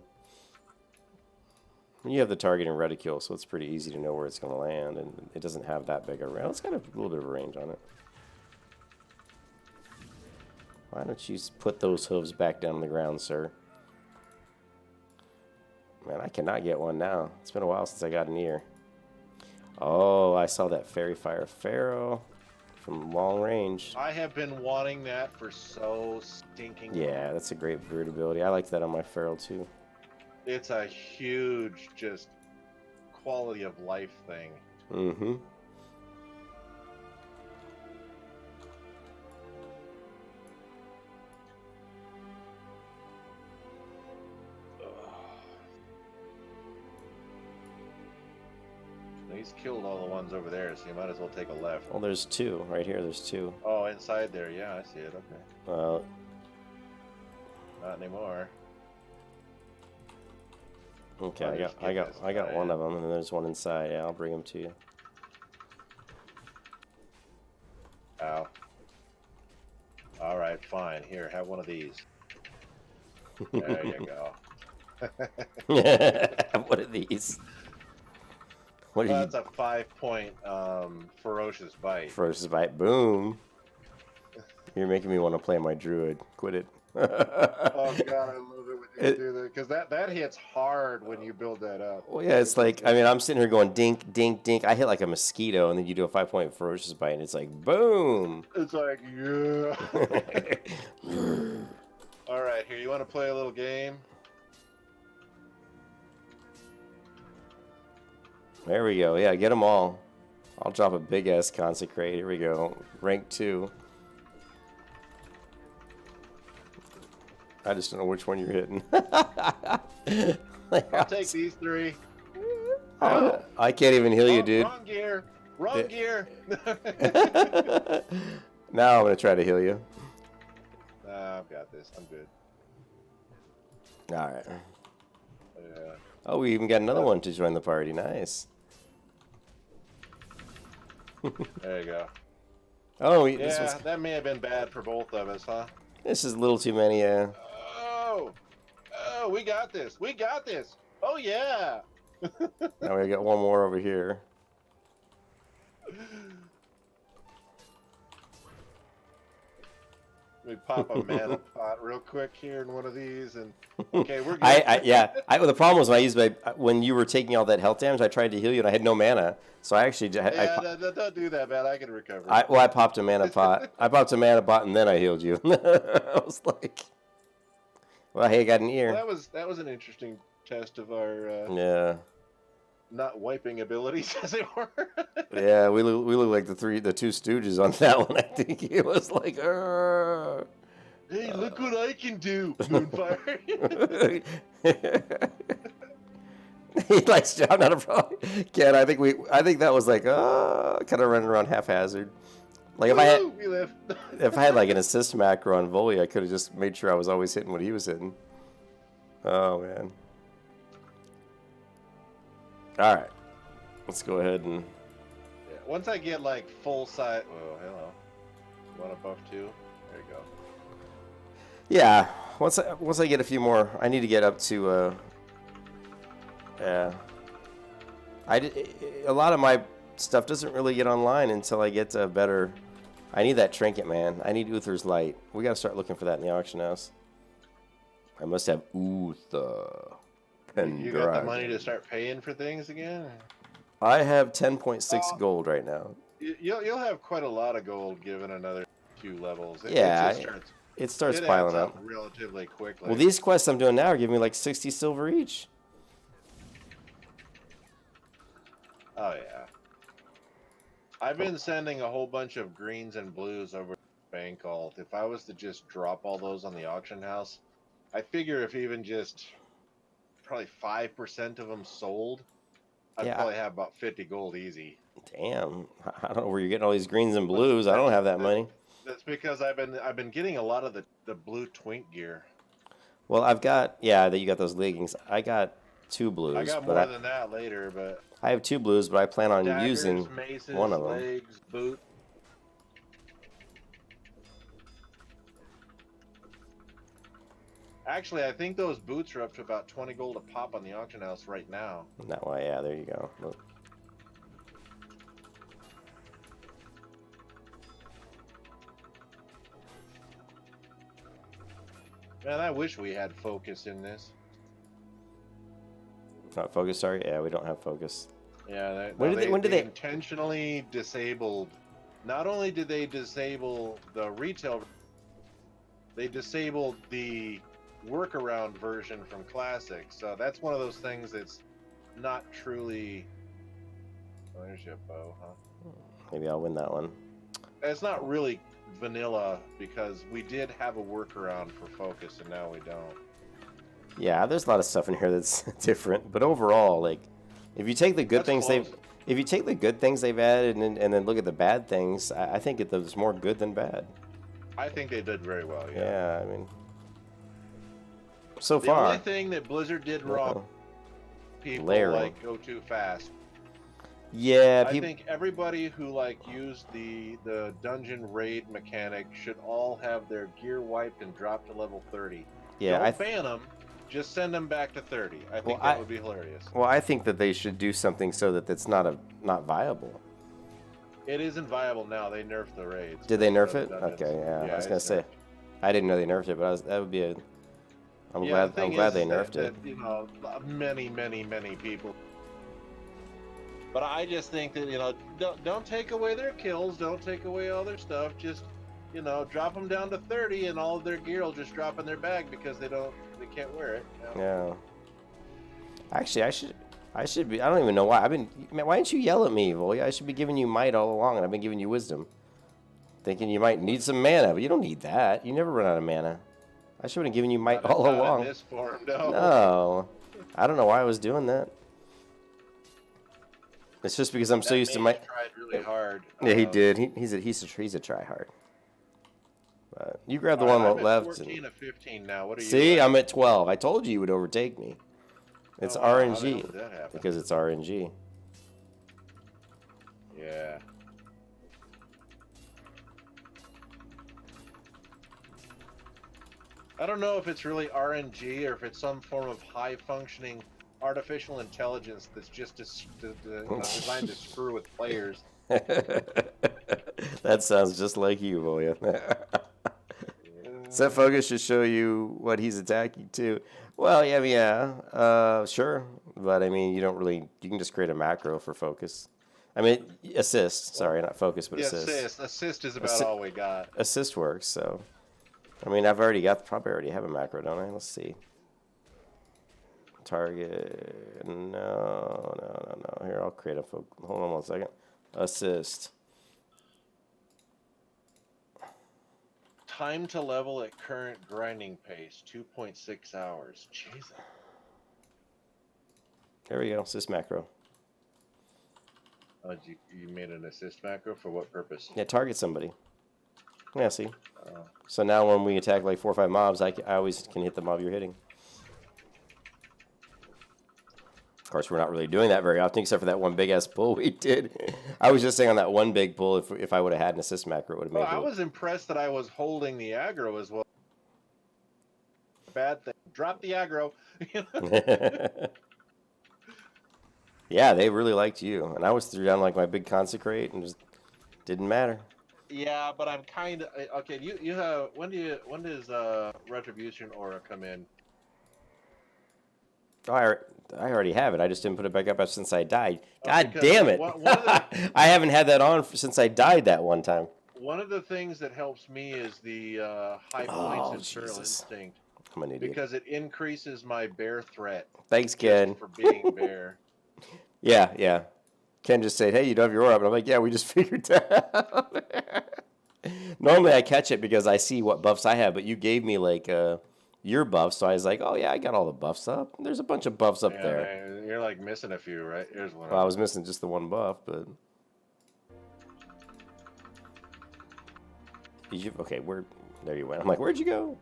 you have the target in reticule, so it's pretty easy to know where it's going to land, and it doesn't have that big a range. It's got a little bit of a range on it. Why don't you put those hooves back down on the ground, sir? Man, I cannot get one now. It's been a while since I got an ear. Oh, I saw that Fairy Fire Pharaoh from long range. I have been wanting that for so stinking Yeah, long. that's a great bird ability. I liked that on my Pharaoh too. It's a huge, just quality of life thing. Mm-hmm. He's killed all the ones over there, so you might as well take a left. Well, there's 2 right here. There's 2. Oh, inside there, yeah, I see it. Okay, not anymore. Okay, I'll just I get this got one guy. of them, and there's one inside. Yeah, I'll bring them to you. Ow. All right, fine. Here, have one of these. There you go. What are these? What are Well, you? that's a 5-point ferocious bite. Ferocious bite. Boom. You're making me want to play my druid. Quit it. Oh god, I love it when you do that, because that hits hard when you build that up. Well, yeah, it's like, I mean, I'm sitting here going dink, dink, dink. I hit like a mosquito, and then you do a 5-point ferocious bite, and it's like, boom. It's like, yeah. All right, here, you want to play a little game? There we go. Yeah, get them all. I'll drop a big ass consecrate. Here we go. Rank 2. I just don't know which one you're hitting. I'll take these 3. Oh, I can't even heal you, dude. Wrong gear. Wrong gear. Now I'm going to try to heal you. Nah, I've got this. I'm good. All right. Yeah. Oh, we even got another one to join the party. Nice. There you go. Oh, Yeah, that may have been bad for both of us, huh? this is a little too many. Oh, we got this. We got this. Oh yeah. Now we got one more over here. We pop a mana pot real quick here in one of these, and okay, we're good. The problem was when you were taking all that health damage, I tried to heal you and I had no mana, so I actually don't do that, man. I can recover. I popped a mana pot. I popped a mana pot and then I healed you. I was like, well, hey, I got an ear. Well, that was an interesting test of our Yeah. not wiping abilities, as it were. Yeah, we look like the two Stooges on that one. I think it was like, hey, look what I can do, Moonfire. He likes I'm not a problem. Ken, I think that was like kind of running around haphazard. Like if I had like an assist macro on Volley, I could have just made sure I was always hitting what he was hitting. Oh man. All right, let's go ahead and. Yeah, once I get like full size. Oh, hello. You want a buff too? There you go. Yeah, once I get a few more, I need to get up to. Yeah. A lot of my stuff doesn't really get online until I get a better. I need that trinket, man. I need Uther's Light. We gotta start looking for that in the auction house. I must have Uther. You got the money to start paying for things again? I have 10.6 Oh. gold right now. You'll have quite a lot of gold given another few levels. Yeah, It just starts. it starts It piling adds up. relatively quickly. Well, these quests I'm doing now are giving me like 60 silver each. Oh yeah. I've been sending a whole bunch of greens and blues over to Bank Alt. If I was to just drop all those on the auction house, I figure if even just probably 5% of them sold, I'd Yeah. probably have about 50 gold easy. Damn, I don't know where you're getting all these greens and blues. I don't have that money. That's because I've been getting a lot of the blue twink gear. Well, I've got, yeah, that you got those leggings. I got 2 blues. I got more than that later, but I have 2 blues, but I plan on daggers, using maces, one of them. legs, boot. Actually, I think those boots are up to about 20 gold a pop on the auction house right now. That way, yeah, there you go. Look. Man, I wish we had focus in this. Not focus, sorry? Yeah, we don't have focus. Yeah, When did they intentionally disabled? Not only did they disable the retail, they disabled the workaround version from Classic. So that's one of those things that's not truly. Oh, there's your bow, huh? Maybe I'll win that one. It's not really vanilla because we did have a workaround for focus and now we don't. Yeah, there's a lot of stuff in here that's different, but overall, like, if you take the good things if you take the good things they've added and then look at the bad things, I think there's more good than bad. I think they did very well. Yeah. Yeah, I mean, so The far. only thing that Blizzard did wrong, people Layering. like go too fast. Yeah, I think everybody who like used the dungeon raid mechanic should all have their gear wiped and dropped to level 30. yeah, Don't ban them. Just send them back to 30. I think that would be hilarious. Well, I think that they should do something so that it's not viable. It isn't viable now. They nerfed the raids. Did they nerf it? Dungeons. Okay, yeah. I was gonna it's say, nerfed. I didn't know they nerfed it, but that would be a. I'm Yeah, glad they nerfed it. You know, many people. But I just think that, you know, don't take away their kills, don't take away all their stuff. Just, you know, drop them down to 30, and all of their gear will just drop in their bag because they can't wear it. You know? Yeah. Actually, I should be. I don't even know why. Why didn't you yell at me, Volya? I should be giving you might all along, and I've been giving you wisdom, thinking you might need some mana, but you don't need that. You never run out of mana. I should have been giving you might all along. In this form, no. No, I don't know why I was doing that. It's just because I'm so used to my. Tried really hard. Yeah, he did. He's a tryhard. But you grab the one I'm at left. 14 of 15 now. What are you? See, I'm at 12. I told you would overtake me. It's wow, RNG how the hell did that happen? because it's RNG. Yeah. I don't know if it's really RNG or if it's some form of high-functioning artificial intelligence that's just designed to screw with players. That sounds just like you, Volya. Set focus should show you what he's attacking too. Well, yeah, sure, but I mean, you can just create a macro for focus. I mean, assist. Sorry, not focus, but assist. Assist is about all we got. Assist works. So, I mean, probably already have a macro, don't I? Let's see. Target. No. Here, I'll create a focus. Hold on 1 second. Assist. Time to level at current grinding pace, 2.6 hours. Jesus. There we go. Assist macro. Oh, you made an assist macro for what purpose? Yeah, target somebody. Yeah, see. So now when we attack like 4 or 5 mobs, I always can hit the mob you're hitting. Of course, we're not really doing that very often, except for that one big-ass pull we did. I was just saying on that one big pull, if I would have had an assist macro, it would have made it. I was impressed that I was holding the aggro as well. Bad thing. Drop the aggro. Yeah, they really liked you. And I was threw down like my big consecrate and just didn't matter. Yeah, but I'm kind of... Okay, you have... When does Retribution Aura come in? Oh, I already have it. I just didn't put it back up since I died. God Because damn it! one of the I haven't had that on since I died that one time. one of the things that helps me is the high points Oh, in Feral Jesus. Instinct I'm an idiot. because it increases my bear threat Thanks, just Ken. for being bear. Yeah, yeah. Ken just said, hey, you don't have your aura up. And I'm like, yeah, we just figured that out. Normally I catch it because I see what buffs I have, but you gave me like your buffs, so I was like, oh yeah, I got all the buffs up. There's a bunch of buffs up Yeah, there. man, you're like missing a few, right? Here's one Well, I of was them. missing just the one buff, but okay, there you went. I'm like, where'd you go?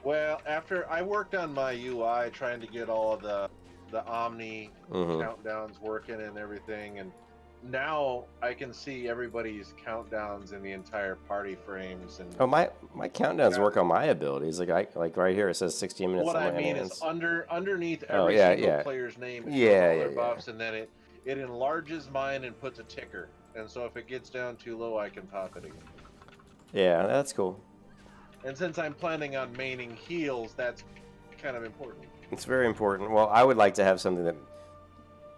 Well, after I worked on my UI trying to get all of the Omni countdowns working and everything, and now I can see everybody's countdowns in the entire party frames. And Oh, my countdowns work on my abilities. Like right here, it says 16 minutes. what on I my mean hands. is underneath Oh, every yeah, single yeah. player's name, it Yeah, shows all yeah, their yeah. buffs, and then it enlarges mine and puts a ticker. And so if it gets down too low, I can pop it again. Yeah, that's cool. And since I'm planning on maining heals, that's kind of important. It's very important. Well, I would like to have something that,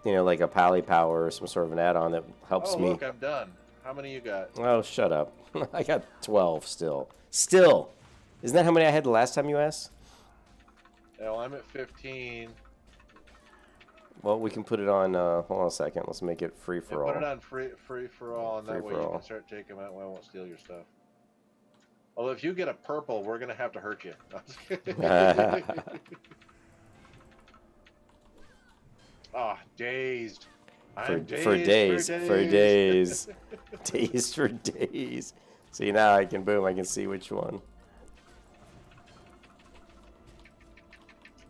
like a Pally Power or some sort of an add-on that helps me. Oh, look, I'm done. How many you got? Oh, shut up. I got 12 still. Still. Isn't that how many I had the last time you asked? Well, I'm at 15. Well, we can put it on, hold on a second. Let's make it free for all. Put it on free for all, and that Free way for you all. can start taking them out and I won't steal your stuff. Although if you get a purple, we're going to have to hurt you. Ah, dazed. I'm dazed for days. days. Days for days. See, now I can, boom, I can see which one.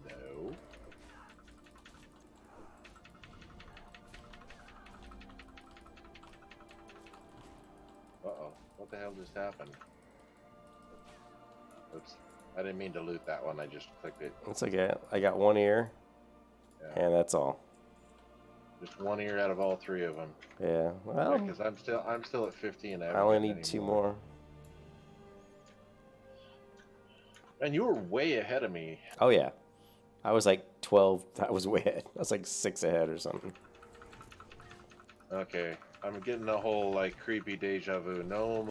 No. Uh-oh. What the hell just happened? Oops. I didn't mean to loot that one. I just clicked it. It's okay. I got one ear, Yeah. and that's all. Just one ear out of all three of them. Yeah, well, Because I'm still at 15. I only need 2 more. And you were way ahead of me. Oh, yeah. I was like 12. I was way ahead. I was like 6 ahead or something. Okay, I'm getting a whole like creepy deja vu. No.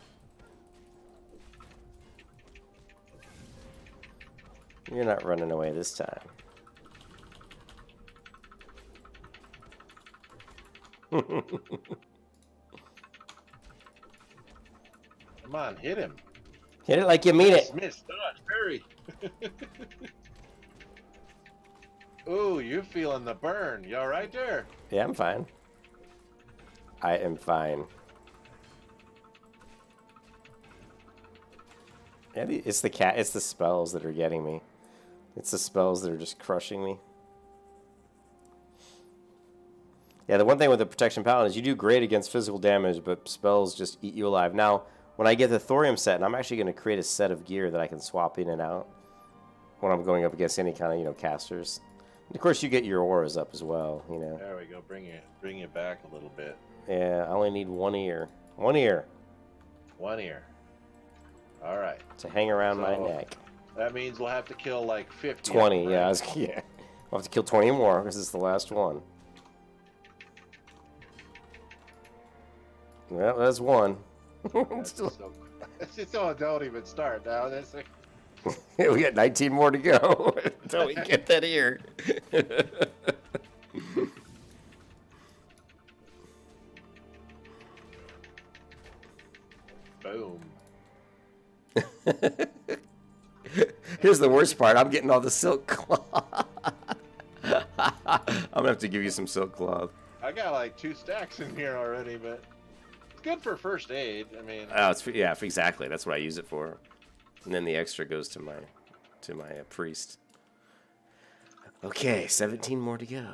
You're not running away this time. Come on, hit him. Hit it like you mean it. Miss, dodge, parry. Ooh, you're feeling the burn. You all right there? Yeah, I'm fine. I am fine. Yeah, it's it's the spells that are getting me. It's the spells that are just crushing me. Yeah, the one thing with the Protection Paladin is you do great against physical damage, but spells just eat you alive. Now, when I get the Thorium set, and I'm actually going to create a set of gear that I can swap in and out when I'm going up against any kind of, casters. And of course, you get your auras up as well, There we go. Bring you back a little bit. Yeah, I only need 1 ear. 1 ear. 1 ear. All right. To hang around my neck. That means we'll have to kill like 50. 20, of them, yeah. right? Yeah. I'll have to kill 20 more because it's the last one. Well, that's one. So don't even start now. That's like, We got 19 more to go until we get that ear. boom. Here's the worst part. I'm getting all the silk cloth. I'm going to have to give you some silk cloth. I got like 2 stacks in here already, but it's good for first aid. I mean, Oh, yeah, exactly. That's what I use it for. And then the extra goes to my priest. Okay, 17 more to go.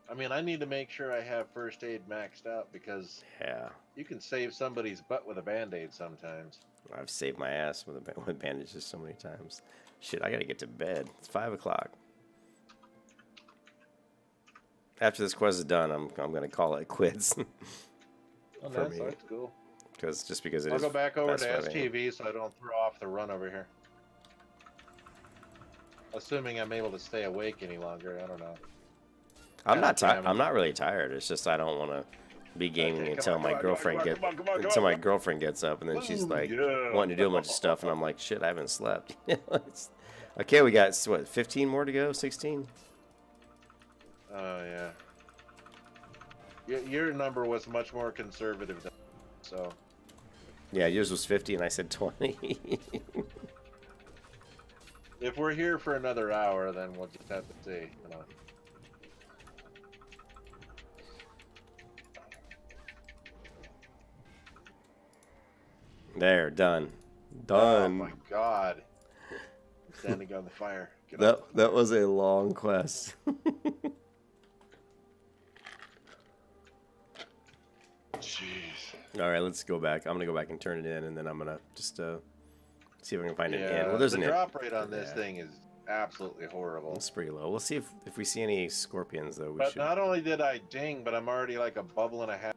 I mean, I need to make sure I have first aid maxed out because Yeah, you can save somebody's butt with a band-aid sometimes. I've saved my ass with bandages so many times. Shit, I gotta get to bed. It's 5 o'clock. After this quest is done, I'm gonna call it quits. Oh, For that's, me. that's cool. Just because it I'll is go back over fast to fighting. STV so I don't throw off the run over here. Assuming I'm able to stay awake any longer. I don't know. I'm God not tired. damn it. I'm not really tired. It's just I don't want to be gaming Okay, until my girlfriend gets up, and then she's Ooh, like yeah. wanting to do a bunch of stuff, and I'm like, shit, I haven't slept. Okay, we got what, 15 more to go, 16. Oh yeah. Your number was much more conservative than so. Yeah, yours was 50, and I said 20. If we're here for another hour, then we'll just have to see. You know. There, done. Oh Done. my god. I'm standing on the fire. Get That off. that was a long quest. Jeez. All right, let's go back. I'm gonna go back and turn it in, and then I'm gonna just see if I can find an Yeah, inn. Well, there's the an inn. drop rate on this Yeah. thing is absolutely horrible. It's pretty low. We'll see if we see any scorpions though. We But should. not only did I ding, but I'm already like a bubble and a half.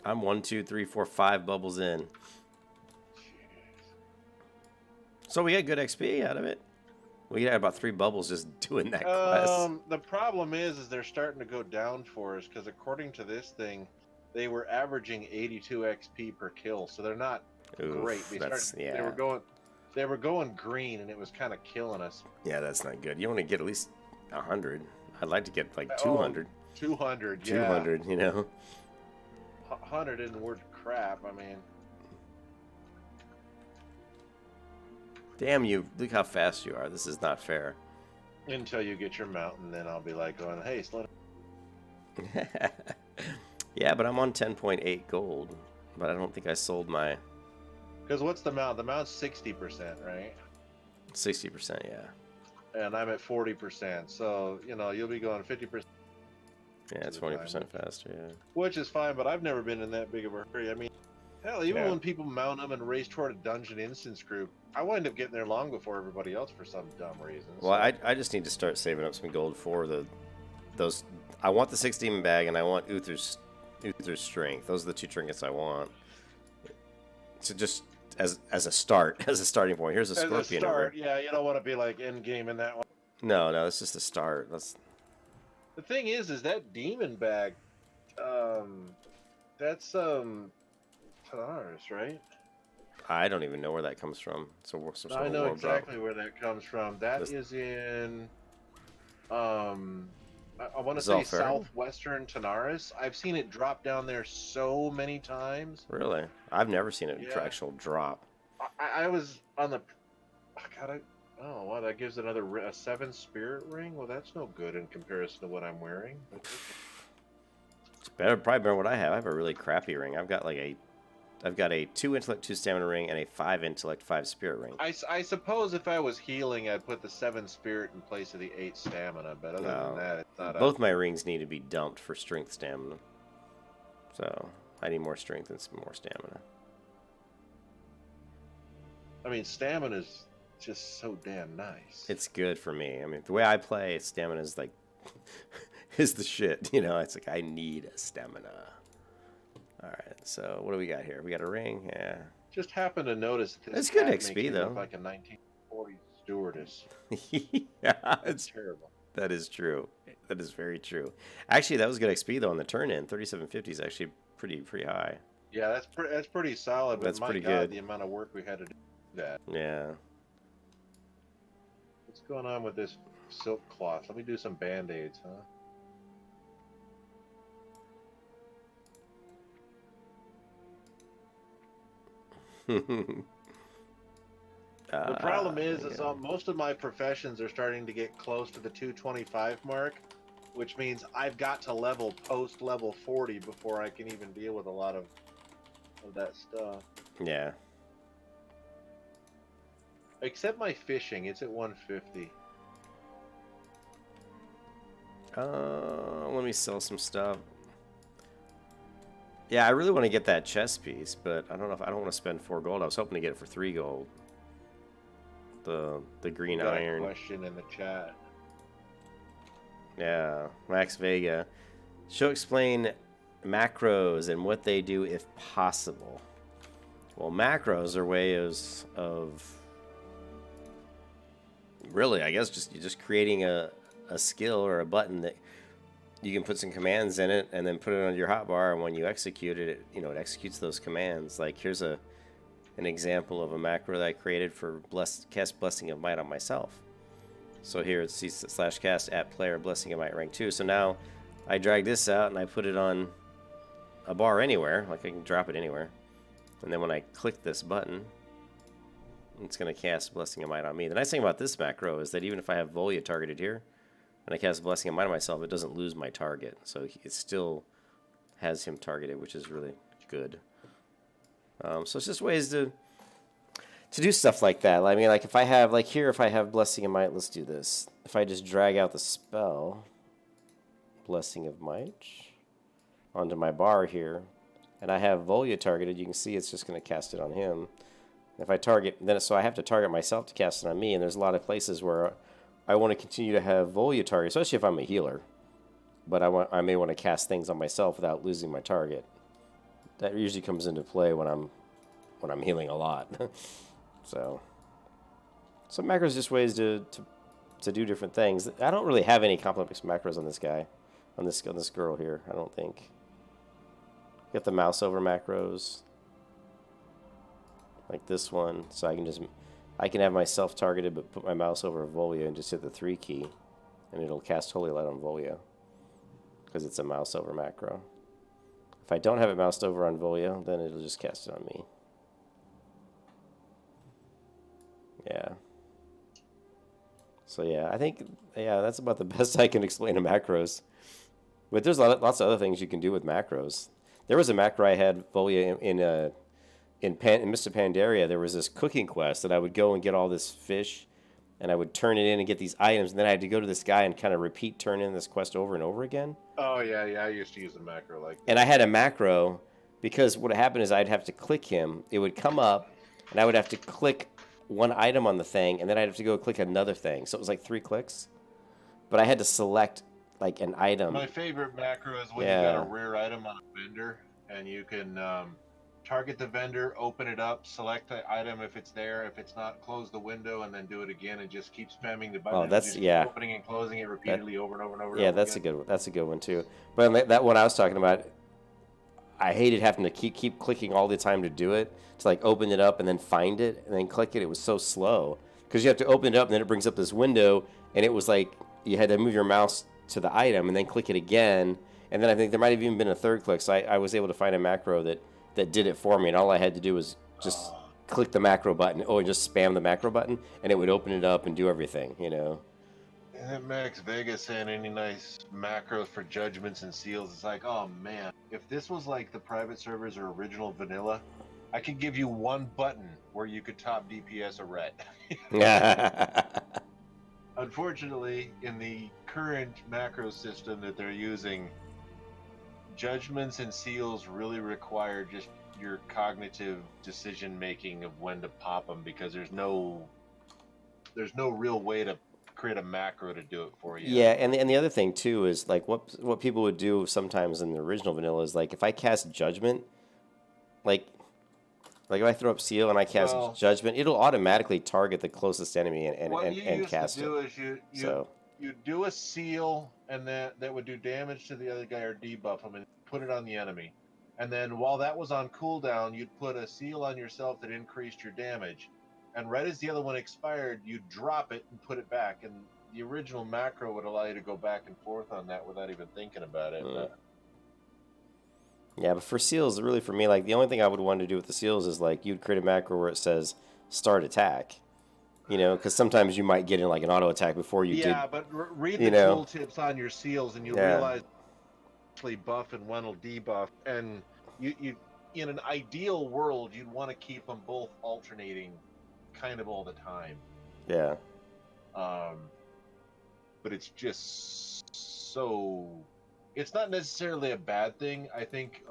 I'm 1, 2, 3, 4, 5 bubbles in. So we got good XP out of it. We had about 3 bubbles just doing that quest. The problem is they're starting to go down for us because according to this thing, they were averaging 82 XP per kill, so they're not great. They were going green, and it was kind of killing us. Yeah, that's not good. You want to get at least 100. I'd like to get like 200. 200, yeah. 200, you know. 100 isn't worth crap. I mean, Damn you! Look how fast you are. This is not fair. until you get your mountain, then I'll be like going, "Hey, slow down." Yeah, but I'm on 10.8 gold. But I don't think I sold my Because what's the mount? The mount's 60%, right? 60%. Yeah. And I'm at 40%. So you'll be going 50%. Yeah, it's 20% faster. Yeah. Which is fine, but I've never been in that big of a hurry. I mean, hell, even Yeah. when people mount them and race toward a dungeon instance group, I wind up getting there long before everybody else for some dumb reason. Well, I just need to start saving up some gold for those. I want the 6 demon bag and I want Uther's strength. Those are the 2 trinkets I want. So just as a start, as a starting point. Here's a As scorpion. a start, yeah, you don't want to be like end game in that one. No, that's just a start. The thing is that demon bag, that's Tanaris, right? I don't even know where that comes from. So some sort I of know world drop. exactly where that comes from. That is in, I want to say Zalfair? southwestern Tanaris. I've seen it drop down there so many times. Really? I've never seen it Yeah. actual drop. I was on the, oh, well, that gives a 7 spirit ring. Well, that's no good in comparison to what I'm wearing. It's probably better than what I have. I have a really crappy ring. I've got a 2 intellect, 2 stamina ring, and a 5 intellect, 5 spirit ring. I suppose if I was healing, I'd put the 7 spirit in place of the 8 stamina. But other than that, it's not. Both my rings need to be dumped for strength stamina. So I need more strength and some more stamina. I mean, stamina's just so damn nice. It's good for me. I mean, the way I play, stamina is like is the shit. It's like I need a stamina. All right, so what do we got here? We got a ring. Yeah. Just happened to notice this. It's good hat XP, makes me though. look like a 1940s stewardess. Yeah, It's terrible. that is true. That is very true. Actually, that was good XP though on the turn in. 3750 is actually pretty high. Yeah, that's pretty solid. But That's my pretty God, good. the amount of work we had to do that. Yeah. What's going on with this silk cloth? Let me do some band-aids, huh? The problem is most of my professions are starting to get close to the 225 mark, which means I've got to level post level 40 before I can even deal with a lot of that stuff. Yeah. Except my fishing, it's at 150. Let me sell some stuff. Yeah, I really want to get that chest piece, but I don't want to spend 4 gold. I was hoping to get it for 3 gold. The green Got iron. a question in the chat. Yeah, Max Vega. She'll explain macros and what they do if possible. Well, macros are ways of really, I guess just you're just creating a skill or a button that you can put some commands in it and then put it on your hotbar, and when you execute it, it executes those commands. Like here's an example of a macro that I created for cast Blessing of Might on myself. So here it's /cast at player Blessing of Might rank 2. So now I drag this out and I put it on a bar anywhere, like I can drop it anywhere. And then when I click this button, it's going to cast Blessing of Might on me. The nice thing about this macro is that even if I have Volya targeted here, and I cast Blessing of Might on myself, it doesn't lose my target. So it still has him targeted, which is really good. So it's just ways to do stuff like that. I mean, like if I have, like here, if I have Blessing of Might, let's do this. If I just drag out the spell, Blessing of Might, onto my bar here, and I have Volya targeted, you can see it's just going to cast it on him. If I target, then so I have to target myself to cast it on me, and there's a lot of places where I want to continue to have Volya target, especially if I'm a healer. But I may want to cast things on myself without losing my target. That usually comes into play when I'm healing a lot. So macros just ways to do different things. I don't really have any complex macros on this guy, on this girl here. I don't think. Get the mouse over macros, like this one, so I can have myself targeted, but put my mouse over Volya and just hit the 3 key, and it'll cast Holy Light on Volya because it's a mouse over macro. If I don't have it moused over on Volya, then it'll just cast it on me. Yeah. So yeah, I think that's about the best I can explain to macros. But there's lots of other things you can do with macros. There was a macro I had Volya in Mr. Pandaria. There was this cooking quest that I would go and get all this fish, and I would turn it in and get these items, and then I had to go to this guy and kind of turn in this quest over and over again. Oh yeah, I used to use a macro like that. And I had a macro because what happened is I'd have to click him. It would come up, and I would have to click one item on the thing, and then I'd have to go click another thing. So it was like 3 clicks. But I had to select like an item. My favorite macro is when you got a rare item on a vendor, and you can target the vendor, open it up, select the item if it's there. If it's not, close the window, and then do it again, and just keep spamming the button. Oh, that's opening and closing it repeatedly over and over and over. Yeah, that's again. That's a good one too. But that one I was talking about, I hated having to keep clicking all the time to do it, to like open it up and then find it and then click it. It was so slow because you have to open it up and then it brings up this window, and it was like you had to move your mouse to the item and then click it again, and then I think there might have even been a third click. So I was able to find a macro that did it for me, and all I had to do was just click the macro button, and just spam the macro button, and it would open it up and do everything, And Max Vegas and any nice macros for judgments and seals. It's like, oh man, if this was like the private servers or original vanilla, I could give you one button where you could top DPS a ret. Unfortunately, in the current macro system that they're using, judgments and seals really require just your cognitive decision making of when to pop them, because there's no real way to create a macro to do it for you. Yeah, and the other thing too is like what people would do sometimes in the original vanilla is like if I cast judgment, like if I throw up seal and I cast judgment, it'll automatically target the closest enemy and cast it. What you used to do is you do a seal, and that would do damage to the other guy or debuff him, and put it on the enemy. And then while that was on cooldown, you'd put a seal on yourself that increased your damage. And right as the other one expired, you'd drop it and put it back. And the original macro would allow you to go back and forth on that without even thinking about it. Yeah, but for seals, really for me, like the only thing I would want to do with the seals is like you'd create a macro where it says start attack. Because sometimes you might get in like an auto attack before you did. Yeah, but read the tooltips on your seals, and you'll realize actually buff and one will debuff. And you in an ideal world, you'd want to keep them both alternating kind of all the time. Yeah. But it's just so... It's not necessarily a bad thing. I think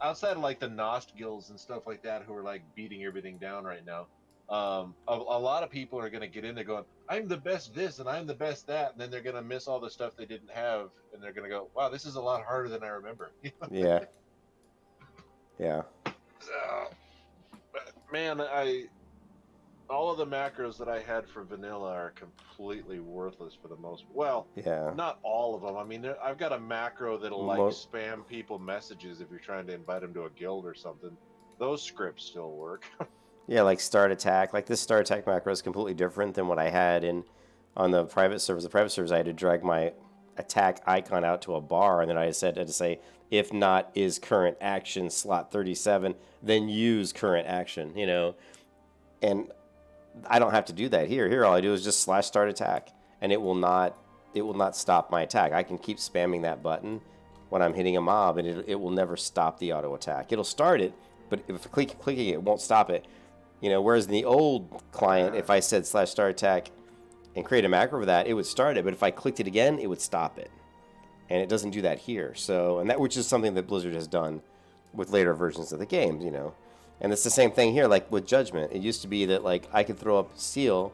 outside of like the Nost guilds and stuff like that who are like beating everything down right now, a lot of people are going to get in there going, I'm the best this and I'm the best that, and then they're going to miss all the stuff they didn't have, and they're going to go, wow, this is a lot harder than I remember. Yeah. Yeah. Man, all of the macros that I had for vanilla are completely worthless for the most. Well, Yeah. not all of them. I mean, I've got a macro that'll like Mo- spam people messages if you're trying to invite them to a guild or something. Those scripts still work. Yeah, like start attack. Like this start attack macro is completely different than what I had in on the private servers. The private servers, I had to drag my attack icon out to a bar, and then I had to say, if not is current action slot 37, then use current action. And I don't have to do that here. Here, all I do is just slash start attack, and it will not stop my attack. I can keep spamming that button when I'm hitting a mob, and it will never stop the auto attack. It'll start it, but if clicking it won't stop it. Whereas in the old client, if I said slash start attack and create a macro for that, it would start it. But if I clicked it again, it would stop it. And it doesn't do that here. So, which is something that Blizzard has done with later versions of the game, And it's the same thing here, like with Judgment. It used to be that like I could throw up Seal,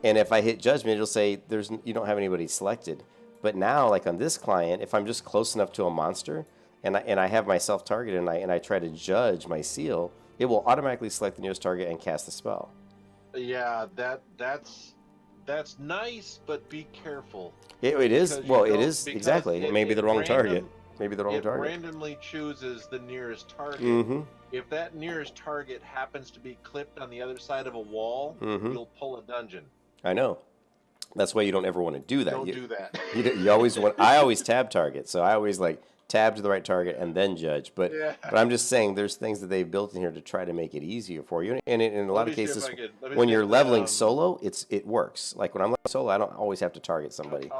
and if I hit Judgment, it'll say you don't have anybody selected. But now, like on this client, if I'm just close enough to a monster, and I have myself targeted, and I try to judge my Seal, it will automatically select the nearest target and cast the spell. Yeah, that's nice, but be careful. It is. Because Well, it is exactly. It may be the wrong target. Maybe the wrong It target. randomly chooses the nearest target. Mm-hmm. If that nearest target happens to be clipped on the other side of a wall, Mm-hmm. you'll pull a dungeon. I know. That's why you don't ever want to do that. Don't do that. You always want. I always tab target, so I always like tab to the right target and then judge. But Yeah. but I'm just saying, there's things that they've built in here to try to make it easier for you. And in a lot of cases, when you're leveling solo, it works. Like when I'm leveling solo, I don't always have to target somebody.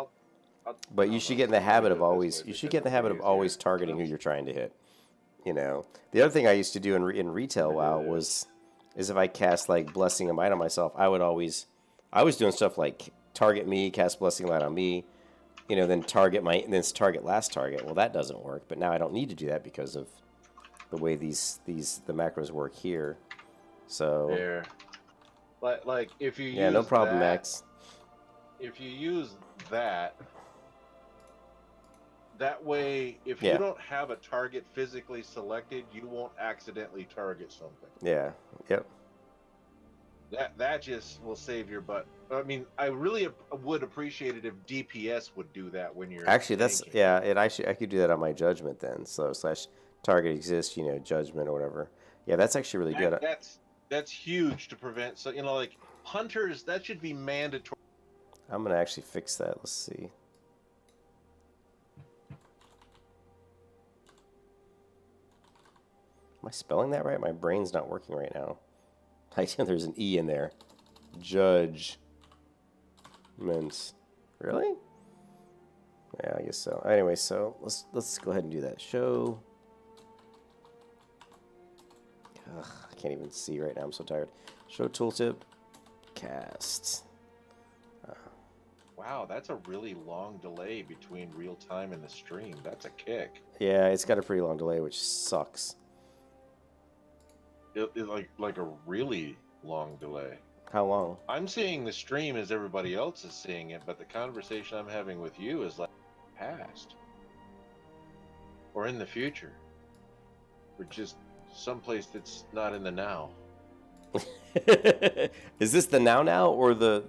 But you should get in the habit of always. You should get in the habit of always targeting who you're trying to hit. The other thing I used to do in retail WoW is if I cast like Blessing of Might on myself, I was doing stuff like target me, cast Blessing of Light on me, then target last target. Well, that doesn't work, but now I don't need to do that because of the way the macros work here. So there, like if you yeah, use no problem, that, Max. if you use that way, if Yeah. you don't have a target physically selected, you won't accidentally target something. Yeah. Yep. That just will save your butt. I mean, I really would appreciate it if DPS would do that when you're Actually, tanking. I could do that on my judgment then. So slash target exists, judgment or whatever. Yeah, that's actually really good. That's huge to prevent. So like hunters, that should be mandatory. I'm gonna actually fix that. Let's see. Am I spelling that right? My brain's not working right now. There's an E in there. Judgments. Really? Yeah, I guess so. Anyway, so let's go ahead and do that. Show. Ugh, I can't even see right now. I'm so tired. Show tooltip. Cast. Wow, that's a really long delay between real time and the stream. That's a kick. Yeah, it's got a pretty long delay, which sucks. It like a really long delay. How long? I'm seeing the stream as everybody else is seeing it, but the conversation I'm having with you is like past or in the future, or just someplace that's not in the now. Is this the now or the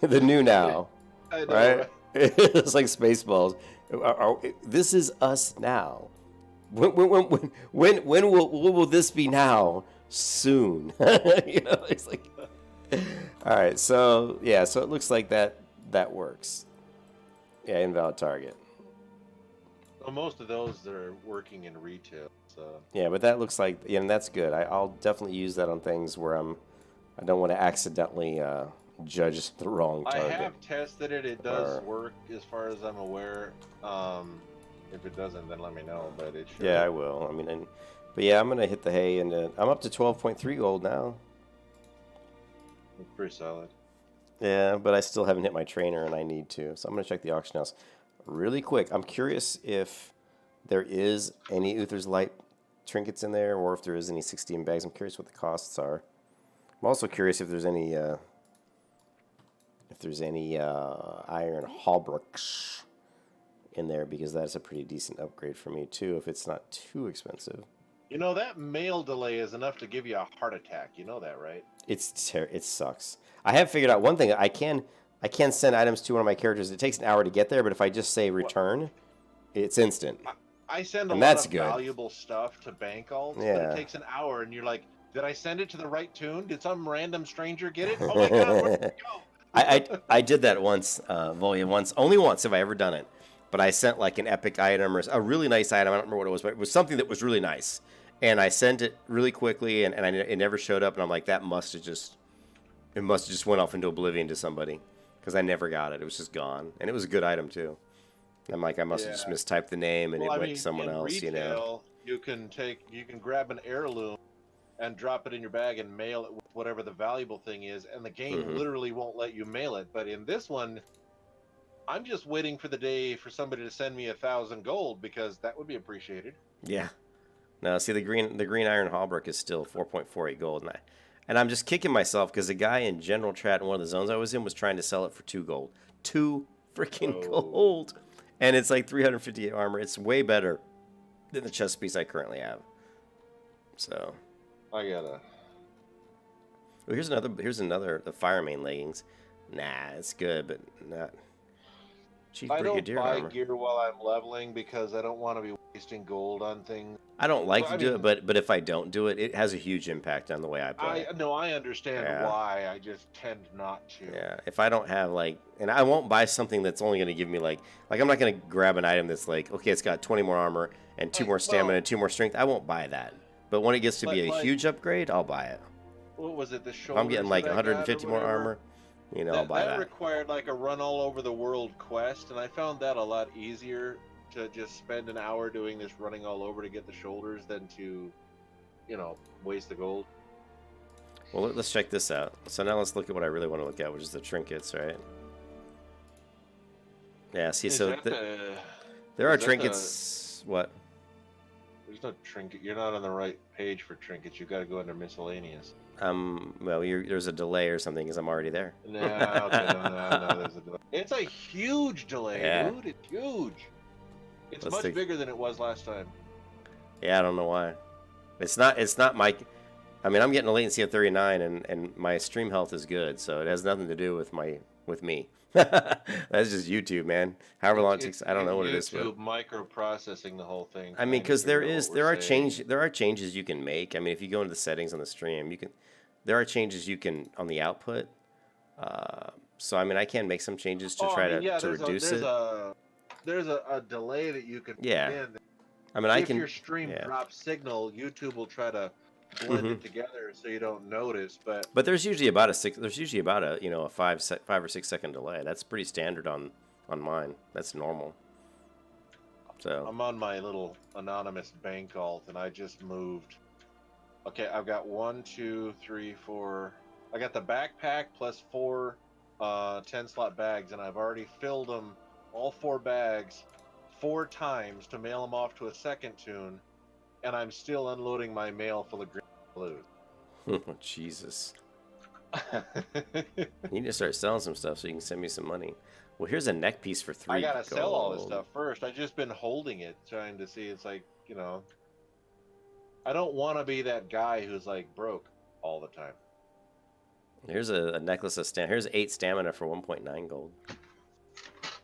new now? I know, Right? It's like Spaceballs. This is us now. When will this be now? Soon. It's like. All right, so yeah, so it looks like that works. Yeah, invalid target. Well, most of those are working in retail, so Yeah, but that looks like, and that's good. I'll definitely use that on things where I don't want to accidentally judge the wrong target. I have tested it. It does work as far as I'm aware. If it doesn't, then let me know. But it should. Yeah, I will. I mean, but yeah, I'm gonna hit the hay, and I'm up to 12.3 gold now. It's pretty solid. Yeah, but I still haven't hit my trainer, and I need to. So I'm gonna check the auction house really quick. I'm curious if there is any Uther's Light trinkets in there, or if there is any 16 bags. I'm curious what the costs are. I'm also curious if there's any iron hauberks in there, because that's a pretty decent upgrade for me too, if it's not too expensive. You know that mail delay is enough to give you a heart attack. You know that, right? It sucks. I have figured out one thing. I can send items to one of my characters. It takes an hour to get there, but if I just say What? return, it's instant, I send a and lot that's of good. valuable stuff to bank alts, but Yeah. it takes an hour, and you're like, did I send it to the right tune? Did some random stranger get it? Oh my god, where did it go? I did that once, Volya, only once have I ever done it. But I sent like an epic item or a really nice item. I don't remember what it was, but it was something that was really nice. And I sent it really quickly, and it never showed up. And I'm like, it must have just went off into oblivion to somebody, because I never got it. It was just gone, and it was a good item too. I'm like, I must have just mistyped the name, and Well, it I went mean, to someone in else, retail, you can grab an heirloom and drop it in your bag and mail it with whatever the valuable thing is, and the game literally won't let you mail it. But in this one, I'm just waiting for the day for somebody to send me 1,000 gold, because that would be appreciated. Yeah. No, see, the green iron hallbrook is still 4.48 gold, and I'm just kicking myself because the guy in general chat in one of the zones I was in was trying to sell it for 2 gold. 2 freaking gold. And it's like 358 armor. It's way better than the chest piece I currently have. So I gotta. well, here's another the fire main leggings. Nah, it's good, but not Chief I don't Brigadier buy armor. gear while I'm leveling because I don't want to be wasting gold on things. I don't like Well, to I do mean, it, but if I don't do it, it has a huge impact on the way I play. I understand Yeah. why. I just tend not to. Yeah, if I don't have and I won't buy something that's only going to give me like I'm not going to grab an item that's like, okay, it's got 20 more armor and 2 more stamina and 2 more strength. I won't buy that. But when it gets to be a huge upgrade, I'll buy it. What was it? The If I'm getting like 150 more armor, I'll buy that. That required like a run all over the world quest, and I found that a lot easier to just spend an hour doing this running all over to get the shoulders than to, waste the gold. Well, let's check this out. So now let's look at what I really want to look at, which is the trinkets, right? Yeah, see, there are trinkets. What? There's no trinket. You're not on the right page for trinkets. You got to go under miscellaneous. Well, there's a delay or something because I'm already there. No, okay, no, there's a delay. It's a huge delay, dude. It's huge. It's much bigger than it was last time. Yeah, I don't know why. It's not my. I mean, I'm getting a latency of 39, and my stream health is good, so it has nothing to do with me. That's just YouTube, man. However long it takes, I don't know what it is. YouTube microprocessing the whole thing. I mean, because there are changes you can make. I mean, if you go into the settings on the stream, there are changes you can on the output. So I mean, I can make some changes to try to reduce it. There's a delay that you can put in. I mean, if your stream drops signal, YouTube will try to blend it together so you don't notice. But there's usually about a 5 or 6 second delay. That's pretty standard on mine. That's normal. So I'm on my little anonymous bank alt, and I just moved. Okay, I've got 1, 2, 3, 4. I got the backpack plus 4 10-slot bags, and I've already filled them, all 4 bags, 4 times to mail them off to a second tune, and I'm still unloading my mail full of green blues. Oh, Jesus. You need to start selling some stuff so you can send me some money. Well, here's a neck piece for 3 I gotta gold. sell all this stuff first. I've just been holding it, trying to see. It's like, I don't want to be that guy who's like broke all the time. Here's a necklace of stamina. Here's 8 stamina for 1.9 gold.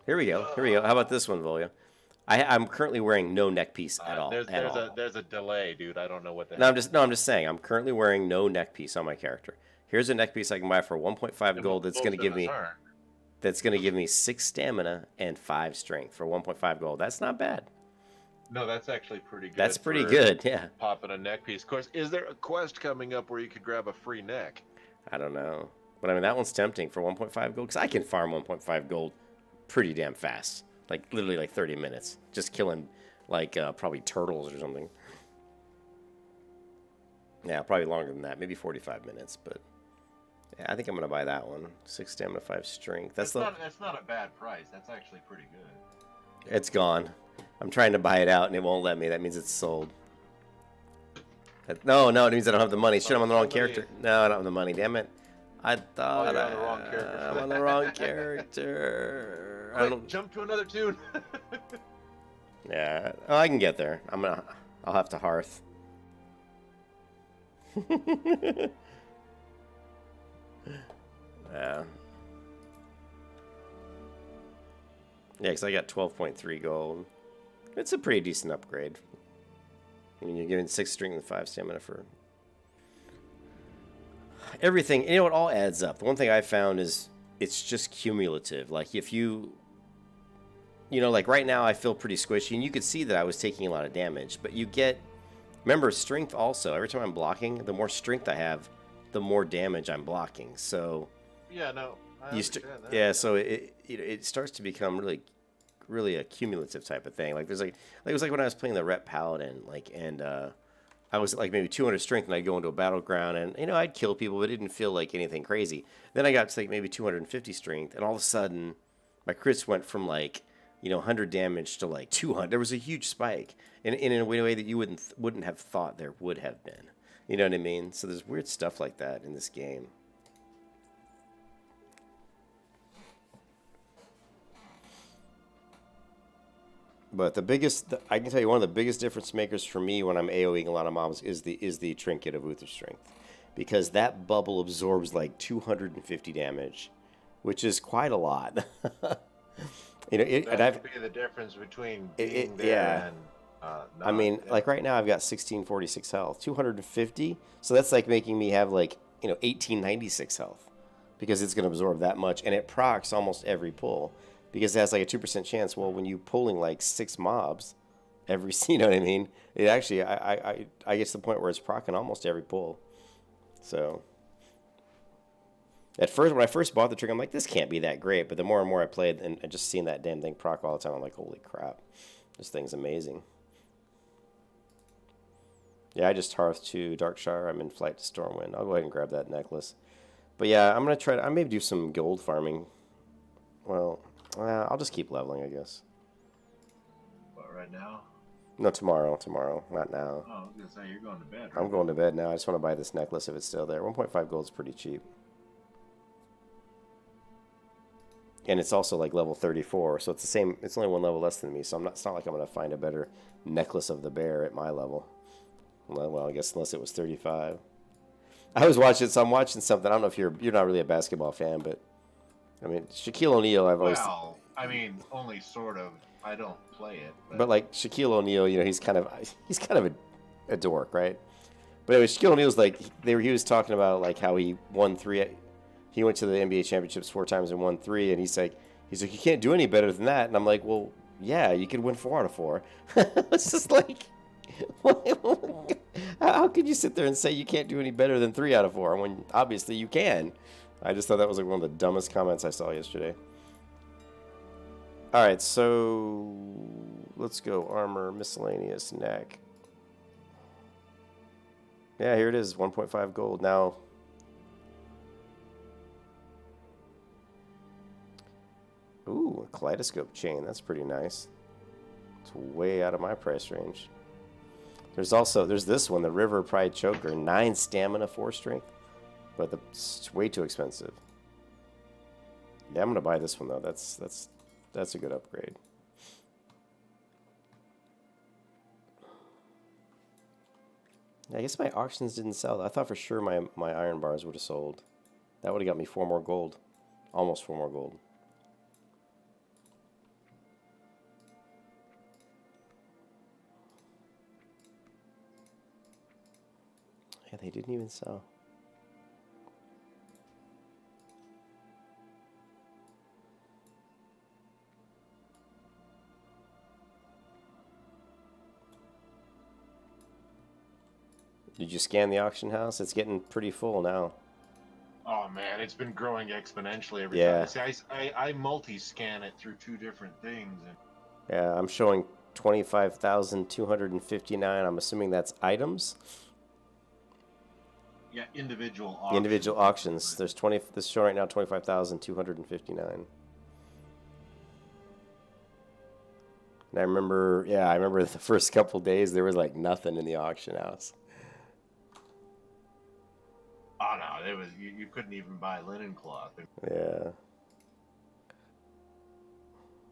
Here we go. How about this one, Volya? I'm currently wearing no neck piece at all. There's a delay, dude. I don't know what the heck. I'm just saying. I'm currently wearing no neck piece on my character. Here's a neck piece I can buy for 1.5 gold. That's going to give me 6 stamina and 5 strength for 1.5 gold. That's not bad. No, that's actually pretty good. That's pretty good, yeah. Popping a neck piece. Of course, is there a quest coming up where you could grab a free neck? I don't know. But I mean, that one's tempting for 1.5 gold, because I can farm 1.5 gold pretty damn fast. Like, literally like 30 minutes. Just killing, like, probably turtles or something. Yeah, probably longer than that. Maybe 45 minutes, but... Yeah, I think I'm going to buy that one. 6 stamina, 5 strength. That's not a bad price. That's actually pretty good. It's gone. I'm trying to buy it out, and it won't let me. That means it's sold. No, it means I don't have the money. Shit, I'm on the wrong character. No, I don't have the money. Damn it. I thought you're on the wrong character. I'm on the wrong character. Quick, jump to another tune. Yeah. Oh, I can get there. I'll have to hearth. Yeah. Yeah, because I got 12.3 gold. It's a pretty decent upgrade. I mean, you're getting 6 strength and 5 stamina for everything. You know, it all adds up. The one thing I found is it's just cumulative. Like, if you know, like right now I feel pretty squishy, and you could see that I was taking a lot of damage. But you get, remember, strength also. Every time I'm blocking, the more strength I have, the more damage I'm blocking. So Yeah, no, I you understand that. yeah, so it starts to become really a cumulative type of thing. Like there's like it was like when I was playing the rep Paladin, like, and I was at like maybe 200 strength, and I'd go into a battleground, and you know, I'd kill people, but it didn't feel like anything crazy. Then I got to like maybe 250 strength, and all of a sudden my crits went from like, you know, 100 damage to like 200. There was a huge spike in a way that you wouldn't have thought there would have been. You know what I mean? So there's weird stuff like that in this game. But I can tell you, one of the biggest difference makers for me when I'm AoEing a lot of mobs is the trinket of Uther Strength, because that bubble absorbs like 250 damage, which is quite a lot. You know, That and I've would be the difference between being there yeah. and not. I mean, Yeah. like right now I've got 1646 health, 250. So that's like making me have like, you know, 1896 health, because it's going to absorb that much, and it procs almost every pull, because it has like a 2% chance. Well, when you pulling like 6 mobs every, you know what I mean? It actually, I get to the point where it's procking almost every pull. So at first, when I first bought the trick, I'm like, this can't be that great. But the more and more I played, and just seeing that damn thing proc all the time, I'm like, holy crap, this thing's amazing. Yeah, I just hearthed to Darkshire. I'm in flight to Stormwind. I'll go ahead and grab that necklace. But yeah, I'm going to try to, I maybe do some gold farming. Well, I'll just keep leveling, I guess. But right now, No, tomorrow, not now. oh, I was gonna say you're going to bed. Right? I'm going to bed now. I just want to buy this necklace if it's still there. 1.5 gold is pretty cheap. And it's also like level 34, so it's the same. It's only one level less than me, so it's not like I'm going to find a better necklace of the bear at my level. Well, I guess unless it was 35. I was watching, so I'm watching something. I don't know if you're not really a basketball fan, but I mean, Shaquille O'Neal, Well, I mean, only sort of. I don't play it. But like Shaquille O'Neal, you know, he's kind of a dork, right? But anyway, Shaquille O'Neal's like he was talking about like how he won 3. He went to the NBA championships 4 times and won 3, and he's like you can't do any better than that. And I'm like, well, yeah, you could win 4 out of 4. It's just like, how could you sit there and say you can't do any better than 3 out of 4 when obviously you can? I just thought that was like one of the dumbest comments I saw yesterday. All right, so let's go armor, miscellaneous, neck. Yeah, here it is, 1.5 gold. Now, ooh, a kaleidoscope chain. That's pretty nice. It's way out of my price range. There's this one, the River Pride Choker, 9 stamina, 4 strength, but it's way too expensive. Yeah, I'm gonna buy this one though. That's a good upgrade. I guess my auctions didn't sell. I thought for sure my iron bars would have sold. That would have got me 4 more gold. Almost 4 more gold. Yeah, they didn't even sell. Did you scan the auction house? It's getting pretty full now. Oh man, it's been growing exponentially every Yeah. time. See, I multi-scan it through 2 different things. And Yeah, I'm showing 25,259. I'm assuming that's items. yeah, individual auctions. Individual auctions. There's 20. This showing right now 25,259. And I remember the first couple days there was like nothing in the auction house. Oh no, it was you couldn't even buy linen cloth. Yeah.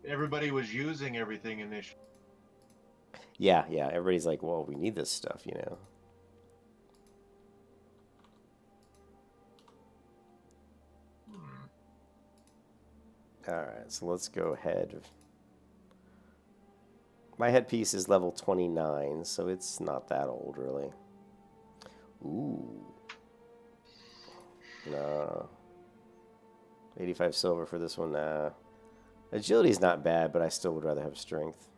Everybody was using everything initially. Yeah. Everybody's like, well, we need this stuff, you know. Alright, so let's go ahead. My headpiece is level 29, so it's not that old, really. Ooh. No. 85 silver for this one. Agility's not bad, but I still would rather have strength.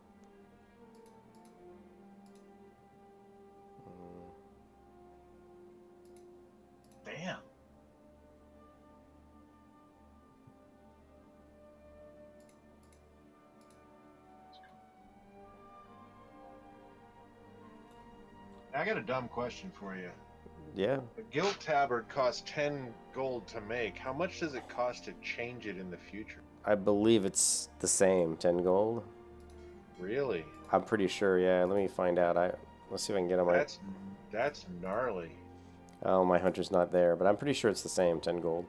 Damn. I got a dumb question for you. Yeah. A guild tabard costs 10 gold to make. How much does it cost to change it in the future? I believe it's the same, 10 gold. Really? I'm pretty sure, yeah. Let me find out. Let's see if I can get on my... That's gnarly. Oh, my hunter's not there, but I'm pretty sure it's the same, 10 gold.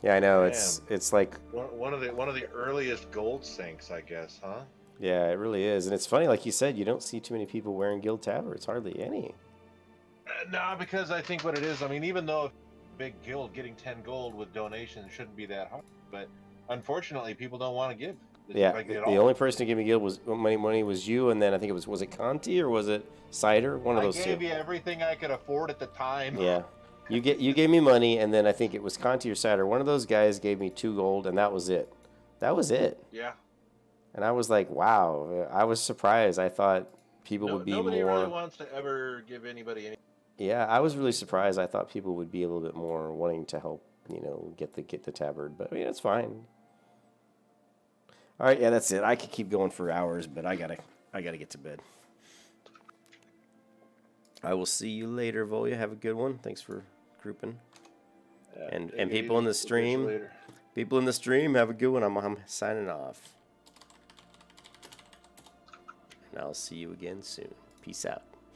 Yeah, I know. Damn. It's like... One of the earliest gold sinks, I guess, huh? Yeah, it really is. And it's funny, like you said, you don't see too many people wearing guild tabards. Hardly any. No, because I think what it is, I mean, even though big guild getting 10 gold with donations shouldn't be that hard, but unfortunately, people don't want to give. Yeah, the only person to give me guild was money was you, and then I think it was it Conti or was it Cider? One of those two. I gave you everything I could afford at the time. Yeah, you gave me money, and then I think it was Conti or Cider. One of those guys gave me 2 gold, and that was it. That was it. Yeah. And I was like, wow. I was surprised. I thought people would be nobody more. Really wants to ever give anybody any. Yeah, I was really surprised. I thought people would be a little bit more wanting to help, get the tabard. But I mean, it's fine. All right, yeah, that's it. I could keep going for hours, but I gotta get to bed. I will see you later, Volya. Have a good one. Thanks for grouping. And people in the stream, have a good one. I'm signing off. And I'll see you again soon. Peace out.